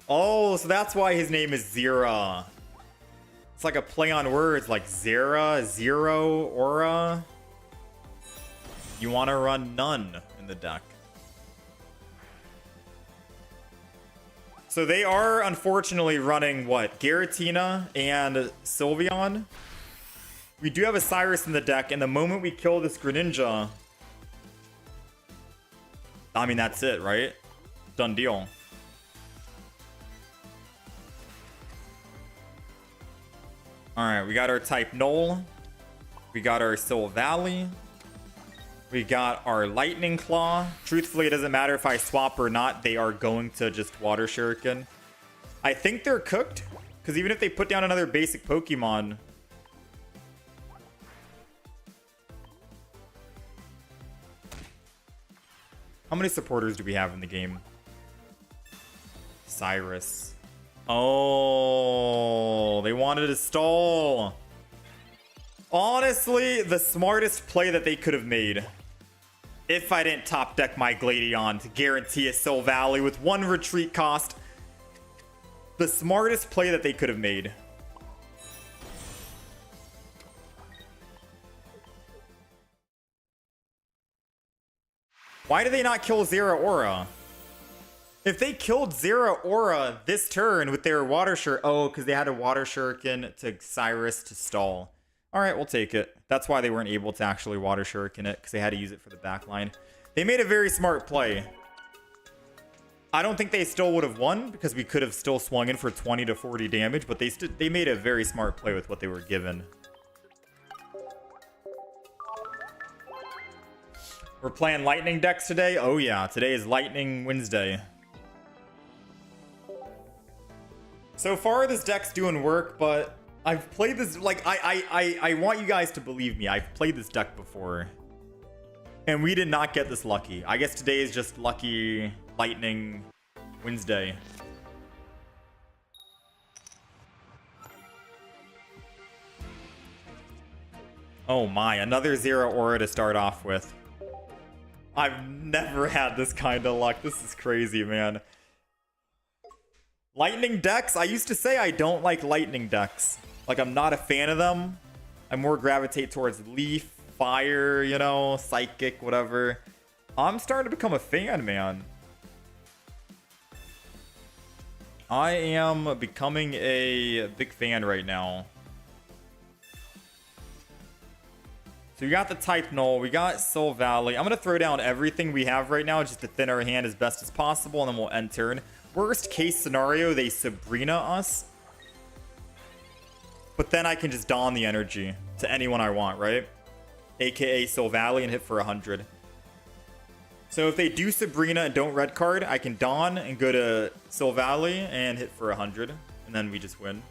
Oh, so that's why his name is Zera. It's like a play on words, like Zera, Zero, Aura. You want to run none in the deck. So they are unfortunately running what? Giratina and Sylveon. We do have a Cyrus in the deck, and the moment we kill this Greninja, I mean, that's it, right? Done deal. Alright, we got our type Null. We got our Sylvally. We got our Lightning Claw. Truthfully, it doesn't matter if I swap or not. They are going to just Water Shuriken. I think they're cooked, because even if they put down another basic Pokemon... How many supporters do we have in the game? Cyrus. Oh, they wanted to stall. Honestly, the smartest play that they could have made. If I didn't top deck my Gladion to guarantee a Sylvally with 1 retreat cost. The smartest play that they could have made. Why did they not kill Zeraora? If they killed Zeraora this turn with their Water Shuriken... Oh, because they had a Water Shuriken to Cyrus to stall. Alright, we'll take it. That's why they weren't able to actually Water Shuriken it, because they had to use it for the backline. They made a very smart play. I don't think they still would have won, because we could have still swung in for 20 to 40 damage, but they made a very smart play with what they were given. We're playing Lightning decks today? Oh yeah, today is Lightning Wednesday. So far, this deck's doing work, but I've played this, like, I want you guys to believe me. I've played this deck before, and we did not get this lucky. I guess today is just lucky Lightning Wednesday. Oh my, another Zeraora to start off with. I've never had this kind of luck. This is crazy, man. Lightning decks? I used to say I don't like lightning decks. Like, I'm not a fan of them. I more gravitate towards Leaf, Fire, you know, Psychic, whatever. I'm starting to become a fan, man. I am becoming a big fan right now. So we got the type Null, we got Sylvally. I'm going to throw down everything we have right now just to thin our hand as best as possible, and then we'll end turn. Worst case scenario, they Sabrina us. But then I can just don the energy to anyone I want, right? AKA Sylvally and hit for 100. So if they do Sabrina and don't red card, I can don and go to Sylvally and hit for 100. And then we just win.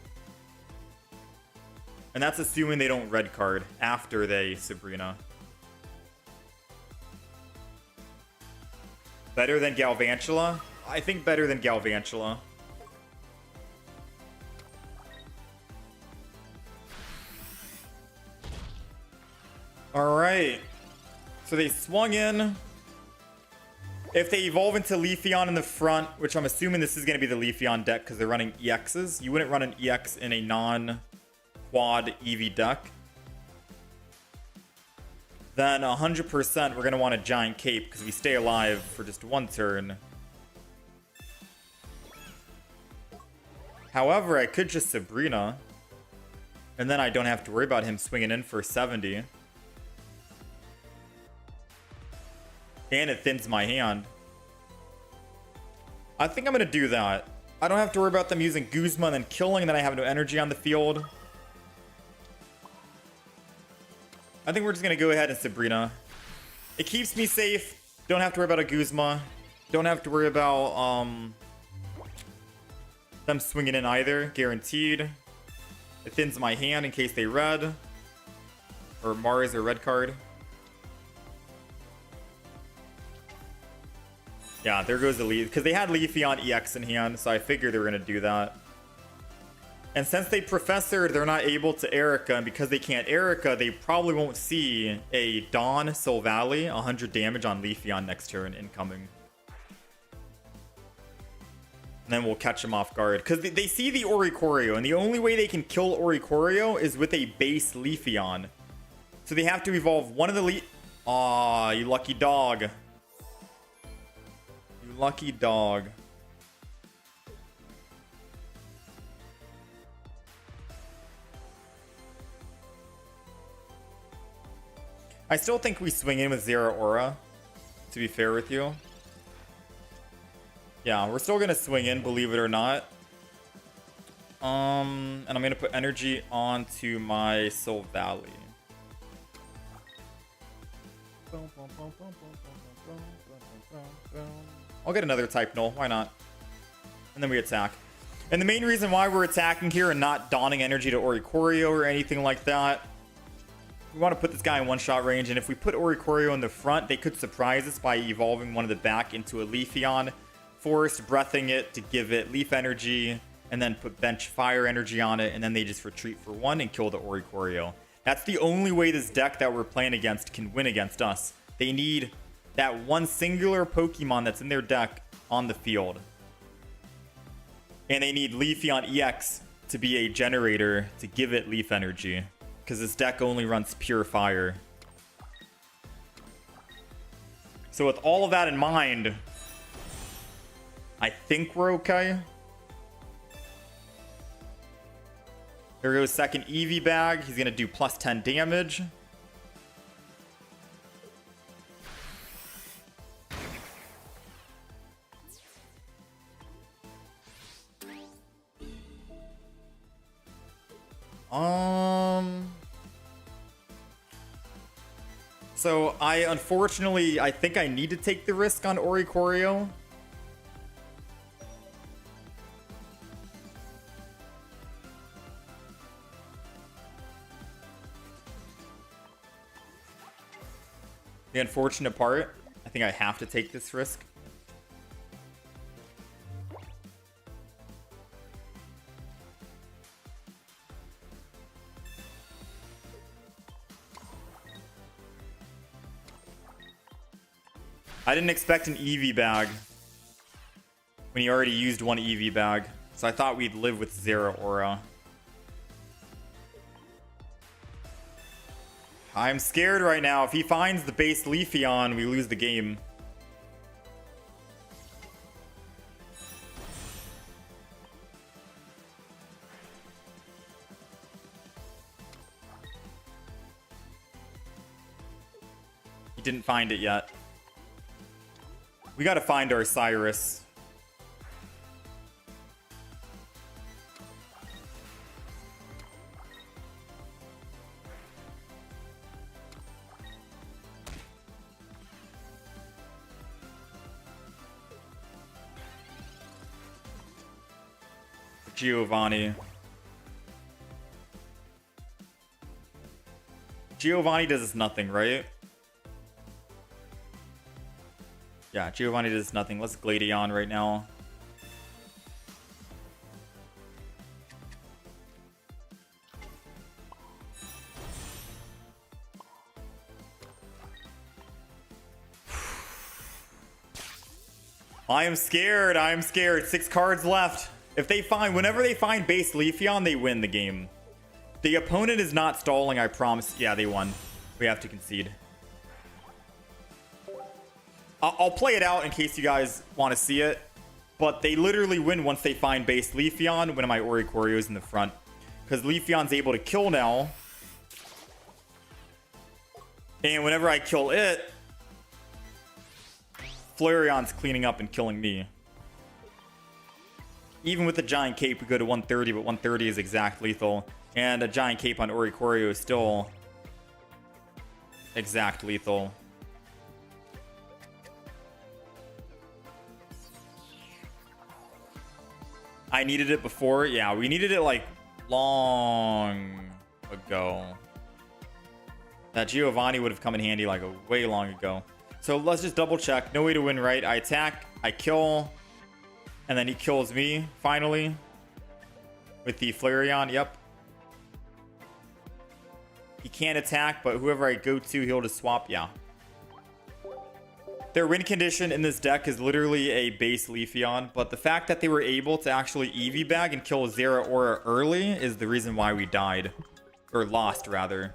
And that's assuming they don't red card after they Sabrina. Better than Galvantula? I think better than Galvantula. Alright. So they swung in. If they evolve into Leafeon in the front, which I'm assuming this is going to be the Leafeon deck because they're running EXs. You wouldn't run an EX in a non-quad Eevee deck. Then 100% we're going to want a Giant Cape because we stay alive for just one turn. However, I could just Sabrina. And then I don't have to worry about him swinging in for 70. And it thins my hand. I think I'm going to do that. I don't have to worry about them using Guzma and then killing, and then I have no energy on the field. I think we're just going to go ahead and Sabrina. It keeps me safe. Don't have to worry about a Guzma. Don't have to worry about them swinging in either. Guaranteed. It thins my hand in case they red. Or Mars or red card. Yeah, there goes the lead. Because they had Leafeon EX in hand, so I figured they were going to do that. And since they Professored, they're not able to Erica. And because they can't Erica, they probably won't see a Dawn Sylvally 100 damage on Leafeon next turn incoming. And then we'll catch them off guard. Because they see the Oricorio, and the only way they can kill Oricorio is with a base Leafeon. So they have to evolve one of the Aw, you lucky dog. You lucky dog. I still think we swing in with Zera Aura, to be fair with you. Yeah, we're still gonna swing in, believe it or not. And I'm gonna put energy onto my Soul Valley. I'll get another type null, why not? And then we attack. And the main reason why we're attacking here and not donning energy to Oricorio or anything like that, we want to put this guy in one-shot range, and if we put Oricorio in the front, they could surprise us by evolving one of the back into a Leafeon, forest breathing it to give it leaf energy, and then put bench fire energy on it, and then they just retreat for one and kill the Oricorio. That's the only way this deck that we're playing against can win against us. They need that one singular Pokemon that's in their deck on the field. And they need Leafeon EX to be a generator to give it leaf energy, because this deck only runs pure fire. So with all of that in mind, I think we're okay. There goes second Eevee bag. He's going to do plus 10 damage. So unfortunately, I think I need to take the risk on Oricorio. The unfortunate part, I think I have to take this risk. I didn't expect an Eevee bag when he already used one Eevee bag, so I thought we'd live with Zera Aura. I'm scared right now. If he finds the base Leafeon, we lose the game. He didn't find it yet. We gotta find our Cyrus. Giovanni. Giovanni does nothing, right? Yeah, Giovanni does nothing. Let's Gladion right now. I am scared. I am scared. 6 cards left. If they find, whenever they find base Leafeon, they win the game. The opponent is not stalling, I promise. Yeah, they won. We have to concede. I'll play it out in case you guys want to see it. But they literally win once they find base Leafeon when my Oricorio is in the front. Because Leafeon's able to kill now. And whenever I kill it, Flareon's cleaning up and killing me. Even with the Giant Cape, we go to 130, but 130 is exact lethal. And a Giant Cape on Oricorio is still exact lethal. I needed it before. Yeah, we needed it like long ago. That Giovanni would have come in handy like way long ago. So let's just double check. No way to win, right? I attack, I kill, and then he kills me finally with the Flareon. Yep. He can't attack, but whoever I go to, he'll just swap. Yeah. Their win condition in this deck is literally a base Leafeon, but the fact that they were able to actually Eevee bag and kill Zera Aura early is the reason why we died. Or lost, rather.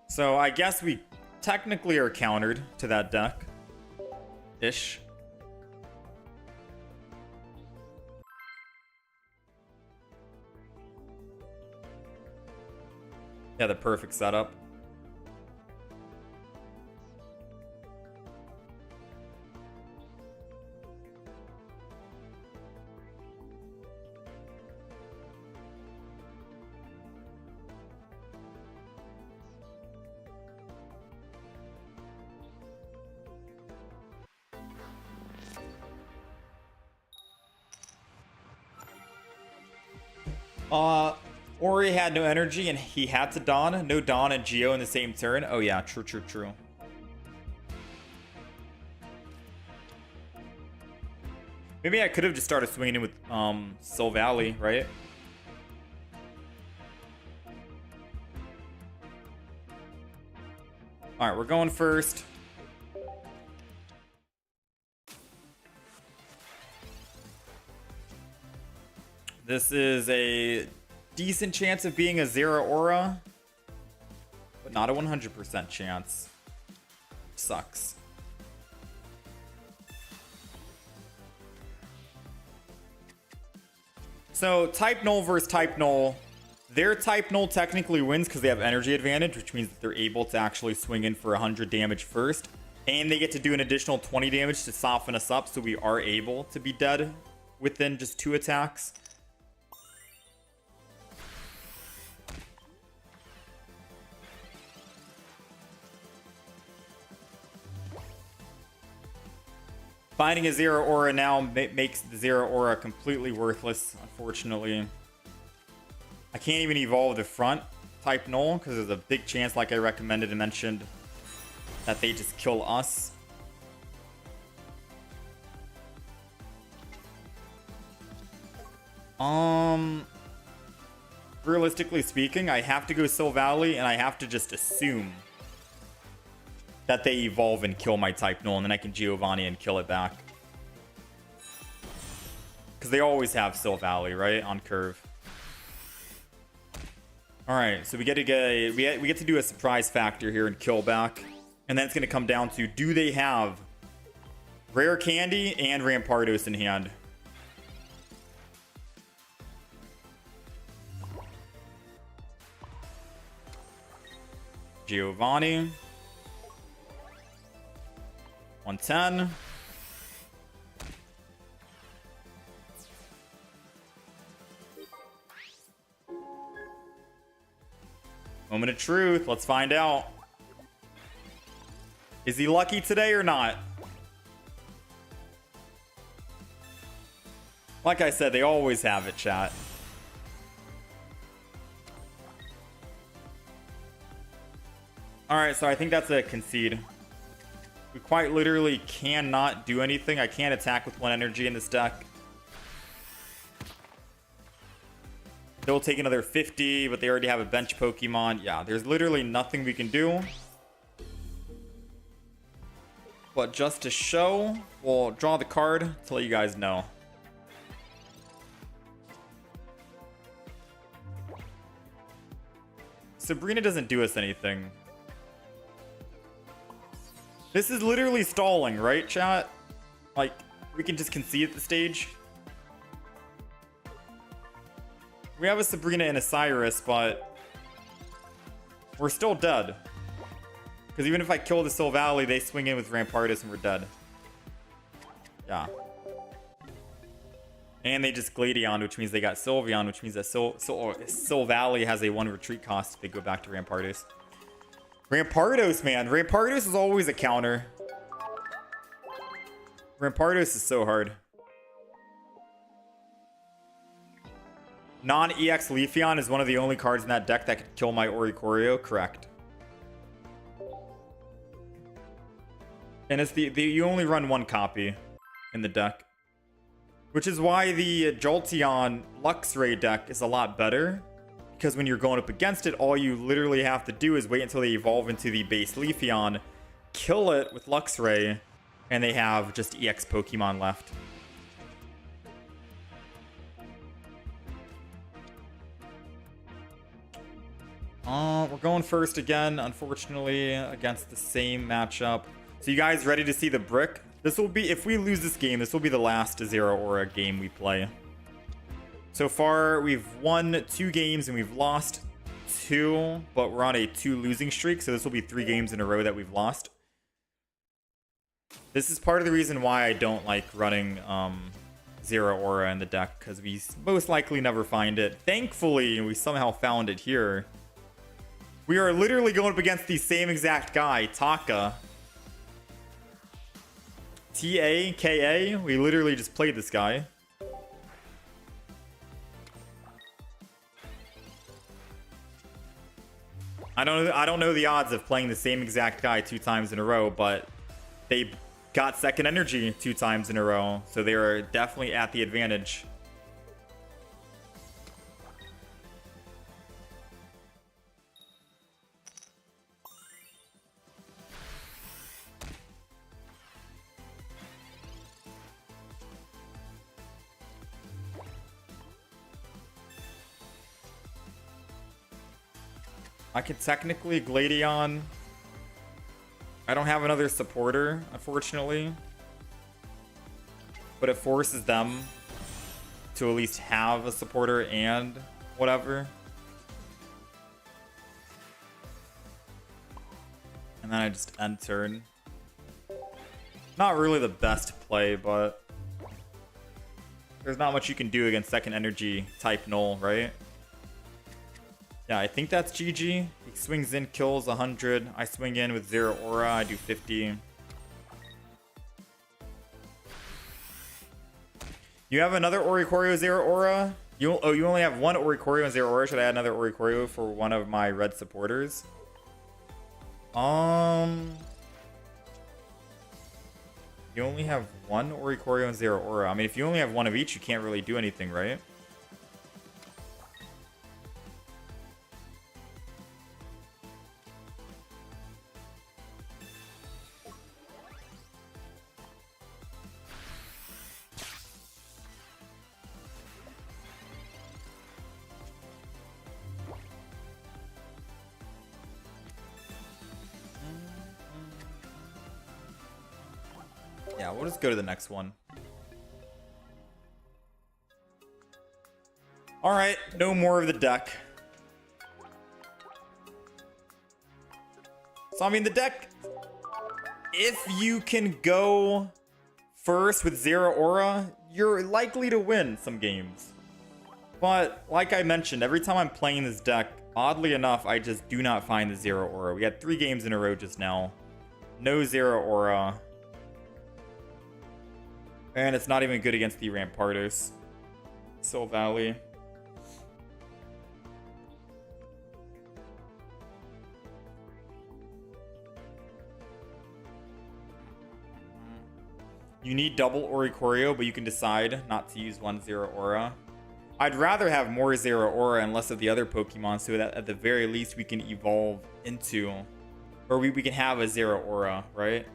So I guess we technically are countered to that deck. Ish. Yeah, the perfect setup. Ori had no energy and he had to Dawn. No Dawn and Geo in the same turn. Oh yeah, true, true, true. Maybe I could have just started swinging in with Sylveon, right? All right, we're going first. This is a decent chance of being a Zero Aura, but not a 100% chance. Sucks. So type null versus type null. Their type null technically wins because they have energy advantage, which means that they're able to actually swing in for 100 damage first. And they get to do an additional 20 damage to soften us up, so we are able to be dead within just 2 attacks. Finding a Zero Aura now makes the Zero Aura completely worthless, unfortunately. I can't even evolve the front type null because there's a big chance, like I recommended and mentioned, that they just kill us. Realistically speaking, I have to go Sylveon and I have to just assume that they evolve and kill my type null, and then I can Giovanni and kill it back. Because they always have Sylveon, right? On curve. Alright, so we get to do a surprise factor here and kill back. And then it's gonna come down to, do they have Rare Candy and Rampardos in hand? Giovanni. 110. Moment of truth. Let's find out. Is he lucky today or not? Like I said, they always have it, chat. Alright, so I think that's a concede. We quite literally cannot do anything. I can't attack with 1 energy in this deck. They'll take another 50, but they already have a bench Pokemon. Yeah, there's literally nothing we can do. But just to show, we'll draw the card to let you guys know. Sabrina doesn't do us anything. This is literally stalling, right, chat? Like, we can just concede at the stage. We have a Sabrina and a Cyrus, but we're still dead. Because even if I kill the Sylveon, they swing in with Rampardos and we're dead. Yeah. And they just Gladion, which means they got Sylveon, which means that Sylveon has a 1 retreat cost if they go back to Rampardos. Rampardos, man. Rampardos is always a counter. Rampardos is so hard. Non-EX Leafeon is one of the only cards in that deck that could kill my Oricorio. Correct. And it's you only run 1 copy in the deck. Which is why the Jolteon Luxray deck is a lot better. Because when you're going up against it, all you literally have to do is wait until they evolve into the base Leafeon, kill it with Luxray, and they have just EX Pokemon left. We're going first again, unfortunately, against the same matchup. So you guys ready to see the brick? This will be, if we lose this game, this will be the last Zero Aura game we play. So far, we've won 2 games and we've lost 2, but we're on a 2 losing streak, so this will be 3 games in a row that we've lost. This is part of the reason why I don't like running Zero Aura in the deck, because we most likely never find it. Thankfully, we somehow found it here. We are literally going up against the same exact guy, Taka. T-A-K-A? We literally just played this guy. I don't know the odds of playing the same exact guy 2 times in a row, but they got second energy 2 times in a row, so they are definitely at the advantage. I could technically Gladion. I don't have another supporter, unfortunately. But it forces them to at least have a supporter and whatever. And then I just end turn. Not really the best play, but there's not much you can do against second energy type null, right? Yeah, I think that's GG. He swings in, kills 100. I swing in with 0 aura. I do 50. You have another Oricorio 0 aura? You only have one Oricorio and 0 aura. Should I add another Oricorio for one of my red supporters? You only have one Oricorio and 0 aura. I mean, if you only have one of each, you can't really do anything, right? Yeah, we'll just go to the next one. Alright, no more of the deck. So, I mean, the deck, if you can go first with 0 aura, you're likely to win some games. But, like I mentioned, every time I'm playing this deck, oddly enough, I just do not find the 0 aura. We had 3 games in a row just now. No 0 aura. And it's not even good against the Rampardos. Soul Valley. You need double Oricorio, but you can decide not to use 1 0 aura. I'd rather have more 0 aura and less of the other Pokemon, so that at the very least we can evolve into, or we can have a 0 aura, right?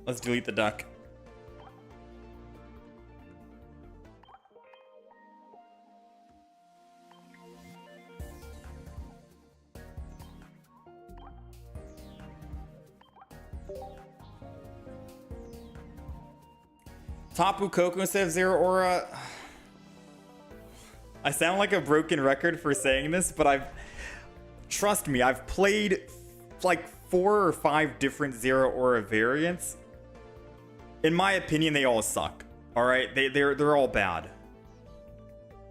Let's delete the deck. Tapu Koko instead of 0 aura. I sound like a broken record for saying this, but trust me, I've played like 4 or 5 different 0 aura variants. In my opinion, they all suck. All right, they're all bad.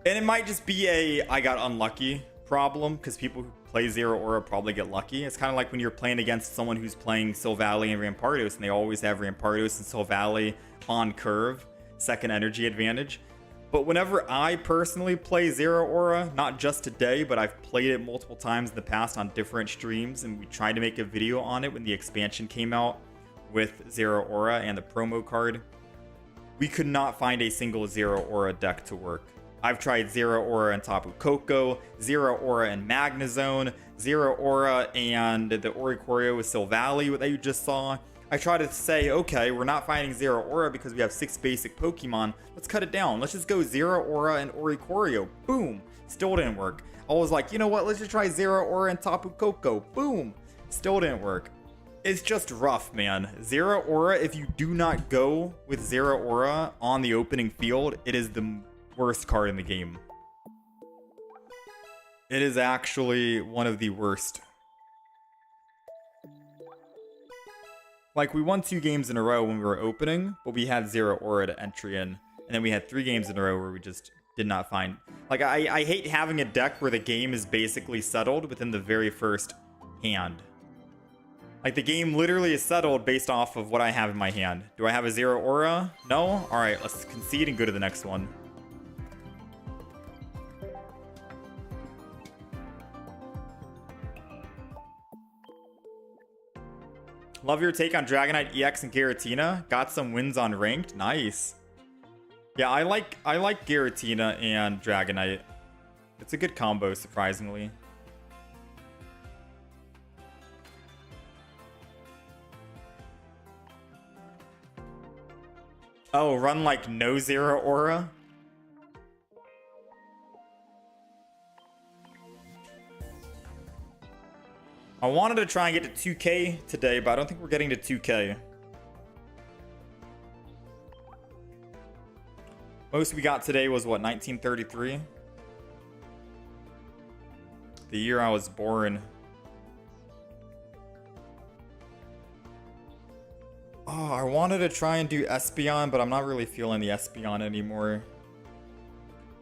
And it might just be I got unlucky problem, because people who play 0 aura probably get lucky. It's kind of like when you're playing against someone who's playing Sylveon and Rampardos, and they always have Rampardos and Sylveon on curve, second energy advantage. But whenever I personally play 0 aura, not just today, but I've played it multiple times in the past on different streams, and we tried to make a video on it when the expansion came out with 0 aura and the promo card, we could not find a single 0 aura deck to work. I've tried Zero Aura and Tapu Koko, Zero Aura and Magnezone, Zero Aura and the Oricorio with Sylveon that you just saw. I try to say, okay, we're not finding Zero Aura because we have 6 basic Pokemon. Let's cut it down. Let's just go Zero Aura and Oricorio. Boom. Still didn't work. I was like, you know what? Let's just try Zero Aura and Tapu Koko. Boom. Still didn't work. It's just rough, man. Zero Aura, if you do not go with Zero Aura on the opening field, it is the worst card in the game. It is actually one of the worst. Like, we won 2 games in a row when we were opening, but we had Zero Aura to entry in. And then we had 3 games in a row where we just did not find... Like, I hate having a deck where the game is basically settled within the very first hand. Like, the game literally is settled based off of what I have in my hand. Do I have a Zero Aura? No? Alright, let's concede and go to the next one. Love your take on Dragonite EX and Giratina. Got some wins on ranked. Nice. Yeah, I like Giratina and Dragonite. It's a good combo, surprisingly. Oh, run like no Zero Aura? I wanted to try and get to 2K today, but I don't think we're getting to 2K. Most we got today was, what, 1933? The year I was born. Oh, I wanted to try and do Espeon, but I'm not really feeling the Espeon anymore.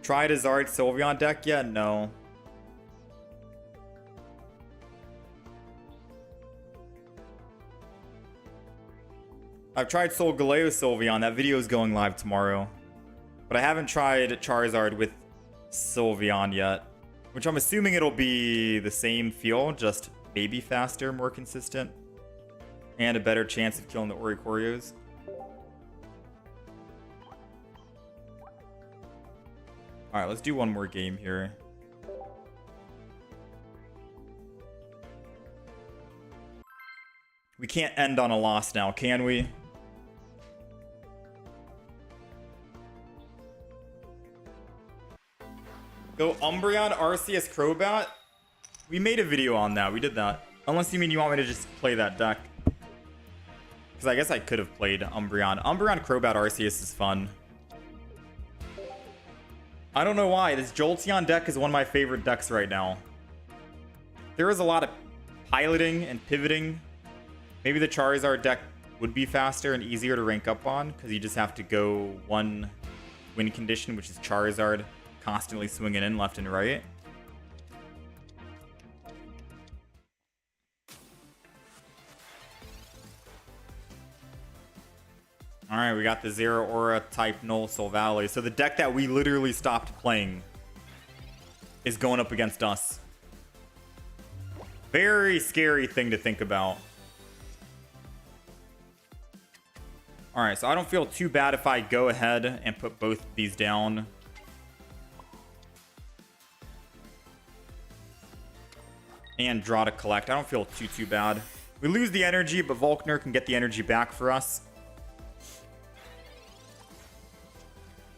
Tried a Zard Sylveon deck yet? No. I've tried Solgaleo Sylveon. That video is going live tomorrow. But I haven't tried Charizard with Sylveon yet. Which I'm assuming it'll be the same feel, just maybe faster, more consistent. And a better chance of killing the Oricorios. Alright, let's do one more game here. We can't end on a loss now, can we? Go Umbreon, Arceus, Crobat? We made a video on that. We did that. Unless you mean you want me to just play that deck. Because I guess I could have played Umbreon. Umbreon, Crobat, Arceus is fun. I don't know why. This Jolteon deck is one of my favorite decks right now. There is a lot of piloting and pivoting. Maybe the Charizard deck would be faster and easier to rank up on. Because you just have to go one win condition, which is Charizard constantly swinging in left and right. Alright, we got the Zero Aura type Null Sylveon. So the deck that we literally stopped playing is going up against us. Very scary thing to think about. Alright, so I don't feel too bad if I go ahead and put both of these down. And draw to collect. I don't feel too bad. We lose the energy, but Volkner can get the energy back for us.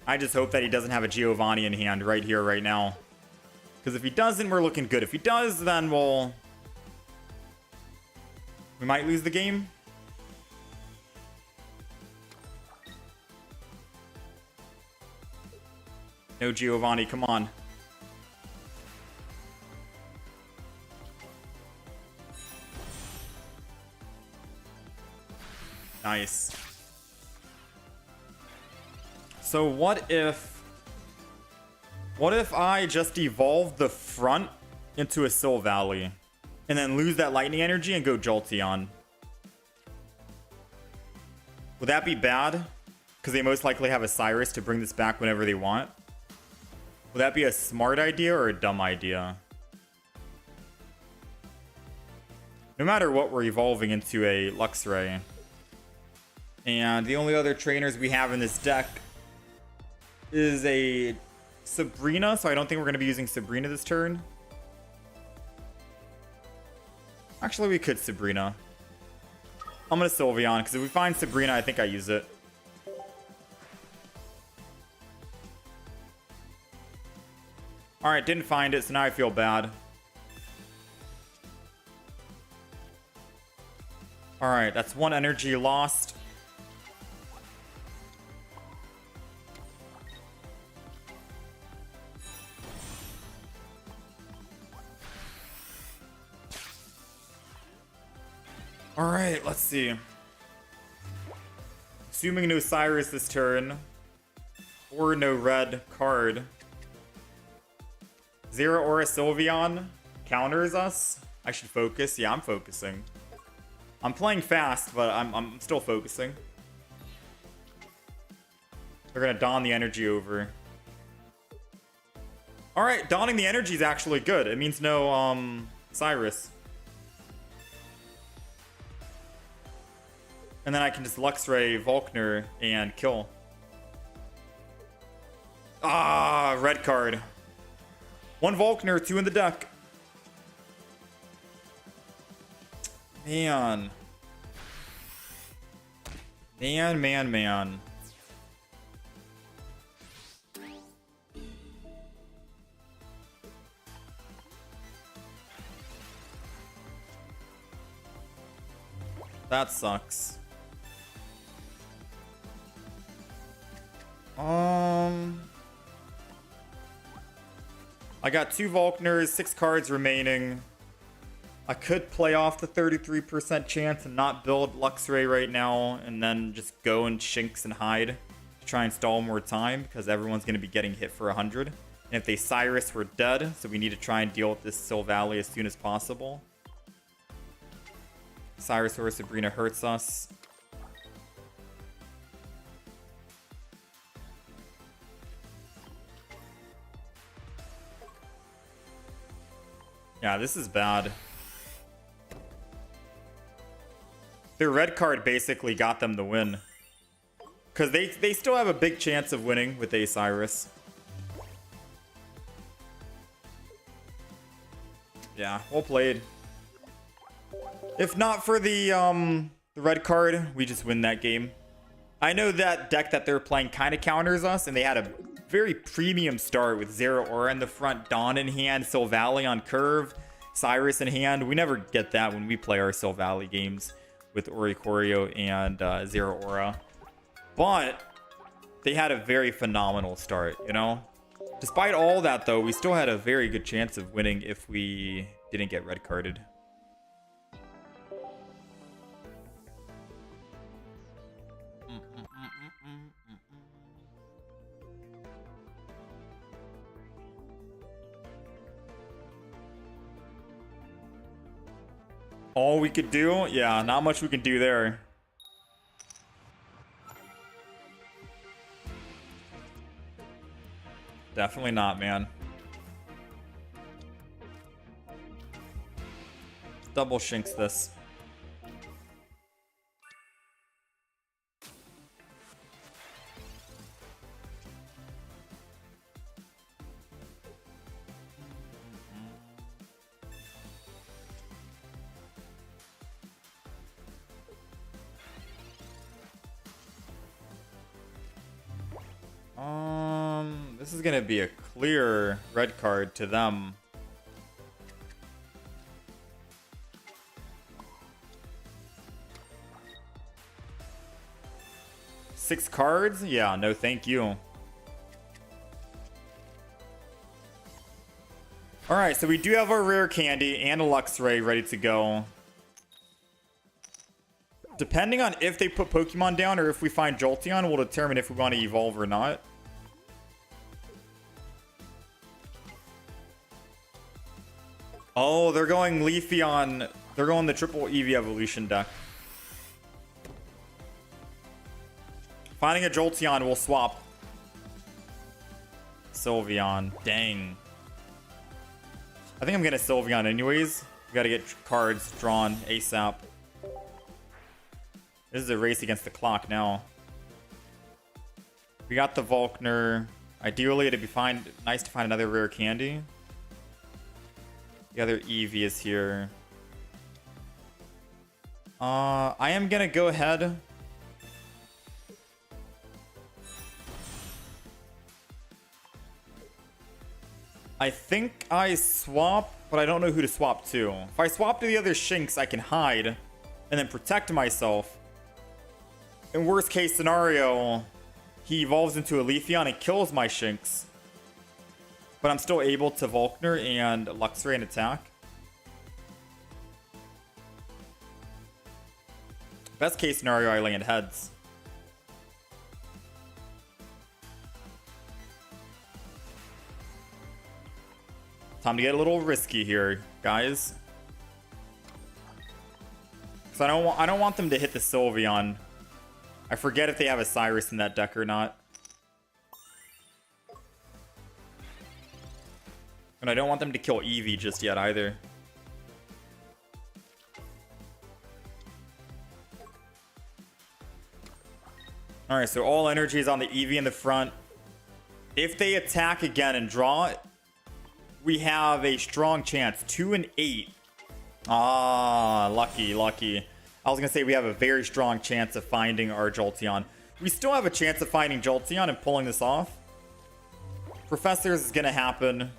I just hope that he doesn't have a Giovanni in hand right here, right now. Because if he doesn't, we're looking good. If he does, then we might lose the game. No Giovanni, come on. Nice. So what if I just evolve the front into a Sylveon and then lose that lightning energy and go Jolteon? Would that be bad? Because they most likely have a Cyrus to bring this back whenever they want. Would that be a smart idea or a dumb idea? No matter what, we're evolving into a Luxray. And the only other trainers we have in this deck is a Sabrina, so I don't think we're going to be using Sabrina this turn. Actually, we could Sabrina. I'm going to Sylveon, because if we find Sabrina, I think I use it. Alright, didn't find it, so now I feel bad. Alright, that's one energy lost. Alright, let's see. Assuming no Cyrus this turn. Or no red card. Zero Aura Sylveon counters us. I should focus. Yeah, I'm focusing. I'm playing fast, but I'm still focusing. They're gonna don the energy over. Alright, donning the energy is actually good. It means no Cyrus. And then I can just Luxray Volkner and kill. Ah, red card. One Volkner, two in the deck. Man. Man. That sucks. I got two Volkners, 6 cards remaining. I could play off the 33% chance and not build Luxray right now, and then just go and Shinx and hide to try and stall more time, because everyone's going to be getting hit for 100. And if they Cyrus, we're dead, so we need to try and deal with this Sylvally as soon as possible. Cyrus or Sabrina hurts us. Yeah, this is bad. Their red card basically got them the win. Because they still have a big chance of winning with a Cyrus. Yeah, well played. If not for the red card, we just win that game. I know that deck that they're playing kind of counters us, and they had a very premium start with Zero Aura in the front, Dawn in hand, Sylvally on curve, Cyrus in hand. We never get that when we play our Sylvally games with Oricorio and Zero Aura. But they had a very phenomenal start, you know? Despite all that, though, we still had a very good chance of winning if we didn't get red carded. All we could do? Yeah, not much we can do there. Definitely not, man. Double Shinx this. This is gonna be a clear red card to them. Six cards? Yeah, no thank you. Alright, so we do have our rare candy and a Luxray ready to go. Depending on if they put Pokemon down or if we find Jolteon, we'll determine if we want to evolve or not. Oh, they're going Leafeon. They're going the triple Eevee evolution deck. Finding a Jolteon, we'll swap. Sylveon. Dang. I think I'm gonna Sylveon anyways. We gotta get cards drawn ASAP. This is a race against the clock now. We got the Volkner. Ideally, it'd be nice to find another rare candy. The other Eevee is here. I am gonna go ahead. I think I swap, but I don't know who to swap to. If I swap to the other Shinx, I can hide and then protect myself. In worst case scenario, he evolves into a Leafeon and kills my Shinx. But I'm still able to Volkner and Luxray and attack. Best case scenario, I land heads. Time to get a little risky here, guys. Because I don't want them to hit the Sylveon. I forget if they have a Cyrus in that deck or not. And I don't want them to kill Eevee just yet either. Alright, so all energy is on the Eevee in the front. If they attack again and draw, we have a strong chance. 2 and 8. Ah, lucky, lucky. I was going to say we have a very strong chance of finding our Jolteon. We still have a chance of finding Jolteon and pulling this off. Professors is going to happen.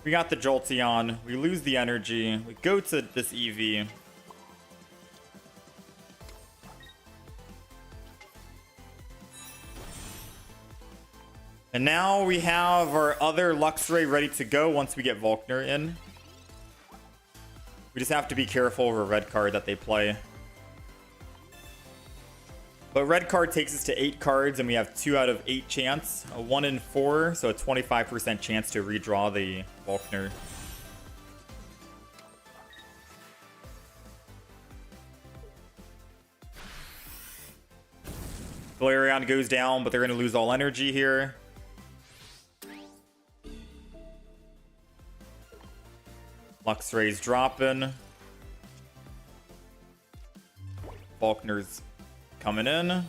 We got the Jolteon. We lose the energy. We go to this Eevee. And now we have our other Luxray ready to go once we get Volkner in. We just have to be careful over a red card that they play. But red card takes us to 8 cards, and we have 2 out of 8 chance. A 1 in 4, so a 25% chance to redraw the Volkner. Galarian goes down, but they're going to lose all energy here. Luxray's dropping. Volkner's coming in.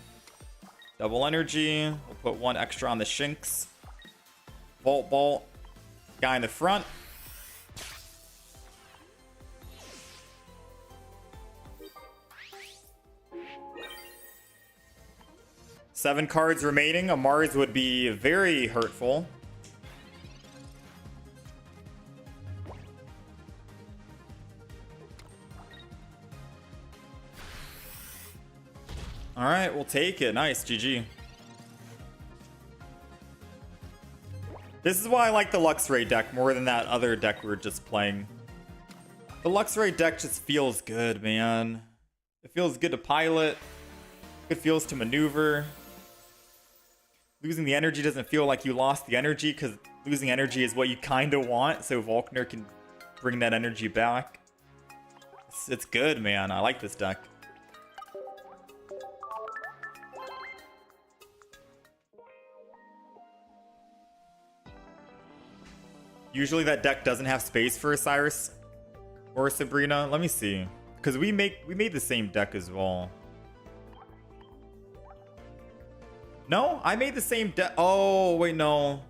Double energy. We'll put 1 extra on the Shinx. Volt Ball. Guy in the front. Seven cards remaining. A Mars would be very hurtful. All right, we'll take it. Nice, GG. This is why I like the Luxray deck more than that other deck we were just playing. The Luxray deck just feels good, man. It feels good to pilot. It feels to maneuver. Losing the energy doesn't feel like you lost the energy, because losing energy is what you kind of want, so Volkner can bring that energy back. It's good, man. I like this deck. Usually that deck doesn't have space for a Cyrus or a Sabrina. Let me see. Because we made the same deck as well. No, I made the same deck. Oh, wait, no.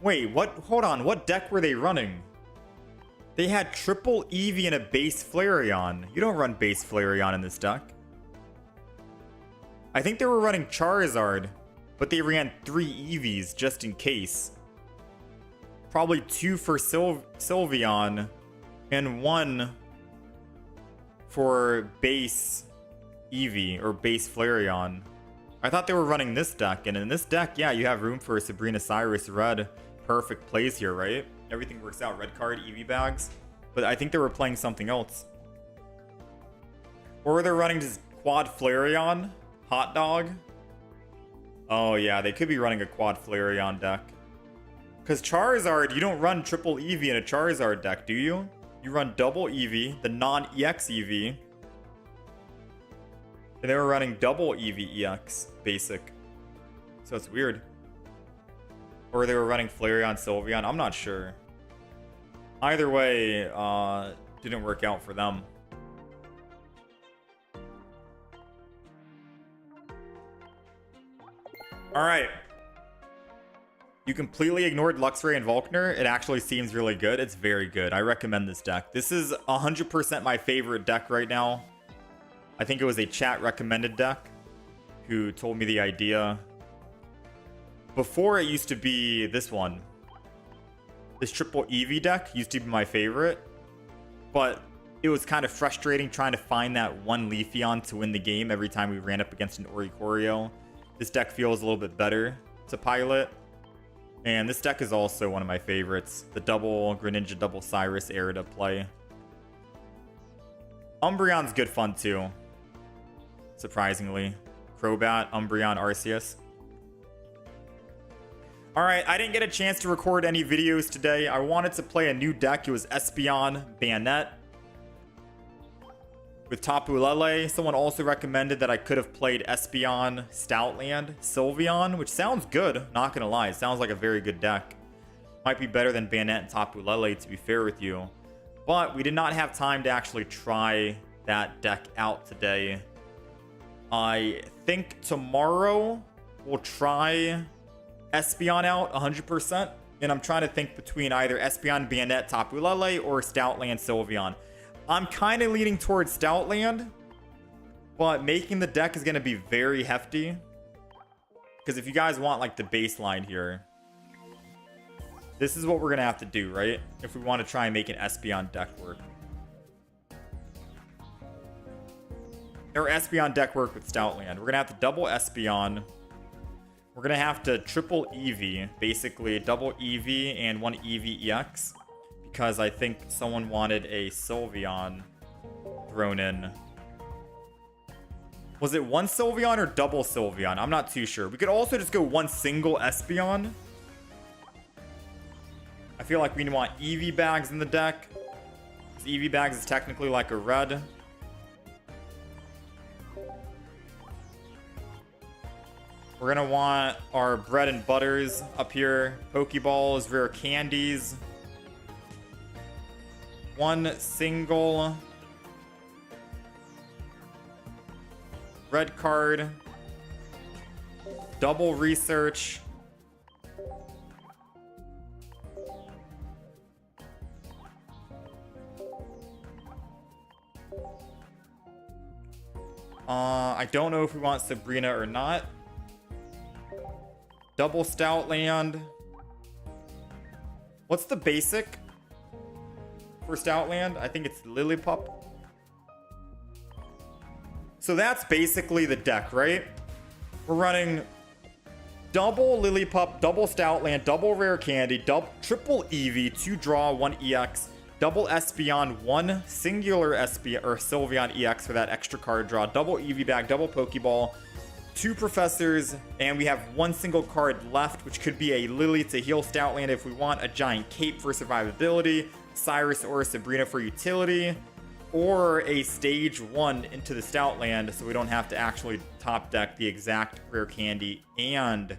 Wait, what? Hold on. What deck were they running? They had triple Eevee and a base Flareon. You don't run base Flareon in this deck. I think they were running Charizard. But they ran 3 Eevees just in case. Probably 2 for Sylveon and 1 for base Eevee or base Flareon. I thought they were running this deck, and in this deck, yeah, you have room for Sabrina, Cyrus, red. Perfect plays here, right? Everything works out. Red card, Eevee bags. But I think they were playing something else. Or were they running just quad Flareon? Hot dog? Oh yeah, they could be running a quad Flareon deck. Because Charizard, you don't run triple Eevee in a Charizard deck, do you? You run double Eevee, the non-EX Eevee. And they were running double Eevee EX, basic. So it's weird. Or they were running Flareon, Sylveon, I'm not sure. Either way, didn't work out for them. All right. You completely ignored Luxray and Volkner. It actually seems really good. It's very good. I recommend this deck. This is 100% my favorite deck right now. I think it was a chat recommended deck who told me the idea. Before, it used to be this one. This triple Eevee deck used to be my favorite. But it was kind of frustrating trying to find that one Leafeon to win the game every time we ran up against an Oricorio. This deck feels a little bit better to pilot. And this deck is also one of my favorites. The double Greninja, double Cyrus era to play. Umbreon's good fun too. Surprisingly. Crobat, Umbreon, Arceus. Alright, I didn't get a chance to record any videos today. I wanted to play a new deck. It was Espeon, Bayonet. With Tapu Lele. Someone also recommended that I could have played Espeon, Stoutland, Sylveon, which sounds good, not gonna lie. It sounds like a very good deck. Might be better than Bayonet and Tapu Lele, to be fair with you. But we did not have time to actually try that deck out today. I think tomorrow we'll try Espeon out 100%. And I'm trying to think between either Espeon, Bayonet, Tapu Lele, or Stoutland, Sylveon. I'm kind of leaning towards Stoutland, but making the deck is going to be very hefty. Because if you guys want like the baseline here, this is what we're going to have to do, right? If we want to try and make an Espeon deck work. Or Espeon deck work with Stoutland. We're going to have to double Espeon. We're going to have to triple Eevee. Basically, double Eevee and one Eevee EX. Because I think someone wanted a Sylveon thrown in. Was it one Sylveon or double Sylveon? I'm not too sure. We could also just go one single Espeon. I feel like we want Eevee bags in the deck. Because Eevee bags is technically like a red. We're going to want our bread and butters up here. Pokeballs, rare candies. One single red card, double research, I don't know if we want Sabrina or not. Double Stoutland. What's the basic for Stoutland? I think it's Lillipup. So that's basically the deck, right? We're running double Lillipup, double Stoutland, double Rare Candy, triple Eevee, 2 draw, 1 EX, double Espeon, 1 singular Espeon or Sylveon EX for that extra card draw, double Eevee bag, double Pokeball, 2 Professors, and we have 1 single card left, which could be a Lily to heal Stoutland if we want, a Giant Cape for survivability, Cyrus or Sabrina for utility, or a stage 1 into the Stoutland so we don't have to actually top deck the exact Rare Candy and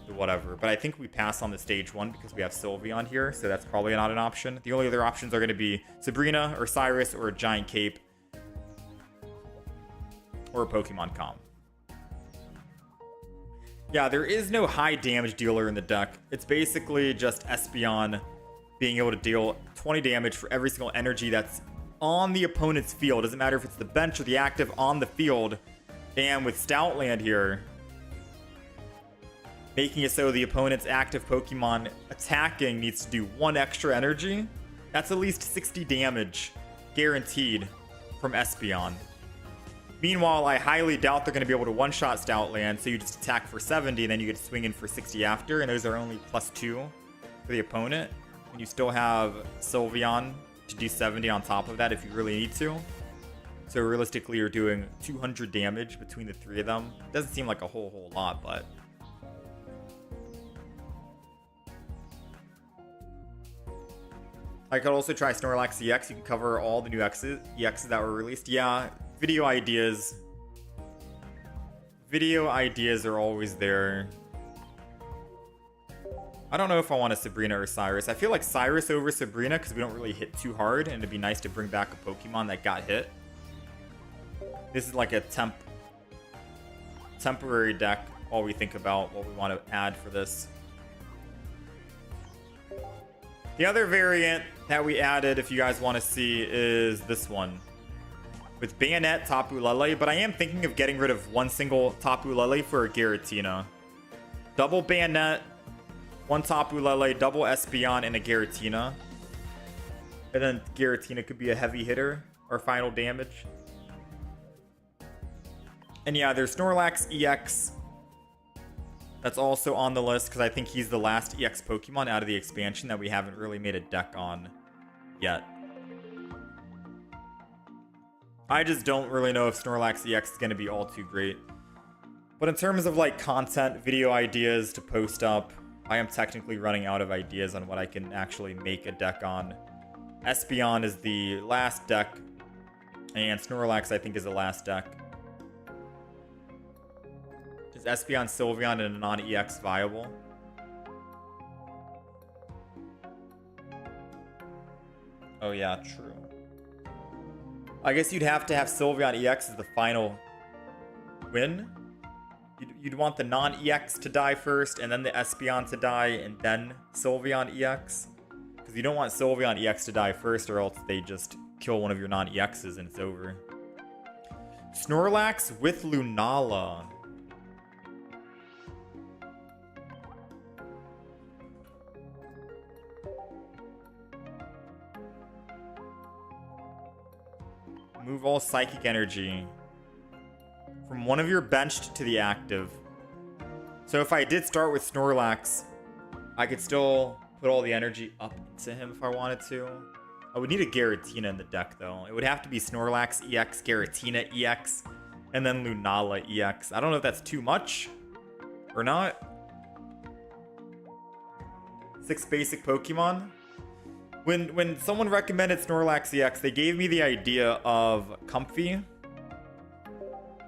the whatever. But I think we pass on the stage 1 because we have Sylveon here, so that's probably not an option. The only other options are going to be Sabrina or Cyrus or a Giant Cape or a Pokemon Com. Yeah, there is no high damage dealer in the deck. It's basically just Espeon being able to deal 20 damage for every single energy that's on the opponent's field. Doesn't matter if it's the bench or the active on the field. And with Stoutland here, making it so the opponent's active Pokemon attacking needs to do 1 extra energy, that's at least 60 damage guaranteed from Espeon. Meanwhile, I highly doubt they're going to be able to one-shot Stoutland, so you just attack for 70, and then you get to swing in for 60 after, and those are only +2 for the opponent. And you still have Sylveon to do 70 on top of that if you really need to. So realistically, you're doing 200 damage between the 3 of them. Doesn't seem like a whole lot, but... I could also try Snorlax EX. You can cover all the new EXs that were released. Yeah, video ideas. Video ideas are always there. I don't know if I want a Sabrina or Cyrus. I feel like Cyrus over Sabrina because we don't really hit too hard, and it'd be nice to bring back a Pokemon that got hit. This is like a temporary deck while we think about what we want to add for this. The other variant that we added, if you guys want to see, is this one. With Bayonet, Tapu Lele, but I am thinking of getting rid of one single Tapu Lele for a Giratina. Double Bayonet, one Tapu Lele, double Espeon, and a Giratina. And then Giratina could be a heavy hitter or final damage. And yeah, there's Snorlax EX. That's also on the list because I think he's the last EX Pokemon out of the expansion that we haven't really made a deck on yet. I just don't really know if Snorlax EX is going to be all too great. But in terms of like content, video ideas to post up, I am technically running out of ideas on what I can actually make a deck on. Espeon is the last deck, and Snorlax I think is the last deck. Is Espeon and Sylveon and a non-EX viable? Oh yeah, true. I guess you'd have to have Sylveon EX as the final win. You'd want the non-EX to die first, and then the Espeon to die, and then Sylveon EX. Because you don't want Sylveon EX to die first, or else they just kill one of your non-EXs and it's over. Snorlax with Lunala. Move all psychic energy from one of your benched to the active. So if I did start with Snorlax, I could still put all the energy up into him if I wanted to. I would need a Giratina in the deck though. It would have to be Snorlax EX, Giratina EX, and then Lunala EX. I don't know if that's too much or not. 6 basic Pokemon. When someone recommended Snorlax EX, they gave me the idea of Comfy.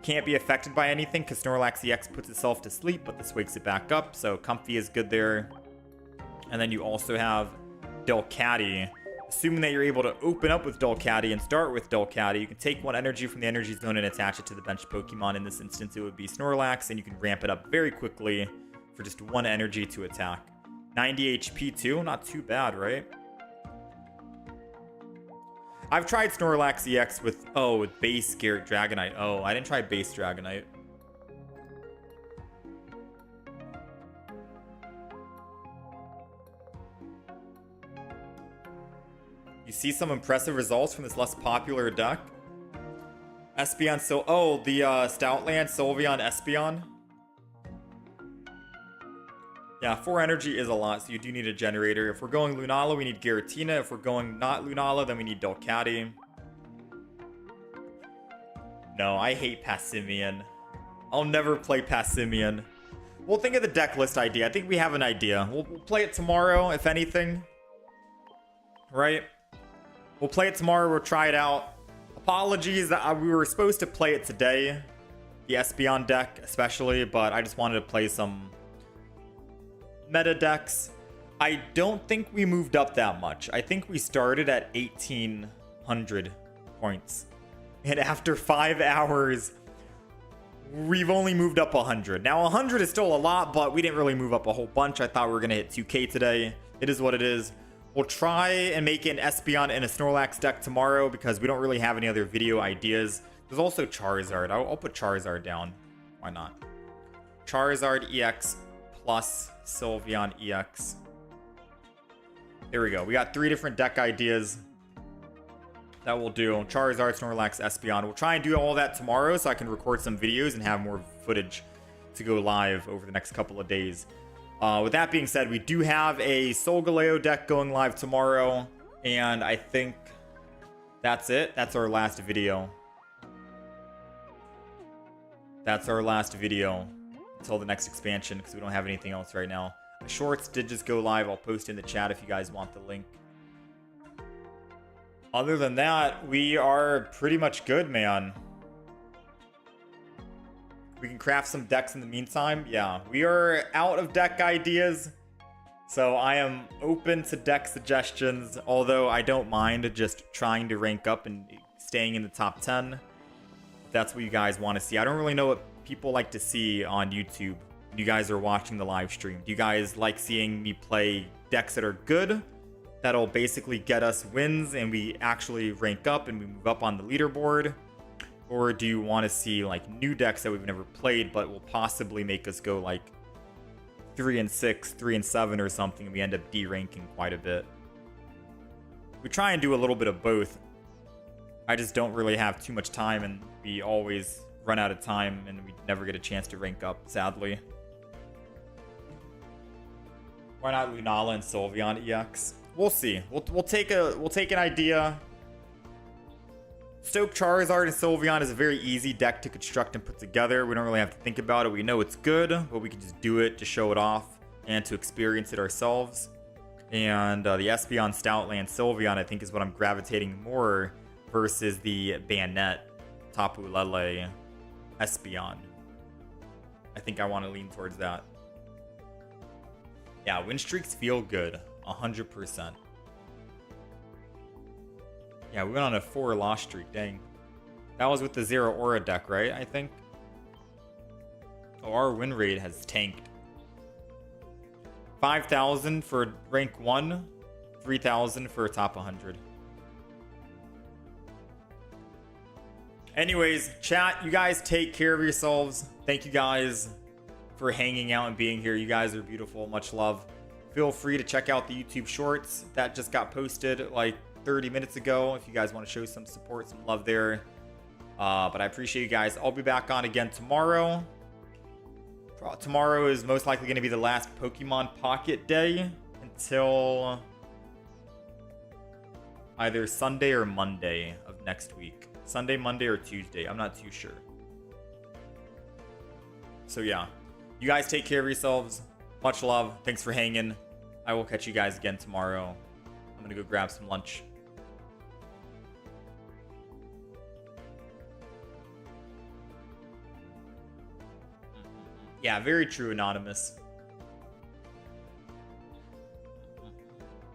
Can't be affected by anything because Snorlax EX puts itself to sleep, but this wakes it back up, so Comfy is good there. And then you also have Delcatty. Assuming that you're able to open up with Delcatty and start with Delcatty, you can take one energy from the energy zone and attach it to the bench Pokemon. In this instance, it would be Snorlax, and you can ramp it up very quickly for just 1 energy to attack. 90 HP too, not too bad, right? I've tried Snorlax EX with base Garrett Dragonite. Oh, I didn't try base Dragonite. You see some impressive results from this less popular deck. Espeon, the Stoutland, Sylveon, Espeon. Yeah, 4 energy is a lot, so you do need a generator. If we're going Lunala, we need Giratina. If we're going not Lunala, then we need Delcatty. No, I hate Passimian. I'll never play Passimian. We'll think of the deck list idea. I think we have an idea. We'll play it tomorrow, if anything. Right? We'll play it tomorrow. We'll try it out. Apologies that we were supposed to play it today. The Espeon deck, especially, but I just wanted to play some meta decks. I don't think we moved up that much. I think we started at 1800 points. And after 5 hours, we've only moved up 100. Now, 100 is still a lot, but we didn't really move up a whole bunch. I thought we were going to hit 2K today. It is what it is. We'll try and make an Espeon and a Snorlax deck tomorrow because we don't really have any other video ideas. There's also Charizard. I'll put Charizard down. Why not? Charizard EX plus Sylveon EX. There we go. We got 3 different deck ideas that we'll do. Charizard, Snorlax, Espeon. We'll try and do all that tomorrow so I can record some videos and have more footage to go live over the next couple of days. With that being said, we do have a Solgaleo deck going live tomorrow, and I think that's it. That's our last video. That's our last video until the next expansion because we don't have anything else right now. The shorts did just go live. I'll post in the chat if you guys want the link. Other than that, we are pretty much good, man. We can craft some decks in the meantime. Yeah, we are out of deck ideas, so I am open to deck suggestions, although I don't mind just trying to rank up and staying in the top 10. If that's what you guys want to see. I don't really know what people like to see on YouTube. You guys are watching the live stream. Do you guys like seeing me play decks that are good, that'll basically get us wins and we actually rank up and we move up on the leaderboard? Or do you want to see like new decks that we've never played but will possibly make us go like 3-6, 3-7 or something, and we end up de-ranking quite a bit? We try and do a little bit of both. I just don't really have too much time, and we always run out of time and we never get a chance to rank up, sadly. Why not Lunala and Sylveon EX? We'll see. We'll take an idea. Stoke Charizard and Sylveon is a very easy deck to construct and put together. We don't really have to think about it. We know it's good, but we can just do it to show it off and to experience it ourselves. And the Espeon, Stoutland, Sylveon, I think, is what I'm gravitating more versus the Bayonet, Tapu Lele, Espeon. I think I want to lean towards that. Yeah, win streaks feel good, 100%. Yeah, we went on a 4 loss streak, dang. That was with the Zero Aura deck, right? I think. Oh, our win rate has tanked. 5,000 for rank 1, 3,000 for top 100. Anyways, chat, you guys take care of yourselves. Thank you guys for hanging out and being here. You guys are beautiful. Much love. Feel free to check out the YouTube shorts that just got posted like 30 minutes ago if you guys want to show some support, some love there. But I appreciate you guys. I'll be back on again tomorrow. Tomorrow is most likely going to be the last Pokemon Pocket day until either Sunday or Monday of next week. Sunday, Monday, or Tuesday. I'm not too sure. So yeah, you guys take care of yourselves. Much love. Thanks for hanging. I will catch you guys again tomorrow. I'm going to go grab some lunch. Yeah, very true, Anonymous.